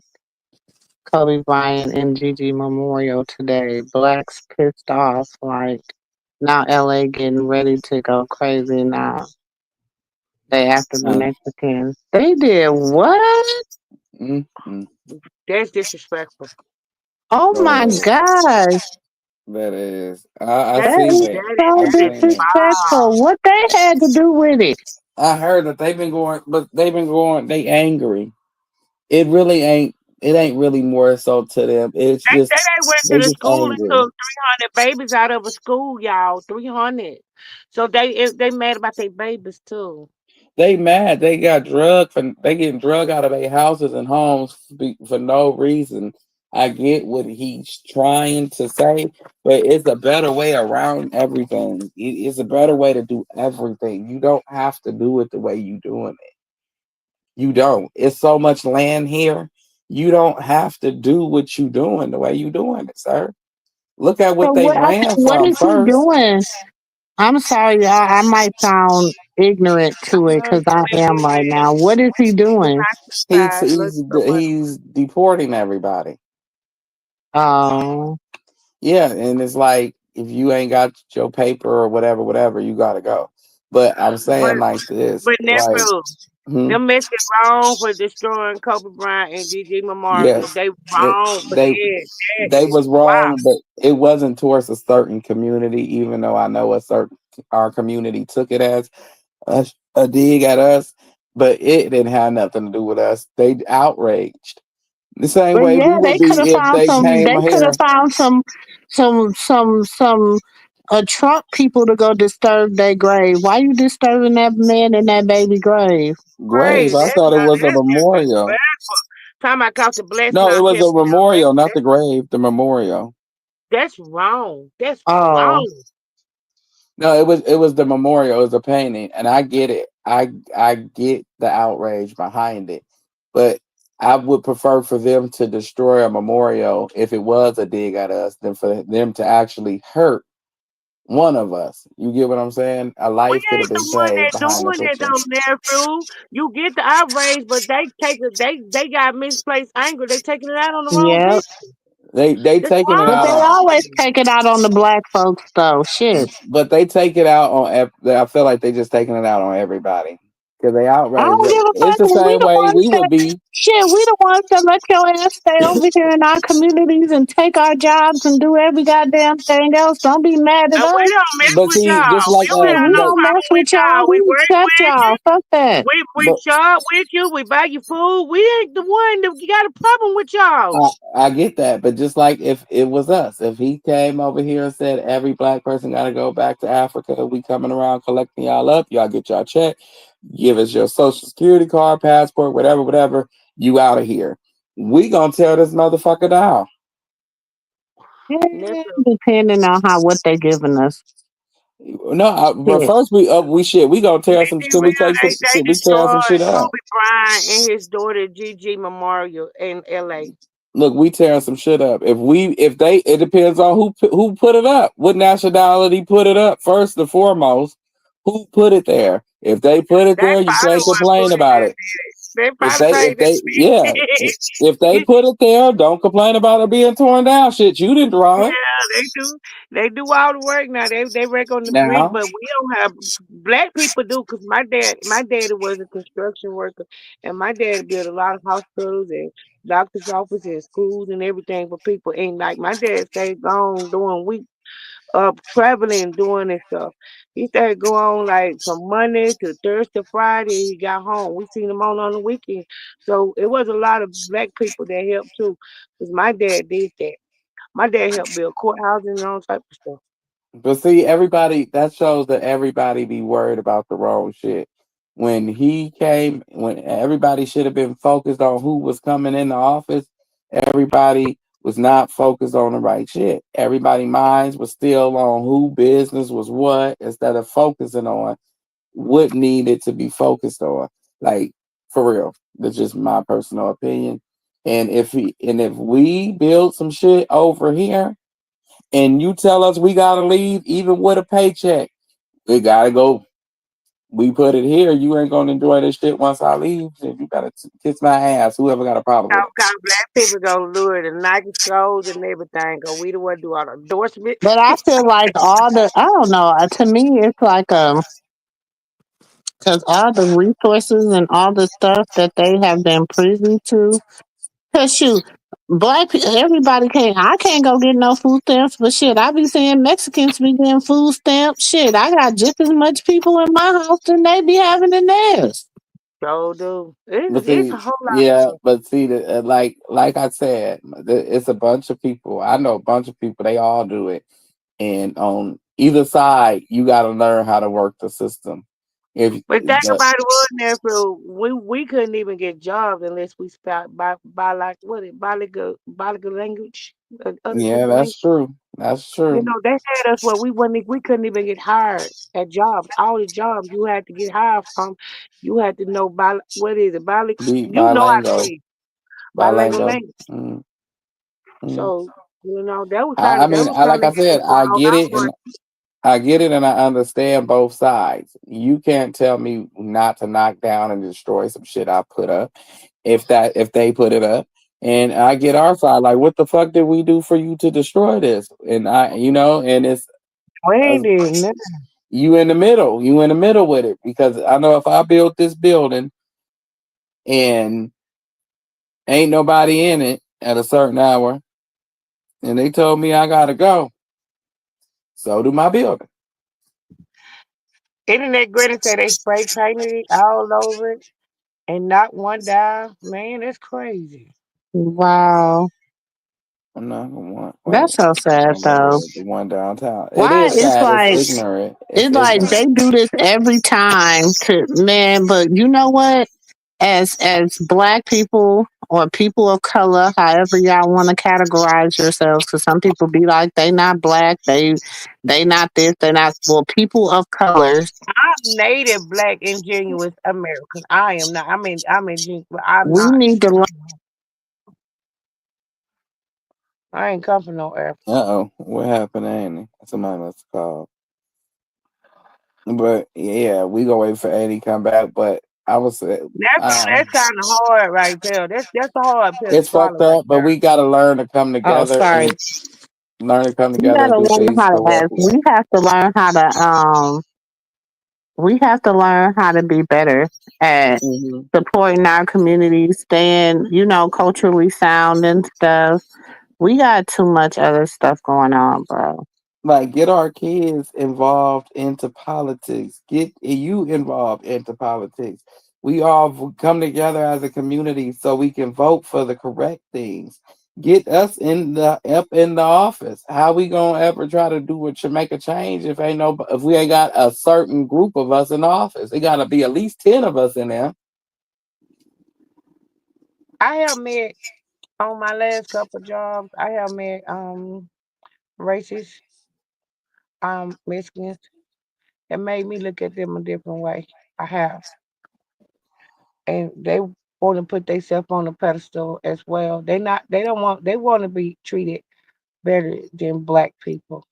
Kobe Bryant and Gigi Memorial today. Blacks pissed off, like now LA getting ready to go crazy now. They after the Uh, Mexicans. They did what? mm-hmm. That's disrespectful. Oh my That gosh. is. I That That seen is it. so I seen it. disrespectful. What they had to do with it? I heard that they've been going, but they've been going. They angry. It really ain't. It ain't really more so to them. It's They just said they went to they the just school and angry. took 300 babies out of a school, y'all. 300. So they mad about their babies too. They mad. They got drug for they getting drug out of their houses and homes for no reason. I get what he's trying to say, but it's a better way around everything. It's a better way to do everything. You don't have to do it the way you doing it. You don't. It's so much land here. You don't have to do what you doing the way you doing it, sir. Look at So what they what ran what from is he first. doing? I'm sorry, y'all. I might sound ignorant to it because I am right now. What is he doing? He's Look he's so much. he's deporting everybody. Oh, Yeah, and it's like if you ain't got your paper or whatever, whatever, you gotta go. But I'm But saying like this, but like, nephew, hmm, them Mexicans wrong for destroying Kobe Bryant and Gigi Memorial. yes, They it, wrong for they that. That they is was wow. wrong, but it wasn't towards a certain community. Even though I know a certain our community took it as a dig at us, but it didn't have nothing to do with us. They outraged the same but way we yeah, would be if they came they could have here. found some Trump people to go disturb their grave. Why you disturbing that man in that baby grave? Grave. Crazy. I thought it was a That's memorial. disrespectful. Talking about cost the blessing No, it out was heaven. a memorial, not the grave. The memorial. That's wrong. That's Oh, wrong. No, it was the memorial. It was a painting, and I get it. I get the outrage behind it, but I would prefer for them to destroy a memorial if it was a dig at us than for them to actually hurt one of us. You get what I'm saying? A We life could have ain't the been one saved that behind the doing it picture. though, nephew. You get the outrage, but they take it. They got misplaced anger. They taking it out on the wrong yep. people. They That's taking it But out they on, always wrong. take it out on the black folks, though. Shit. but they take it out on. I feel like they just taking it out on everybody because they I outraged. don't give a It's fuck. the We same the way ones we that would be. shit. We the ones that let your ass stay over here in our communities and take our jobs and do every goddamn thing else. Don't be mad at And we us. don't mess But with see, just y'all. We like don't Shit, have we no but don't mess problem with with y'all. y'all. We We work accept with you. y'all. Fuck that. We but shop with you. We buy you food. We ain't the one that got a problem with y'all. I get that, but just like if it was us, if he came over here and said every black person got to go back to Africa, we coming around collecting y'all up, y'all get y'all check, give us your social security card, passport, whatever, whatever, you out of here. We gonna tear this motherfucker down. Yeah, Nephew. depending on how what they giving us. No, but Shit. first we gonna tear some You shit. We take some they shit. We tear some destroyed shit up. Kobe Bryant and his daughter Gigi Memorial in LA. Look, we tearing some shit up. It depends on who put it up. What nationality put it up first and foremost? Who put it there? If they put it They there, you probably can't would complain put it about there. it. They If probably they, paid if them. they, yeah, if they put it there, don't complain about it being torn down. Shit, you didn't draw it. Yeah, they do. They do all the work now. They work on the bridge, Now, but we don't have black people do. Cause my daddy was a construction worker, and my dad built a lot of hospitals and doctors' offices and schools and everything for people. And like my dad stayed gone doing week traveling, doing and stuff. He started going like from Monday to Thursday, Friday. He got home. We seen him on the weekend. So it was a lot of black people that helped too. Cause my dad did that. My dad helped build courthouses and all type of stuff. but see, everybody that shows that everybody be worried about the wrong shit. When he came, when everybody should have been focused on who was coming in the office, everybody was not focused on the right shit. Everybody minds was still on who business was what instead of focusing on what needed to be focused on. Like for real. That's just my personal opinion. And if we build some shit over here and you tell us we gotta leave even with a paycheck, we gotta go. We put it here. You ain't gonna enjoy this shit once I leave. Then you gotta kiss my ass. Whoever got a problem with How it. come black people go lure the Nike clothes and everything? Cause we the one do all the endorsement. But I feel like all the I don't know. To me, it's like because all the resources and all the stuff that they have been privy to. Cause shoot, black people, everybody can't. I can't go get no food stamps, but shit, I be seeing Mexicans be getting food stamps. Shit, I got just as much people in my house than they be having in theirs. So do But it's a see, whole lot of yeah, stuff. but see, like I said, it's a bunch of people. I know a bunch of people. They all do it, and on either side, you got to learn how to work the system. If But think the about it, was there for we couldn't even get jobs unless we spoke by like what it bilingual language, other Yeah, different that's language. true. That's You true. know, they had us where we couldn't even get hired at jobs. All the jobs you had to get hired from, you had to know what is it, Be you know how to bilingual, read bilingual bilingual. language. Mm, mm. So, you know, I that mean, was like kind of I said, getting I ground get out it, for and I get it, and I understand both sides. You can't tell me not to knock down and destroy some shit I put up if they put it up. And I get our side, like, what the fuck did we do for you to destroy this? And and it's we uh, ain't did nothing. you in the middle with it because I know if I built this building and ain't nobody in it at a certain hour, and they told me I gotta go, so do my building. Internet granted said they spray painted it all over it and not one died. Man, that's crazy. Wow, I'm not gonna want. Wait, that's so I sad don't know though. the one downtown. It Why? is It's sad. It's like ignorant. It's they ignorant. do this every time to man. But you know what? As black people or people of color, however y'all want to categorize yourselves, because some people be like they not black, they not this, they not well. People of colors, I'm native black and genuine American. I am not. I'm in genuine, but I'm we not. need to learn. I ain't come from no air. Uh oh, what happened, Annie? Somebody must have called. But yeah, we gonna wait for Annie to come back. But I was, uh, That's kind of hard right there. That's a hard pill to it's swallow fucked right up. But there. we gotta learn to come Oh, together sorry. and learn to come We together and gotta do learn things how to ask. correctly. We have to learn how to be better at Hmm. supporting our community, staying, culturally sound and stuff. We got too much other stuff going on, bro. Like get our kids involved into politics. Get you involved into politics. We all come together as a community so we can vote for the correct things. Get us up in the office. How we gonna ever try to do it to make a change if we ain't got a certain group of us in the office? It gotta be at least 10 of us in there. I have met on my last couple jobs. I have met racist Mexicans. It made me look at them a different way. I have. And they want to put themselves on a pedestal as well. They want to be treated better than black people.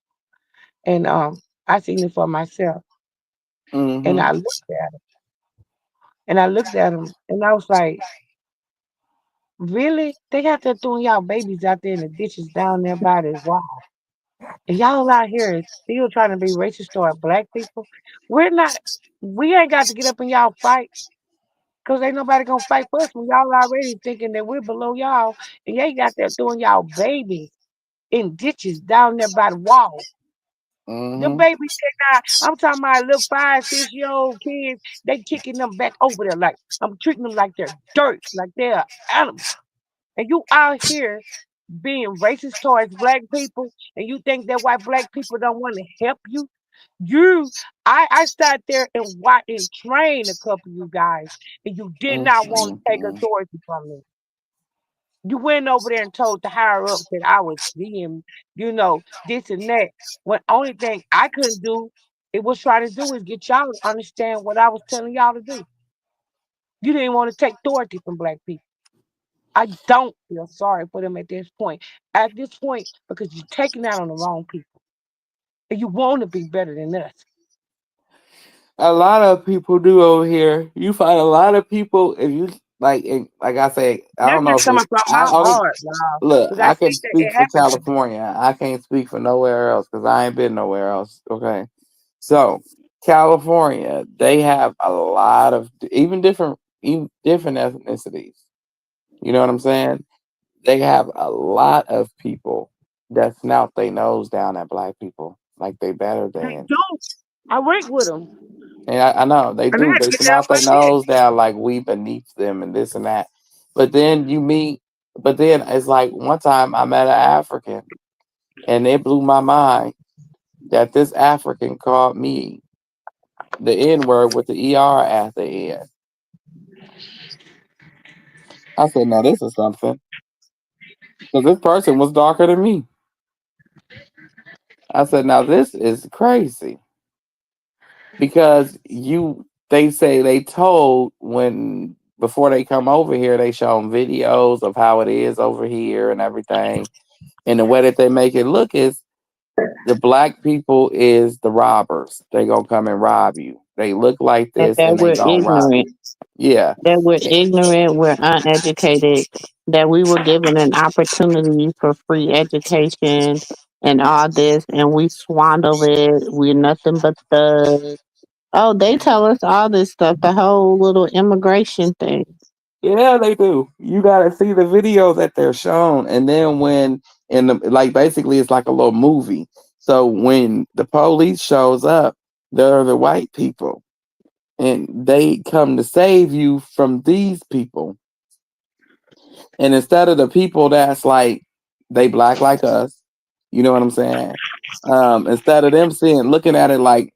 And I seen it for myself. And Mm-hmm. I looked at and I looked at them and I was like, really? They got there throwing y'all babies out there in the ditches down there by the wall. And y'all out here is still trying to be racist toward black people. We're not, we ain't got to get up in y'all fight because ain't nobody gonna fight for us when y'all already thinking that we're below y'all and they got there throwing y'all babies in ditches down there by the wall. Them Mm-hmm. babies cannot, I'm talking about little 5, 6 year old kids, they kicking them back over there like, I'm treating them like they're dirt, like they're animals. And you out here being racist towards black people, and you think that white black people don't want to help you? You, I sat there and watched and trained a couple of you guys, and you did not want to take Mm-hmm. authority from me. You went over there and told the higher ups that I was being, this and that. When only thing I couldn't do, it was try to do is get y'all to understand what I was telling y'all to do. You didn't want to take authority from black people. I don't feel sorry for them at this point. At this point, because you're taking out on the wrong people. And you want to be better than us. A lot of people do over here. You find a lot of people if you like. Like I say, I That's don't know just if coming it's. from I my only heart, y'all. look. Because I I see can that speak it for happens to me. California. I can't speak for nowhere else because I ain't been nowhere else. Okay, so California, they have a lot of even different ethnicities. You know what I'm saying? They have a lot of people that snout their nose down at black people like they better They than. do. I work with them. And I know they And I do. had to They get down snout my their neck. nose down like we beneath them and this and that. But then you meet, but then it's like one time I met an African and it blew my mind that this African called me the N word with the ER at the end. I said, no, this is something. Because this person was darker than me. I said, now this is crazy. Because they say they told when before they come over here, they show them videos of how it is over here and everything. And the way that they make it look is the black people is the robbers. They gonna come and rob you. They look like And this that and they we're gonna rob ignorant. you. Yeah. That we're Eh, ignorant, we're uneducated, that we were given an opportunity for free education and all this, and we squander it. We're nothing but thugs. Oh, they tell us all this stuff, the whole little immigration thing. Yeah, they do. You gotta see the video that they're shown, and then when in the like basically it's like a little movie. So when the police shows up, they're the white people, and they come to save you from these people. And instead of the people that's like they black like us, you know what I'm saying? Instead of them looking at it like,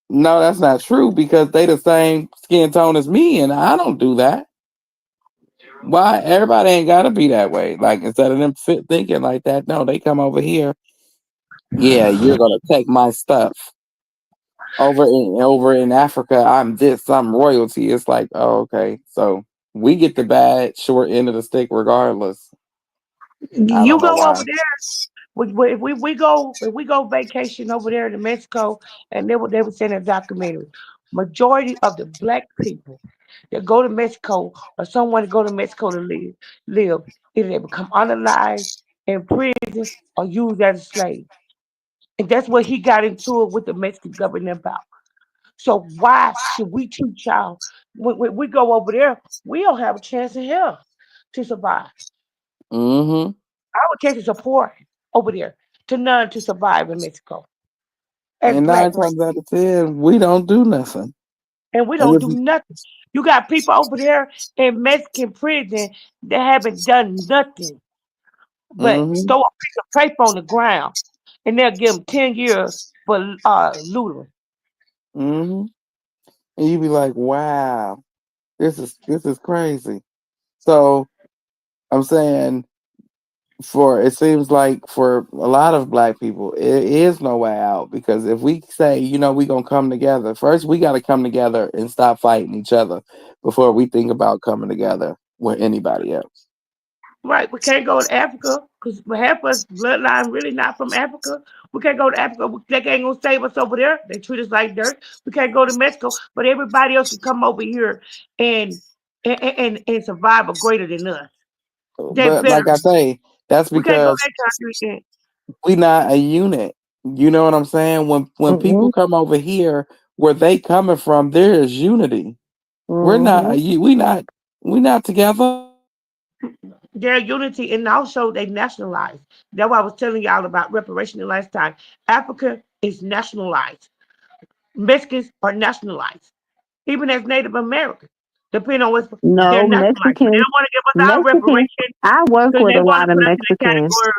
no, that's not true because they the same skin tone as me, and I don't do that. Why everybody ain't gotta be that way? Like instead of them thinking like that, no, they come over here. Yeah, you're gonna take my stuff over in Africa. I'm royalty. It's like, oh, okay, so we get the bad short end of the stick regardless. I You don't know go over why. there. If we go vacation over there to Mexico, and they would send a documentary. Majority of the black people that go to Mexico or someone to go to Mexico to live either they become unalive in prison or used as a slave. And that's what he got into it with the Mexican government about. So why should we treat y'all when we go over there? We don't have a chance in hell to survive. Mm-hmm. Our chances are poor over there to none to survive in Mexico as And black nine men. times out of ten, we don't do nothing. And we And don't if do nothing. You got people over there in Mexican prison that haven't done nothing but mm-hmm, throw a piece of paper on the ground and they'll give them 10 years for looting. mm-hmm. And you be like, wow, this is crazy. So I'm saying it seems like for a lot of black people, it is no way out because if we say, we gonna come together, first we gotta come together and stop fighting each other before we think about coming together with anybody else. Right, we can't go to Africa because half of us bloodline really not from Africa. We can't go to Africa. They ain't gonna save us over there. They treat us like dirt. We can't go to Mexico, but everybody else can come over here and and survive or greater than us. They're But better. like I say, that's We can't go to because that country. we not a unit. You know what I'm saying? When Mm-hmm. people come over here, where they coming from, there is unity. We're not Mm-hmm. we not together. Their unity and also they nationalized. That's why I was telling y'all about reparation the last time. Africa is nationalized. Mexicans are nationalized. Even as Native Americans, depending on what they're No, nationalized. But they Mexicans, don't want to give us our Mexicans. reparation I work because with they a want to lot of put us in the Mexicans. category.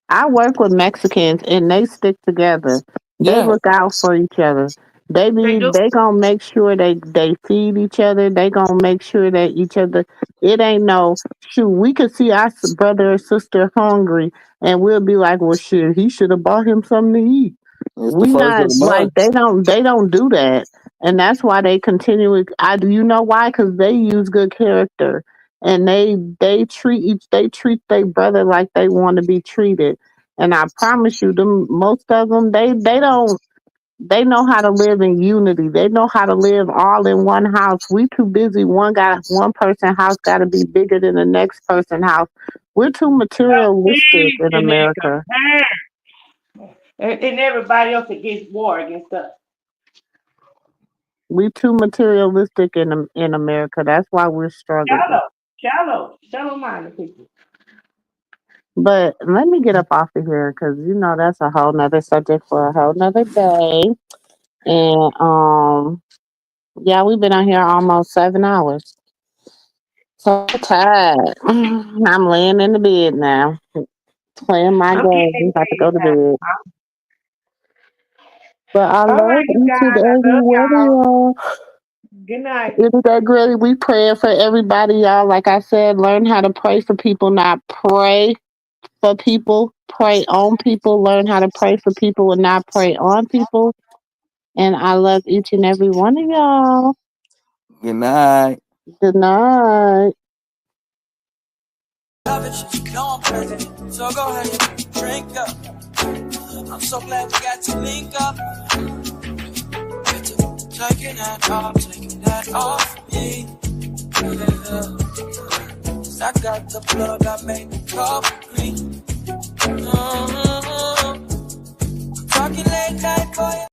I work with Mexicans and they stick together. They Yeah, look out for each other. They do. They gonna make sure they feed each other. They gonna make sure that each other. It ain't no shoot. We could see our brother or sister hungry, and we'll be like, "Well, shit, he should have bought him something to eat." it's the We first not of the like month. they don't do that, and that's why they continue. I do you know why? Because they use good character, and they treat their brother like they want to be treated. And I promise you, them most of them they don't they know how to live in unity. They know how to live all in one house. We too busy. One person house got to be bigger than the next person house. We're too materialistic in And they America. compare. And everybody else against war against us. We too materialistic in America. That's why we're struggling. Shallow minded people. But let me get up off of here because that's a whole nother subject for a whole nother day. And yeah, we've been on here almost 7 hours. So tired. I'm laying in the bed now, playing my I'm game. getting About to ready go to now. bed. But I All right, love you each and guys. I every love one of y'all. y'all. Good night. It is that great. We praying for everybody, y'all. Like I said, learn how to pray for people, not pray for people. Pray on people. Learn how to pray for people and not pray on people. And I love each and every one of y'all. Good night. Good night. No, I'm crazy. So go ahead and drink up. I'm so glad we got to link up. Taking that off me. I got the plug, I made the cup green. Talking late night for you.